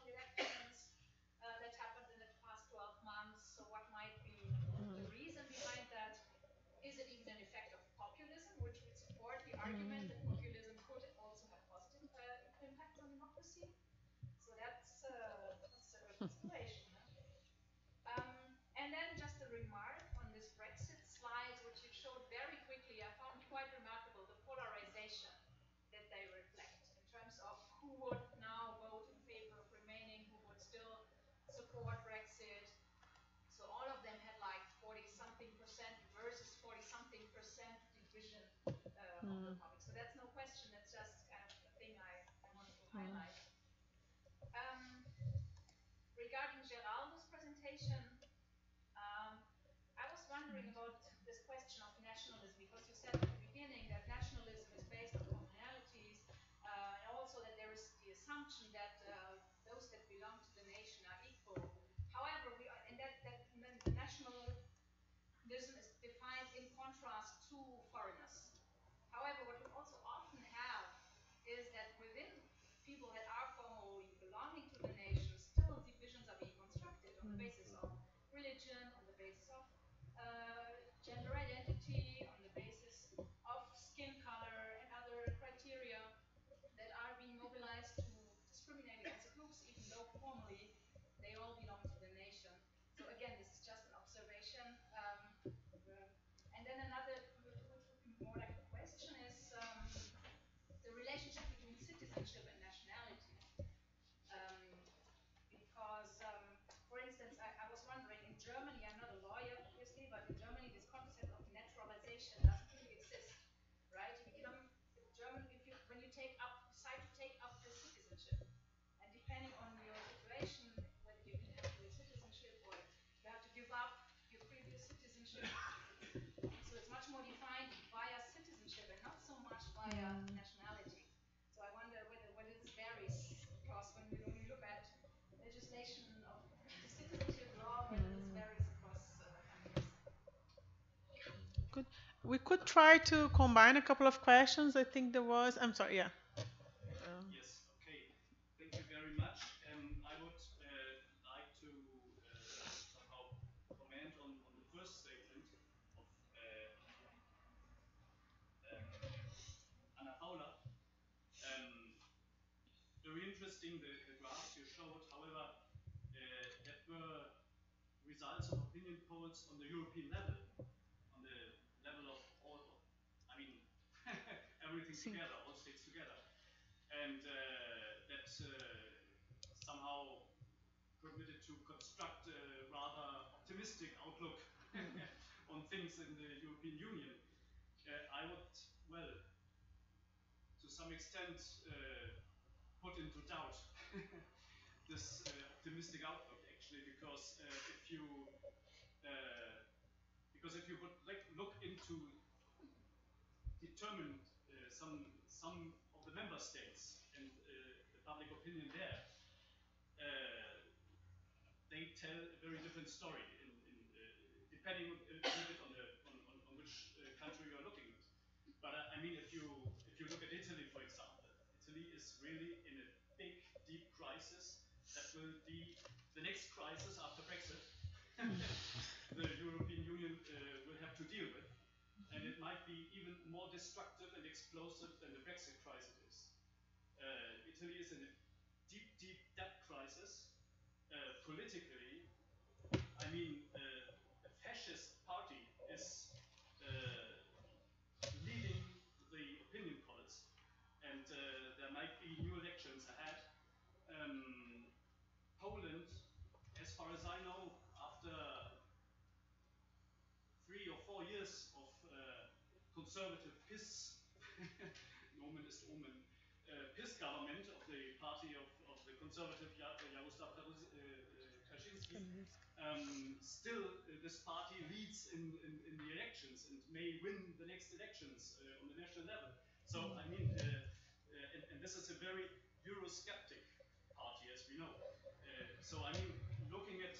elections that happened in the past 12 months? So what might be the reason behind that? Is it even an effect of populism, which would support the argument that populism could also have positive impacts on democracy? So that's a consideration. And then just a remark on this Brexit slide, which you showed very quickly. I found quite remarkable the polarization that they reflect in terms of who would now vote in favor of remaining, who would still support Brexit. So all of them had like 40 something percent versus 40 something percent division of the public. So that's no question. That's just kind of a thing I wanted to highlight. Regarding Geraldo's presentation, I was wondering about this question of nationalism, because you said at the beginning that nationalism is based on commonalities, and also that there is the assumption that those that belong to the nation are equal. However, the nationalism is defined in contrast to foreigners. However, what we also often have is that within people that are formally belonging to the nation, still divisions are being constructed on the basis of religion, on the basis of gender identity, on the basis of skin color and other criteria that are being mobilized to discriminate against groups, even though formally they all belong to the nation. So again, this is just an observation. And then another, which would be more like a question, is the relationship between citizenship and nationality. Because, for instance, I was wondering, in Germany, I'm not a lawyer, obviously, but in Germany, this concept of naturalization doesn't really exist, right? You become German when you decide to take up the citizenship. And depending on your situation, whether you can have dual citizenship or you have to give up your previous citizenship. So it's much more defined via citizenship and not so much via nationality. So I wonder whether this varies across when we look at legislation of citizenship law, whether this varies across countries. Good. We could try to combine a couple of questions. I think there was. I'm sorry. Yeah. Yes. Okay. Thank you very much. I would like to somehow comment on the first statement of Ana Paula. Very interesting, the graphs you showed. However, that were results of opinion polls on the European level, on the level of all, I mean, everything together, all states together. And that somehow permitted to construct a rather optimistic outlook on things in the European Union. I would, well, to some extent, put into doubt this optimistic outlook, actually, because if you would look into determine some of the member states and the public opinion there, they tell a very different story, depending a little bit on which country you are looking at. But I mean, if you look at Italy, for example, Italy is really in a big, deep crisis that will be the next crisis after Brexit. The European Union will have to deal with, and it might be even more destructive and explosive than the Brexit crisis is. Italy is in a deep, deep debt crisis. Politically, I mean, a fascist party is leading the opinion polls, and there might be new elections ahead. Poland, as far as I know, after 3 or 4 years of conservative PiS, Nomen ist Omen, PiS government of the party of the conservative Jaroslaw Kaczynski, still this party leads in the elections and may win the next elections on the national level. So, I mean, and this is a very Eurosceptic party, as we know. So, I mean, looking at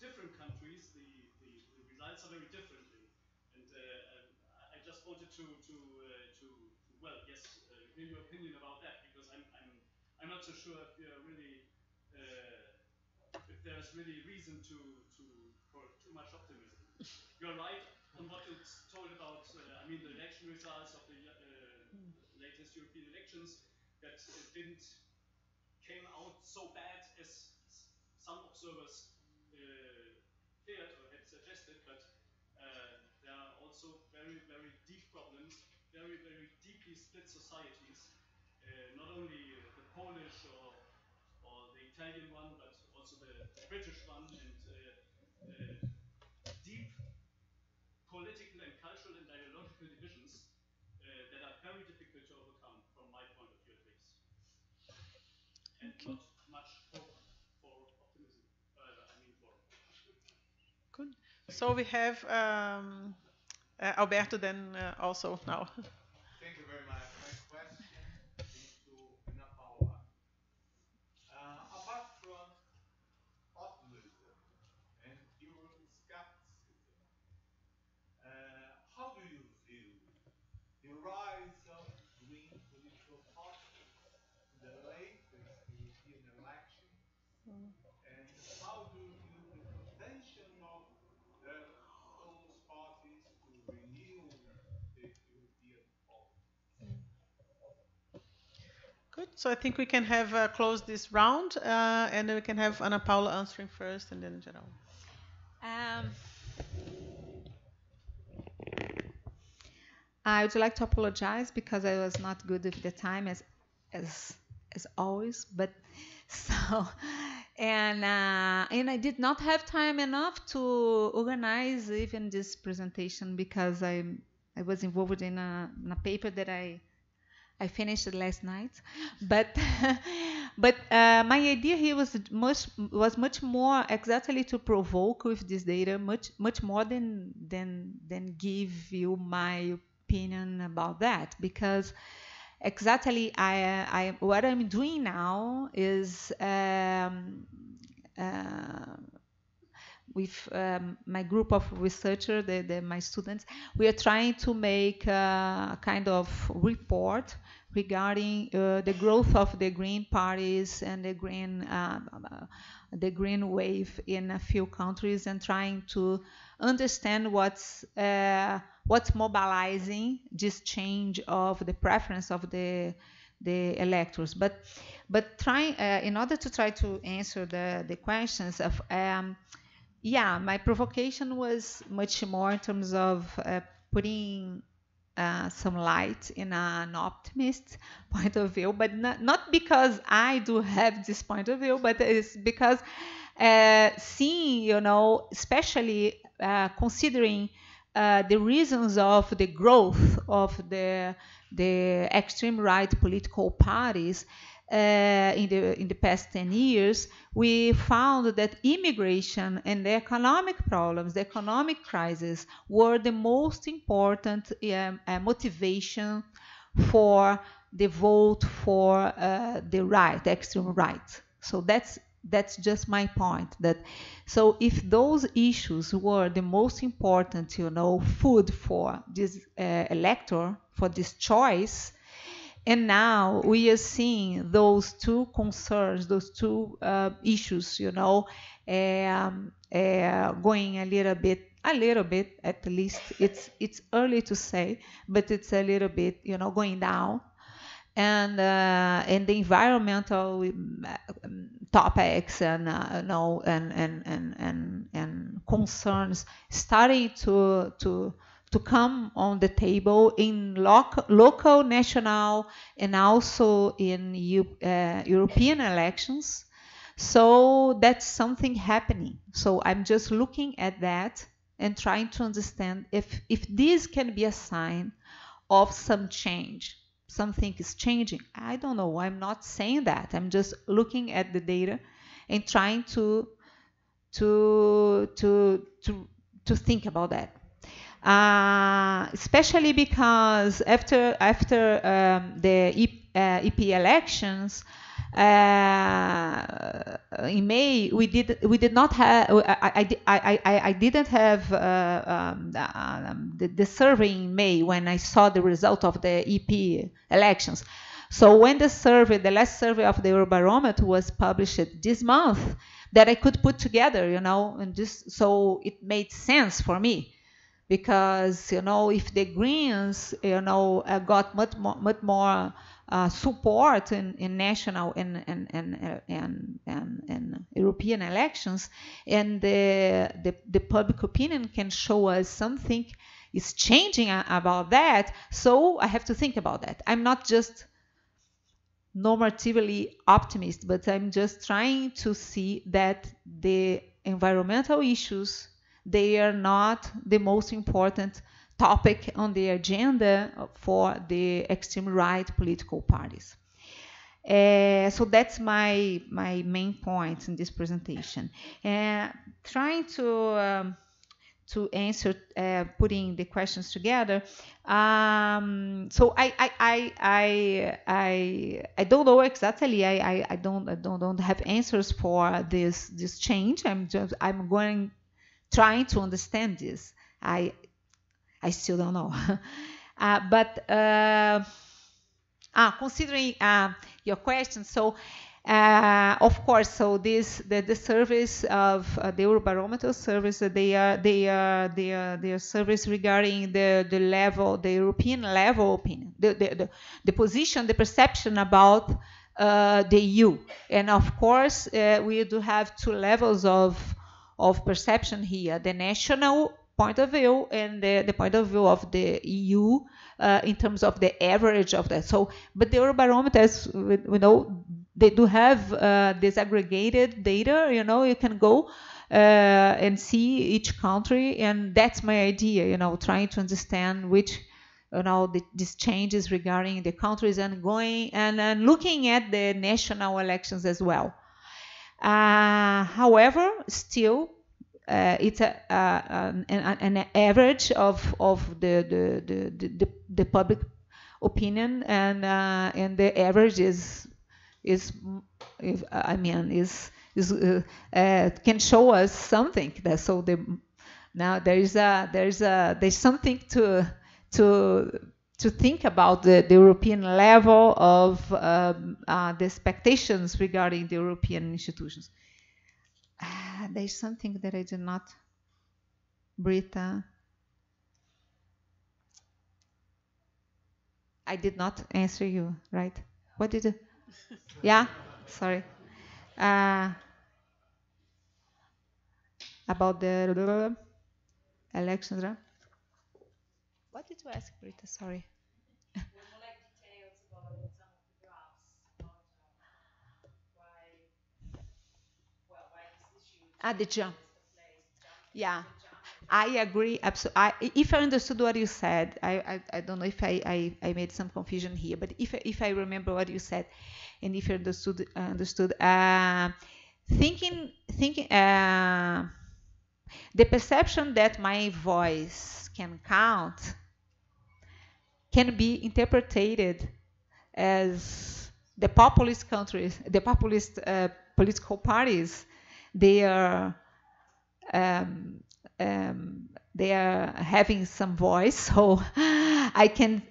different countries, the results are very differently. And I just wanted to well, yes, hear your opinion about that, because I'm not so sure if we are really if there's really reason for too much optimism. You're right on what you told about. I mean, the election results of the latest European elections that came out so bad as some observers feared or had suggested, but there are also very, very deep problems, very, very deeply split societies. Not only the Polish or the Italian one, but also the British one, and deep political and cultural and ideological divisions that are very difficult to overcome, from my point of view at least. And not much hope for optimism. I mean for. Good. So we have Alberto then also now. Thank you very much. My question is to Ana Paula. Apart from optimism and Euroscepticism, how do you view the rise of green political parties in the latest European elections? And how do you view the potential of those parties to renew the European politics? Good. So I think we can have close this round, and then we can have Ana Paula answering first, and then Geraldo. I would like to apologize because I was not good with the time as always. But so and I did not have time enough to organize even this presentation because I was involved in a paper that I finished last night, but my idea here was much more exactly to provoke with this data, much more than give you my opinion about that, because exactly I what I'm doing now is with my group of researchers, my students, we are trying to make a kind of report regarding the growth of the green parties and the green wave in a few countries, and trying to understand what's mobilizing this change of the preference of the electors. But trying in order to try to answer the questions of yeah, my provocation was much more in terms of putting some light in an optimist point of view, but not because I do have this point of view, but it's because seeing, especially considering the reasons of the growth of the extreme right political parties in the past 10 years, we found that immigration and the economic problems, the economic crisis, were the most important motivation for the vote for the right, the extreme right. So that's just my point. That so if those issues were the most important, food for this elector, for this choice, and now we are seeing those two concerns, those two issues, going a little bit, at least. It's early to say, but it's a little bit, going down. And the environmental topics and and concerns starting to come on the table in local, national, and also in European elections. So that's something happening. So I'm just looking at that and trying to understand if this can be a sign of some change. Something is changing. I don't know. I'm not saying that. I'm just looking at the data and trying to think about that. Especially because after the EP elections in May, we did not have. I didn't have the survey in May when I saw the result of the EP elections. So when the last survey of the Eurobarometer was published this month, that I could put together, and just so it made sense for me. Because if the Greens got much more support in national and European elections, and the public opinion can show us something is changing about that, so I have to think about that. I'm not just normatively optimist, but I'm just trying to see that the environmental issues, they are not the most important topic on the agenda for the extreme right political parties. So that's my main point in this presentation. Trying to answer, putting the questions together. So I don't know exactly. I don't have answers for this change. I'm trying to understand this. I still don't know. But considering your question, so of course, so the surveys of the Eurobarometer surveys, they are surveys regarding the level, the European level opinion, the position, the perception about the EU, and of course we do have two levels of perception here: the national point of view and the point of view of the EU in terms of the average of that. So, but the Eurobarometer, as we know, they do have disaggregated data. You can go and see each country, and that's my idea. Trying to understand which, these changes regarding the countries, and going and looking at the national elections as well. However, still, it's an average of the public opinion, and the average can show us something. So now there's something to think about the European level of the expectations regarding the European institutions. There's something that I did not, Britta. I did not answer you, right? What did you? Yeah, sorry. About the elections, right? What did you ask, Britta? Sorry. The jump. Yeah. I agree. If I understood what you said, I don't know if I made some confusion here, but if I remember what you said, and if I understood, thinking the perception that my voice can count can be interpreted as the populist countries, the populist political parties, they are having some voice, so I can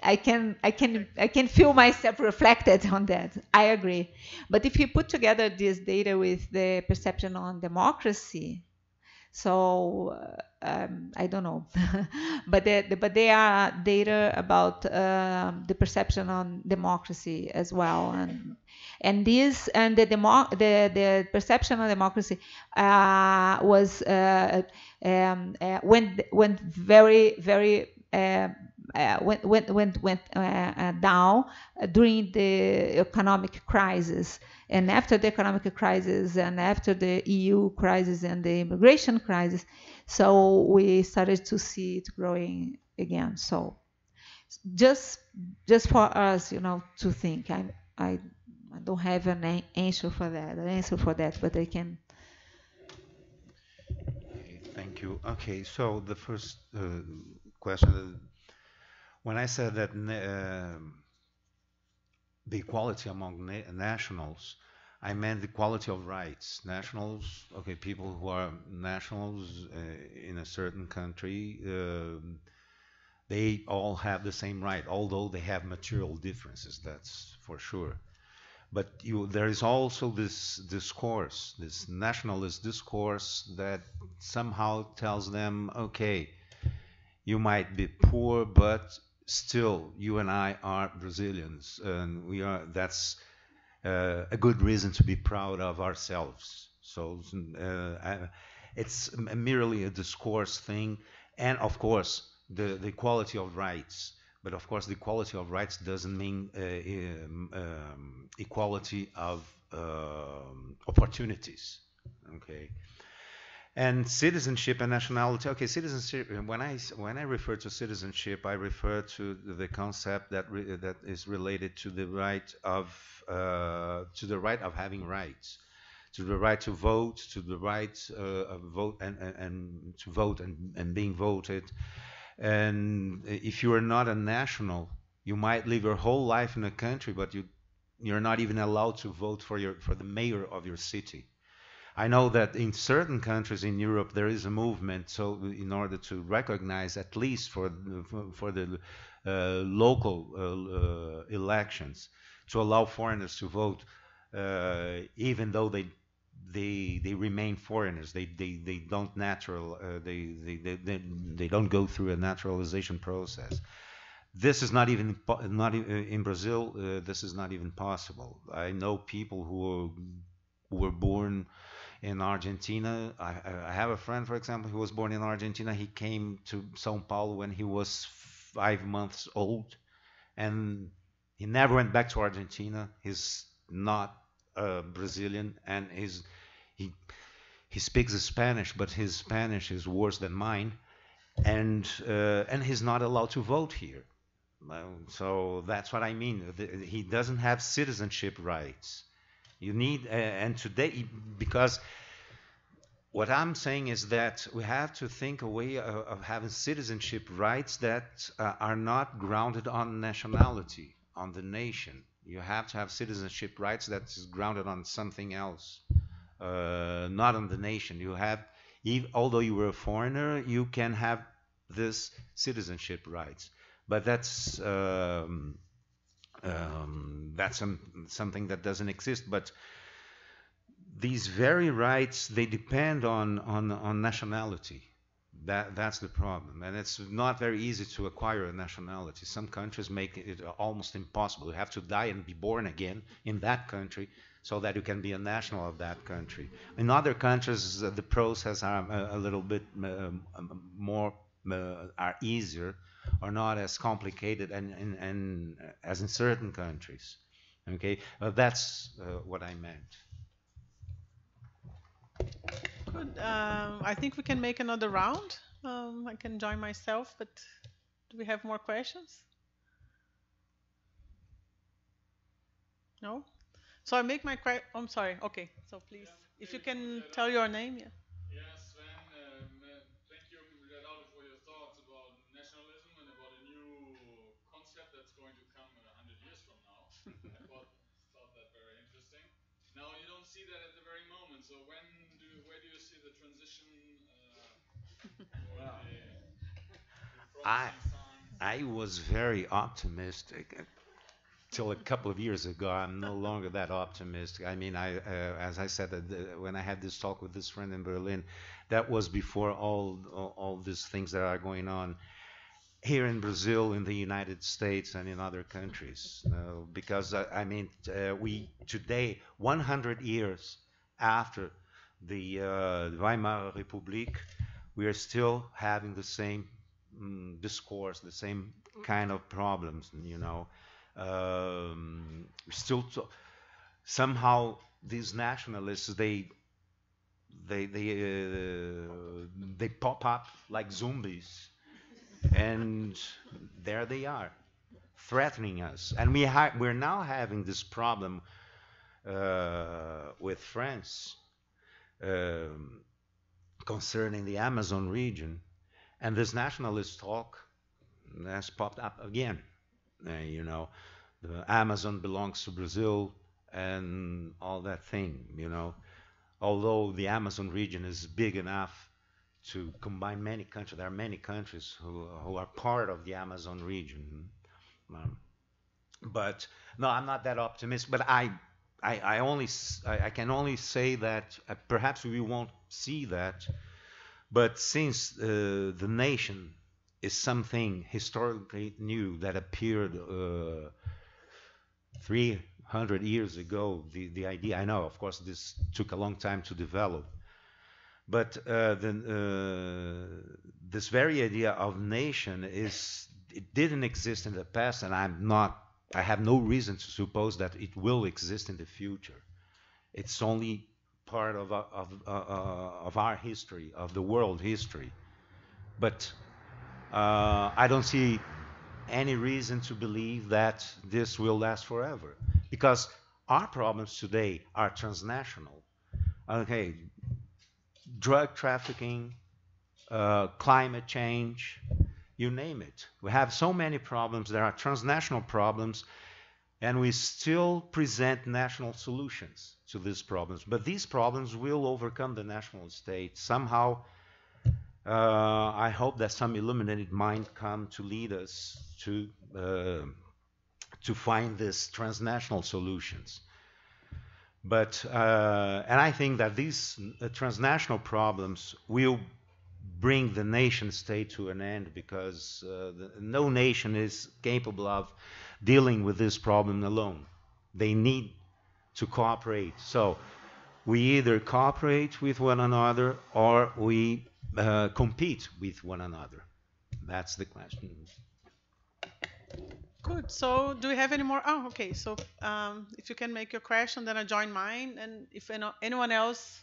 feel myself reflected on that. I agree. But if you put together this data with the perception on democracy, so I don't know, but there are data about the perception on democracy as well, and the perception on democracy was went very went down during the economic crisis. And after the economic crisis and after the EU crisis and the immigration crisis, so we started to see it growing again. So just for us, to think. I don't have an answer for that, but I can. Okay, thank you. Okay, so the first question, when I said that the equality among nationals, I meant the equality of rights. Nationals, okay, people who are nationals in a certain country, they all have the same right, although they have material differences, that's for sure. But there is also this discourse, this nationalist discourse that somehow tells them, okay, you might be poor, but still you and I are Brazilians, and that's a good reason to be proud of ourselves. So it's merely a discourse thing, and of course the equality of rights. But of course, the equality of rights doesn't mean equality of opportunities. Okay. And citizenship and nationality. Okay, citizenship. When I refer to citizenship, I refer to the concept that is related to the right of having rights, to the right to vote, to the right of vote and to vote and being voted. And if you are not a national, you might live your whole life in a country, but you're not even allowed to vote for the mayor of your city. I know that in certain countries in Europe there is a movement, so in order to recognize, at least for the local elections, to allow foreigners to vote, even though they remain foreigners. They don't they don't go through a naturalization process. This is not even in Brazil. This is not even possible. I know people who were born in Argentina. I have a friend, for example, who was born in Argentina. He came to São Paulo when he was 5 months old, and he never went back to Argentina. He's not Brazilian, and he speaks Spanish, but his Spanish is worse than mine, and he's not allowed to vote here. So that's what I mean. He doesn't have citizenship rights. You need, and today, because what I'm saying is that we have to think a way of having citizenship rights that are not grounded on nationality, on the nation. You have to have citizenship rights that is grounded on something else, not on the nation. You have, although you were a foreigner, you can have this citizenship rights. But that's something that doesn't exist. But these very rights, they depend on nationality. That's the problem, and it's not very easy to acquire a nationality. Some countries make it almost impossible. You have to die and be born again in that country so that you can be a national of that country. In other countries, the process are a little bit more are easier, or not as complicated, and as in certain countries. Okay, that's what I meant. Good. I think we can make another round I can join myself, but do we have more questions? No? So I make my I'm sorry. Okay. So please, if you can tell your name, yeah. Yes, Sven, thank you, Ronaldo, for your thoughts about nationalism and about a new concept that's going to come 100 years from now. I thought that very interesting. Now you don't see that at the very moment. So where do you see the transition or the I promising signs? I was very optimistic till a couple of years ago. I'm no longer that optimistic. I mean, as I said, when I had this talk with this friend in Berlin, that was before all these things that are going on here in Brazil, in the United States, and in other countries. Because I mean, we today, 100 years after the Weimar Republic, we are still having the same discourse, the same kind of problems. Still somehow these nationalists they they they pop up like zombies, and there they are, threatening us. And we're now having this problem with France um, concerning the Amazon region, and this nationalist talk has popped up again. The Amazon belongs to Brazil and all that thing. Although the Amazon region is big enough to combine many countries, there are many countries who are part of the Amazon region. Um, but no, I'm not that optimistic. But I can only say that perhaps we won't see that. But since the nation is something historically new that appeared 300 years ago, the idea, I know, of course, this took a long time to develop, but this very idea of nation it didn't exist in the past, and I have no reason to suppose that it will exist in the future. It's only part of our history, of the world history. But I don't see any reason to believe that this will last forever, because our problems today are transnational. Okay, drug trafficking, climate change, you name it. We have so many problems. There are transnational problems, and we still present national solutions to these problems. But these problems will overcome the national state. Somehow, I hope that some illuminated mind come to lead us to find these transnational solutions. But and I think that these transnational problems will bring the nation state to an end, because no nation is capable of dealing with this problem alone. They need to cooperate. So we either cooperate with one another or we compete with one another. That's the question. Good. So do we have any more? Oh, okay. So if you can make your question, then I join mine. And if anyone else,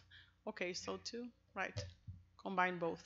okay, so two, right. Combine both.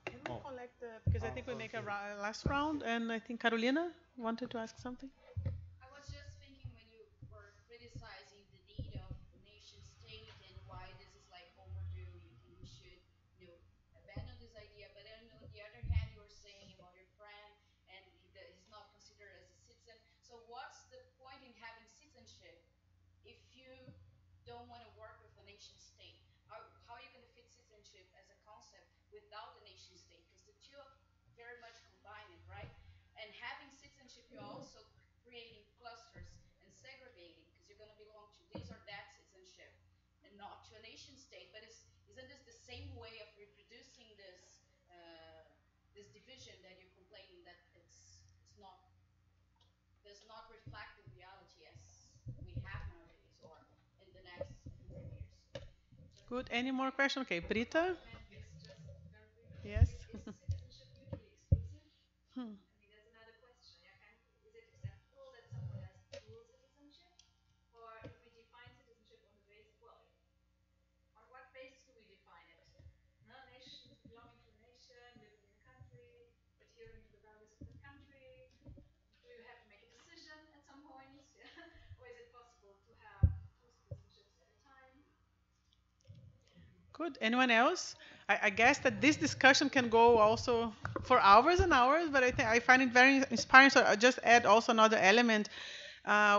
Can we collect because I think we make a last round, and I think Carolina wanted to ask something. without the nation state, because the two are very much combined, right? And having citizenship, you're also creating clusters and segregating, because you're going to belong to this or that citizenship and not to a nation state. But isn't this the same way of reproducing this division that you're complaining that it's not does not reflect the reality as we have nowadays or in the next 100 years? Good. Any more questions? Okay, Brita? Yes. Hmm. Good. Anyone else? I guess that this discussion can go also for hours and hours, but I find it very inspiring. So I'll just add also another element,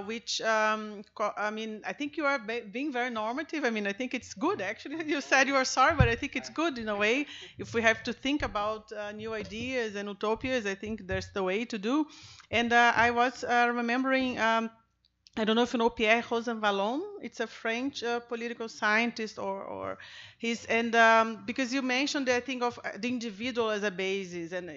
which I mean, I think you are being very normative. I mean, I think it's good actually. You said you are sorry, but I think it's good in a way. If we have to think about new ideas and utopias, I think there's the way to do. And I was remembering. I don't know if you know Pierre Rosanvallon. It's a French political scientist, or he's and because you mentioned the thing of the individual as a basis, and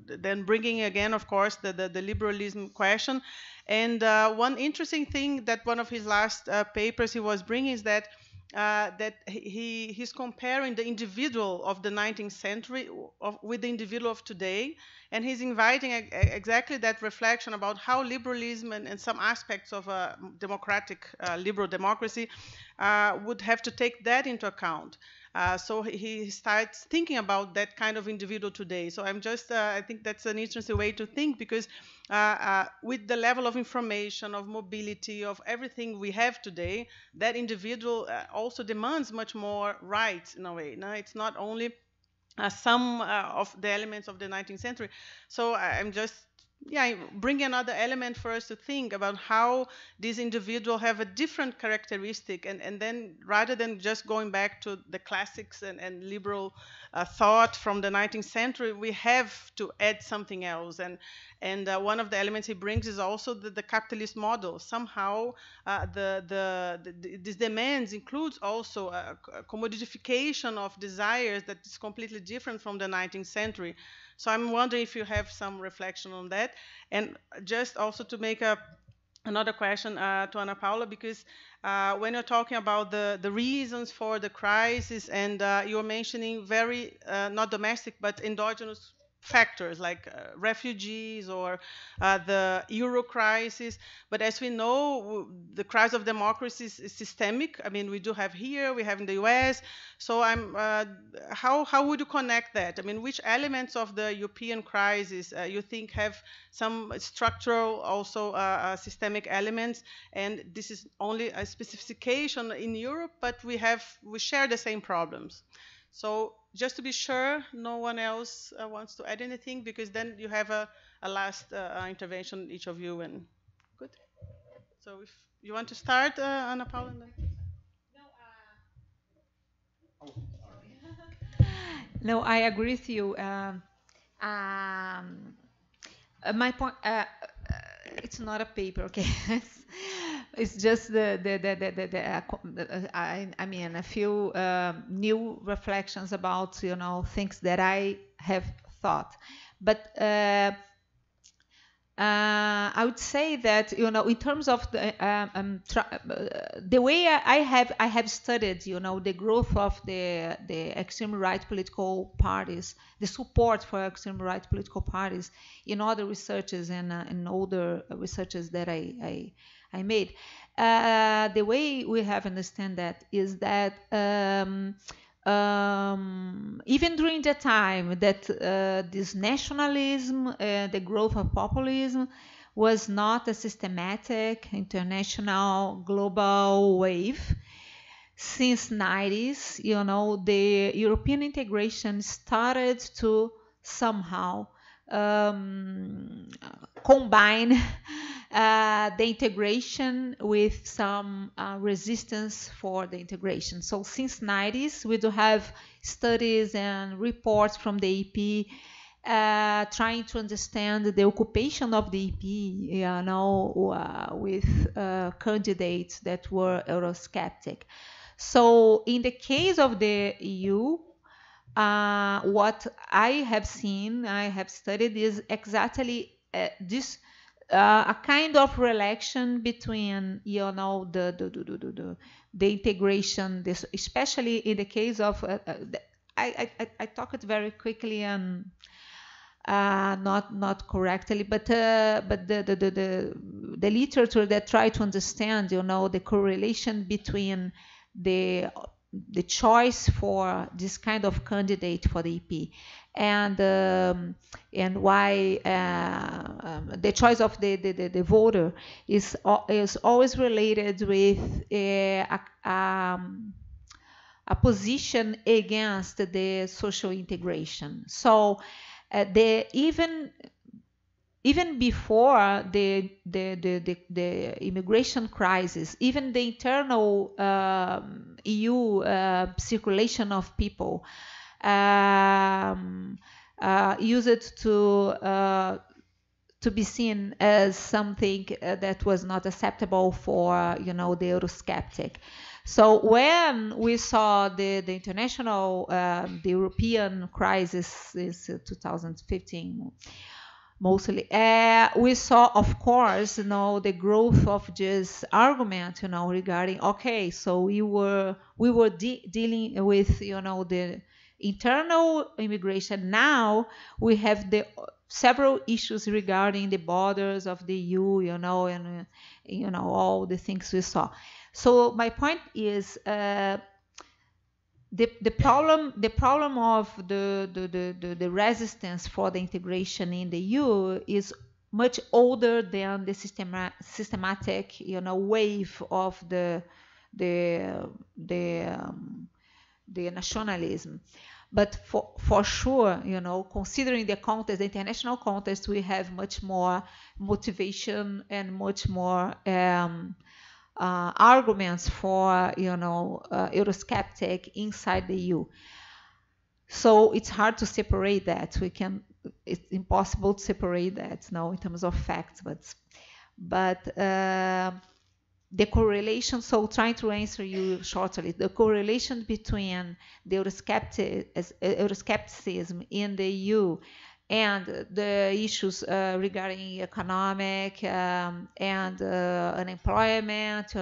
then bringing again, of course, the liberalism question. And one interesting thing that one of his last papers he was bringing is that he's comparing the individual of the 19th century with the individual of today, and he's inviting exactly that reflection about how liberalism and some aspects of a democratic liberal democracy would have to take that into account. So he starts thinking about that kind of individual today. So I think that's an interesting way to think, because with the level of information, of mobility, of everything we have today, that individual also demands much more rights in a way. No? It's not only some of the elements of the 19th century. So I'm just bring another element for us to think about how these individuals have a different characteristic, and then rather than just going back to the classics and liberal thought from the 19th century, we have to add something else. And one of the elements he brings is also the capitalist model. Somehow these demands includes also a commodification of desires that is completely different from the 19th century. So I'm wondering if you have some reflection on that. And just also to make another question to Ana Paula, because when you're talking about the reasons for the crisis, and you're mentioning very, not domestic, but endogenous factors like refugees or the euro crisis. But as we know, the crisis of democracy is systemic. I mean, we do have here, we have in the US. So how would you connect that? I mean, which elements of the European crisis you think have some structural, also systemic elements? And this is only a specification in Europe, but we share the same problems. So just to be sure, no one else wants to add anything, because then you have a last intervention, each of you. And good. So if you want to start, Ana Paula. No, I agree with you. My point. It's not a paper, okay? It's just I mean, a few new reflections about things that I have thought, but I would say that in terms of the way I have studied the growth of the extreme right political parties, the support for extreme right political parties in other researches and older researches that I made. The way we have understand that is that even during the time that this nationalism, the growth of populism, was not a systematic international global wave. Since 90s, the European integration started to somehow combine the integration with some resistance for the integration. So since 90s, we do have studies and reports from the EP trying to understand the occupation of the EP, with candidates that were Eurosceptic. So in the case of the EU, what I have seen, I have studied is exactly this a kind of relation between the integration, this especially in the case of I talk it very quickly and not correctly, but the literature that try to understand the correlation between the choice for this kind of candidate for the EP and why the choice of the voter is always related with a position against the social integration. So even before the immigration crisis, even the internal EU circulation of people used it to be seen as something that was not acceptable for the Eurosceptic. So when we saw the international, the European crisis is 2015 mostly, we saw, of course, the growth of this argument, regarding, okay, so we were dealing with, the internal immigration. Now we have the several issues regarding the borders of the EU, and all the things we saw. So my point is the problem of the resistance for the integration in the EU is much older than the systematic wave of the nationalism. But for sure, considering the context, the international context, we have much more motivation and much more arguments for Eurosceptic inside the EU. So it's hard to separate that. It's impossible to separate that now in terms of facts, but the correlation, so trying to answer you shortly, the correlation between the Euroscepticism in the EU and the issues regarding economic and unemployment,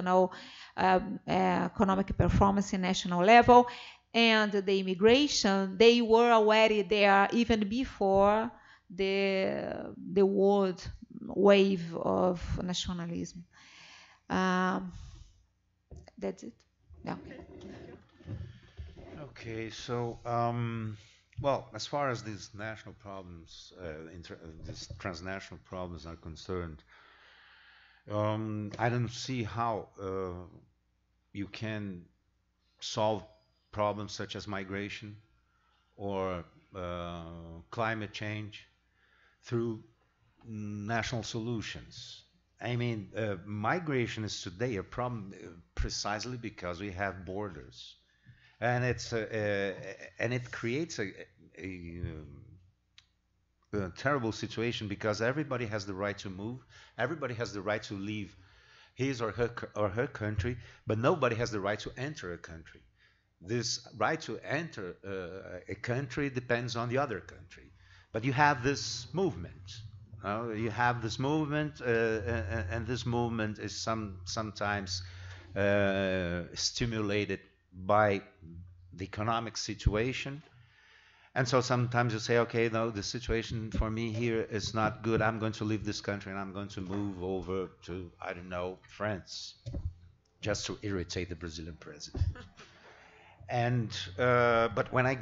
economic performance in national level, and the immigration, they were already there even before the world wave of nationalism. That's it. Yeah. Okay, so well, as far as these national problems, these transnational problems are concerned, I don't see how you can solve problems such as migration or climate change through national solutions. I mean, migration is today a problem precisely because we have borders, and it creates a terrible situation because everybody has the right to move, everybody has the right to leave his or her country, but nobody has the right to enter a country. This right to enter a country depends on the other country, but you have this movement. You have this movement, and this movement is sometimes stimulated by the economic situation. And so sometimes you say, okay, no, the situation for me here is not good. I'm going to leave this country and I'm going to move over to, I don't know, France, just to irritate the Brazilian president. And but when I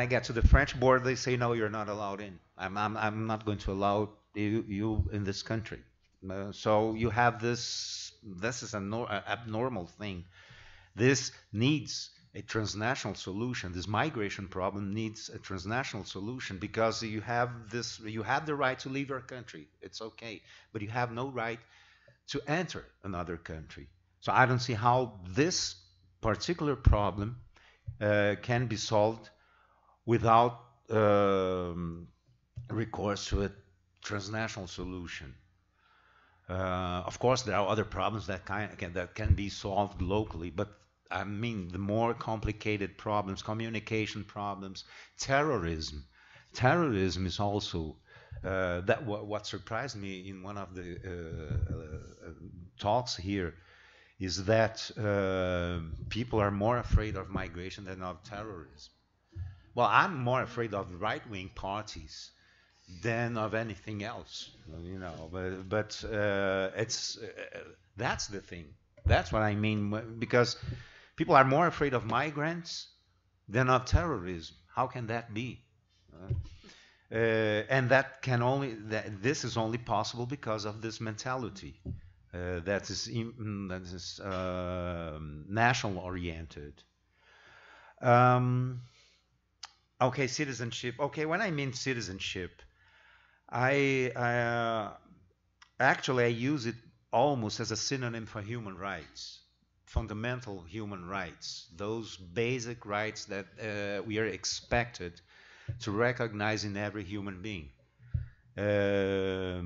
get to the French border, they say, no, you're not allowed in. I'm not going to allow you in this country. So you have this. This is an abnormal thing. This needs a transnational solution. This migration problem needs a transnational solution because you have the right to leave your country. It's okay, but you have no right to enter another country. So I don't see how this particular problem can be solved without recourse to a transnational solution. Of course, there are other problems that can be solved locally, but I mean the more complicated problems, communication problems, terrorism. Terrorism is also what surprised me in one of the talks here is that people are more afraid of migration than of terrorism. Well, I'm more afraid of right-wing parties than of anything else, you know. But it's that's the thing. That's what I mean, because people are more afraid of migrants than of terrorism. How can that be? And this is only possible because of this mentality that is national oriented. Okay, citizenship. Okay, when I mean citizenship, I use it almost as a synonym for human rights, fundamental human rights, those basic rights that we are expected to recognize in every human being. The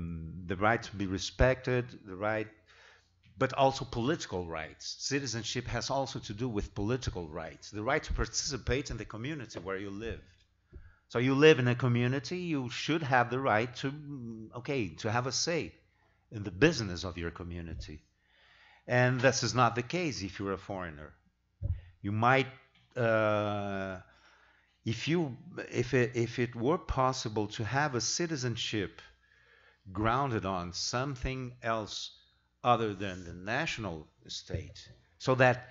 right to be respected, but also political rights. Citizenship has also to do with political rights, the right to participate in the community where you live. So you live in a community, you should have the right to have a say in the business of your community. And this is not the case if you're a foreigner. You might, if it were possible to have a citizenship grounded on something else other than the national state, so that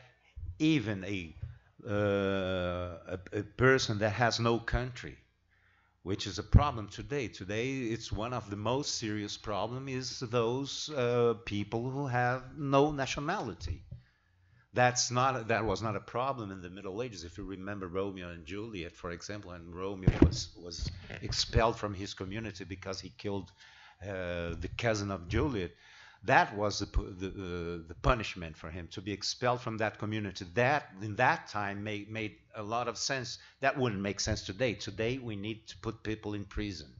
even a person that has no country, which is a problem today. Today, it's one of the most serious problems is those people who have no nationality. That was not a problem in the Middle Ages. If you remember Romeo and Juliet, for example, and Romeo was expelled from his community because he killed the cousin of Juliet. That was the punishment for him, to be expelled from that community. That in that time made a lot of sense. That wouldn't make sense today. Today we need to put people in prison,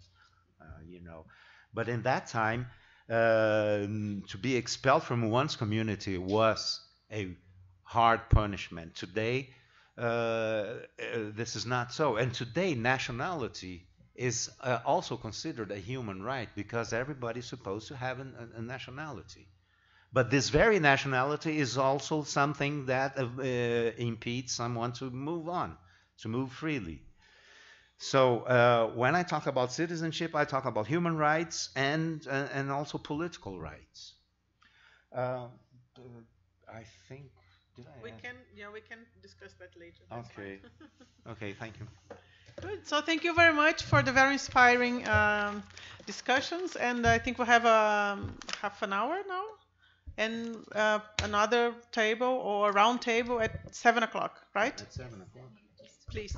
you know. But in that time, to be expelled from one's community was a hard punishment. Today, this is not so. And today, nationality is also considered a human right because everybody's supposed to have a nationality. But this very nationality is also something that impedes someone to move on, to move freely. So when I talk about citizenship, I talk about human rights and also political rights. I think. We can discuss that later. Okay. Okay. Thank you. Good. So thank you very much for the very inspiring discussions, and I think we have half an hour now, and another table or round table at 7 o'clock, right? At 7 o'clock. Please.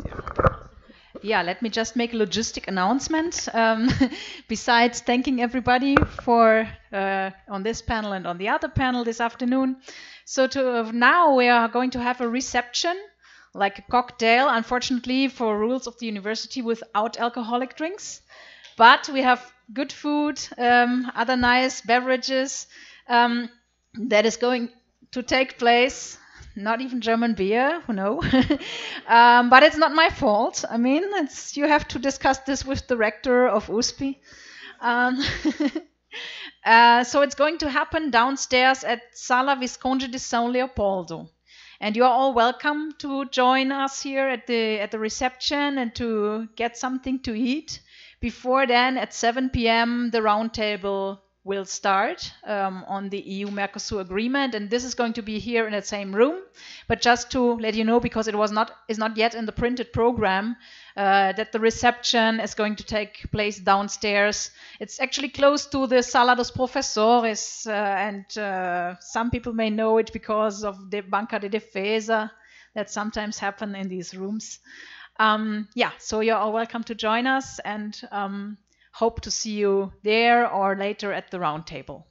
Yeah, let me just make a logistic announcement. Besides thanking everybody for on this panel and on the other panel this afternoon. So now we are going to have a reception, like a cocktail, unfortunately for rules of the university, without alcoholic drinks. But we have good food, other nice beverages that is going to take place. Not even German beer, no. But it's not my fault. I mean, you have to discuss this with the rector of USP. So it's going to happen downstairs at Sala Visconde de São Leopoldo. And you are all welcome to join us here at the reception and to get something to eat. Before then, at 7 p.m., the roundtable will start on the EU-Mercosur agreement, and this is going to be here in the same room. But just to let you know, because it is not yet in the printed program, that the reception is going to take place downstairs. It's actually close to the Sala dos Professores, and some people may know it because of the Banca de Defesa, that sometimes happen in these rooms. Yeah, so you're all welcome to join us, and hope to see you there or later at the round table.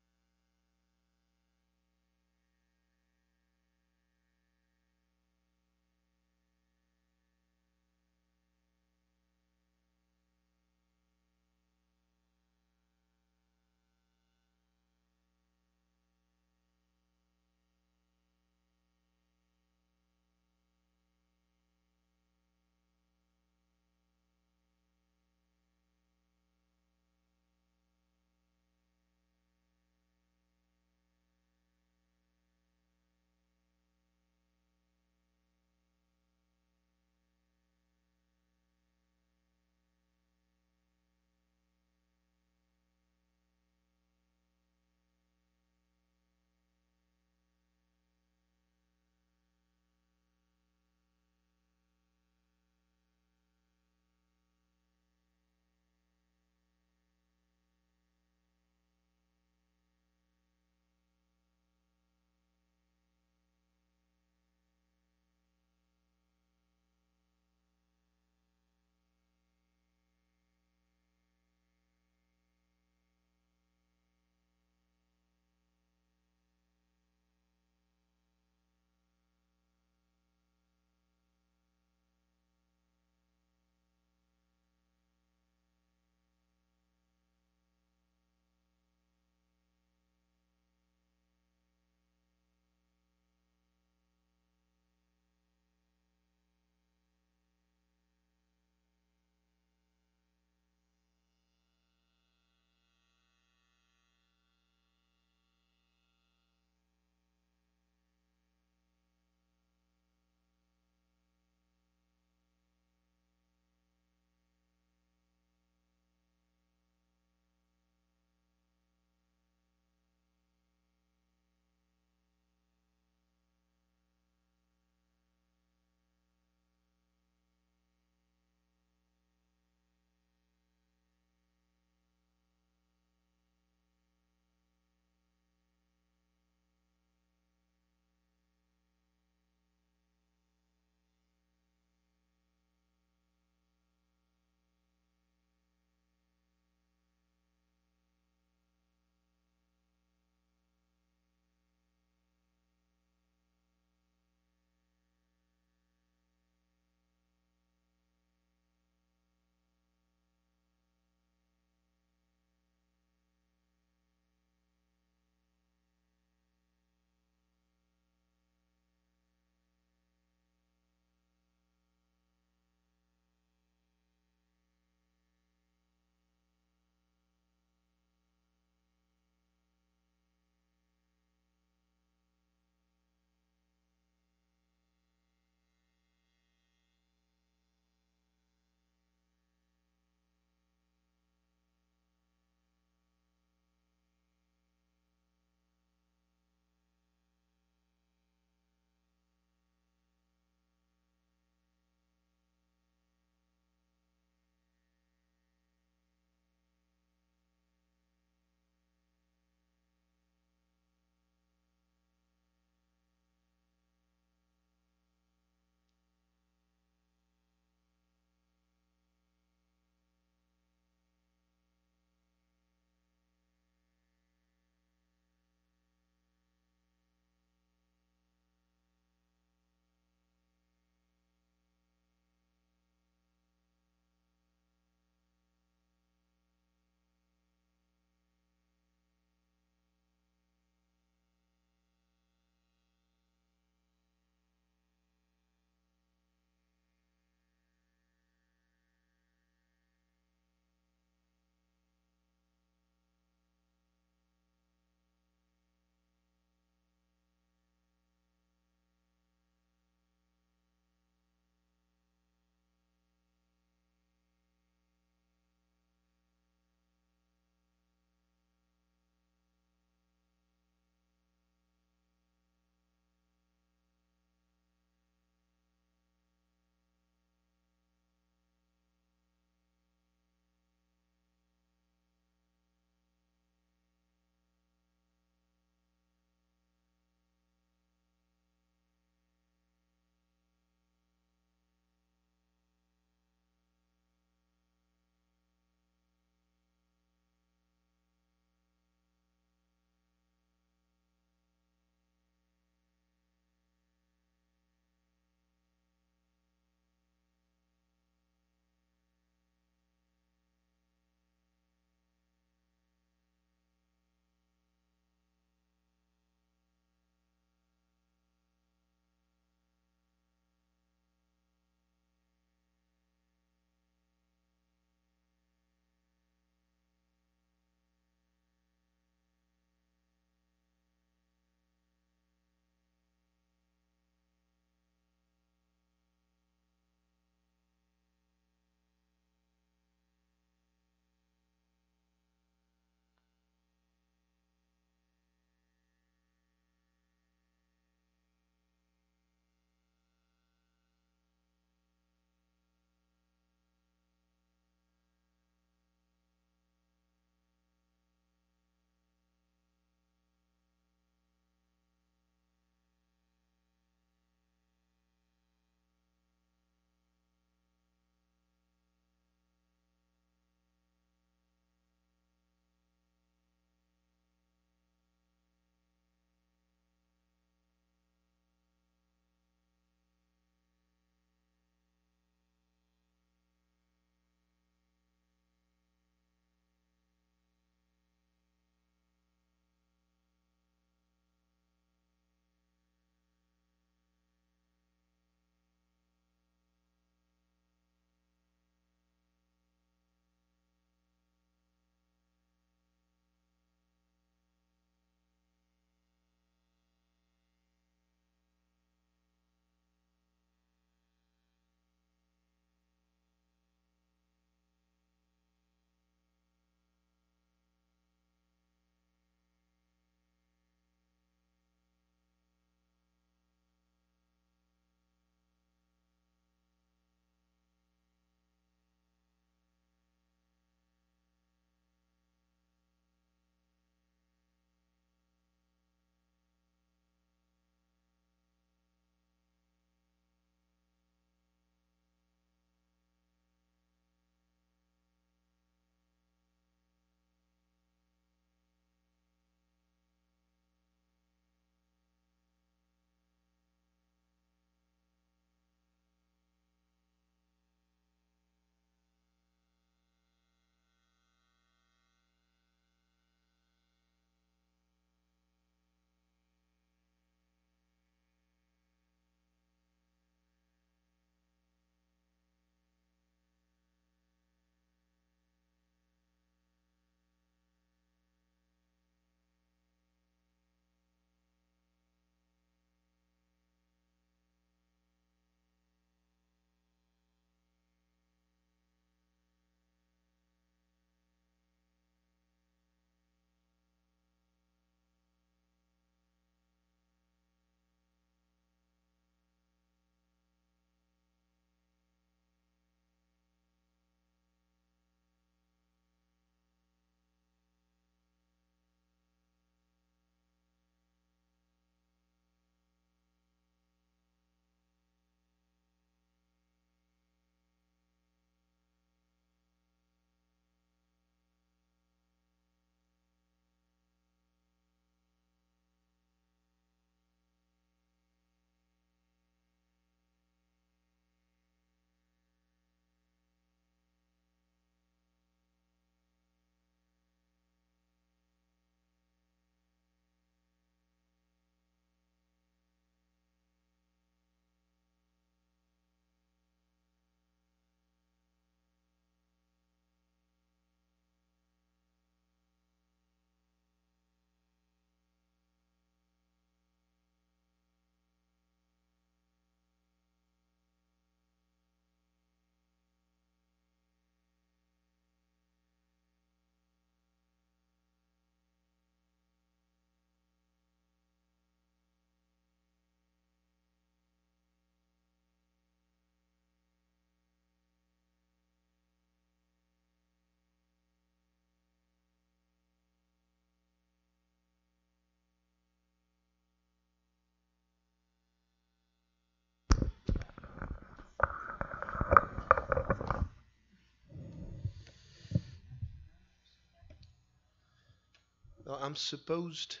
Well, I'm supposed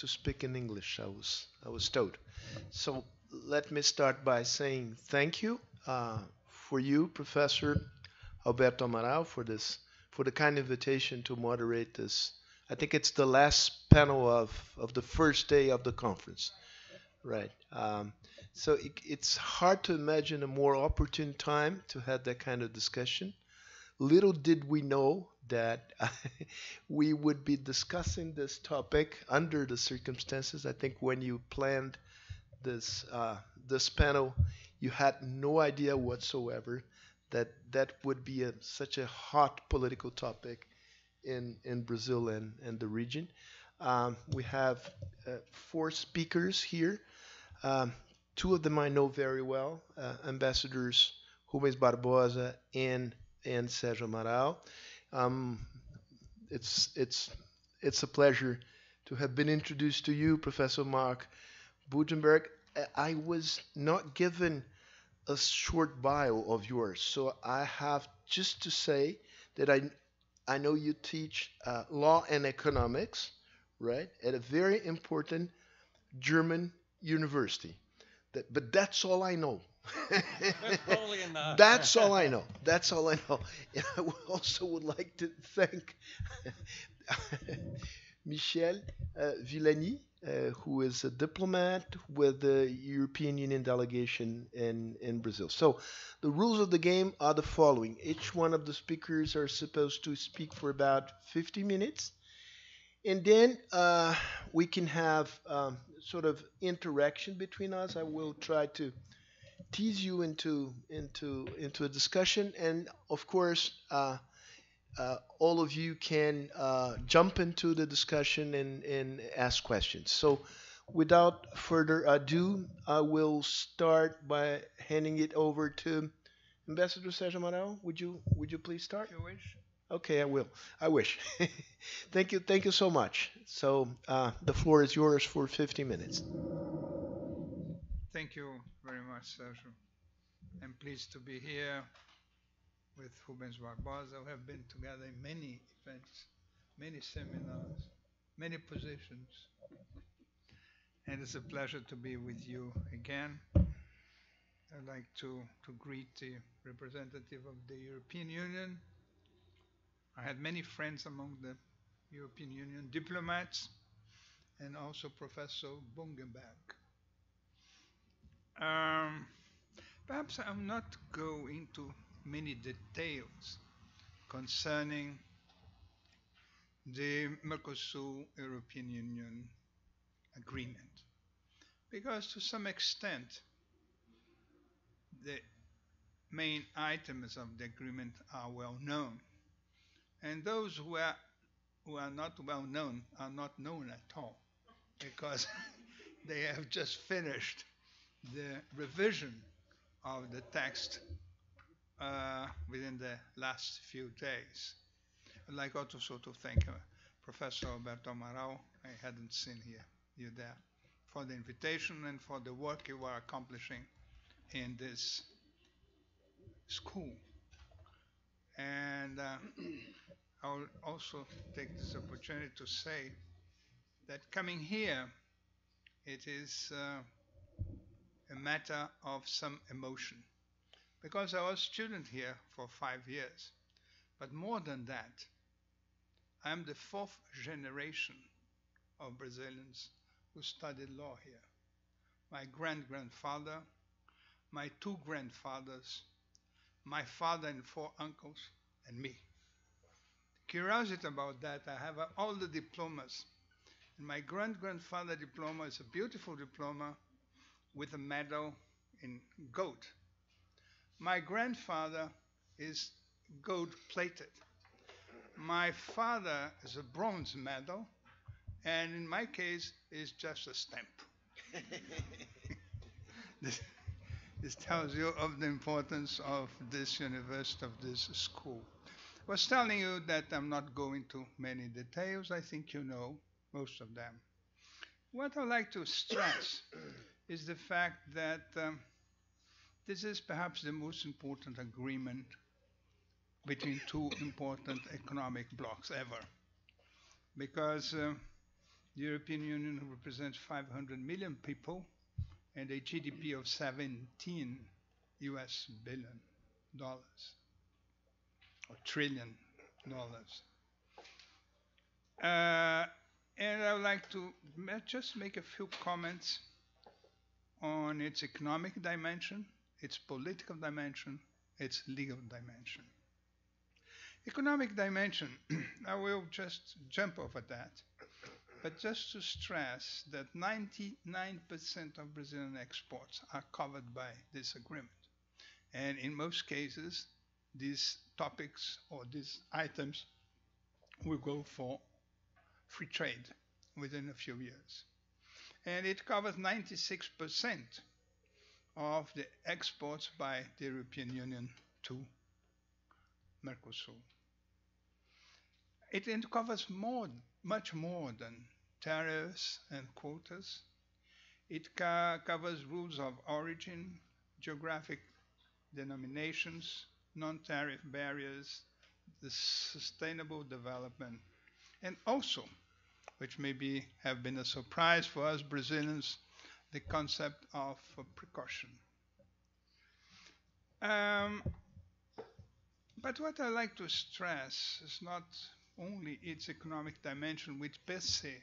to speak in English. I was told. So let me start by saying thank you for you, Professor Alberto Amaral, for the kind invitation to moderate this. I think it's the last panel of the first day of the conference, right? So it's hard to imagine a more opportune time to have that kind of discussion. Little did we know that we would be discussing this topic under the circumstances. I think when you planned this this panel, you had no idea whatsoever that that would be such a hot political topic in Brazil and the region. We have four speakers here. Um, Two of them I know very well, Ambassadors Rubens Barbosa and Sérgio Amaral. Um, it's it's a pleasure to have been introduced to you, Professor Mark Butenberg. I was not given a short bio of yours, so I have just to say that I know you teach law and economics, right, at a very important German university. But that's all I know. Probably enough. That's all I know. That's all I know. And I also would like to thank Michel Villani, who is a diplomat with the European Union delegation in Brazil. So the rules of the game are the following. Each one of the speakers are supposed to speak for about 50 minutes. And then we can have sort of interaction between us. I will try to tease you into a discussion, and of course, all of you can jump into the discussion and ask questions. So, without further ado, I will start by handing it over to Ambassador Sérgio Amaral. Would you please start? If you wish. Okay, I will. I wish. Thank you so much. So the floor is yours for 50 minutes. Thank you very much, Sergio. I'm pleased to be here with Rubens Barbosa. We have been together in many events, many seminars, many positions, and it's a pleasure to be with you again. I'd like to greet the representative of the European Union. I had many friends among the European Union diplomats and also Professor Bungenberg. Perhaps I'll not go into many details concerning the Mercosur-European Union agreement, because to some extent the main items of the agreement are well known, and those who are not well known are not known at all, because they have just finished the revision of the text within the last few days. I'd like also to thank Professor Alberto Amaral. I hadn't seen you there, for the invitation and for the work you are accomplishing in this school. And I will also take this opportunity to say that coming here, it is a matter of some emotion, because I was a student here for 5 years. But more than that, I am the fourth generation of Brazilians who studied law here. My grandfather, my two grandfathers, my father and four uncles, and me. Curiosity about that, I have all the diplomas. And my grandfather diploma is a beautiful diploma with a medal in gold. My grandfather is gold plated. My father is a bronze medal, and in my case, is just a stamp. This tells you of the importance of this university, of this school. I was telling you that I'm not going to many details. I think you know most of them. What I'd like to stress is the fact that this is perhaps the most important agreement between two important economic blocs ever. because the European Union represents 500 million people and a GDP of 17 US billion dollars or trillion dollars. And I would like to just make a few comments on its economic dimension, its political dimension, its legal dimension. Economic dimension, I will just jump over that, but just to stress that 99% of Brazilian exports are covered by this agreement. And in most cases, these topics or these items will go for free trade within a few years. And it covers 96% of the exports by the European Union to Mercosur. It covers much more than tariffs and quotas. It covers rules of origin, geographic denominations, non-tariff barriers, the sustainable development, and also, which maybe have been a surprise for us Brazilians, the concept of precaution. But what I like to stress is not only its economic dimension, which per se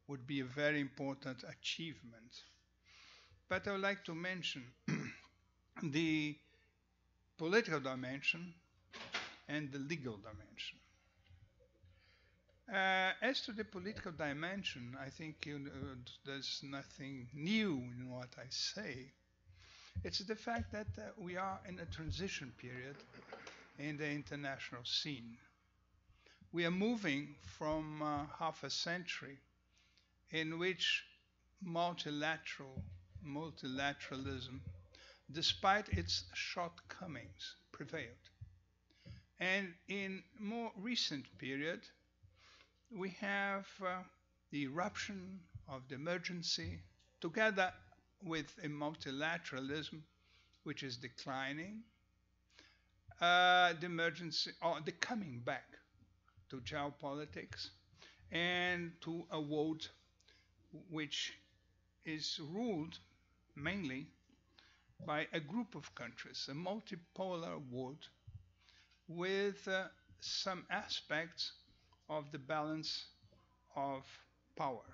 would be a very important achievement, but I would like to mention the political dimension and the legal dimension. As to the political dimension, I think there's nothing new in what I say. It's the fact that we are in a transition period in the international scene. We are moving from half a century in which multilateralism, despite its shortcomings, prevailed. And in more recent period, we have the eruption of the emergency together with a multilateralism which is declining, the emergency or the coming back to geopolitics and to a world which is ruled mainly by a group of countries, a multipolar world with some aspects of the balance of power.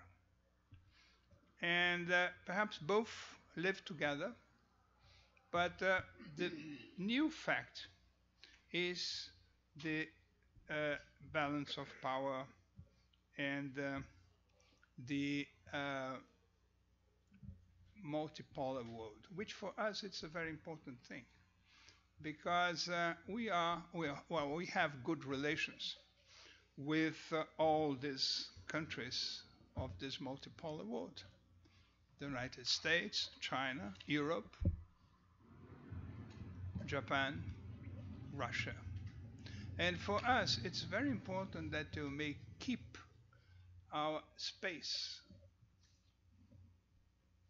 And perhaps both live together, but the new fact is the balance of power and the multipolar world, which for us it's a very important thing because we have good relations with all these countries of this multipolar world. The United States, China, Europe, Japan, Russia. And for us, it's very important that we may keep our space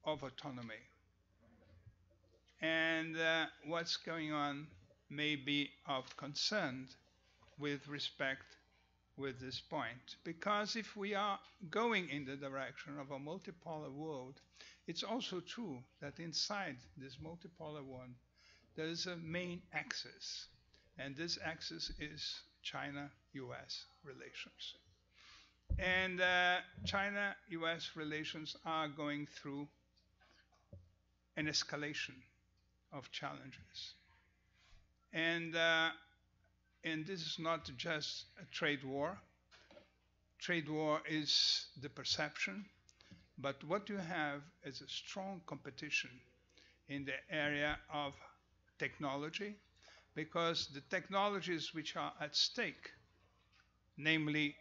of autonomy. And what's going on may be of concern with respect with this point. Because if we are going in the direction of a multipolar world, it's also true that inside this multipolar world, there is a main axis. And this axis is China-US relations. And China-US relations are going through an escalation of challenges. And this is not just a trade war. Trade war is the perception, but what you have is a strong competition in the area of technology, because the technologies which are at stake, namely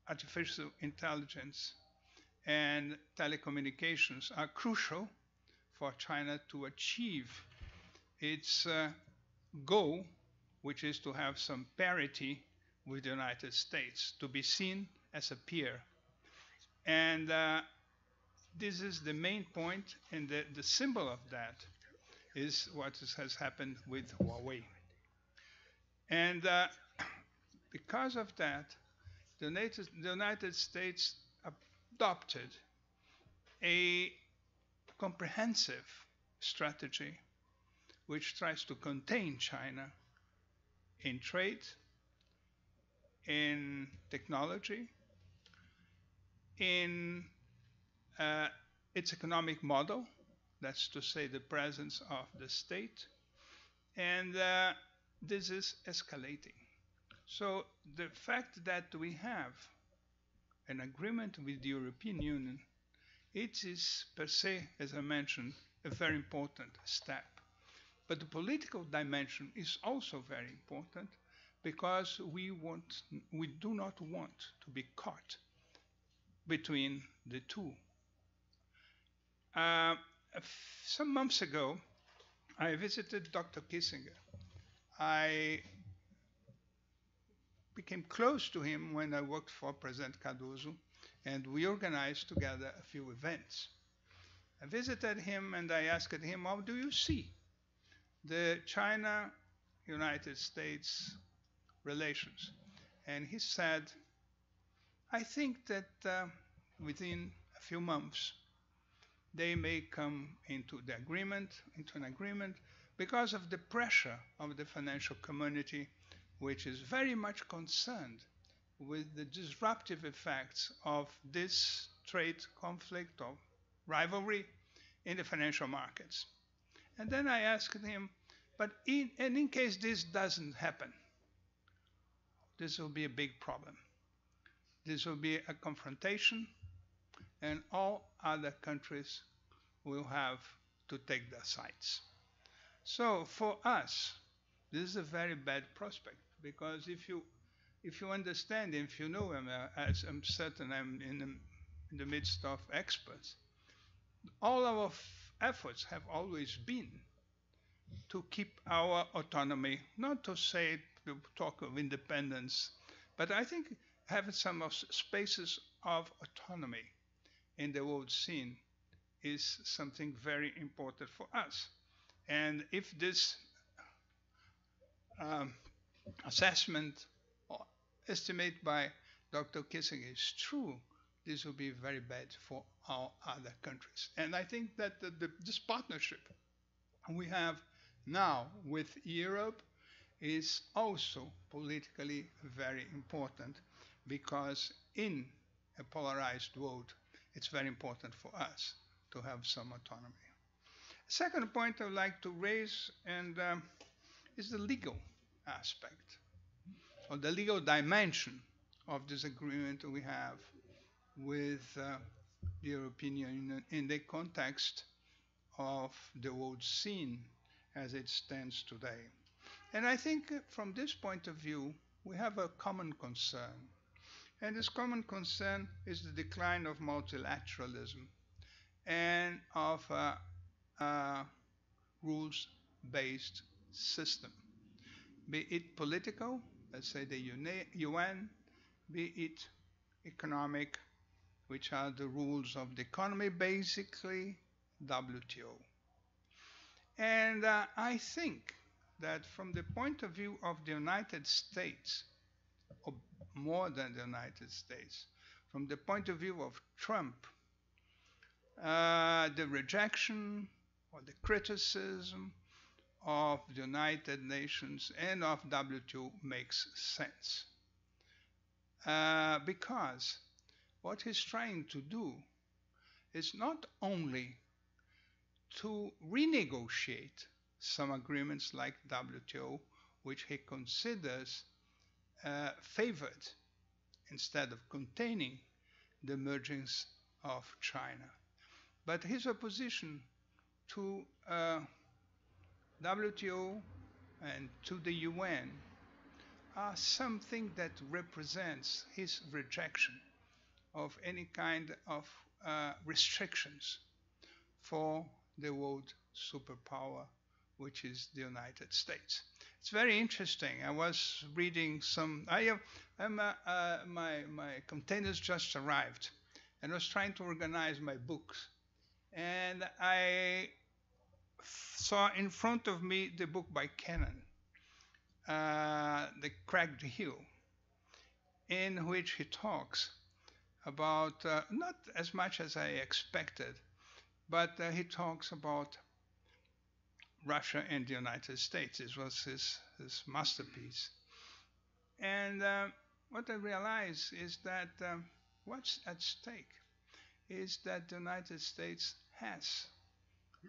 artificial intelligence and telecommunications, are crucial for China to achieve its goal, which is to have some parity with the United States, to be seen as a peer. And this is the main point, and the symbol of that is what has happened with Huawei. And because of that, the United States adopted a comprehensive strategy which tries to contain China in trade, in technology, in its economic model, that's to say the presence of the state, and this is escalating. So the fact that we have an agreement with the European Union, it is per se, as I mentioned, a very important step. But the political dimension is also very important because we do not want to be caught between the two. Some months ago, I visited Dr. Kissinger. I became close to him when I worked for President Cardoso, and we organized together a few events. I visited him and I asked him, how do you see the China-United States relations? And he said, I think that within a few months, they may come into an agreement because of the pressure of the financial community, which is very much concerned with the disruptive effects of this trade conflict or rivalry in the financial markets. And then I asked him, but in case this doesn't happen, this will be a big problem. This will be a confrontation, and all other countries will have to take their sides. So for us, this is a very bad prospect, because if you understand, if you know, as I'm certain I'm in the midst of experts, all our efforts have always been to keep our autonomy, not to say to talk of independence, but I think having some spaces of autonomy in the world scene is something very important for us. And if this assessment or estimate by Dr. Kissinger is true, this will be very bad for our other countries. And I think that this partnership we have now with Europe is also politically very important, because in a polarized world, it's very important for us to have some autonomy. Second point I would like to raise is the legal aspect, or the legal dimension of this agreement we have with the European Union in the context of the world scene as it stands today. And I think from this point of view, we have a common concern. And this common concern is the decline of multilateralism and of a rules-based system, be it political, let's say the UN, be it economic, which are the rules of the economy, basically WTO. And I think that from the point of view of the United States, or more than the United States, from the point of view of Trump, the rejection or the criticism of the United Nations and of WTO makes sense. Because what he's trying to do is not only to renegotiate some agreements like WTO, which he considers favored instead of containing the emergence of China, but his opposition to WTO and to the UN are something that represents his rejection of any kind of restrictions for the world superpower, which is the United States. It's very interesting. I was reading some. My containers just arrived, and I was trying to organize my books, and I saw in front of me the book by Kennan, The Cracked Hill. in which he talks about, not as much as I expected, but he talks about Russia and the United States. It was his masterpiece. And what I realize is that what's at stake is that the United States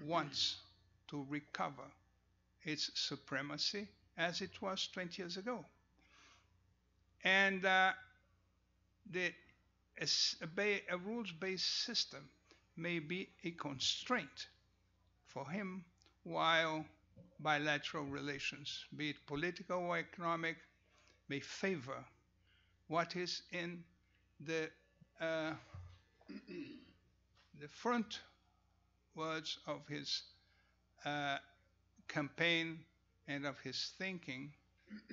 wants to recover its supremacy as it was 20 years ago. And a rules-based system may be a constraint for him, while bilateral relations, be it political or economic, may favor what is in the front words of his campaign and of his thinking,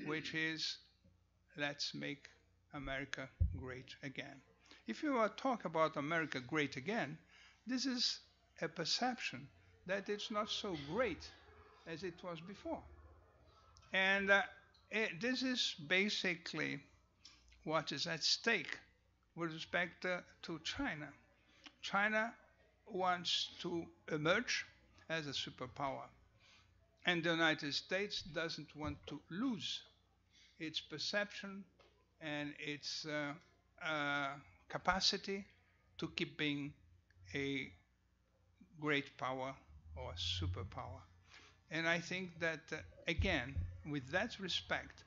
which is, let's make America great again. If you talk about America great again, this is a perception that it's not so great as it was before. And this is basically what is at stake with respect to China. China wants to emerge as a superpower, and the United States doesn't want to lose its perception and its capacity to keep being a great power or superpower. And I think that, again, with that respect,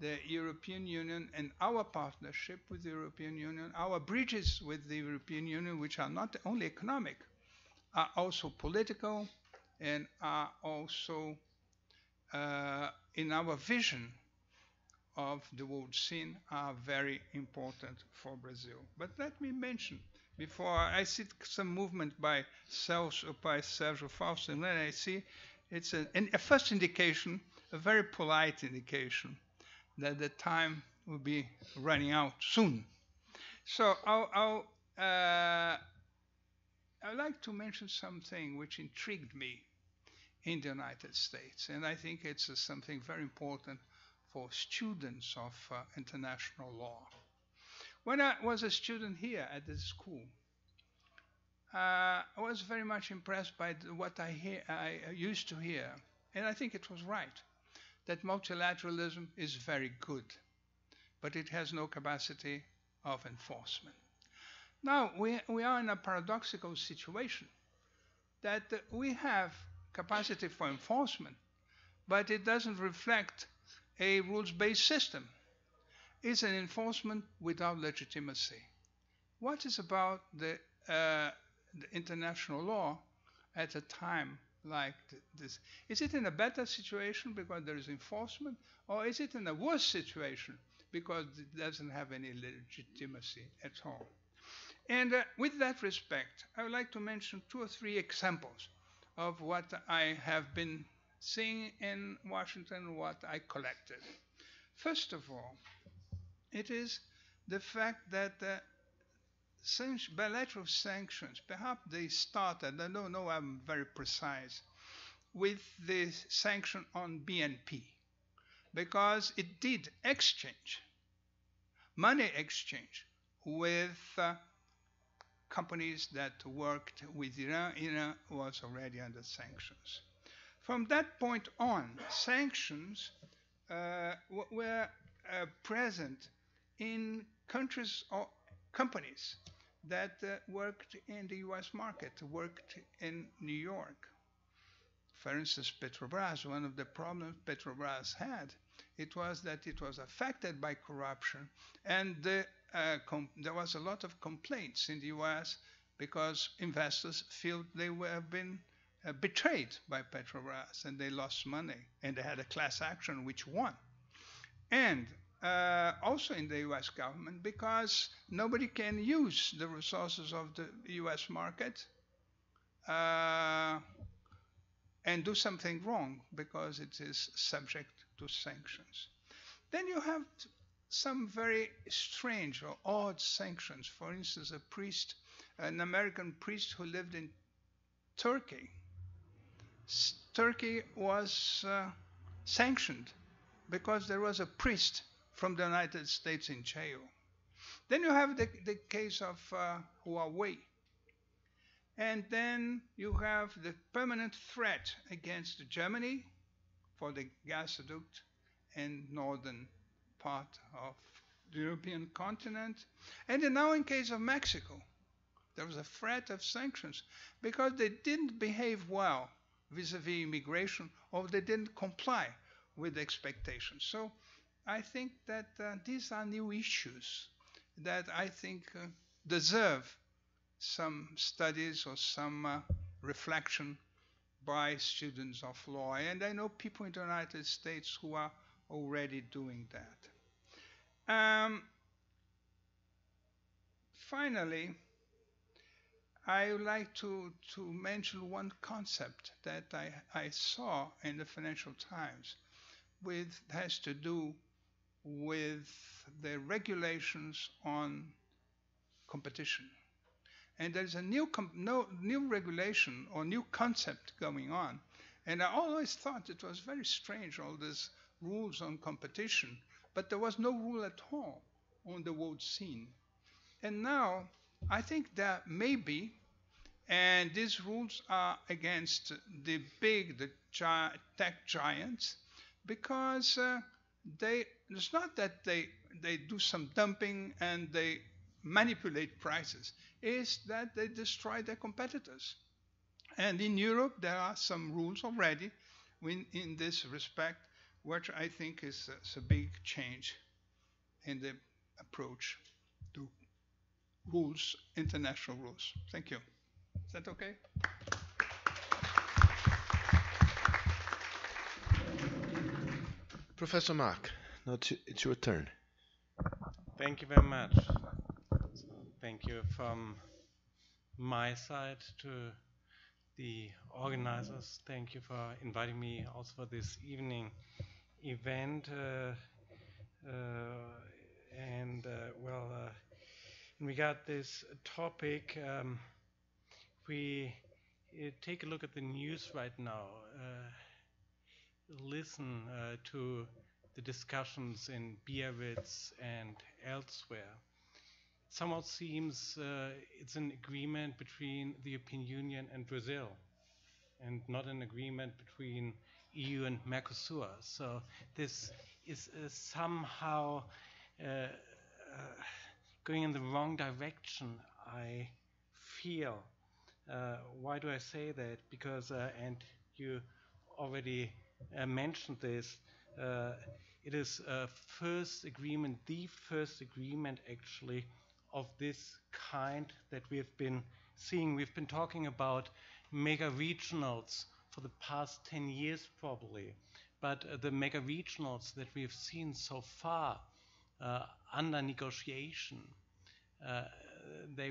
the European Union and our partnership with the European Union, our bridges with the European Union, which are not only economic, are also political and are also in our vision of the world scene, are very important for Brazil. But let me mention, before I see some movement by Sérgio Fausto, and then I see it's a first indication, a very polite indication, that the time will be running out soon. So I'd like to mention something which intrigued me in the United States, and I think it's something very important for students of international law. When I was a student here at this school, I was very much impressed by what I used to hear, and I think it was right, that multilateralism is very good, but it has no capacity of enforcement. Now, we are in a paradoxical situation that we have capacity for enforcement, but it doesn't reflect a rules-based system. It's an enforcement without legitimacy. What is about the international law at a time like this? Is it in a better situation because there is enforcement, or is it in a worse situation because it doesn't have any legitimacy at all? And with that respect, I would like to mention 2 or 3 examples of what I have been seeing in Washington, what I collected. First of all, it is the fact that bilateral sanctions, perhaps they started, I don't know, I'm very precise, with the sanction on BNP, because it did money exchange with companies that worked with Iran. Iran was already under sanctions. From that point on, sanctions were present in countries or companies that worked in the US market, worked in New York. For instance, Petrobras, one of the problems Petrobras had, it was that it was affected by corruption, and there was a lot of complaints in the US because investors feel they have been betrayed by Petrobras, and they lost money, and they had a class action which won. And also in the US government, because nobody can use the resources of the US market and do something wrong because it is subject to sanctions. Then you have some very strange or odd sanctions. For instance, an American priest who lived in Turkey. Turkey was sanctioned because there was a priest from the United States in jail. Then you have the case of Huawei. And then you have the permanent threat against Germany for the gasoduct and northern part of the European continent. And then now in case of Mexico, there was a threat of sanctions because they didn't behave well vis-a-vis immigration, or they didn't comply with expectations. So I think that these are new issues that I think deserve some studies or some reflection by students of law. And I know people in the United States who are already doing that. Finally, I would like to mention one concept that I saw in the Financial Times, which has to do with the regulations on competition. And there's a new regulation or new concept going on. And I always thought it was very strange, all these rules on competition, but there was no rule at all on the world scene. And now I think that maybe, and these rules are against the tech giants, because it's not that they do some dumping and they manipulate prices, is that they destroy their competitors. And in Europe, there are some rules already in this respect, which I think is a big change in the approach to rules, international rules. Thank you. Is that okay? Professor Mark, now it's your turn. Thank you very much. So thank you from my side to the organizers. Thank you for inviting me also for this evening event. In regard this topic, we take a look at the news right now, listen to the discussions in Biarritz and elsewhere. It somehow seems it's an agreement between the European Union and Brazil, and not an agreement between EU and Mercosur. So this is somehow going in the wrong direction, I feel. Why do I say that? Because, and you already mentioned this, it is the first agreement actually of this kind that we have been seeing. We've been talking about mega regionals for the past 10 years probably, but the mega regionals that we've seen so far under negotiation